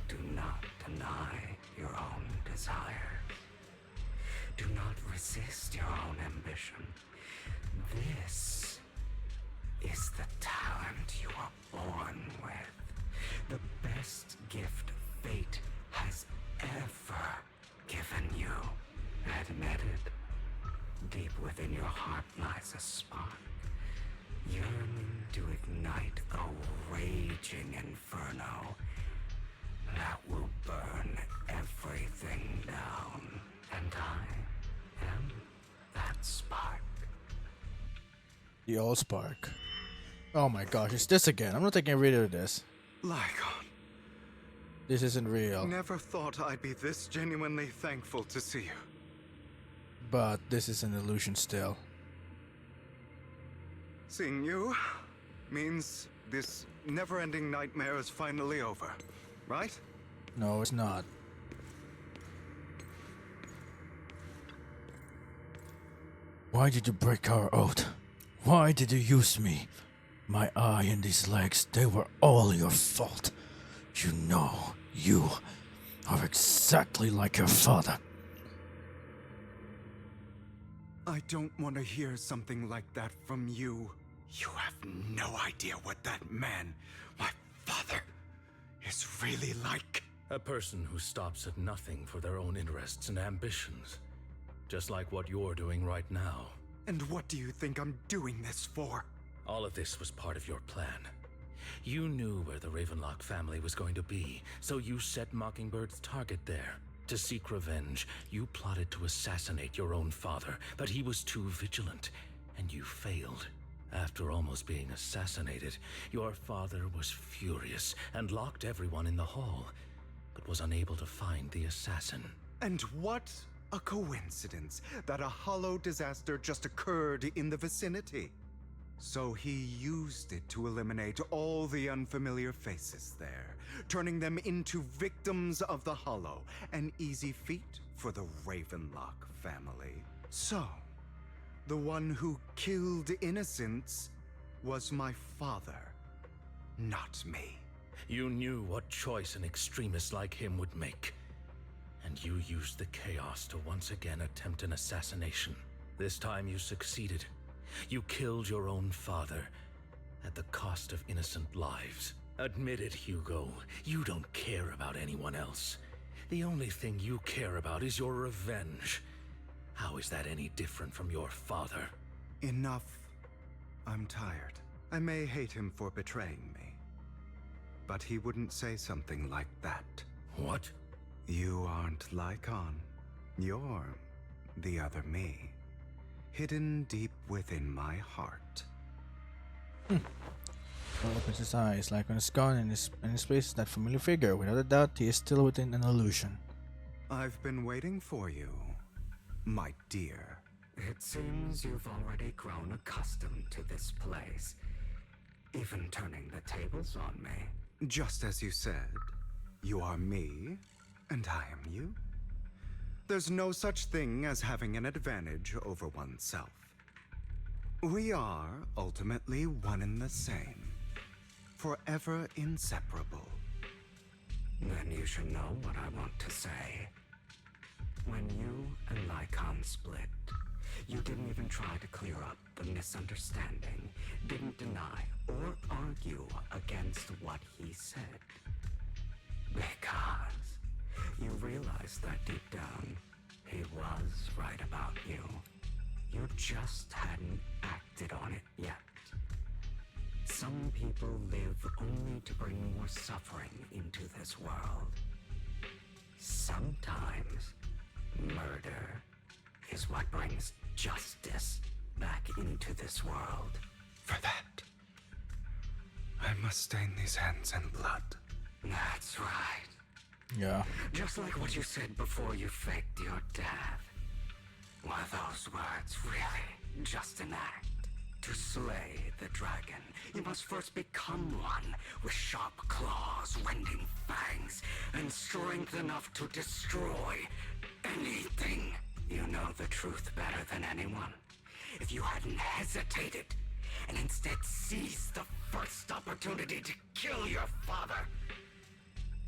do not deny your own desire. Do not resist your own ambition. This is the talent you are born with. The best gift fate has ever given you. Admitted, deep within your heart lies a spark, yearning to ignite a raging inferno that will burn everything down. And I am that spark. The old spark. Oh my gosh, it's this again. I'm not taking rid of this. Lycon. This isn't real. Never thought I'd be this genuinely thankful to see you. But this is an illusion still. Seeing you means this never-ending nightmare is finally over, right? No, it's not. Why did you break our oath? Why did you use me? My eye and these legs, they were all your fault. You know, you are exactly like your father. I don't want to hear something like that from you. You have no idea what that man, my father, is really like. A person who stops at nothing for their own interests and ambitions. Just like what you're doing right now. And what do you think I'm doing this for? All of this was part of your plan. You knew where the Ravenlock family was going to be, so you set Mockingbird's target there. To seek revenge, you plotted to assassinate your own father, but he was too vigilant, and you failed. After almost being assassinated, your father was furious and locked everyone in the hall, but was unable to find the assassin. And what a coincidence that a hollow disaster just occurred in the vicinity. So he used it to eliminate all the unfamiliar faces there, turning them into victims of the hollow, an easy feat for the Ravenlock family. So, the one who killed innocents was my father, not me. You knew what choice an extremist like him would make. And you used the chaos to once again attempt an assassination. This time you succeeded. You killed your own father at the cost of innocent lives. Admit it, Hugo. You don't care about anyone else. The only thing you care about is your revenge. How is that any different from your father? Enough. I'm tired. I may hate him for betraying me, but he wouldn't say something like that. What? You aren't Lycon. You're the other me. Hidden deep within my heart. He opens his eyes. Lycon is gone, and in his place is that familiar figure. Without a doubt, he is still within an illusion. I've been waiting for you, my dear. It seems you've already grown accustomed to this place, even turning the tables on me. Just as you said, you are me, and I am you. There's no such thing as having an advantage over oneself. We are ultimately one and the same, forever inseparable. Then you should know what I want to say. When you and Lycon split, you didn't even try to clear up the misunderstanding, didn't deny or argue against what he said. Because you realized that deep down, he was right about you. You just hadn't acted on it yet. Some people live only to bring more suffering into this world. Sometimes, murder is what brings justice back into this world. For that, I must stain these hands in blood. That's right. Yeah. Just like what you said before you faked your death. Were those words really just an act? To slay the dragon, you must first become one with sharp claws, rending fangs, and strength enough to destroy anything. You know the truth better than anyone. If you hadn't hesitated and instead seized the first opportunity to kill your father,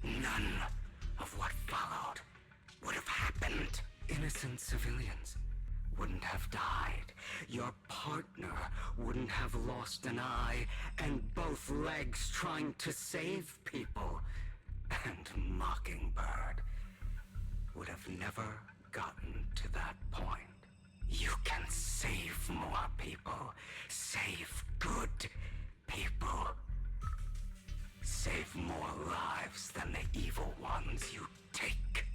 none of what followed would have happened. Innocent civilians wouldn't have died. Your partner wouldn't have lost an eye and both legs trying to save people. And Mockingbird would have never gotten to that point. You can save more people. Save good people. Save more lives than the evil ones you take.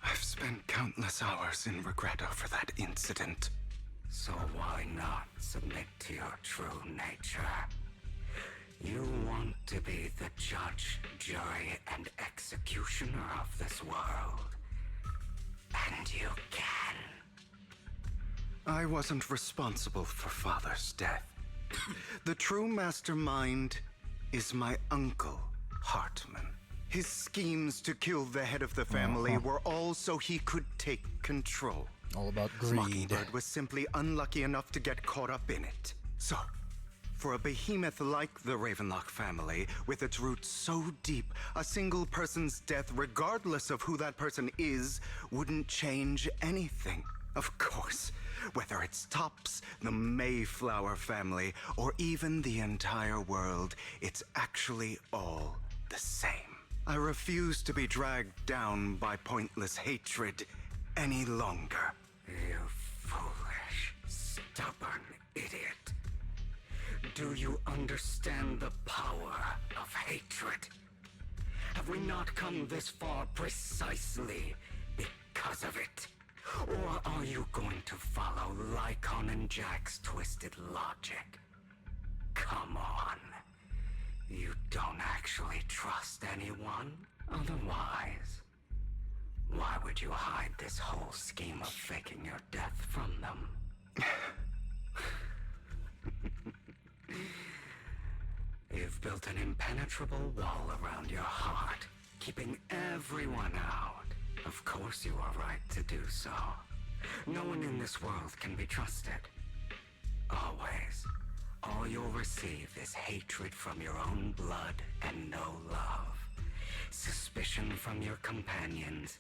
I've spent countless hours in regret over that incident. So why not submit to your true nature? You want to be the judge, jury, and executioner of this world. And you can. I wasn't responsible for Father's death. The true mastermind is my uncle, Hartman. His schemes to kill the head of the family were all so he could take control. All about greed. Mockingbird was simply unlucky enough to get caught up in it. So, for a behemoth like the Ravenlock family, with its roots so deep, a single person's death, regardless of who that person is, wouldn't change anything. Of course, whether it's Tops, the Mayflower family, or even the entire world, it's actually all the same. I refuse to be dragged down by pointless hatred any longer. You foolish, stubborn idiot. Do you understand the power of hatred? Have we not come this far precisely because of it? Or are you going to follow Lycon and Jack's twisted logic? Come on. You don't actually trust anyone? Otherwise, why would you hide this whole scheme of faking your death from them? You've built an impenetrable wall around your heart, keeping everyone out. Of course you are right to do so. No one in this world can be trusted. Always. All you'll receive is hatred from your own blood and no love. Suspicion from your companions,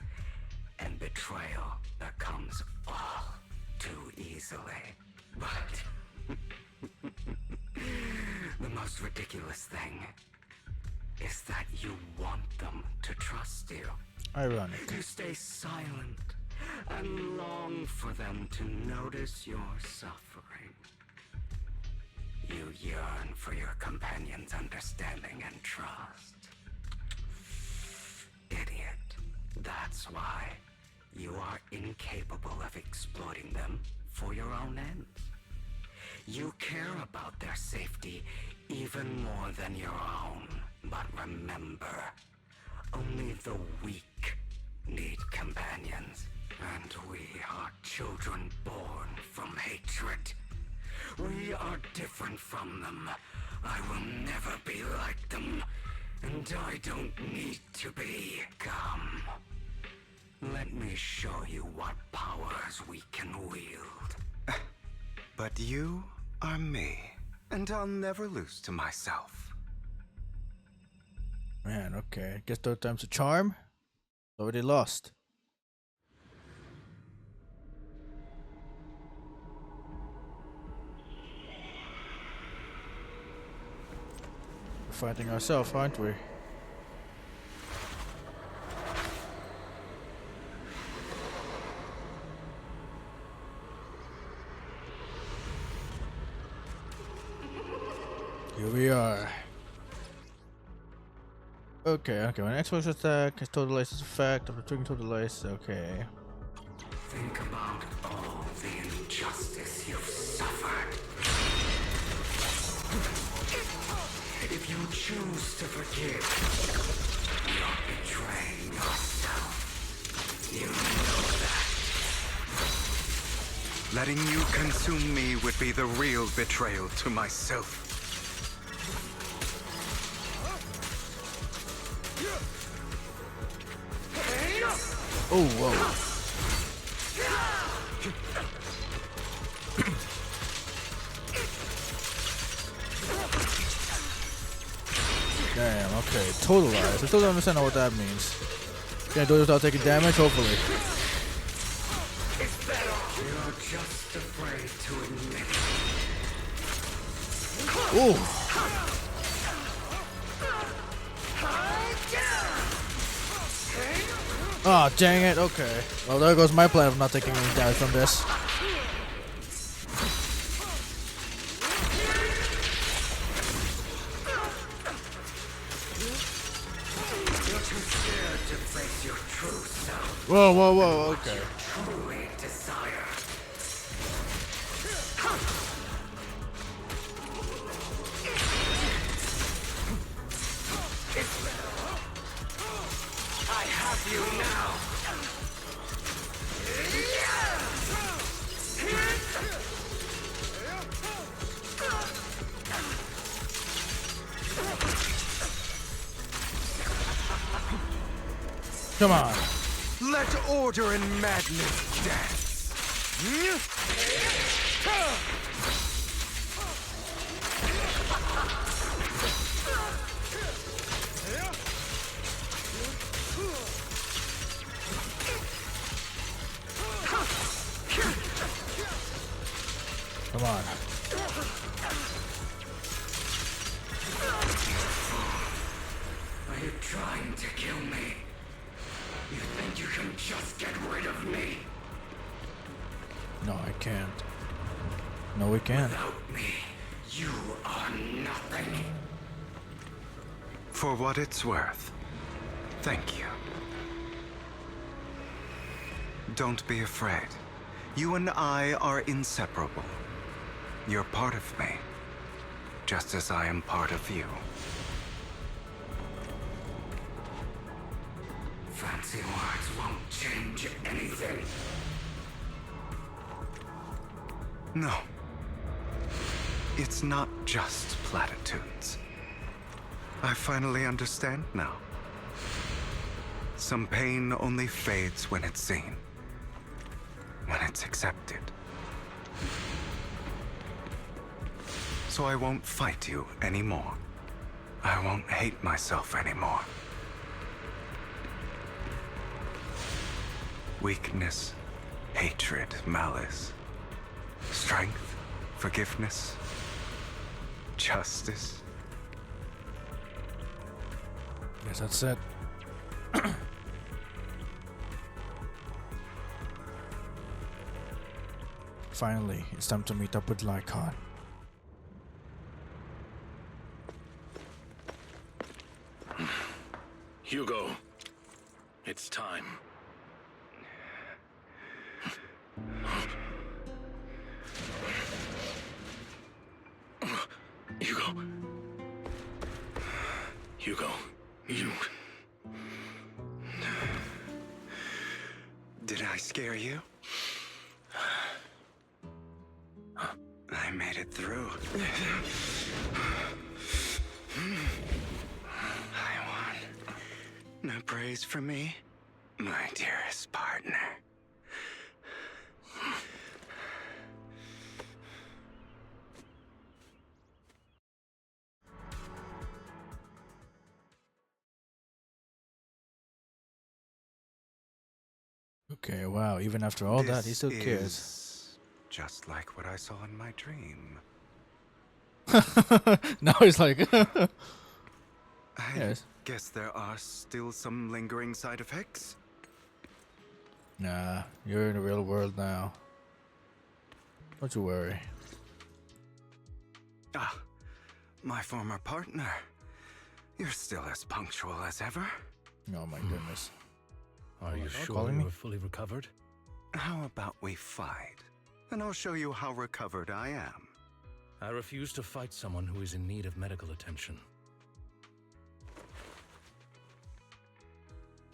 and betrayal that comes all too easily. But the most ridiculous thing is that you want them to trust you. Ironic. You stay silent and long for them to notice your suffering. You yearn for your companion's understanding and trust. Idiot. That's why you are incapable of exploiting them for your own ends. You care about their safety even more than your own. But remember, only the weak need companions. And we are children born from hatred. We are different from them. I will never be like them. And I don't need to be. Come. Let me show you what powers we can wield. But you are me, and I'll never lose to myself. Man, okay. Guess third time's a charm. Already lost. We're fighting ourselves, aren't we? Here we are. Okay, when an Xbox attack has totalized its effect of returning totalized, okay. Think about all the injustice you've suffered. If you choose to forgive, you're betraying yourself. You know that. Letting you consume me would be the real betrayal to myself. Oh, whoa. Damn, okay. Totalized. I still don't understand what that means. Can't do it without taking damage, hopefully. You're just afraid to admit it. Ooh. Oh, dang it. Okay. Well, there goes my plan of not taking any damage from this. Whoa, whoa, whoa, okay. Truly desire. I have you now. Come on. Let order and madness dance. Come on. Are you trying to kill me? You think you can just get rid of me? No, I can't. No, we can't. Without me, you are nothing. For what it's worth, thank you. Don't be afraid. You and I are inseparable. You're part of me, just as I am part of you. Fancy words won't change anything. No. It's not just platitudes. I finally understand now. Some pain only fades when it's seen. When it's accepted. So I won't fight you anymore. I won't hate myself anymore. Weakness, hatred, malice, strength, forgiveness, justice. Guess that's it. Finally, it's time to meet up with Lycon. Hugo, it's time. Hugo. Hugo, you... Did I scare you? I made it through. I won. No praise from me, my dearest partner. Okay, wow, even after all that, he still This cares. is just like what I saw in my dream. Now he's like... I Yes. guess there are still some lingering side effects. Nah, you're in the real world now. Don't you worry. Ah, my former partner. You're still as punctual as ever. Oh my goodness. Are you sure calling you me? are fully recovered? How about we fight? And I'll show you how recovered I am. I refuse to fight someone who is in need of medical attention.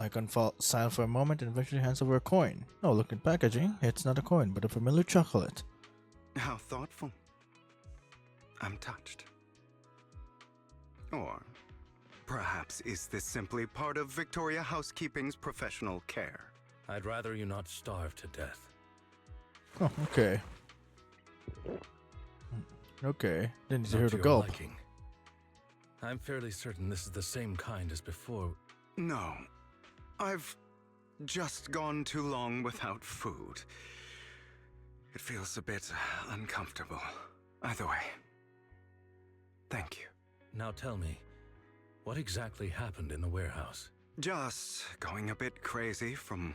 Lycon felt silent for a moment and eventually hands over a coin. Oh, look at packaging. It's not a coin, but a familiar chocolate. How thoughtful. I'm touched. Or perhaps is this simply part of Victoria Housekeeping's professional care? I'd rather you not starve to death. Oh, okay. Okay. Didn't need to Not hear to the your gulp. liking. I'm fairly certain this is the same kind as before. No. I've just gone too long without food. It feels a bit uncomfortable. Either way, thank you. Now tell me, what exactly happened in the warehouse? Just going a bit crazy from...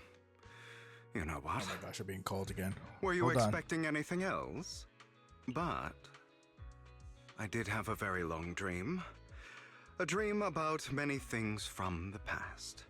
you know what? Oh my gosh, you're being called again. Were you Hold on. expecting anything else? But I did have a very long dream. A dream about many things from the past.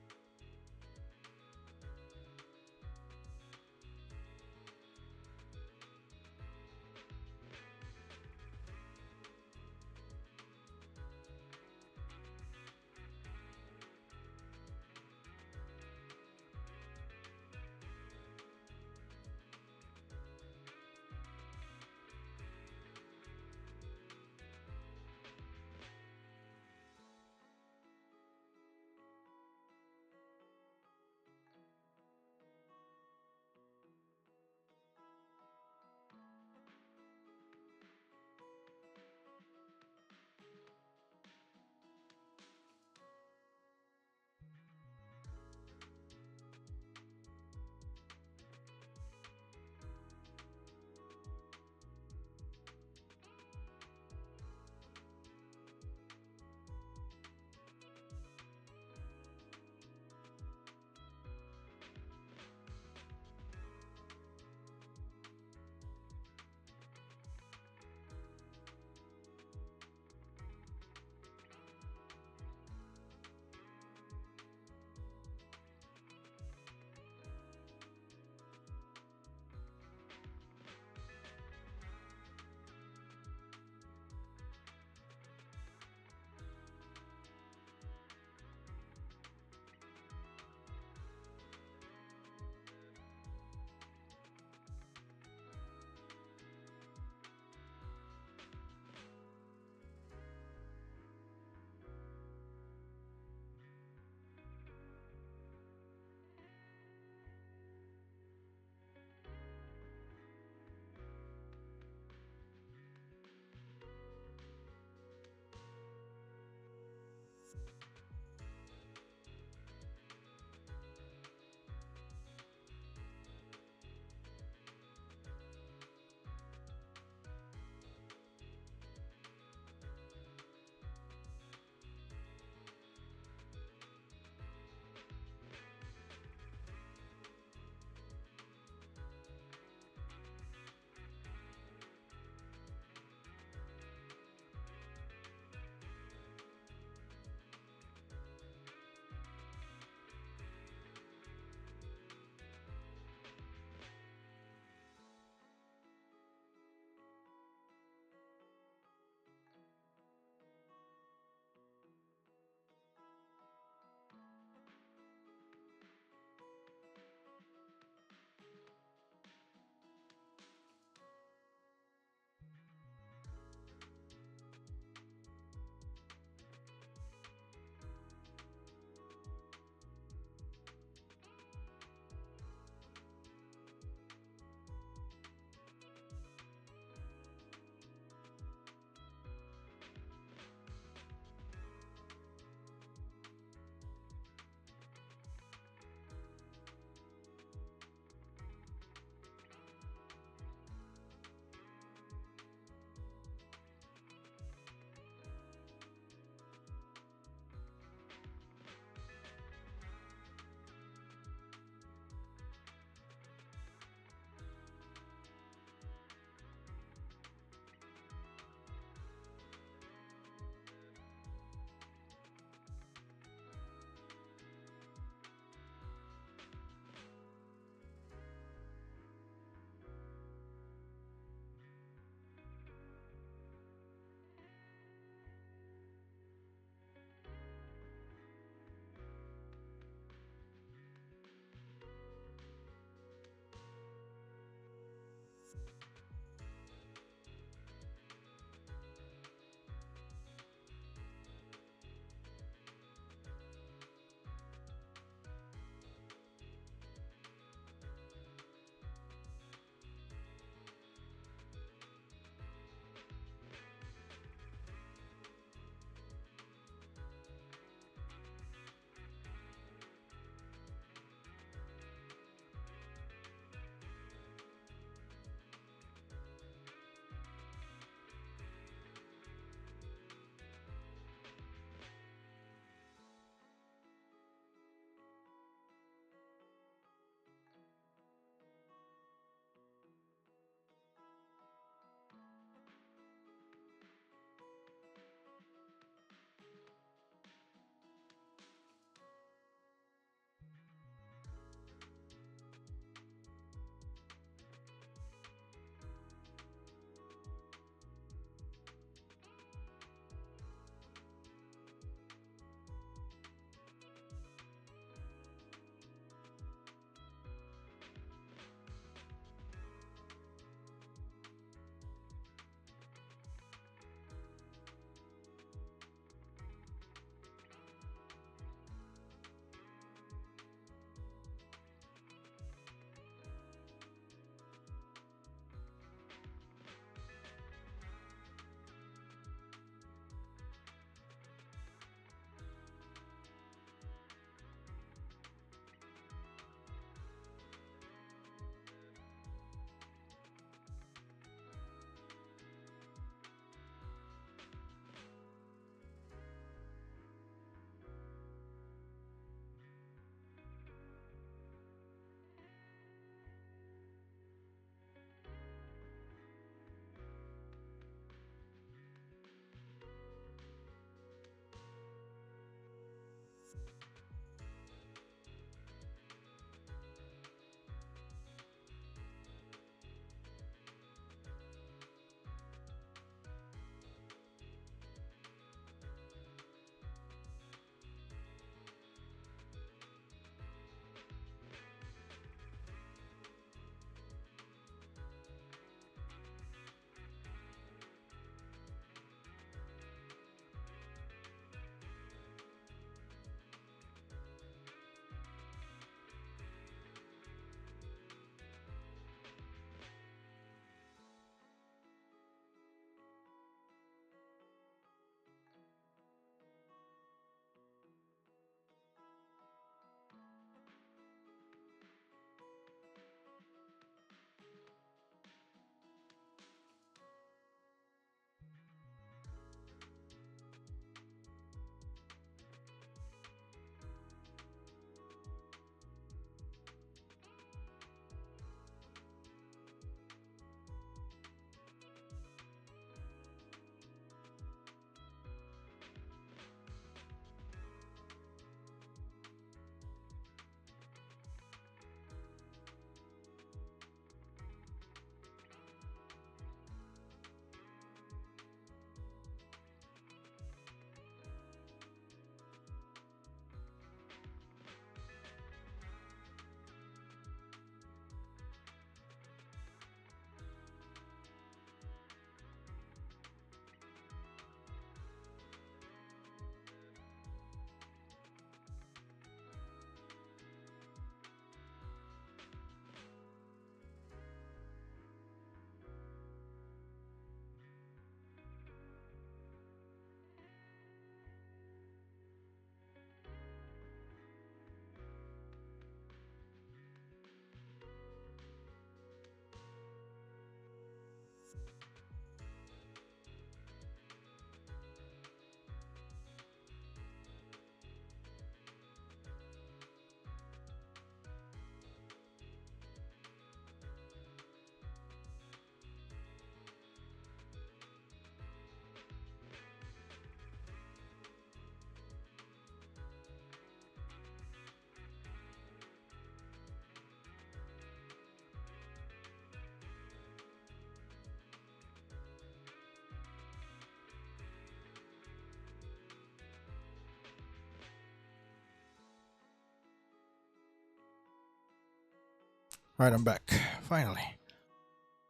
Right, I'm back. Finally.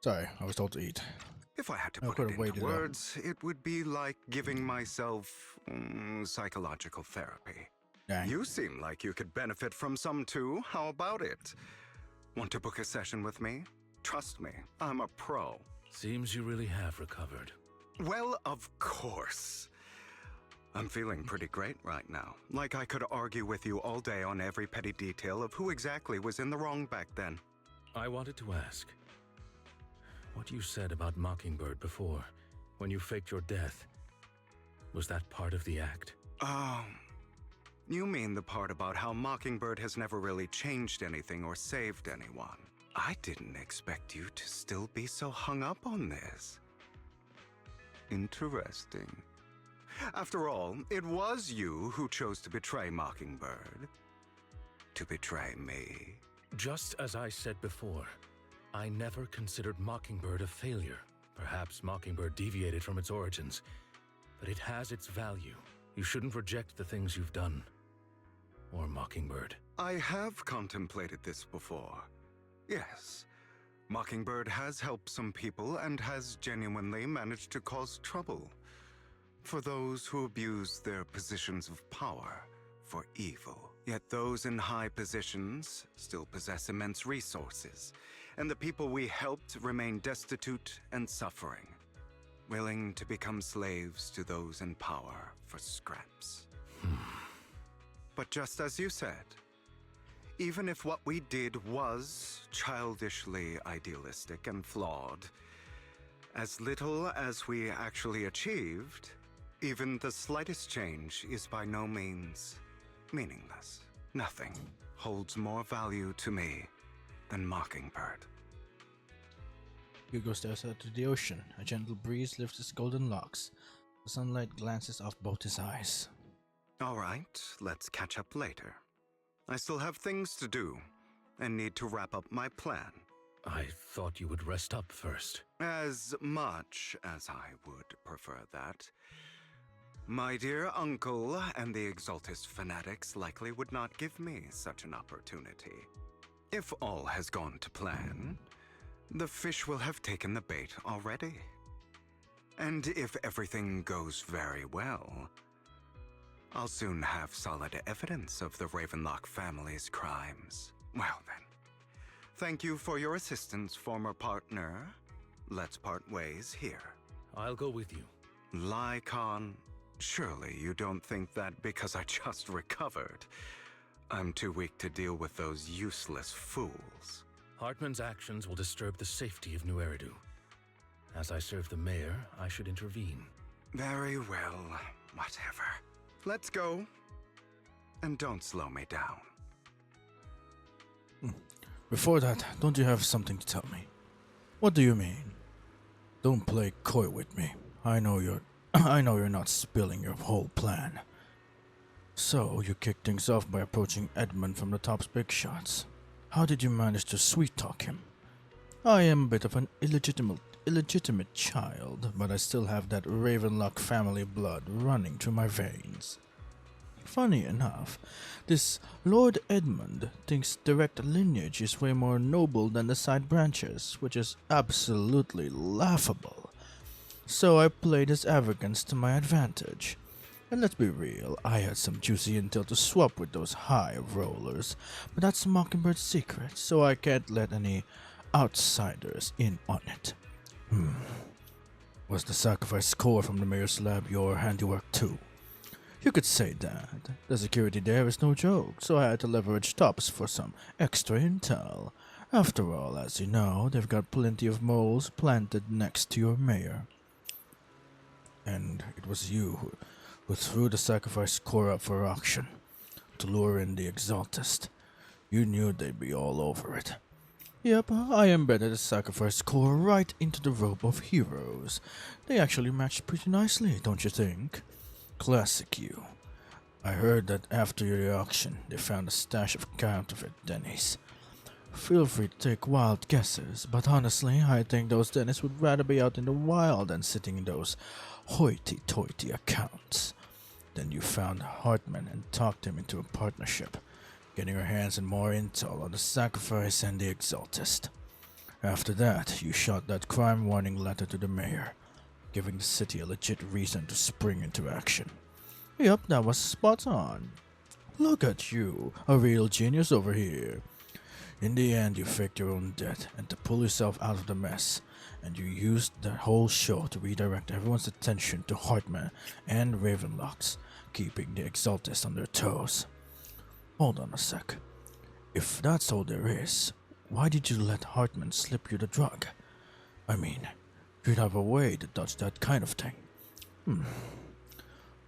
Sorry, I was told to eat. If I had to I put could it have waited into up. words, it would be like giving myself psychological therapy. Dang. You seem like you could benefit from some too. How about it? Want to book a session with me? Trust me, I'm a pro. Seems you really have recovered. Well, of course. I'm feeling pretty great right now. Like I could argue with you all day on every petty detail of who exactly was in the wrong back then. I wanted to ask, what you said about Mockingbird before, when you faked your death, was that part of the act? You mean the part about how Mockingbird has never really changed anything or saved anyone. I didn't expect you to still be so hung up on this. Interesting. After all, it was you who chose to betray Mockingbird. To betray me. Just as I said before, I never considered Mockingbird a failure. Perhaps Mockingbird deviated from its origins, but it has its value. You shouldn't reject the things you've done. Or Mockingbird. I have contemplated this before. Yes, Mockingbird has helped some people and has genuinely managed to cause trouble for those who abuse their positions of power for evil. Yet those in high positions still possess immense resources, and the people we helped remain destitute and suffering, willing to become slaves to those in power for scraps. But just as you said, even if what we did was childishly idealistic and flawed, as little as we actually achieved, even the slightest change is by no means meaningless. Nothing holds more value to me than Mockingbird. Hugo stares out to the ocean. A gentle breeze lifts his golden locks. The sunlight glances off both his eyes. All right, let's catch up later. I still have things to do, and need to wrap up my plan. I thought you would rest up first. As much as I would prefer that. My dear uncle and the Exaltist fanatics likely would not give me such an opportunity. If all has gone to plan, the fish will have taken the bait already. And if everything goes very well, I'll soon have solid evidence of the Ravenlock family's crimes. Well then, thank you for your assistance, former partner. Let's part ways here. I'll go with you. Lycon, surely you don't think that because I just recovered, I'm too weak to deal with those useless fools. Hartman's actions will disturb the safety of New Eridu. As I serve the mayor, I should intervene. Very well, whatever. Let's go. And don't slow me down. Before that, don't you have something to tell me? What do you mean? Don't play coy with me. I know you're not spilling your whole plan. So, you kicked things off by approaching Edmund from the top's big shots. How did you manage to sweet-talk him? I am a bit of an illegitimate child, but I still have that Ravenlock family blood running through my veins. Funny enough, this Lord Edmund thinks direct lineage is way more noble than the side branches, which is absolutely laughable. So I played his arrogance to my advantage. And let's be real, I had some juicy intel to swap with those high rollers, but that's Mockingbird's secret, so I can't let any outsiders in on it. Was the sacrifice core from the mayor's lab your handiwork too? You could say that. The security there is no joke, so I had to leverage Tops for some extra intel. After all, as you know, they've got plenty of moles planted next to your mayor. And it was you who threw the sacrifice core up for auction to lure in the Exaltist. You knew they'd be all over it. Yep, I embedded the sacrifice core right into the robe of heroes. They actually matched pretty nicely, don't you think? Classic you. I heard that after your auction, they found a stash of counterfeit Denny's. Feel free to take wild guesses, but honestly, I think those Denny's would rather be out in the wild than sitting in those hoity-toity accounts. Then you found Hartman and talked him into a partnership, getting your hands on more intel on the sacrifice and the Exaltist. After that, you shot that crime warning letter to the mayor, giving the city a legit reason to spring into action. Yep, that was spot on. Look at you, a real genius over here. In the end, you faked your own death and to pull yourself out of the mess, and you used that whole show to redirect everyone's attention to Hartman and Ravenlocks, keeping the Exaltist on their toes. Hold on a sec. If that's all there is, why did you let Hartman slip you the drug? I mean, you'd have a way to dodge that kind of thing.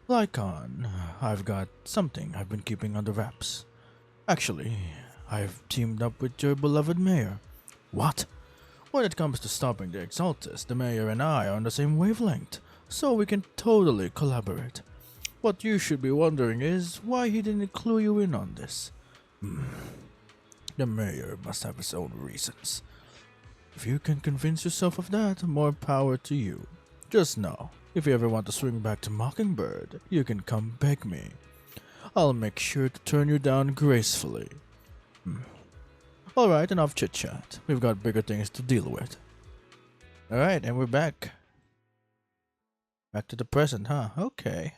Lycon, I've got something I've been keeping under wraps. Actually, I've teamed up with your beloved mayor. What? When it comes to stopping the Exaltist, the mayor and I are on the same wavelength, so we can totally collaborate. What you should be wondering is why he didn't clue you in on this. The mayor must have his own reasons. If you can convince yourself of that, more power to you. Just know, if you ever want to swing back to Mockingbird, you can come beg me. I'll make sure to turn you down gracefully. Alright, enough chit-chat. We've got bigger things to deal with. Alright, and we're back. Back to the present, huh? Okay.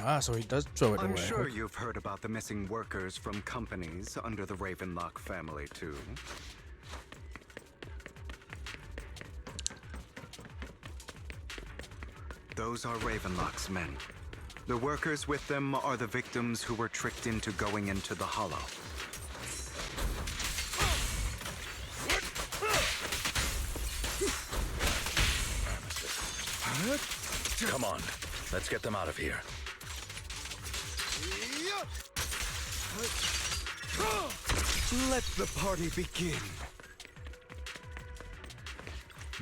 Ah, so he does throw it away. I'm sure you've heard about the missing workers from companies under the Ravenlock family, too. Those are Ravenlock's men. The workers with them are the victims who were tricked into going into the Hollow. Come on, let's get them out of here. Let the party begin.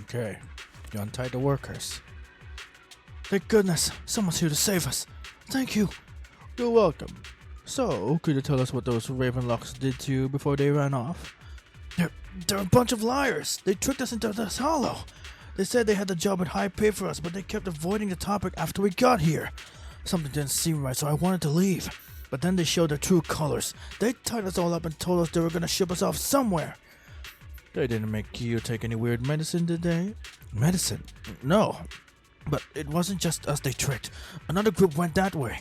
Okay, you untied the workers. Thank goodness, someone's here to save us. Thank you. You're welcome. So, could you tell us what those Ravenlocks did to you before they ran off? They're a bunch of liars. They tricked us into this hollow. They said they had the job at high pay for us, but they kept avoiding the topic after we got here. Something didn't seem right, so I wanted to leave. But then they showed their true colors. They tied us all up and told us they were gonna ship us off somewhere. They didn't make you take any weird medicine, did they? Medicine? No. But it wasn't just us they tricked. Another group went that way.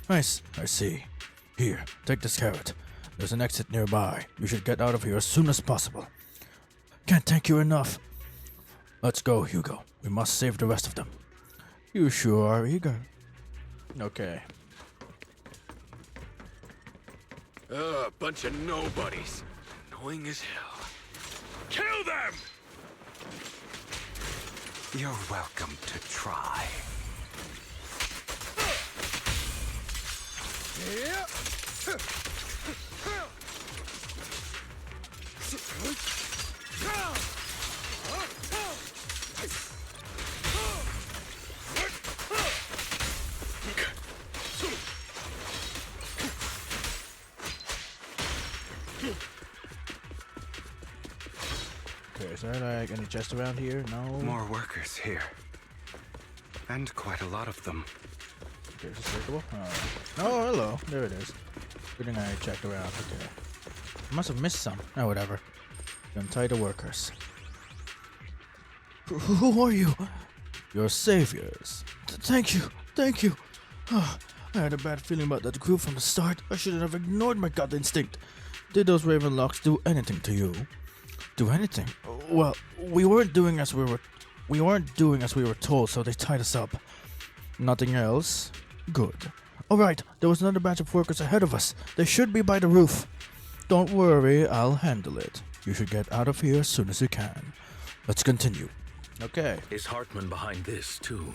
I see. Here, take this carrot. There's an exit nearby. You should get out of here as soon as possible. Can't thank you enough. Let's go, Hugo. We must save the rest of them. You sure are eager. Okay. Bunch of nobodies. Annoying as hell. Kill them! You're welcome to try. Okay, is there like any chest around here? No. More workers here. And quite a lot of them. Okay, is this breakable? Oh, hello. There it is. Good thing I checked around. Okay. I must have missed some. Oh, whatever. You untie the workers. Who are you? Your saviors. Thank you. Thank you. Oh, I had a bad feeling about that group from the start. I shouldn't have ignored my gut instinct. Did those Ravenlocks do anything to you? Do anything? Well, we weren't doing as we were told, so they tied us up. Nothing else? Good. Alright, there was another batch of workers ahead of us. They should be by the roof. Don't worry, I'll handle it. You should get out of here as soon as you can. Let's continue. Okay. Is Hartman behind this, too?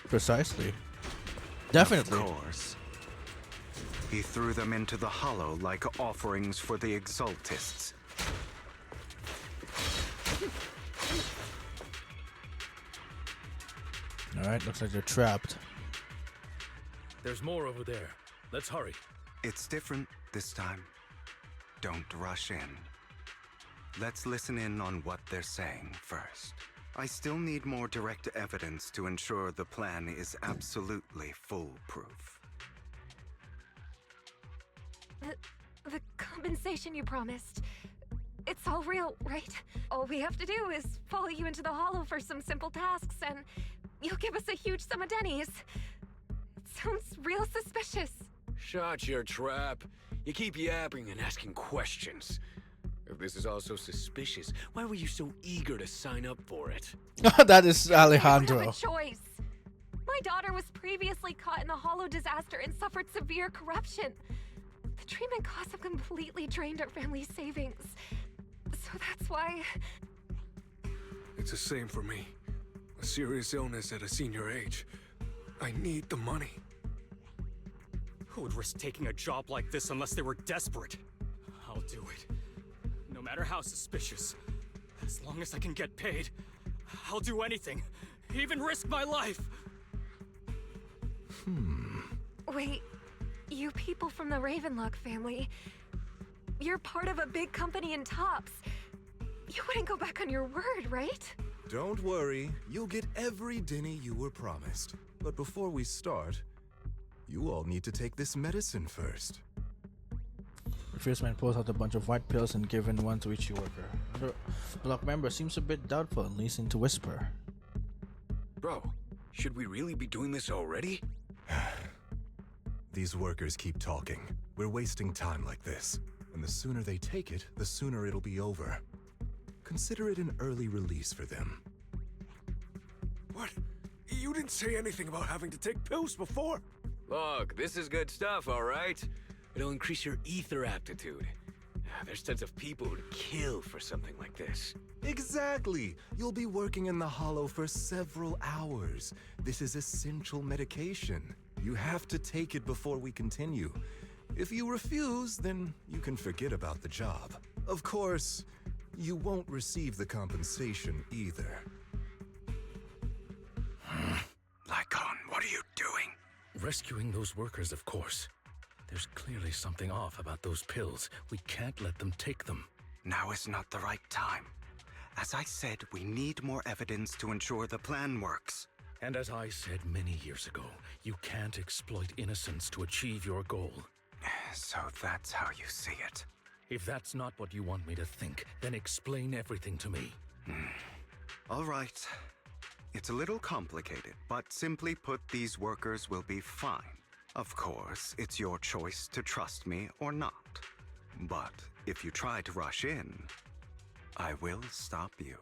Precisely. Definitely. Of course. He threw them into the hollow like offerings for the Exaltists. Alright, looks like they're trapped. There's more over there. Let's hurry. It's different this time. Don't rush in. Let's listen in on what they're saying first. I still need more direct evidence to ensure the plan is absolutely foolproof. The compensation you promised. It's all real, right? All we have to do is follow you into the hollow for some simple tasks, and you'll give us a huge sum of dennies. It sounds real suspicious. Shut your trap. You keep yapping and asking questions. If this is all so suspicious, why were you so eager to sign up for it? That is Alejandro. I don't have a choice. My daughter was previously caught in the hollow disaster and suffered severe corruption. The treatment costs have completely drained our family's savings. So that's why... It's the same for me. A serious illness at a senior age. I need the money. Who would risk taking a job like this unless they were desperate? I'll do it. No matter how suspicious. As long as I can get paid, I'll do anything. Even risk my life. Wait, you people from the Ravenlock family, you're part of a big company in Tops. You wouldn't go back on your word, right? Don't worry, you'll get every denny you were promised. But before we start, you all need to take this medicine first. The first man pulls out a bunch of white pills and given one to each worker. The block member seems a bit doubtful and leans in to whisper. Bro, should we really be doing this already? These workers keep talking. We're wasting time like this. And the sooner they take it, the sooner it'll be over. Consider it an early release for them. What? You didn't say anything about having to take pills before. Look, this is good stuff, all right? It'll increase your ether aptitude. There's tons of people who'd kill for something like this. Exactly! You'll be working in the hollow for several hours. This is essential medication. You have to take it before we continue. If you refuse, then you can forget about the job. Of course, you won't receive the compensation either. Lycon, what are you doing? Rescuing those workers, of course. There's clearly something off about those pills. We can't let them take them. Now is not the right time. As I said, we need more evidence to ensure the plan works. And as I said many years ago, you can't exploit innocence to achieve your goal. So that's how you see it. If that's not what you want me to think, then explain everything to me. All right. It's a little complicated, but simply put, these workers will be fine. Of course, it's your choice to trust me or not. But if you try to rush in, I will stop you.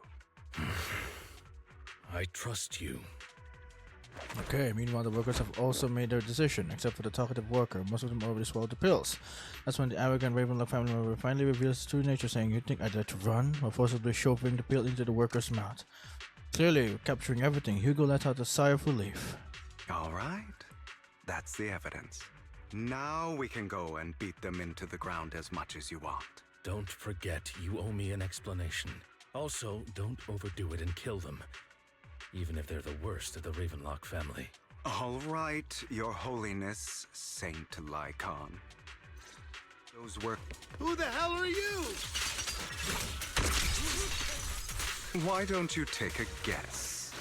I trust you. Okay, meanwhile, the workers have also made their decision, except for the talkative worker. Most of them already swallowed the pills. That's when the arrogant Ravenlock family member finally reveals his true nature, saying, "You think I'd let you run?" While forcibly shoving the pill into the worker's mouth. Clearly, capturing everything, Hugo let out a sigh of relief. All right. That's the evidence. Now we can go and beat them into the ground as much as you want. Don't forget, you owe me an explanation. Also, don't overdo it and kill them. Even if they're the worst of the Ravenlock family. All right, Your Holiness, Saint Lycon. Those were... Who the hell are you? Why don't you take a guess?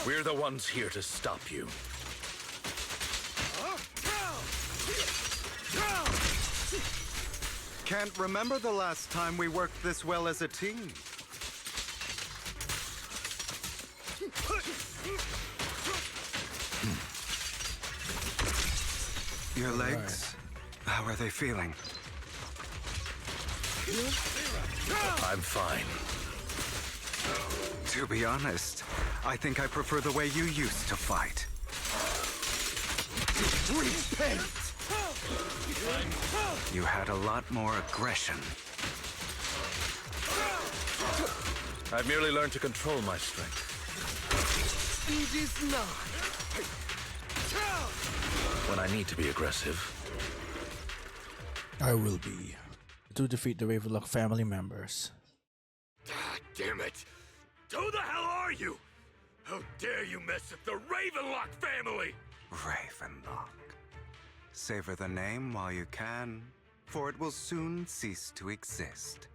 We're the ones here to stop you. Can't remember the last time we worked this well as a team. Your legs? How are they feeling? I'm fine. To be honest, I think I prefer the way you used to fight. Repent! You had a lot more aggression. I've merely learned to control my strength. It is not. When I need to be aggressive. I will be. To defeat the Ravenlock family members. God damn it! Who the hell are you? How dare you mess with the Ravenlock family? Ravenlock. Savor the name while you can, for it will soon cease to exist.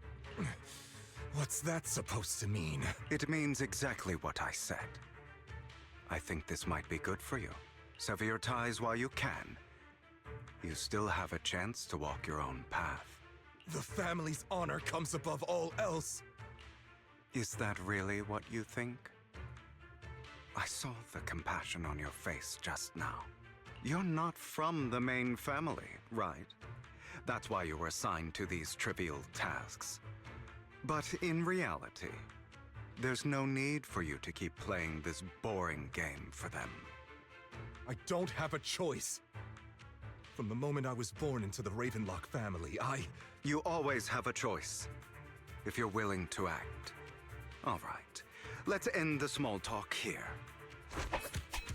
What's that supposed to mean? It means exactly what I said. I think this might be good for you. Sever your ties while you can. You still have a chance to walk your own path. The family's honor comes above all else. Is that really what you think? I saw the compassion on your face just now. You're not from the main family, right? That's why you were assigned to these trivial tasks. But in reality, there's no need for you to keep playing this boring game for them. I don't have a choice. From the moment I was born into the Ravenlock family, You always have a choice, if you're willing to act. All right, let's end the small talk here.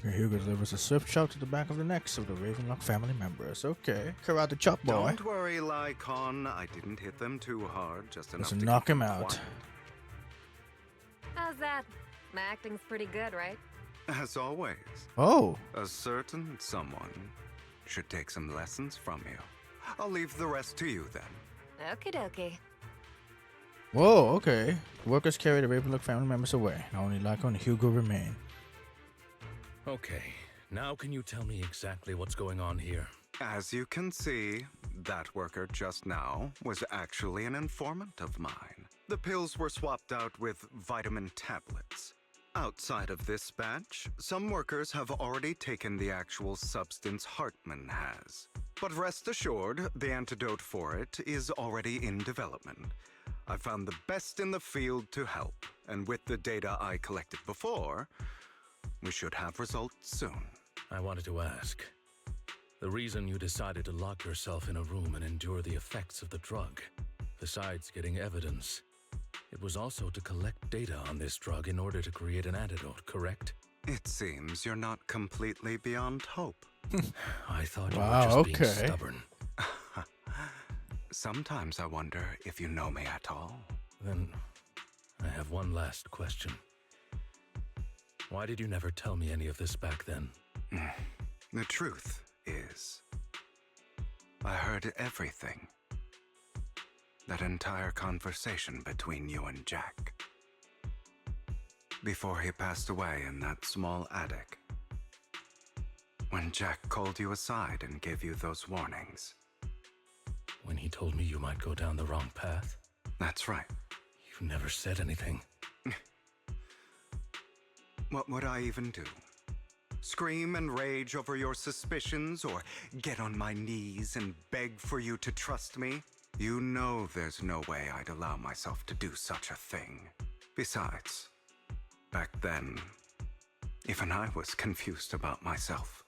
Hugo delivers a swift shot to the back of the necks of the Ravenlock family members. Okay, karate chop, boy. Don't worry, Lycon. I didn't hit them too hard, just enough Let's to knock keep him them out. quiet. How's that? My acting's pretty good, right? As always. Oh. A certain someone should take some lessons from you. I'll leave the rest to you then. Okie dokie. Whoa, okay. The workers carry the Ravenlock family members away. Only Lycon and Hugo remain. Okay, now can you tell me exactly what's going on here? As you can see, that worker just now was actually an informant of mine. The pills were swapped out with vitamin tablets. Outside of this batch, some workers have already taken the actual substance Hartman has. But rest assured, the antidote for it is already in development. I found the best in the field to help, and with the data I collected before, we should have results soon. I wanted to ask. The reason you decided to lock yourself in a room and endure the effects of the drug, besides getting evidence, it was also to collect data on this drug in order to create an antidote, correct? It seems you're not completely beyond hope. I thought you Wow, were just being okay. stubborn. Sometimes I wonder if you know me at all. Then I have one last question. Why did you never tell me any of this back then? The truth is, I heard everything. That entire conversation between you and Jack. Before he passed away in that small attic. When Jack called you aside and gave you those warnings. When he told me you might go down the wrong path? That's right. You never said anything. What would I even do? Scream and rage over your suspicions, or get on my knees and beg for you to trust me? You know there's no way I'd allow myself to do such a thing. Besides, back then, even I was confused about myself.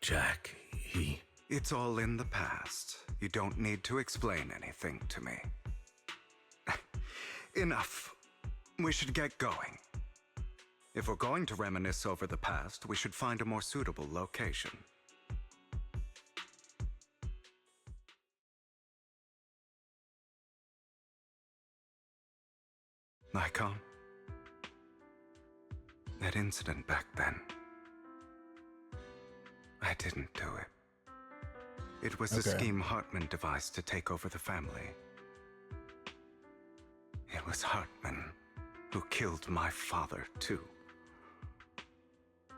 Jack, he... It's all in the past. You don't need to explain anything to me. Enough. We should get going. If we're going to reminisce over the past, we should find a more suitable location. Lycon? That incident back then. I didn't do it. It was a scheme Hartman devised to take over the family. It was Hartman who killed my father, too.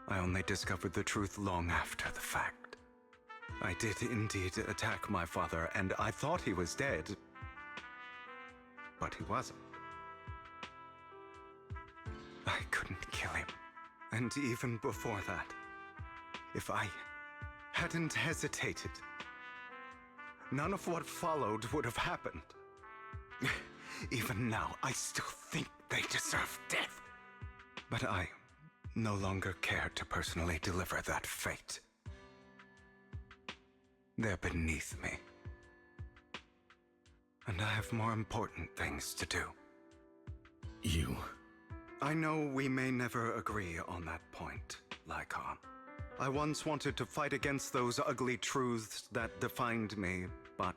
I only discovered the truth long after the fact. I did indeed attack my father, and I thought he was dead. But he wasn't. I couldn't kill him. And even before that, if I hadn't hesitated, none of what followed would have happened. Even now, I still think they deserve death. But I no longer care to personally deliver that fate. They're beneath me. And I have more important things to do. You... I know we may never agree on that point, Lycon. I once wanted to fight against those ugly truths that defined me, but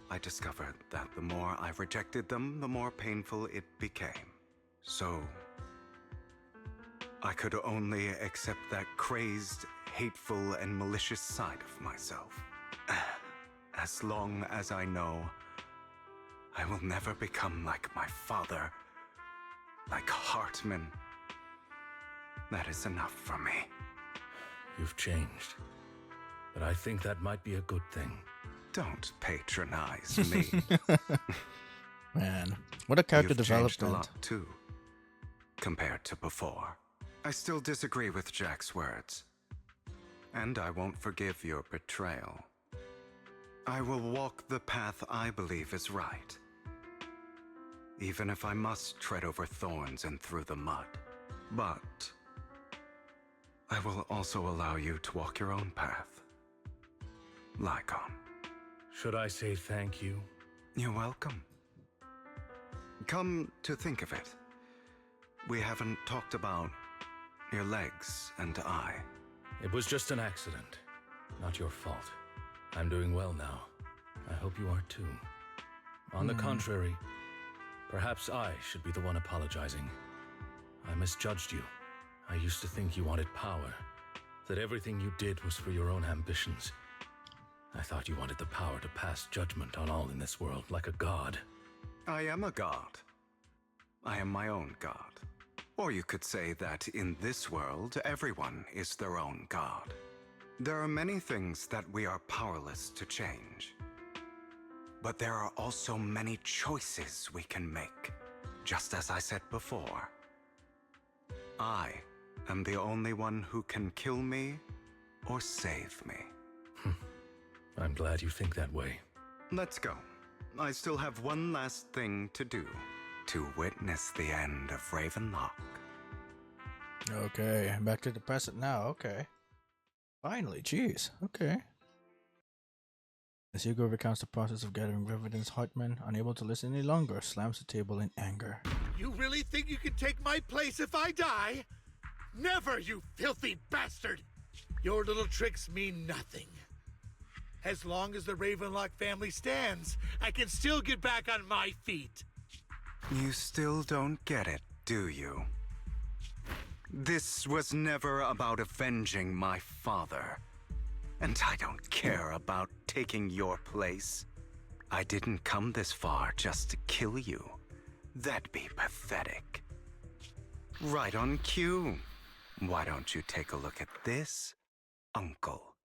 I discovered that the more I rejected them, the more painful it became. So, I could only accept that crazed, hateful, and malicious side of myself. As long as I know I will never become like my father, like Hartman, that is enough for me. You've changed. But I think that might be a good thing. Don't patronize me. Man, what a character You've development. changed a lot too, compared to before. I still disagree with Jack's words. And I won't forgive your betrayal. I will walk the path I believe is right. Even if I must tread over thorns and through the mud. But I will also allow you to walk your own path. Lycon. Should I say thank you? You're welcome. Come to think of it, we haven't talked about your legs and eye. It was just an accident. Not your fault. I'm doing well now. I hope you are too. On the contrary, perhaps I should be the one apologizing. I misjudged you. I used to think you wanted power, that everything you did was for your own ambitions. I thought you wanted the power to pass judgment on all in this world, like a god. I am a god. I am my own god. Or you could say that in this world, everyone is their own god. There are many things that we are powerless to change. But there are also many choices we can make. Just as I said before, I am the only one who can kill me or save me. I'm glad you think that way. Let's go. I still have one last thing to do. To witness the end of Ravenlock. Okay, back to the present now. Okay. Finally, jeez. Okay. As Hugo recounts the process of gathering evidence, Hartman, unable to listen any longer, slams the table in anger. You really think you can take my place if I die? Never, you filthy bastard! Your little tricks mean nothing. As long as the Ravenlock family stands, I can still get back on my feet. You still don't get it, do you? This was never about avenging my father. And I don't care about taking your place. I didn't come this far just to kill you. That'd be pathetic. Right on cue. Why don't you take a look at this, Uncle?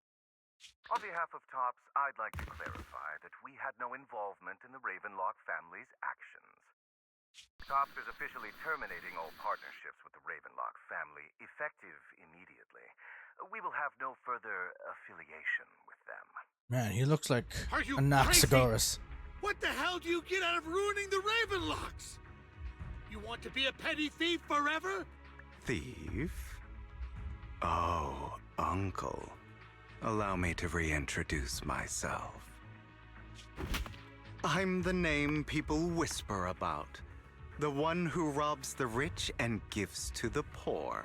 On behalf of TOPS, I'd like to clarify that we had no involvement in the Ravenlock family's actions. TOPS is officially terminating all partnerships with the Ravenlock family, effective immediately. We will have no further affiliation with them. Man, he looks like Are you a Noxagoras. What the hell do you get out of ruining the Ravenlocks? You want to be a petty thief forever? Thief? Oh, Uncle. Allow me to reintroduce myself. I'm the name people whisper about. The one who robs the rich and gives to the poor.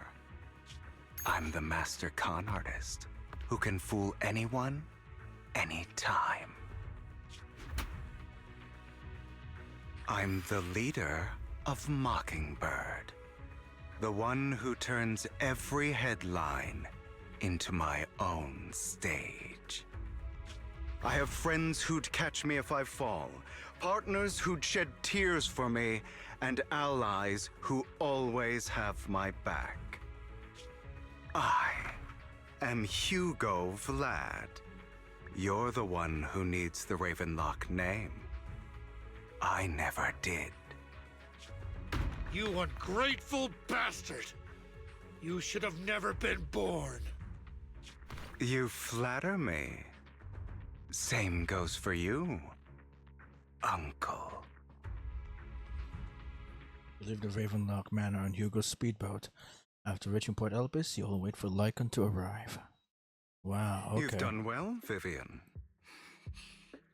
I'm the master con artist who can fool anyone, anytime. I'm the leader of Mockingbird. The one who turns every headline into my own stage. I have friends who'd catch me if I fall, partners who'd shed tears for me, and allies who always have my back. I am Hugo Vlad. You're the one who needs the Ravenlock name. I never did. You ungrateful bastard! You should have never been born. You flatter me. Same goes for you, Uncle. Leave the Ravenlock Manor on Hugo's speedboat. After reaching Port Elpis, you'll wait for Lycon to arrive. Wow, okay. You've done well, Vivian.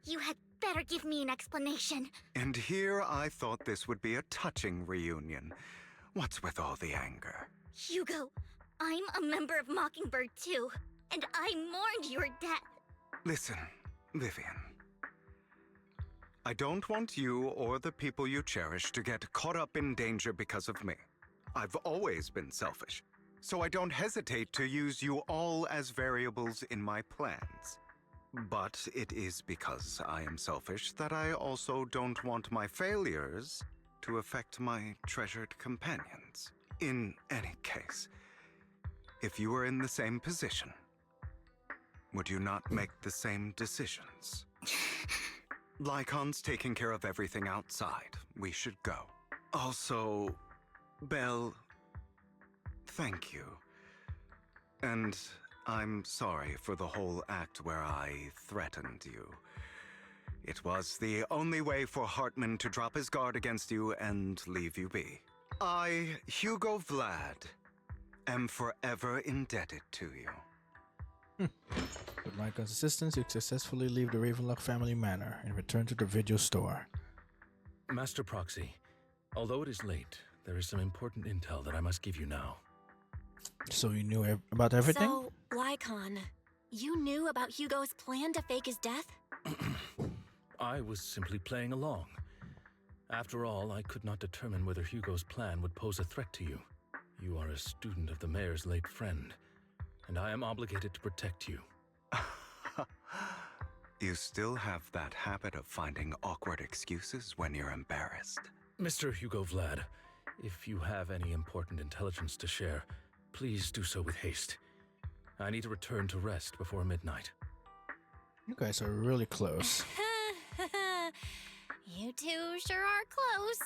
You had better give me an explanation. And here I thought this would be a touching reunion. What's with all the anger? Hugo, I'm a member of Mockingbird too, and I mourned your death. Listen, Vivian. I don't want you or the people you cherish to get caught up in danger because of me. I've always been selfish, so I don't hesitate to use you all as variables in my plans. But it is because I am selfish that I also don't want my failures to affect my treasured companions. In any case, if you were in the same position, would you not make the same decisions? Lycon's taking care of everything outside. We should go. Also, Belle, thank you. And I'm sorry for the whole act where I threatened you. It was the only way for Hartman to drop his guard against you and leave you be. I, Hugo Vlad, am forever indebted to you. With Lycon's assistance, you successfully leave the Ravenlock family manor and return to the video store. Master Proxy, although it is late, there is some important intel that I must give you now. So you knew about everything? So, Lycon, you knew about Hugo's plan to fake his death? I was simply playing along. After all, I could not determine whether Hugo's plan would pose a threat to you. You are a student of the mayor's late friend, and I am obligated to protect you. You still have that habit of finding awkward excuses when you're embarrassed. Mr. Hugo Vlad, if you have any important intelligence to share, please do so with haste. I need to return to rest before midnight. You guys are really close. You two sure are close.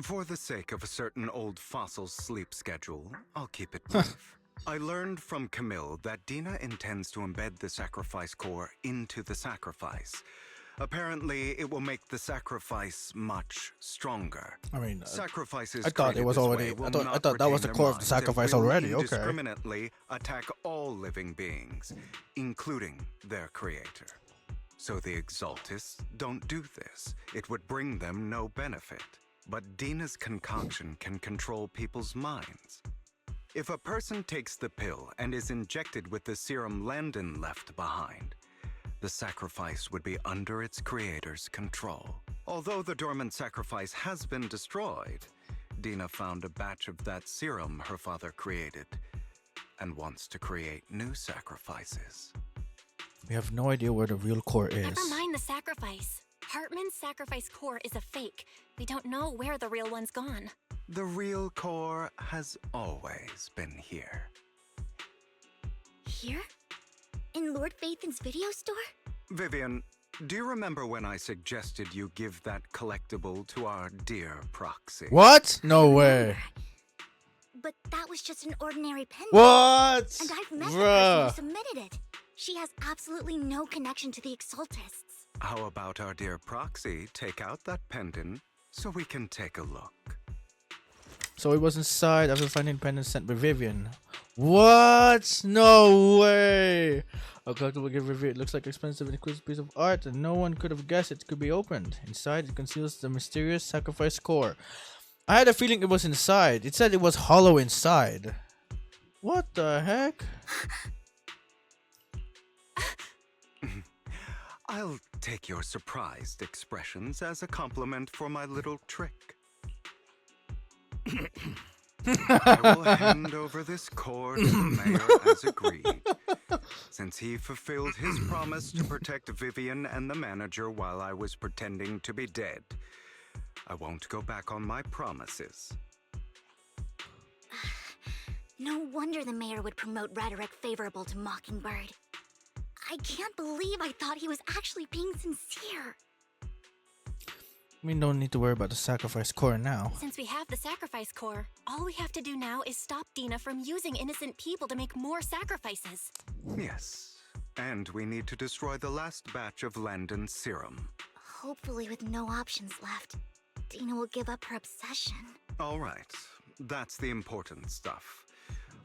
For the sake of a certain old fossil's sleep schedule, I'll keep it brief. I learned from Camille that Dina intends to embed the sacrifice core into the sacrifice. Apparently, it will make the sacrifice much stronger. I mean, sacrifices I thought it was already. I thought that was the core of the sacrifice already. Okay. Indiscriminately attack all living beings, including their creator. So the Exaltists don't do this. It would bring them no benefit. But Dina's concoction can control people's minds. If a person takes the pill and is injected with the serum Landon left behind, the sacrifice would be under its creator's control. Although the dormant sacrifice has been destroyed, Dina found a batch of that serum her father created and wants to create new sacrifices. We have no idea where the real core is. Never mind the sacrifice. Hartman's sacrifice core is a fake. We don't know where the real one's gone. The real core has always been here. Here? In Lord Phaethon's video store? Vivian, do you remember when I suggested you give that collectible to our dear proxy? What? No way. But that was just an ordinary pendant. What? And I've met the person Bruh. who submitted it. She has absolutely no connection to the Exaltists. How about our dear proxy take out that pendant so we can take a look? So it was inside after finding pendant sent by Vivian. What? No way! A collectible gift Vivian. It looks like an expensive and exquisite piece of art, and no one could have guessed it could be opened. Inside, it conceals the mysterious sacrifice core. I had a feeling it was inside. It said it was hollow inside. What the heck? I'll take your surprised expressions as a compliment for my little trick. I will hand over this core to the mayor as agreed. Since he fulfilled his promise to protect Vivian and the manager while I was pretending to be dead, I won't go back on my promises. No wonder the mayor would promote rhetoric favorable to Mockingbird. I can't believe I thought he was actually being sincere. We don't need to worry about the sacrifice core now. Since we have the sacrifice core, all we have to do now is stop Dina from using innocent people to make more sacrifices. Yes, and we need to destroy the last batch of Landon's serum. Hopefully with no options left, Dina will give up her obsession. All right, that's the important stuff.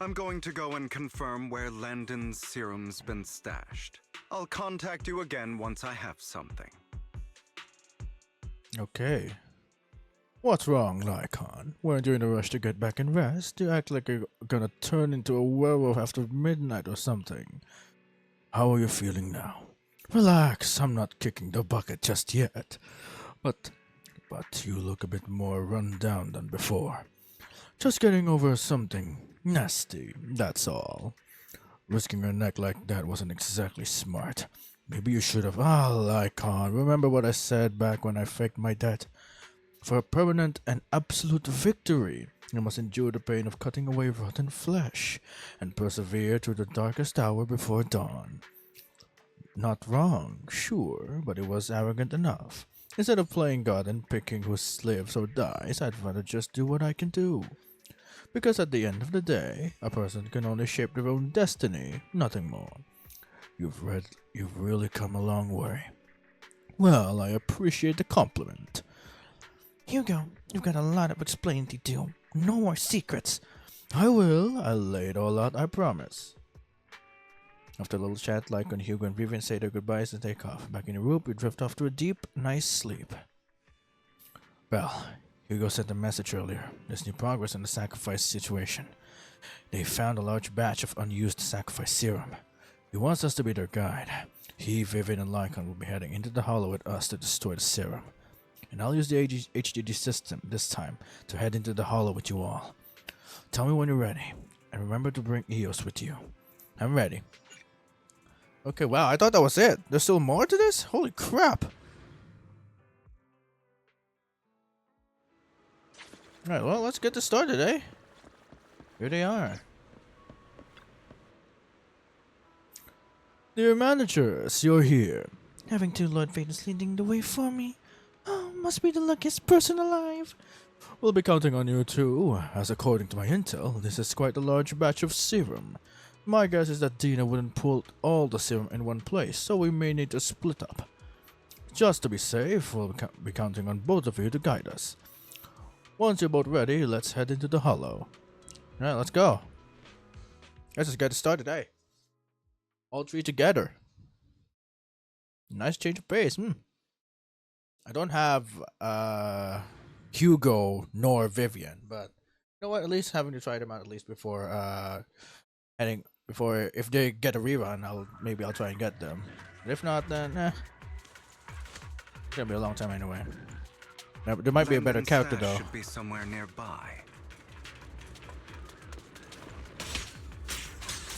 I'm going to go and confirm where Landon's serum's been stashed. I'll contact you again once I have something. Okay. What's wrong, Lycon? Weren't you in a rush to get back and rest? You act like you're gonna turn into a werewolf after midnight or something. How are you feeling now? Relax, I'm not kicking the bucket just yet. But you look a bit more run down than before. Just getting over something nasty, that's all. Risking your neck like that wasn't exactly smart. Maybe you should have. Lycon, remember what I said back when I faked my death? For a permanent and absolute victory, you must endure the pain of cutting away rotten flesh, and persevere to the darkest hour before dawn. Not wrong, sure, but it was arrogant enough. Instead of playing God and picking who lives or dies, I'd rather just do what I can do. Because at the end of the day, a person can only shape their own destiny, nothing more. You've really come a long way. Well, I appreciate the compliment. Hugo, you've got a lot of explaining to do. No more secrets. I will. I'll lay it all out, I promise. After a little chat, Lycon, Hugo, and Vivian say their goodbyes and take off. Back in the room, we drift off to a deep, nice sleep. Well, Hugo sent a message earlier. There's new progress in the sacrifice situation. They found a large batch of unused sacrifice serum. He wants us to be their guide. He, Vivian, and Lycon will be heading into the Hollow with us to destroy the serum. And I'll use the HDD system this time to head into the Hollow with you all. Tell me when you're ready. And remember to bring Eos with you. I'm ready. Okay, wow, I thought that was it. There's still more to this? Holy crap. Alright, well, let's get this started, eh? Here they are. Dear managers, you're here. Having two Lord Phaetons leading the way for me. Oh, must be the luckiest person alive. We'll be counting on you too, as according to my intel, this is quite a large batch of serum. My guess is that Dina wouldn't pull all the serum in one place, so we may need to split up. Just to be safe, we'll be counting on both of you to guide us. Once you're both ready, let's head into the Hollow. Alright, let's go. Let's just get it started, eh? All three together. Nice change of pace, I don't have Hugo nor Vivian, but know what? At least having to try them out at least before heading before if they get a rerun, I'll try and get them. But if not, then it's gonna be a long time anyway. There might be a better character though. Should be somewhere nearby.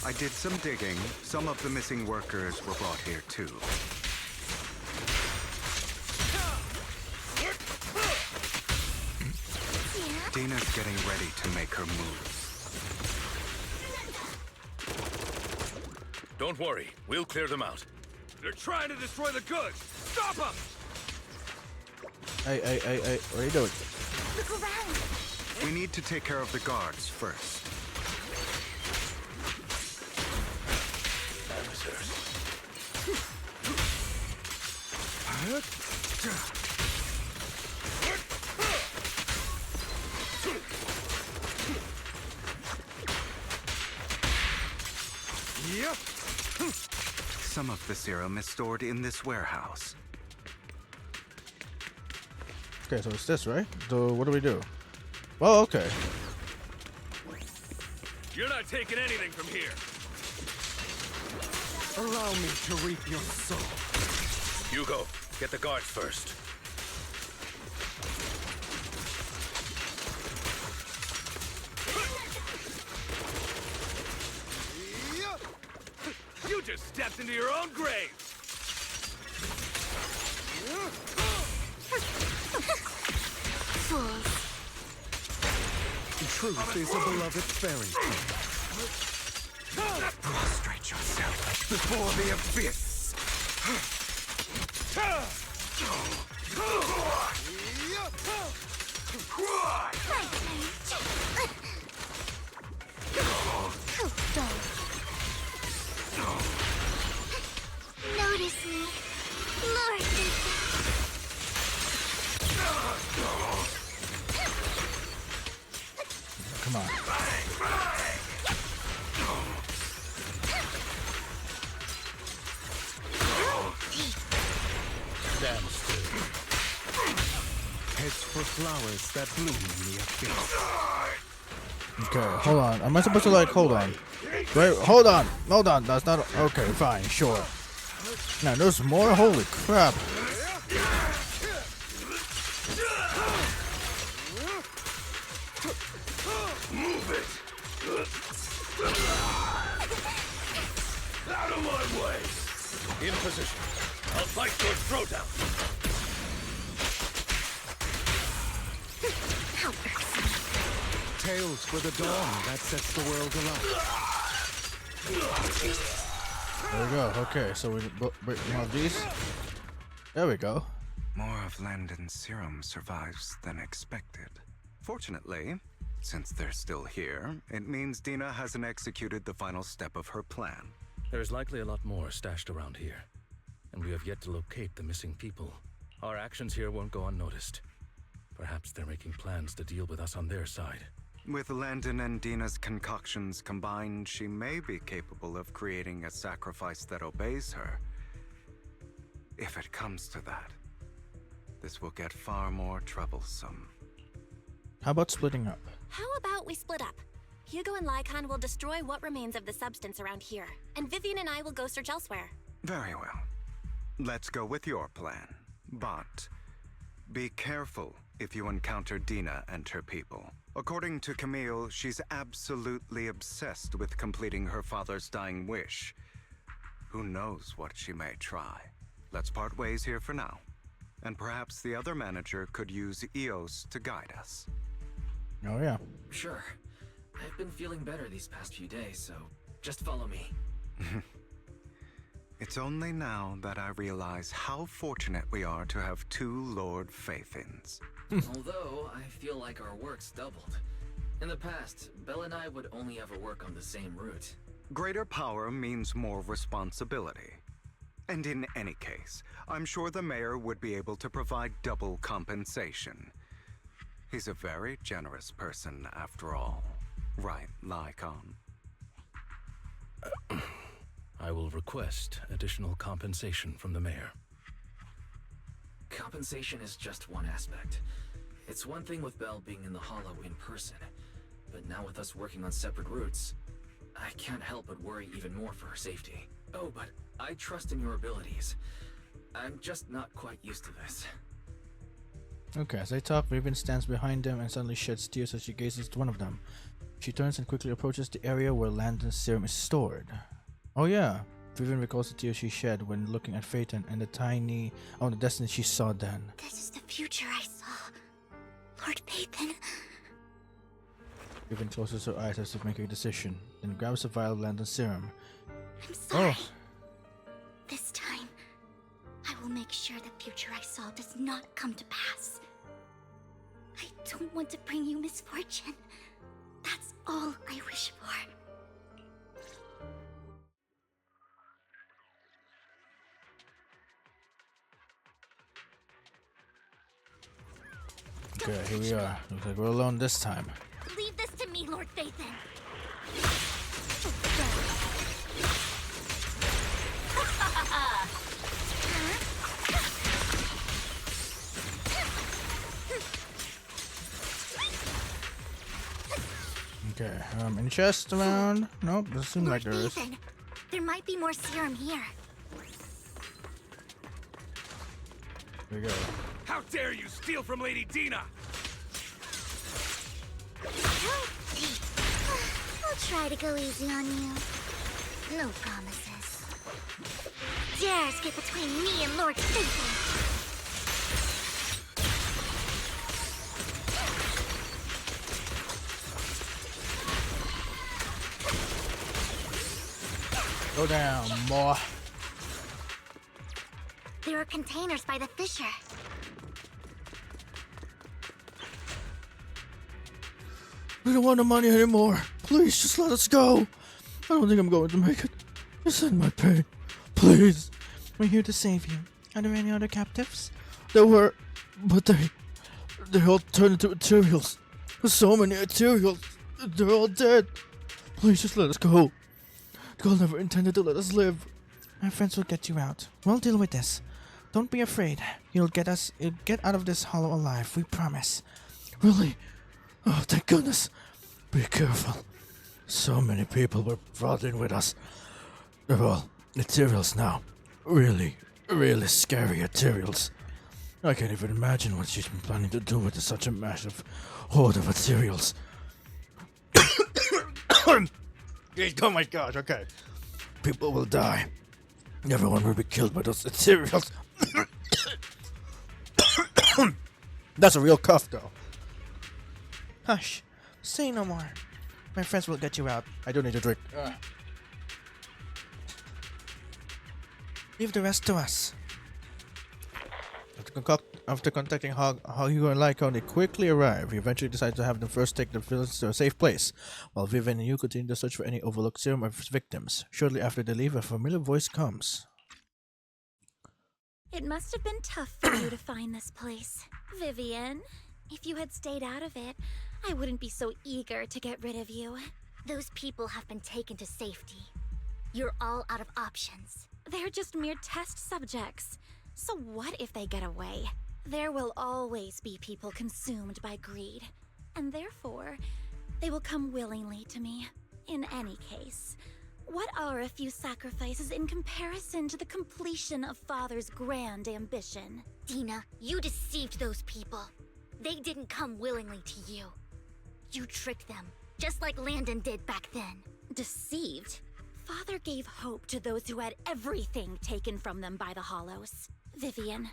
I did some digging. Some of the missing workers were brought here too. Dina's getting ready to make her moves. Don't worry, we'll clear them out. They're trying to destroy the goods! Stop them! Hey, what are you doing? Look around. We need to take care of the guards first. Some of the serum is stored in this warehouse. Okay, so it's this, right? So what do we do? Well, okay. You're not taking anything from here. Allow me to reap your soul. Hugo, get the guards first. You just stepped into your own grave! Truth is a beloved fairy tale. Prostrate yourself before the abyss. Notice me, Lord ZZZ. Come on. Stand still. Heads for flowers that bloom in the abyss. Okay, hold on. Am I supposed to like hold on? Wait, hold on. That's not okay. Fine, sure. Now there's more. Holy crap! Move it! Out of my way! In position. I'll fight your throwdown. Tales for the dawn that sets the world alight. There we go. Okay, so we one of these. There we go. More of Landon's serum survives than expected. Fortunately, since they're still here, it means Dina hasn't executed the final step of her plan. There's likely a lot more stashed around here, and we have yet to locate the missing people. Our actions here won't go unnoticed. Perhaps they're making plans to deal with us on their side. With Landon and Dina's concoctions combined, she may be capable of creating a sacrifice that obeys her. If it comes to that, this will get far more troublesome. How about splitting up? How about we split up? Hugo and Lycon will destroy what remains of the substance around here, and Vivian and I will go search elsewhere. Very well. Let's go with your plan. But be careful if you encounter Dina and her people. According to Camille, she's absolutely obsessed with completing her father's dying wish. Who knows what she may try? Let's part ways here for now. And perhaps the other manager could use EOS to guide us. Oh yeah. Sure. I've been feeling better these past few days, so just follow me. It's only now that I realize how fortunate we are to have two Lord Faithins. Although, I feel like our work's doubled. In the past, Belle and I would only ever work on the same route. Greater power means more responsibility. And in any case, I'm sure the mayor would be able to provide double compensation. He's a very generous person, after all. Right, Lycon? I will request additional compensation from the mayor. Compensation is just one aspect. It's one thing with Belle being in the Hollow in person, but now with us working on separate routes, I can't help but worry even more for her safety. Oh, but I trust in your abilities. I'm just not quite used to this. Okay, as they talk, Vivian stands behind them and suddenly sheds tears as she gazes at one of them. She turns and quickly approaches the area where Landon's serum is stored. Oh yeah, Vivian recalls the tears she shed when looking at Phaeton and the destiny she saw then. This is the future I saw. Lord Phaeton. Vivian closes her eyes as if making a decision, then grabs a vial of Landon's serum. I'm sorry. Oh. This time, I will make sure the future I saw does not come to pass. I don't want to bring you misfortune. That's all I wish for. Okay, here we are. Looks like we're alone this time. Leave this to me, Lord Phaeton. Okay, any chest around? Nope, doesn't seem like there is. Phaeton, there might be more serum here. Here we go. How dare you steal from Lady Dina? I'll try to go easy on you. No promises. Dares get between me and Lord Phaeton. Go down, boy. There are containers by the fissure. We don't want the money anymore. Please, just let us go. I don't think I'm going to make it. Just end my pain. Please. We're here to save you. Are there any other captives? There were, but they all turned into materials. There's so many materials. They're all dead. Please, just let us go. God never intended to let us live. My friends will get you out. We'll deal with this. Don't be afraid. You'll get out of this hollow alive, we promise. Really? Oh, thank goodness. Be careful. So many people were brought in with us. They're all materials now. Really, really scary materials. I can't even imagine what she's been planning to do with such a massive horde of materials. Oh my gosh, okay. People will die. Everyone will be killed by those materials. That's a real cough, though. Hush. Say no more. My friends will get you out. I don't need a drink. Leave the rest to us. After contacting Hugo and Lycon, they quickly arrive. We eventually decide to have them first take the villains to a safe place, while Vivian and you continue to search for any overlooked serum of victims. Shortly after they leave, a familiar voice comes. It must have been tough for you to find this place, Vivian. If you had stayed out of it, I wouldn't be so eager to get rid of you. Those people have been taken to safety. You're all out of options. They're just mere test subjects. So what if they get away? There will always be people consumed by greed, and therefore, they will come willingly to me. In any case, what are a few sacrifices in comparison to the completion of Father's grand ambition? Dina, you deceived those people. They didn't come willingly to you. You tricked them, just like Landon did back then. Deceived? Father gave hope to those who had everything taken from them by the Hollows. Vivian,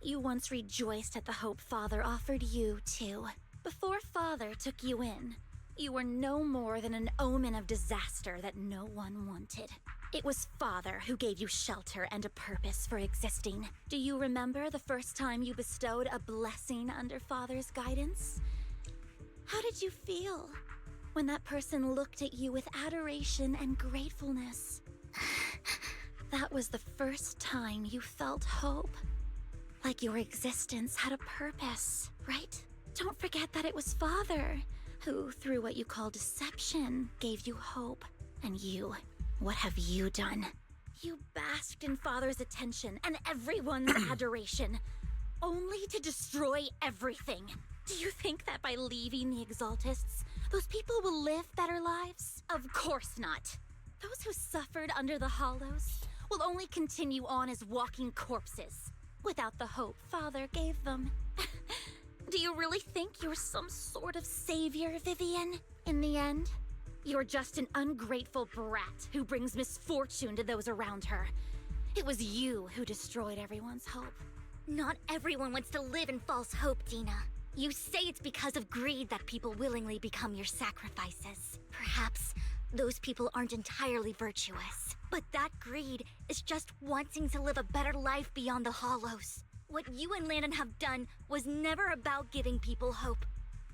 you once rejoiced at the hope Father offered you, too. Before Father took you in, you were no more than an omen of disaster that no one wanted. It was Father who gave you shelter and a purpose for existing. Do you remember the first time you bestowed a blessing under Father's guidance? How did you feel when that person looked at you with adoration and gratefulness? That was the first time you felt hope. Like your existence had a purpose, right? Don't forget that it was Father who, through what you call deception, gave you hope. And you, what have you done? You basked in Father's attention and everyone's adoration, only to destroy everything. Do you think that by leaving the Exaltists, those people will live better lives? Of course not. Those who suffered under the Hollows will only continue on as walking corpses, without the hope Father gave them. Do you really think you're some sort of savior, Vivian? In the end, you're just an ungrateful brat who brings misfortune to those around her. It was you who destroyed everyone's hope. Not everyone wants to live in false hope, Dina. You say it's because of greed that people willingly become your sacrifices. Perhaps those people aren't entirely virtuous. But that greed is just wanting to live a better life beyond the Hollows. What you and Landon have done was never about giving people hope,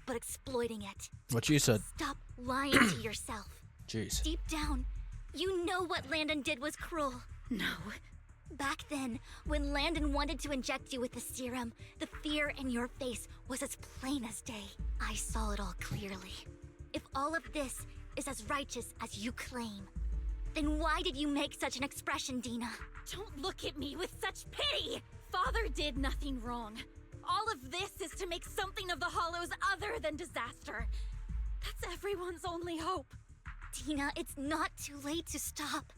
but exploiting it. What she said. Stop lying to yourself. Jeez. Deep down, you know what Landon did was cruel. No. Back then, when Landon wanted to inject you with the serum, the fear in your face was as plain as day. I saw it all clearly. If all of this is as righteous as you claim, then why did you make such an expression, Dina? Don't look at me with such pity! Father did nothing wrong. All of this is to make something of the Hollows other than disaster. That's everyone's only hope. Dina, it's not too late to stop.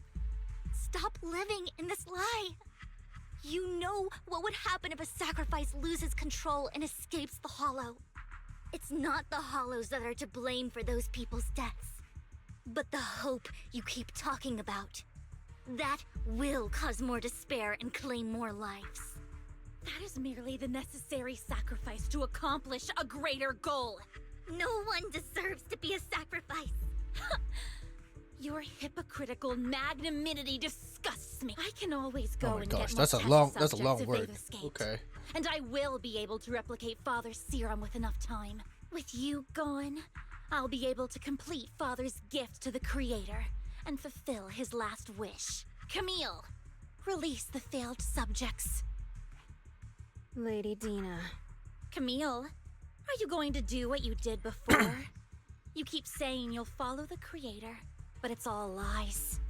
Stop living in this lie. You know what would happen if a sacrifice loses control and escapes the Hollow. It's not the Hollows that are to blame for those people's deaths, but the hope you keep talking about. That will cause more despair and claim more lives. That is merely the necessary sacrifice to accomplish a greater goal. No one deserves to be a sacrifice. Your hypocritical magnanimity disgusts me. I can always go and gosh, get that's more a long test subjects if word. they've escaped. Okay. And I will be able to replicate Father's serum with enough time. With you gone, I'll be able to complete Father's gift to the Creator and fulfill his last wish. Camille, release the failed subjects. Lady Dina. Camille, are you going to do what you did before? You keep saying you'll follow the Creator, but it's all lies.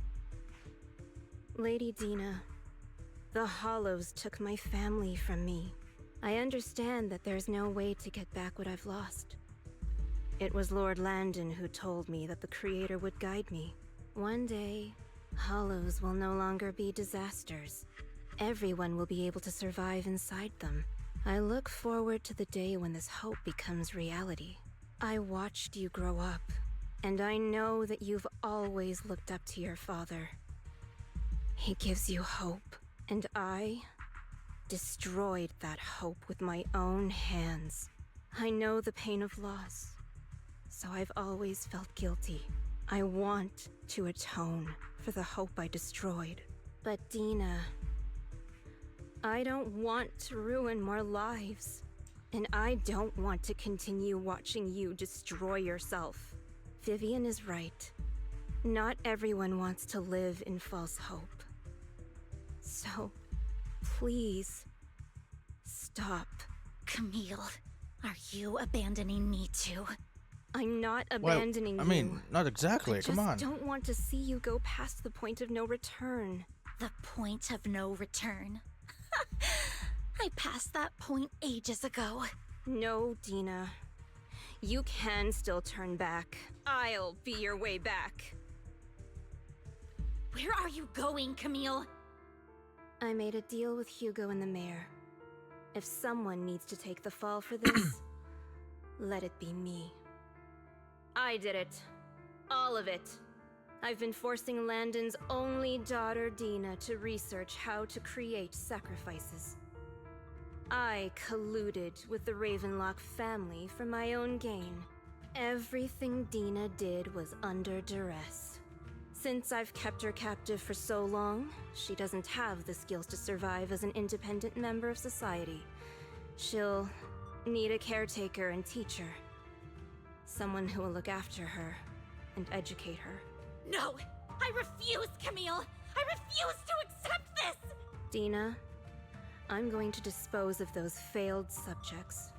Lady Dina, the Hollows took my family from me. I understand that there's no way to get back what I've lost. It was Lord Landon who told me that the Creator would guide me. One day, Hollows will no longer be disasters. Everyone will be able to survive inside them. I look forward to the day when this hope becomes reality. I watched you grow up, and I know that you've always looked up to your father. He gives you hope, and I destroyed that hope with my own hands. I know the pain of loss, so I've always felt guilty. I want to atone for the hope I destroyed. But Dina, I don't want to ruin more lives, and I don't want to continue watching you destroy yourself. Vivian is right. Not everyone wants to live in false hope. So, please, stop. Camille, are you abandoning me too? I'm not abandoning you. I mean, not exactly. Come on. I just don't want to see you go past the point of no return. The point of no return? I passed that point ages ago. No, Dina. You can still turn back. I'll be your way back. Where are you going, Camille? I made a deal with Hugo and the mayor. If someone needs to take the fall for this, let it be me. I did it. All of it. I've been forcing Landon's only daughter, Dina, to research how to create sacrifices. I colluded with the Ravenlock family for my own gain. Everything Dina did was under duress. Since I've kept her captive for so long, she doesn't have the skills to survive as an independent member of society. She'll need a caretaker and teacher. Someone who will look after her and educate her. No! I refuse, Camille! I refuse to accept this! Dina, I'm going to dispose of those failed subjects.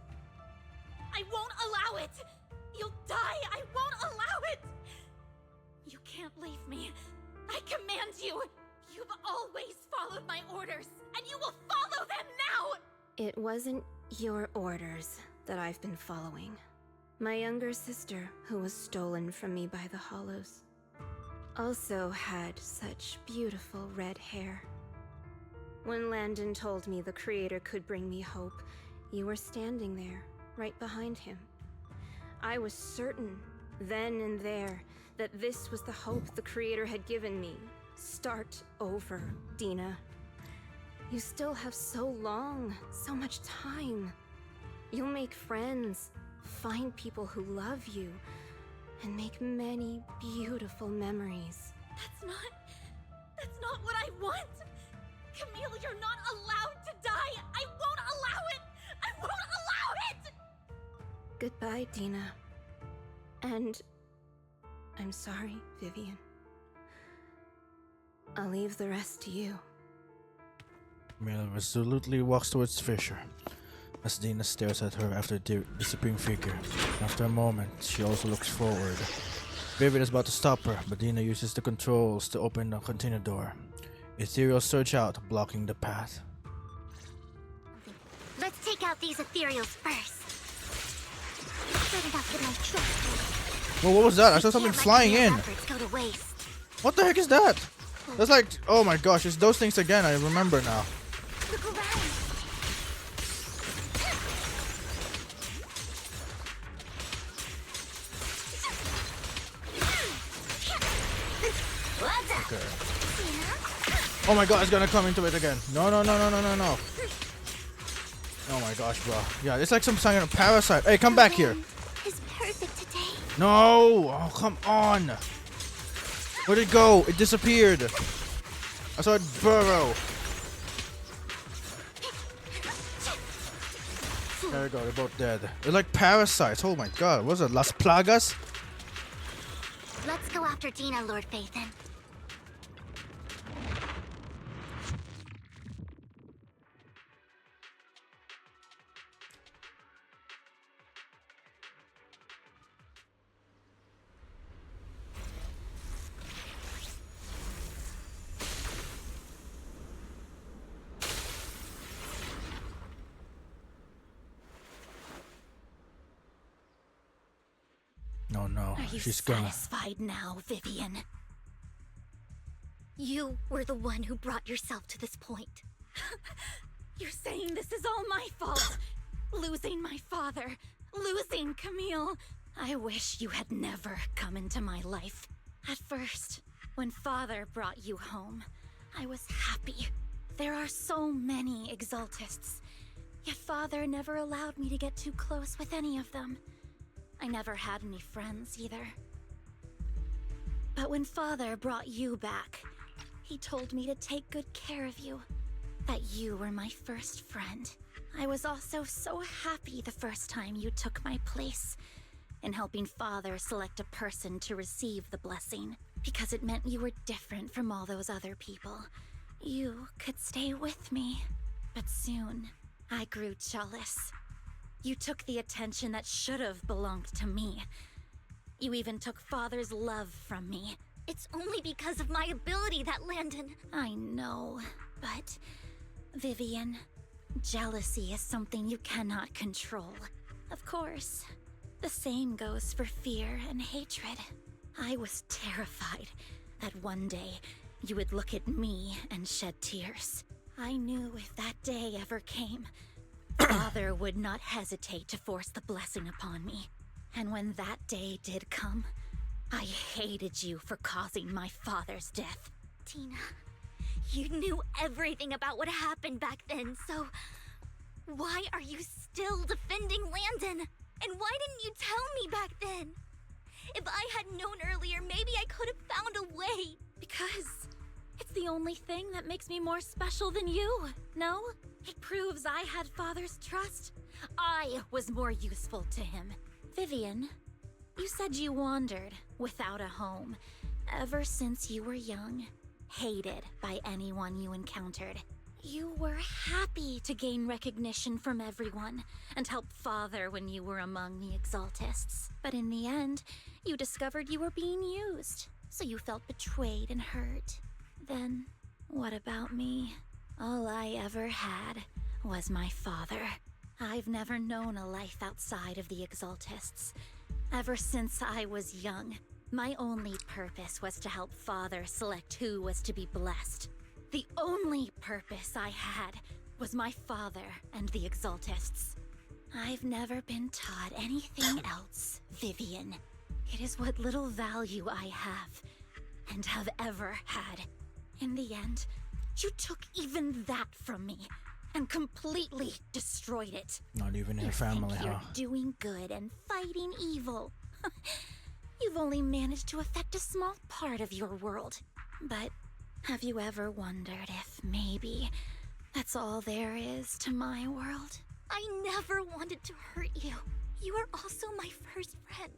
I won't allow it! You'll die! I won't allow it! You can't leave me. I command you! You've always followed my orders, and you will follow them now! It wasn't your orders that I've been following. My younger sister, who was stolen from me by the Hollows, also had such beautiful red hair. When Landon told me the Creator could bring me hope, you were standing there, right behind him. I was certain, then and there, that this was the hope the Creator had given me. Start over, Dina. You still have so long, so much time. You'll make friends, find people who love you, and make many beautiful memories. That's not what I want! Camille, you're not allowed to die! I won't allow it! I won't allow it! Goodbye, Dina. And I'm sorry, Vivian. I'll leave the rest to you. Camille resolutely walks towards Fisher as Dina stares at her after the disappearing figure. After a moment, she also looks forward. Vivian is about to stop her, but Dina uses the controls to open the container door. Ethereals surge out, blocking the path. Let's take out these ethereals first. Good enough with my trust. Whoa, what was that? I saw something flying in. Go to waste. What the heck is that? That's like, oh my gosh, it's those things again. I remember now. Look around. Okay. Oh my god, it's gonna come into it again. No. Oh my gosh, bro. Yeah, it's like some kind of parasite. Hey, come back here. Is perfect today. No! Oh, come on! Where'd it go? It disappeared. I saw it burrow. There we go, they're both dead. They're like parasites. Oh my god, what was it? Las Plagas? Let's go after Dina, Lord Phaethon. No, no, Are you she's gonna. satisfied now, Vivian? You were the one who brought yourself to this point. You're saying this is all my fault? Losing my father, losing Camille. I wish you had never come into my life. At first, when Father brought you home, I was happy. There are so many Exaltists, yet Father never allowed me to get too close with any of them. I never had any friends either. But when Father brought you back, he told me to take good care of you. That you were my first friend. I was also so happy the first time you took my place in helping Father select a person to receive the blessing, because it meant you were different from all those other people. You could stay with me. But soon, I grew jealous. You took the attention that should have belonged to me. You even took Father's love from me. It's only because of my ability that Landon... I know, but... Vivian, jealousy is something you cannot control. Of course, the same goes for fear and hatred. I was terrified that one day you would look at me and shed tears. I knew if that day ever came, Father would not hesitate to force the blessing upon me. And when that day did come, I hated you for causing my father's death. Tina, you knew everything about what happened back then, so... why are you still defending Landon? And why didn't you tell me back then? If I had known earlier, maybe I could have found a way. Because it's the only thing that makes me more special than you, no? It proves I had Father's trust. I was more useful to him. Vivian, you said you wandered without a home ever since you were young, hated by anyone you encountered. You were happy to gain recognition from everyone and help Father when you were among the Exaltists. But in the end, you discovered you were being used, so you felt betrayed and hurt. Then, what about me? All I ever had was my father. I've never known a life outside of the Exaltists. Ever since I was young, my only purpose was to help Father select who was to be blessed. The only purpose I had was my father and the Exaltists. I've never been taught anything else, Vivian. It is what little value I have, and have ever had. In the end, you took even that from me, and completely destroyed it. Not even You her family, think you're huh? doing good and fighting evil. You've only managed to affect a small part of your world. But have you ever wondered if maybe that's all there is to my world? I never wanted to hurt you. You are also my first friend.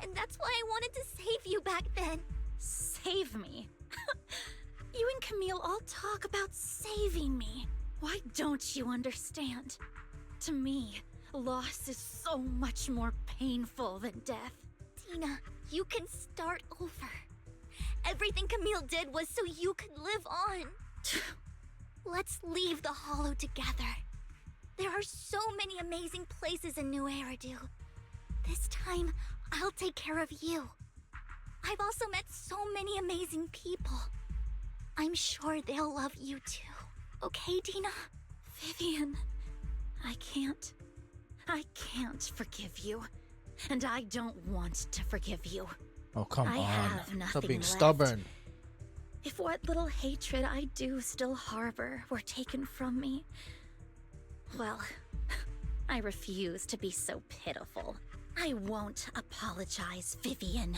And that's why I wanted to save you back then. Save me? You and Camille all talk about saving me. Why don't you understand? To me, loss is so much more painful than death. Tina, you can start over. Everything Camille did was so you could live on. Let's leave the Hollow together. There are so many amazing places in New Eridu. This time, I'll take care of you. I've also met so many amazing people. I'm sure they'll love you too. Okay, Tina? Vivian, I can't forgive you. And I don't want to forgive you. Oh, come I on. have nothing Stop being left. stubborn. If what little hatred I do still harbor were taken from me, well, I refuse to be so pitiful. I won't apologize, Vivian.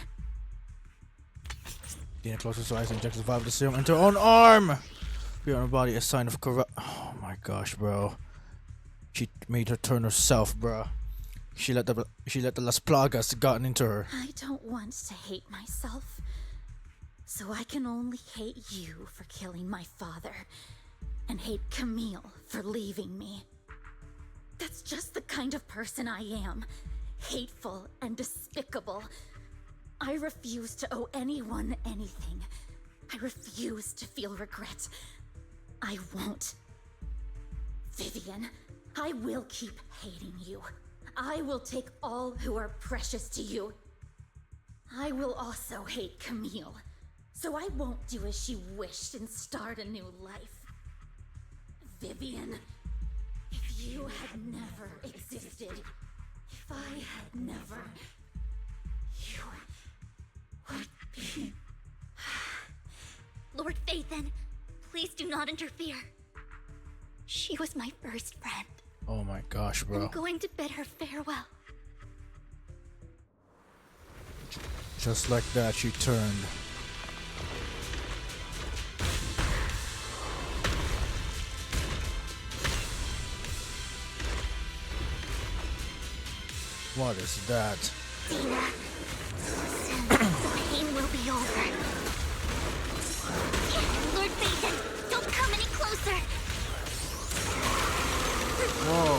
Dina closes her eyes and injects the vial of the serum into her own arm. Fear on her body, a sign of corrupt. Oh my gosh, bro. She made her turn herself, bro. She let the Las Plagas gotten into her. I don't want to hate myself, so I can only hate you for killing my father, and hate Camille for leaving me. That's just the kind of person I am. Hateful and despicable. I refuse to owe anyone anything. I refuse to feel regret. I won't. Vivian, I will keep hating you. I will take all who are precious to you. I will also hate Camille, so I won't do as she wished and start a new life. Vivian, if you had never existed, if I had never, you would be... Lord Phaethon, please do not interfere. She was my first friend. Oh my gosh, bro. I'm going to bid her farewell. Just like that, she turned. What is that? Dina, soon the pain will be over. Lord Phaethon, don't come any closer. Whoa.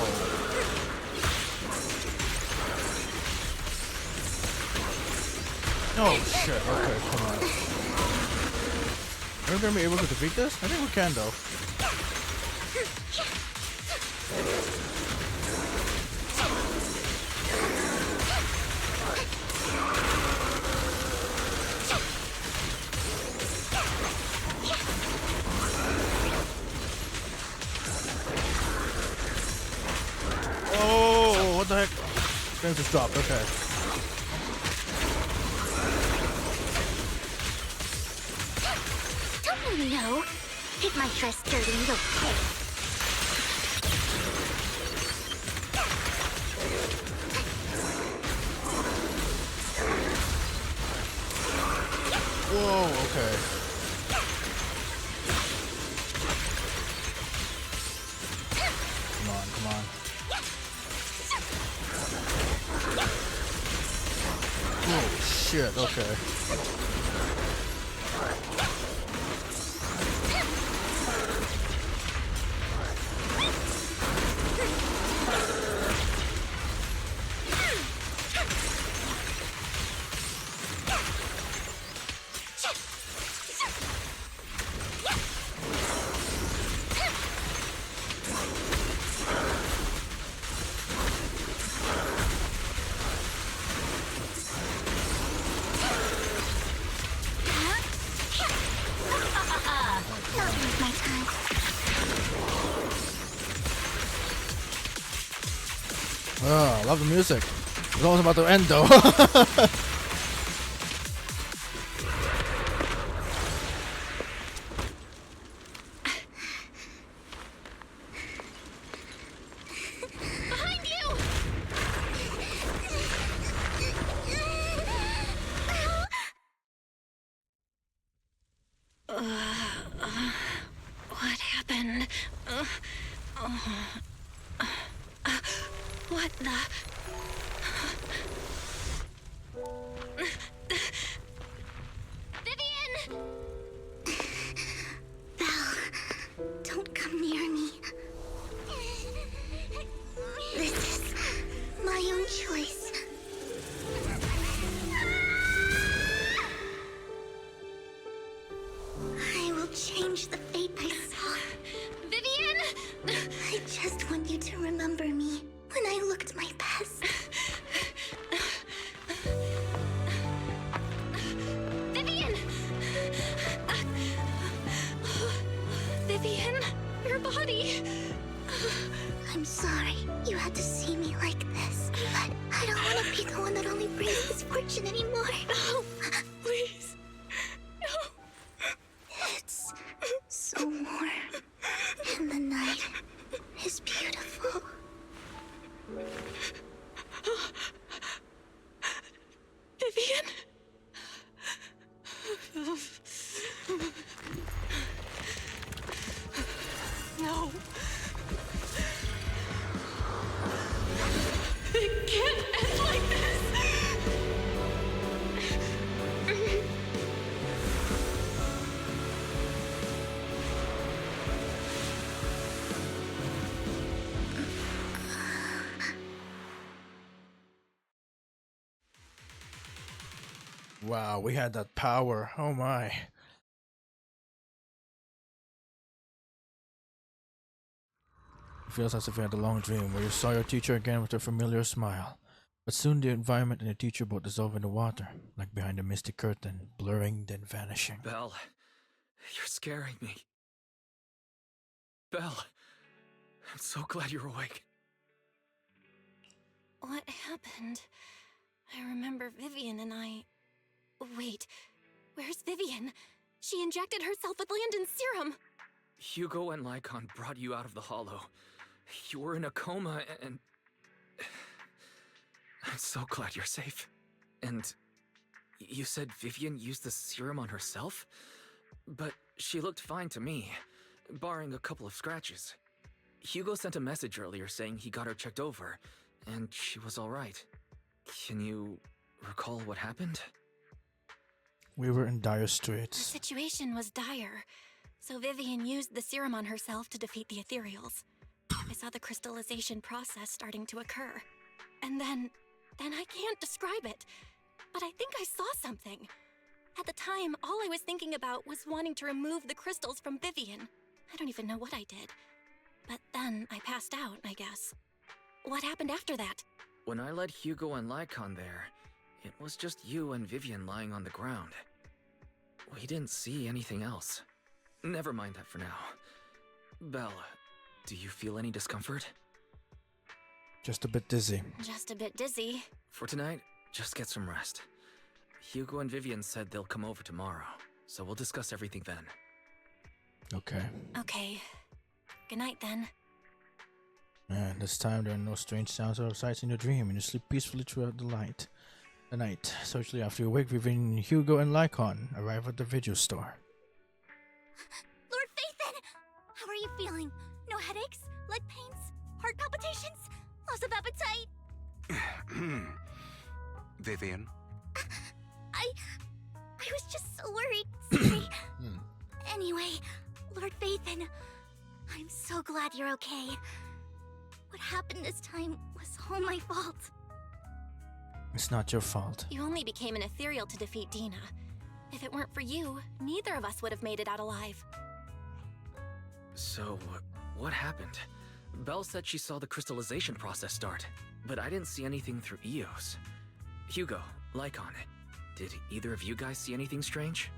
Oh shit, okay, come on. Are we gonna be able to defeat this? I think we can though. Oh, what the heck? Things just dropped, okay. Don't you know? Hit my dress dirty and you'll pay. Whoa, okay. Come on, come on. Oh shit, okay. Oh, I love the music. It's almost about to end though. Behind you! What happened? What the? Vivian! Belle, don't come near me. This is my own choice. I will change the fate I saw. Vivian! I just want you to remember me when I looked my best. Vivian! Vivian, your body. I'm sorry you had to see me like this, but I don't want to be the one that only brings misfortune anymore. No, please. No. It's so warm, and the night is beautiful. Vivian? No. It can't end like this. Wow, we had that power. Oh my. It feels as if you had a long dream where you saw your teacher again with a familiar smile. But soon the environment and the teacher both dissolve in the water, like behind a misty curtain, blurring then vanishing. Belle, you're scaring me. Belle, I'm so glad you're awake. What happened? I remember Vivian and I... Wait, where's Vivian? She injected herself with Landon's serum. Hugo and Lycon brought you out of the hollow. You were in a coma and... I'm so glad you're safe. And you said Vivian used the serum on herself? But she looked fine to me, barring a couple of scratches. Hugo sent a message earlier saying he got her checked over, and she was alright. Can you recall what happened? We were in dire The straits. situation was dire, so Vivian used the serum on herself to defeat the ethereals. I saw the crystallization process starting to occur. And then I can't describe it, but I think I saw something. At the time, all I was thinking about was wanting to remove the crystals from Vivian. I don't even know what I did. But then I passed out, I guess. What happened after that? When I led Hugo and Lycon there, it was just you and Vivian lying on the ground. We didn't see anything else. Never mind that for now. Belle, do you feel any discomfort? Just a bit dizzy. Just a bit dizzy. For tonight, just get some rest. Hugo and Vivian said they'll come over tomorrow, so we'll discuss everything then. Okay. Okay. Good night then. And this time there are no strange sounds or sights in your dream, and you sleep peacefully throughout the night. Shortly after you wake, Vivian, Hugo, and Lycon arrive at the video store. Lord Phaethon! How are you feeling? No headaches? Leg pains? Heart palpitations? Loss of appetite? Vivian? I was just so worried. Sorry. Anyway, Lord Phaethon, I'm so glad you're okay. What happened this time was all my fault. It's not your fault. You only became an ethereal to defeat Dina. If it weren't for you, neither of us would have made it out alive. So, what happened? Belle said she saw the crystallization process start, but I didn't see anything through Eos. Hugo, Lycon, did either of you guys see anything strange?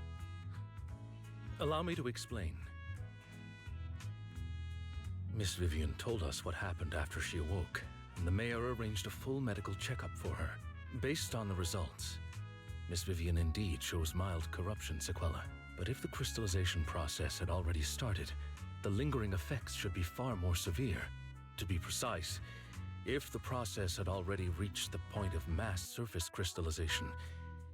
Allow me to explain. Miss Vivian told us what happened after she awoke. the mayor arranged a full medical checkup for her. Based on the results, Miss Vivian indeed shows mild corruption sequela. But if the crystallization process had already started, the lingering effects should be far more severe. To be precise, if the process had already reached the point of mass surface crystallization,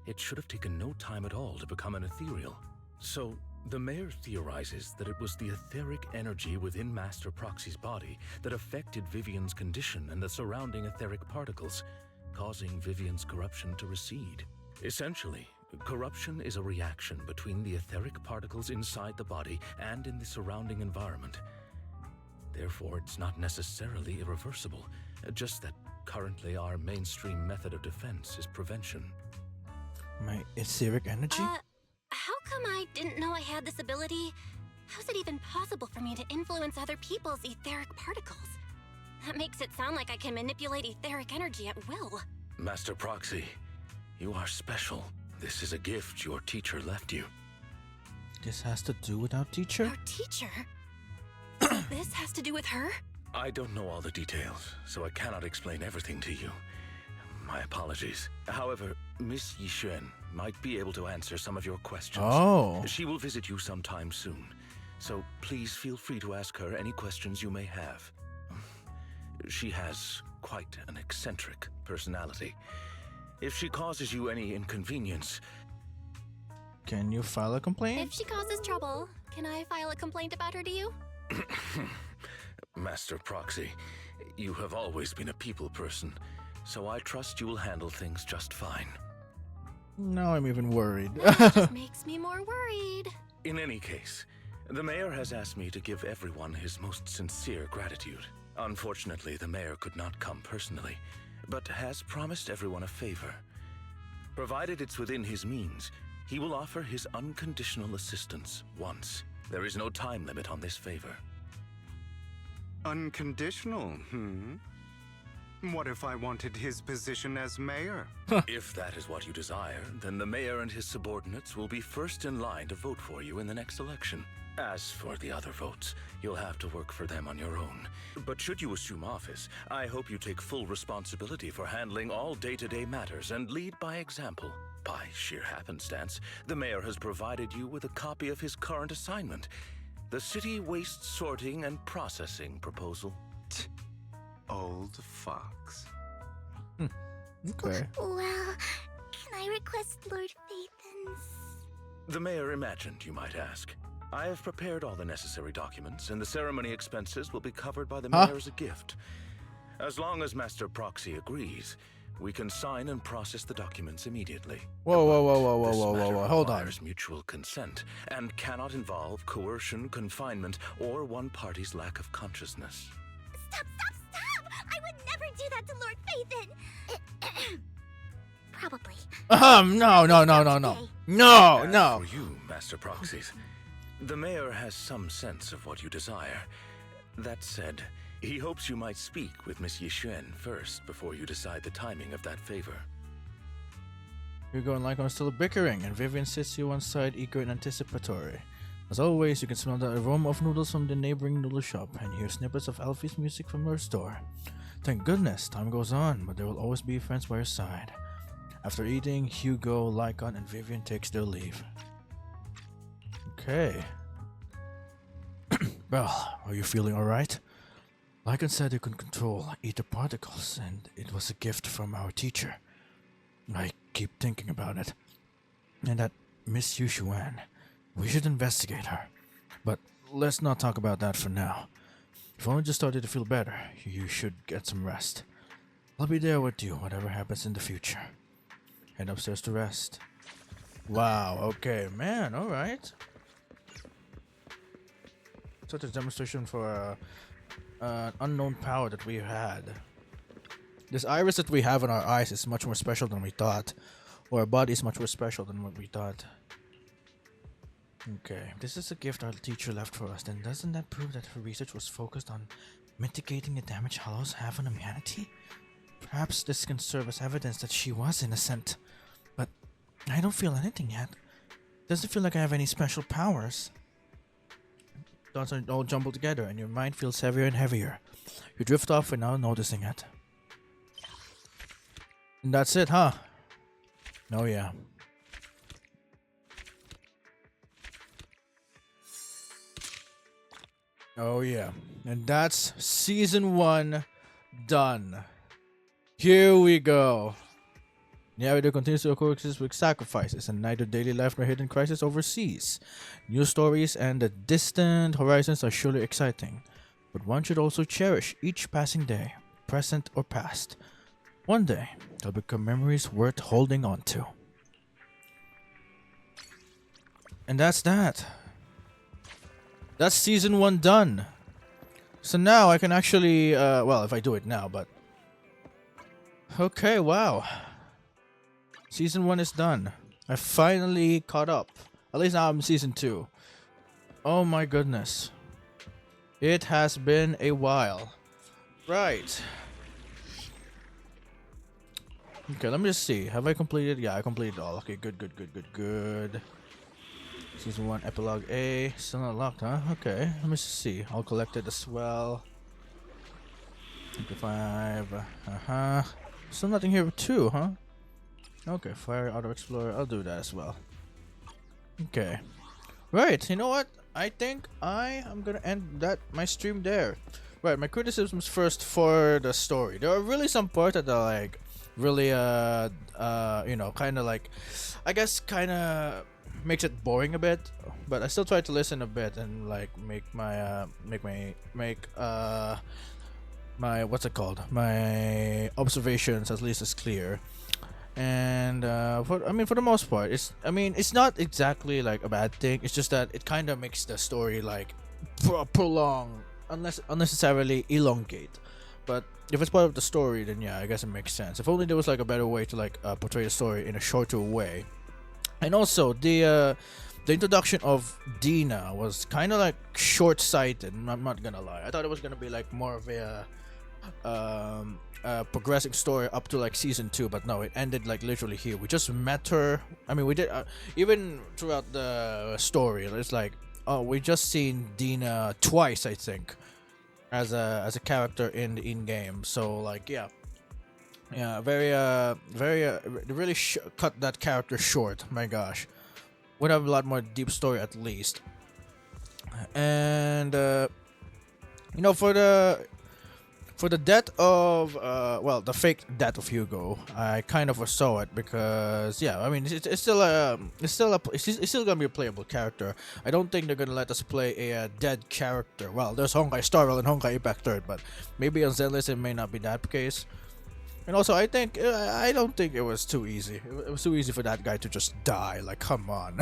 it should have taken no time at all to become an ethereal. So, the mayor theorizes that it was the etheric energy within Master Proxy's body that affected Vivian's condition and the surrounding etheric particles, causing Vivian's corruption to recede. Essentially, corruption is a reaction between the etheric particles inside the body and in the surrounding environment. Therefore, it's not necessarily irreversible, just that currently our mainstream method of defense is prevention. My etheric energy? How come I didn't know I had this ability? How's it even possible for me to influence other people's etheric particles? That makes it sound like I can manipulate etheric energy at will. Master Proxy, you are special. This is a gift your teacher left you. This has to do with our teacher? Our teacher? This has to do with her? I don't know all the details, so I cannot explain everything to you. My apologies. However, Miss Yixuan might be able to answer some of your questions. Oh. She will visit you sometime soon, so please feel free to ask her any questions you may have. She has quite an eccentric personality. If she causes you any inconvenience... Can you file a complaint? If she causes trouble, can I file a complaint about her to you? Master Proxy, you have always been a people person, so I trust you will handle things just fine. Now I'm even worried. That just makes me more worried. In any case, the mayor has asked me to give everyone his most sincere gratitude. Unfortunately, the mayor could not come personally, but has promised everyone a favor. Provided it's within his means, he will offer his unconditional assistance once. There is no time limit on this favor. Unconditional, What if I wanted his position as mayor? If that is what you desire, then the mayor and his subordinates will be first in line to vote for you in the next election. As for the other votes, you'll have to work for them on your own. But should you assume office, I hope you take full responsibility for handling all day-to-day matters and lead by example. By sheer happenstance, the mayor has provided you with a copy of his current assignment, the City Waste Sorting and Processing proposal. Old fox. Okay. Well, can I request Lord Phaethon's? The mayor imagined, you might ask. I have prepared all the necessary documents, and the ceremony expenses will be covered by the mayor as a gift. As long as Master Proxy agrees, we can sign and process the documents immediately. Whoa, hold on. Requires mutual consent and cannot involve coercion, confinement, or one party's lack of consciousness. Stop! I would never do that to Lord Phaethon! Probably. No! For you, Master Proxies, the mayor has some sense of what you desire. That said, he hopes you might speak with Miss Yixuan first before you decide the timing of that favor. Hugo and Lycon are still bickering, and Vivian sits you one side, eager and anticipatory. As always, you can smell the aroma of noodles from the neighboring noodle shop and hear snippets of Alfie's music from her store. Thank goodness, time goes on, but there will always be friends by your side. After eating, Hugo, Lycon, and Vivian takes their leave. Okay. Well, are you feeling alright? Lycon said you can control ether particles, and it was a gift from our teacher. I keep thinking about it. And that Miss Yixuan, we should investigate her. But let's not talk about that for now. You've only just started to feel better. You should get some rest. I'll be there with you, whatever happens in the future. Head upstairs to rest. Wow, okay, man, alright. Such a demonstration for an unknown power that we had. This iris that we have in our eyes is much more special than we thought. Or our body is much more special than what we thought. Okay, if this is a gift our teacher left for us, then doesn't that prove that her research was focused on mitigating the damage Hollows have on humanity? Perhaps this can serve as evidence that she was innocent. But I don't feel anything yet. Doesn't feel like I have any special powers. Thoughts are all jumbled together and your mind feels heavier and heavier. You drift off without noticing it. And that's it, huh? Oh yeah. Oh yeah. And that's season 1 done. Here we go. Narrator continues to coexist with sacrifices and neither daily life nor hidden crisis overseas. New stories and the distant horizons are surely exciting, but one should also cherish each passing day, present or past. One day, they'll become memories worth holding on to. And that's that. That's season 1 done. So now I can actually, well, if I do it now, but... Okay, wow. Season 1 is done. I finally caught up. At least now I'm season 2. Oh my goodness. It has been a while. Right. Okay, let me just see. Have I completed? Yeah, I completed all. Okay, good. Season 1 Epilogue A. Still not locked, huh? Okay, let me just see. I'll collect it as well. 55. Still nothing here too, huh? Okay, Fire Auto Explorer. I'll do that as well. Okay. Right, you know what? I think I am gonna end my stream there. Right, my criticisms first for the story. There are really some parts that are like really you know, kind of like, I guess kind of makes it boring a bit, but I still try to listen a bit and like make my my what's it called, my observations at least as clear. And for the most part, it's not exactly like a bad thing. It's just that it kind of makes the story like prolong, unless unnecessarily elongate. But if it's part of the story, then yeah, I guess it makes sense. If only there was like a better way to like portray the story in a shorter way. And also the introduction of Dina was kind of like short-sighted. I'm not gonna lie. I thought it was gonna be like more of a progressing story up to like season 2, but no, it ended like literally here. We just met her. I mean, we did even throughout the story. It's like, oh, we just seen Dina twice, I think, as a character in the in-game. So like, yeah, very really cut that character short. My gosh, would have a lot more deep story at least. And you know, for the death of well, the fake death of Hugo, I kind of foresaw it because yeah, I mean it's still gonna be a playable character. I don't think they're gonna let us play a dead character. Well, there's Honkai Starwell and Honkai Impact Third, but maybe on Zenless it may not be that case. And also, I don't think it was too easy. It was too easy for that guy to just die. Like, come on.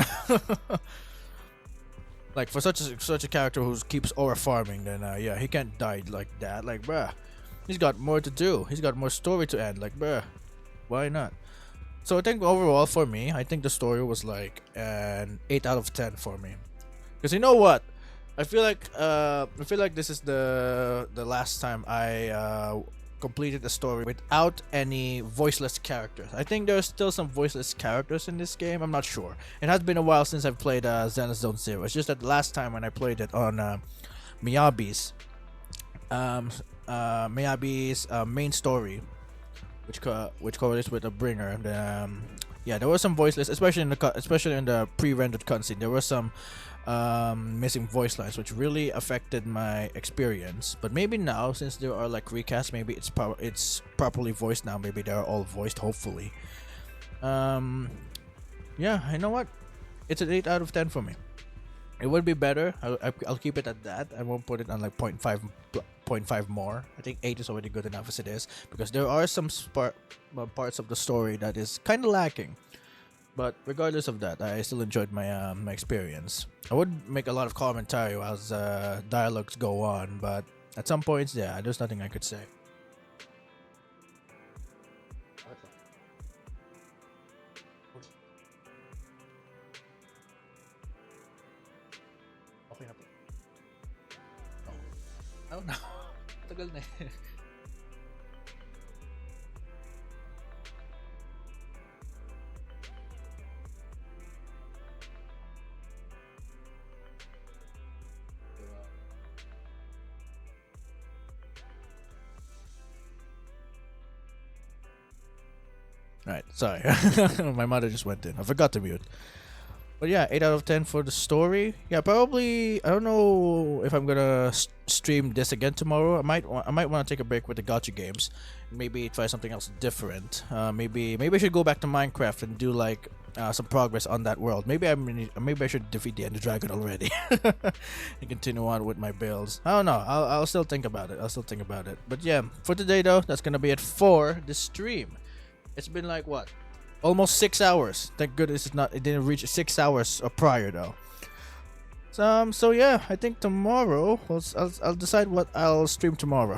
Like, for such a character who keeps aura farming, then yeah, he can't die like that. Like, bruh, he's got more to do. He's got more story to end. Like, bruh, why not? So I think overall for me, I think the story was like an 8 out of 10 for me. Because you know what? I feel like this is the last time I completed the story without any voiceless characters. I think there's still some voiceless characters in this game. I'm not sure. It has been a while since I've played Zenless Zone Zero. It's just that last time when I played it on Miyabi's main story, which correlates with the bringer. Yeah, there was some voiceless, especially in the pre-rendered cutscene. There was some missing voice lines, which really affected my experience. But maybe now, since there are like recasts, maybe it's properly voiced now. Maybe they're all voiced. Hopefully. Yeah, you know what? It's an 8 out of 10 for me. It would be better. I'll keep it at that. I won't put it on like 0.5 more. I think 8 is already good enough as it is, because there are some parts of the story that is kind of lacking. But regardless of that, I still enjoyed my my experience. I would make a lot of commentary as dialogues go on, but at some points, yeah, there's nothing I could say. Oh no, tagal na eh. Right, sorry. My mother just went in. I forgot to mute. But yeah, 8 out of 10 for the story. Yeah, probably. I don't know if I'm gonna stream this again tomorrow. I might want to take a break with the gacha games. Maybe try something else different. Maybe I should go back to Minecraft and do like some progress on that world. Maybe I should defeat the Ender Dragon already and continue on with my builds. I don't know. I'll still think about it. But yeah, for today though, that's gonna be it for the stream. It's been like what? Almost 6 hours. Thank goodness it didn't reach 6 hours prior though. So yeah, I think tomorrow I'll decide what I'll stream tomorrow.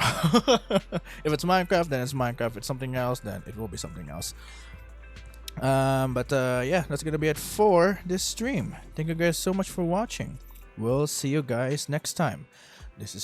If it's Minecraft, then it's Minecraft. If it's something else, then it will be something else. But yeah, that's gonna be it for this stream. Thank you guys so much for watching. We'll see you guys next time. This is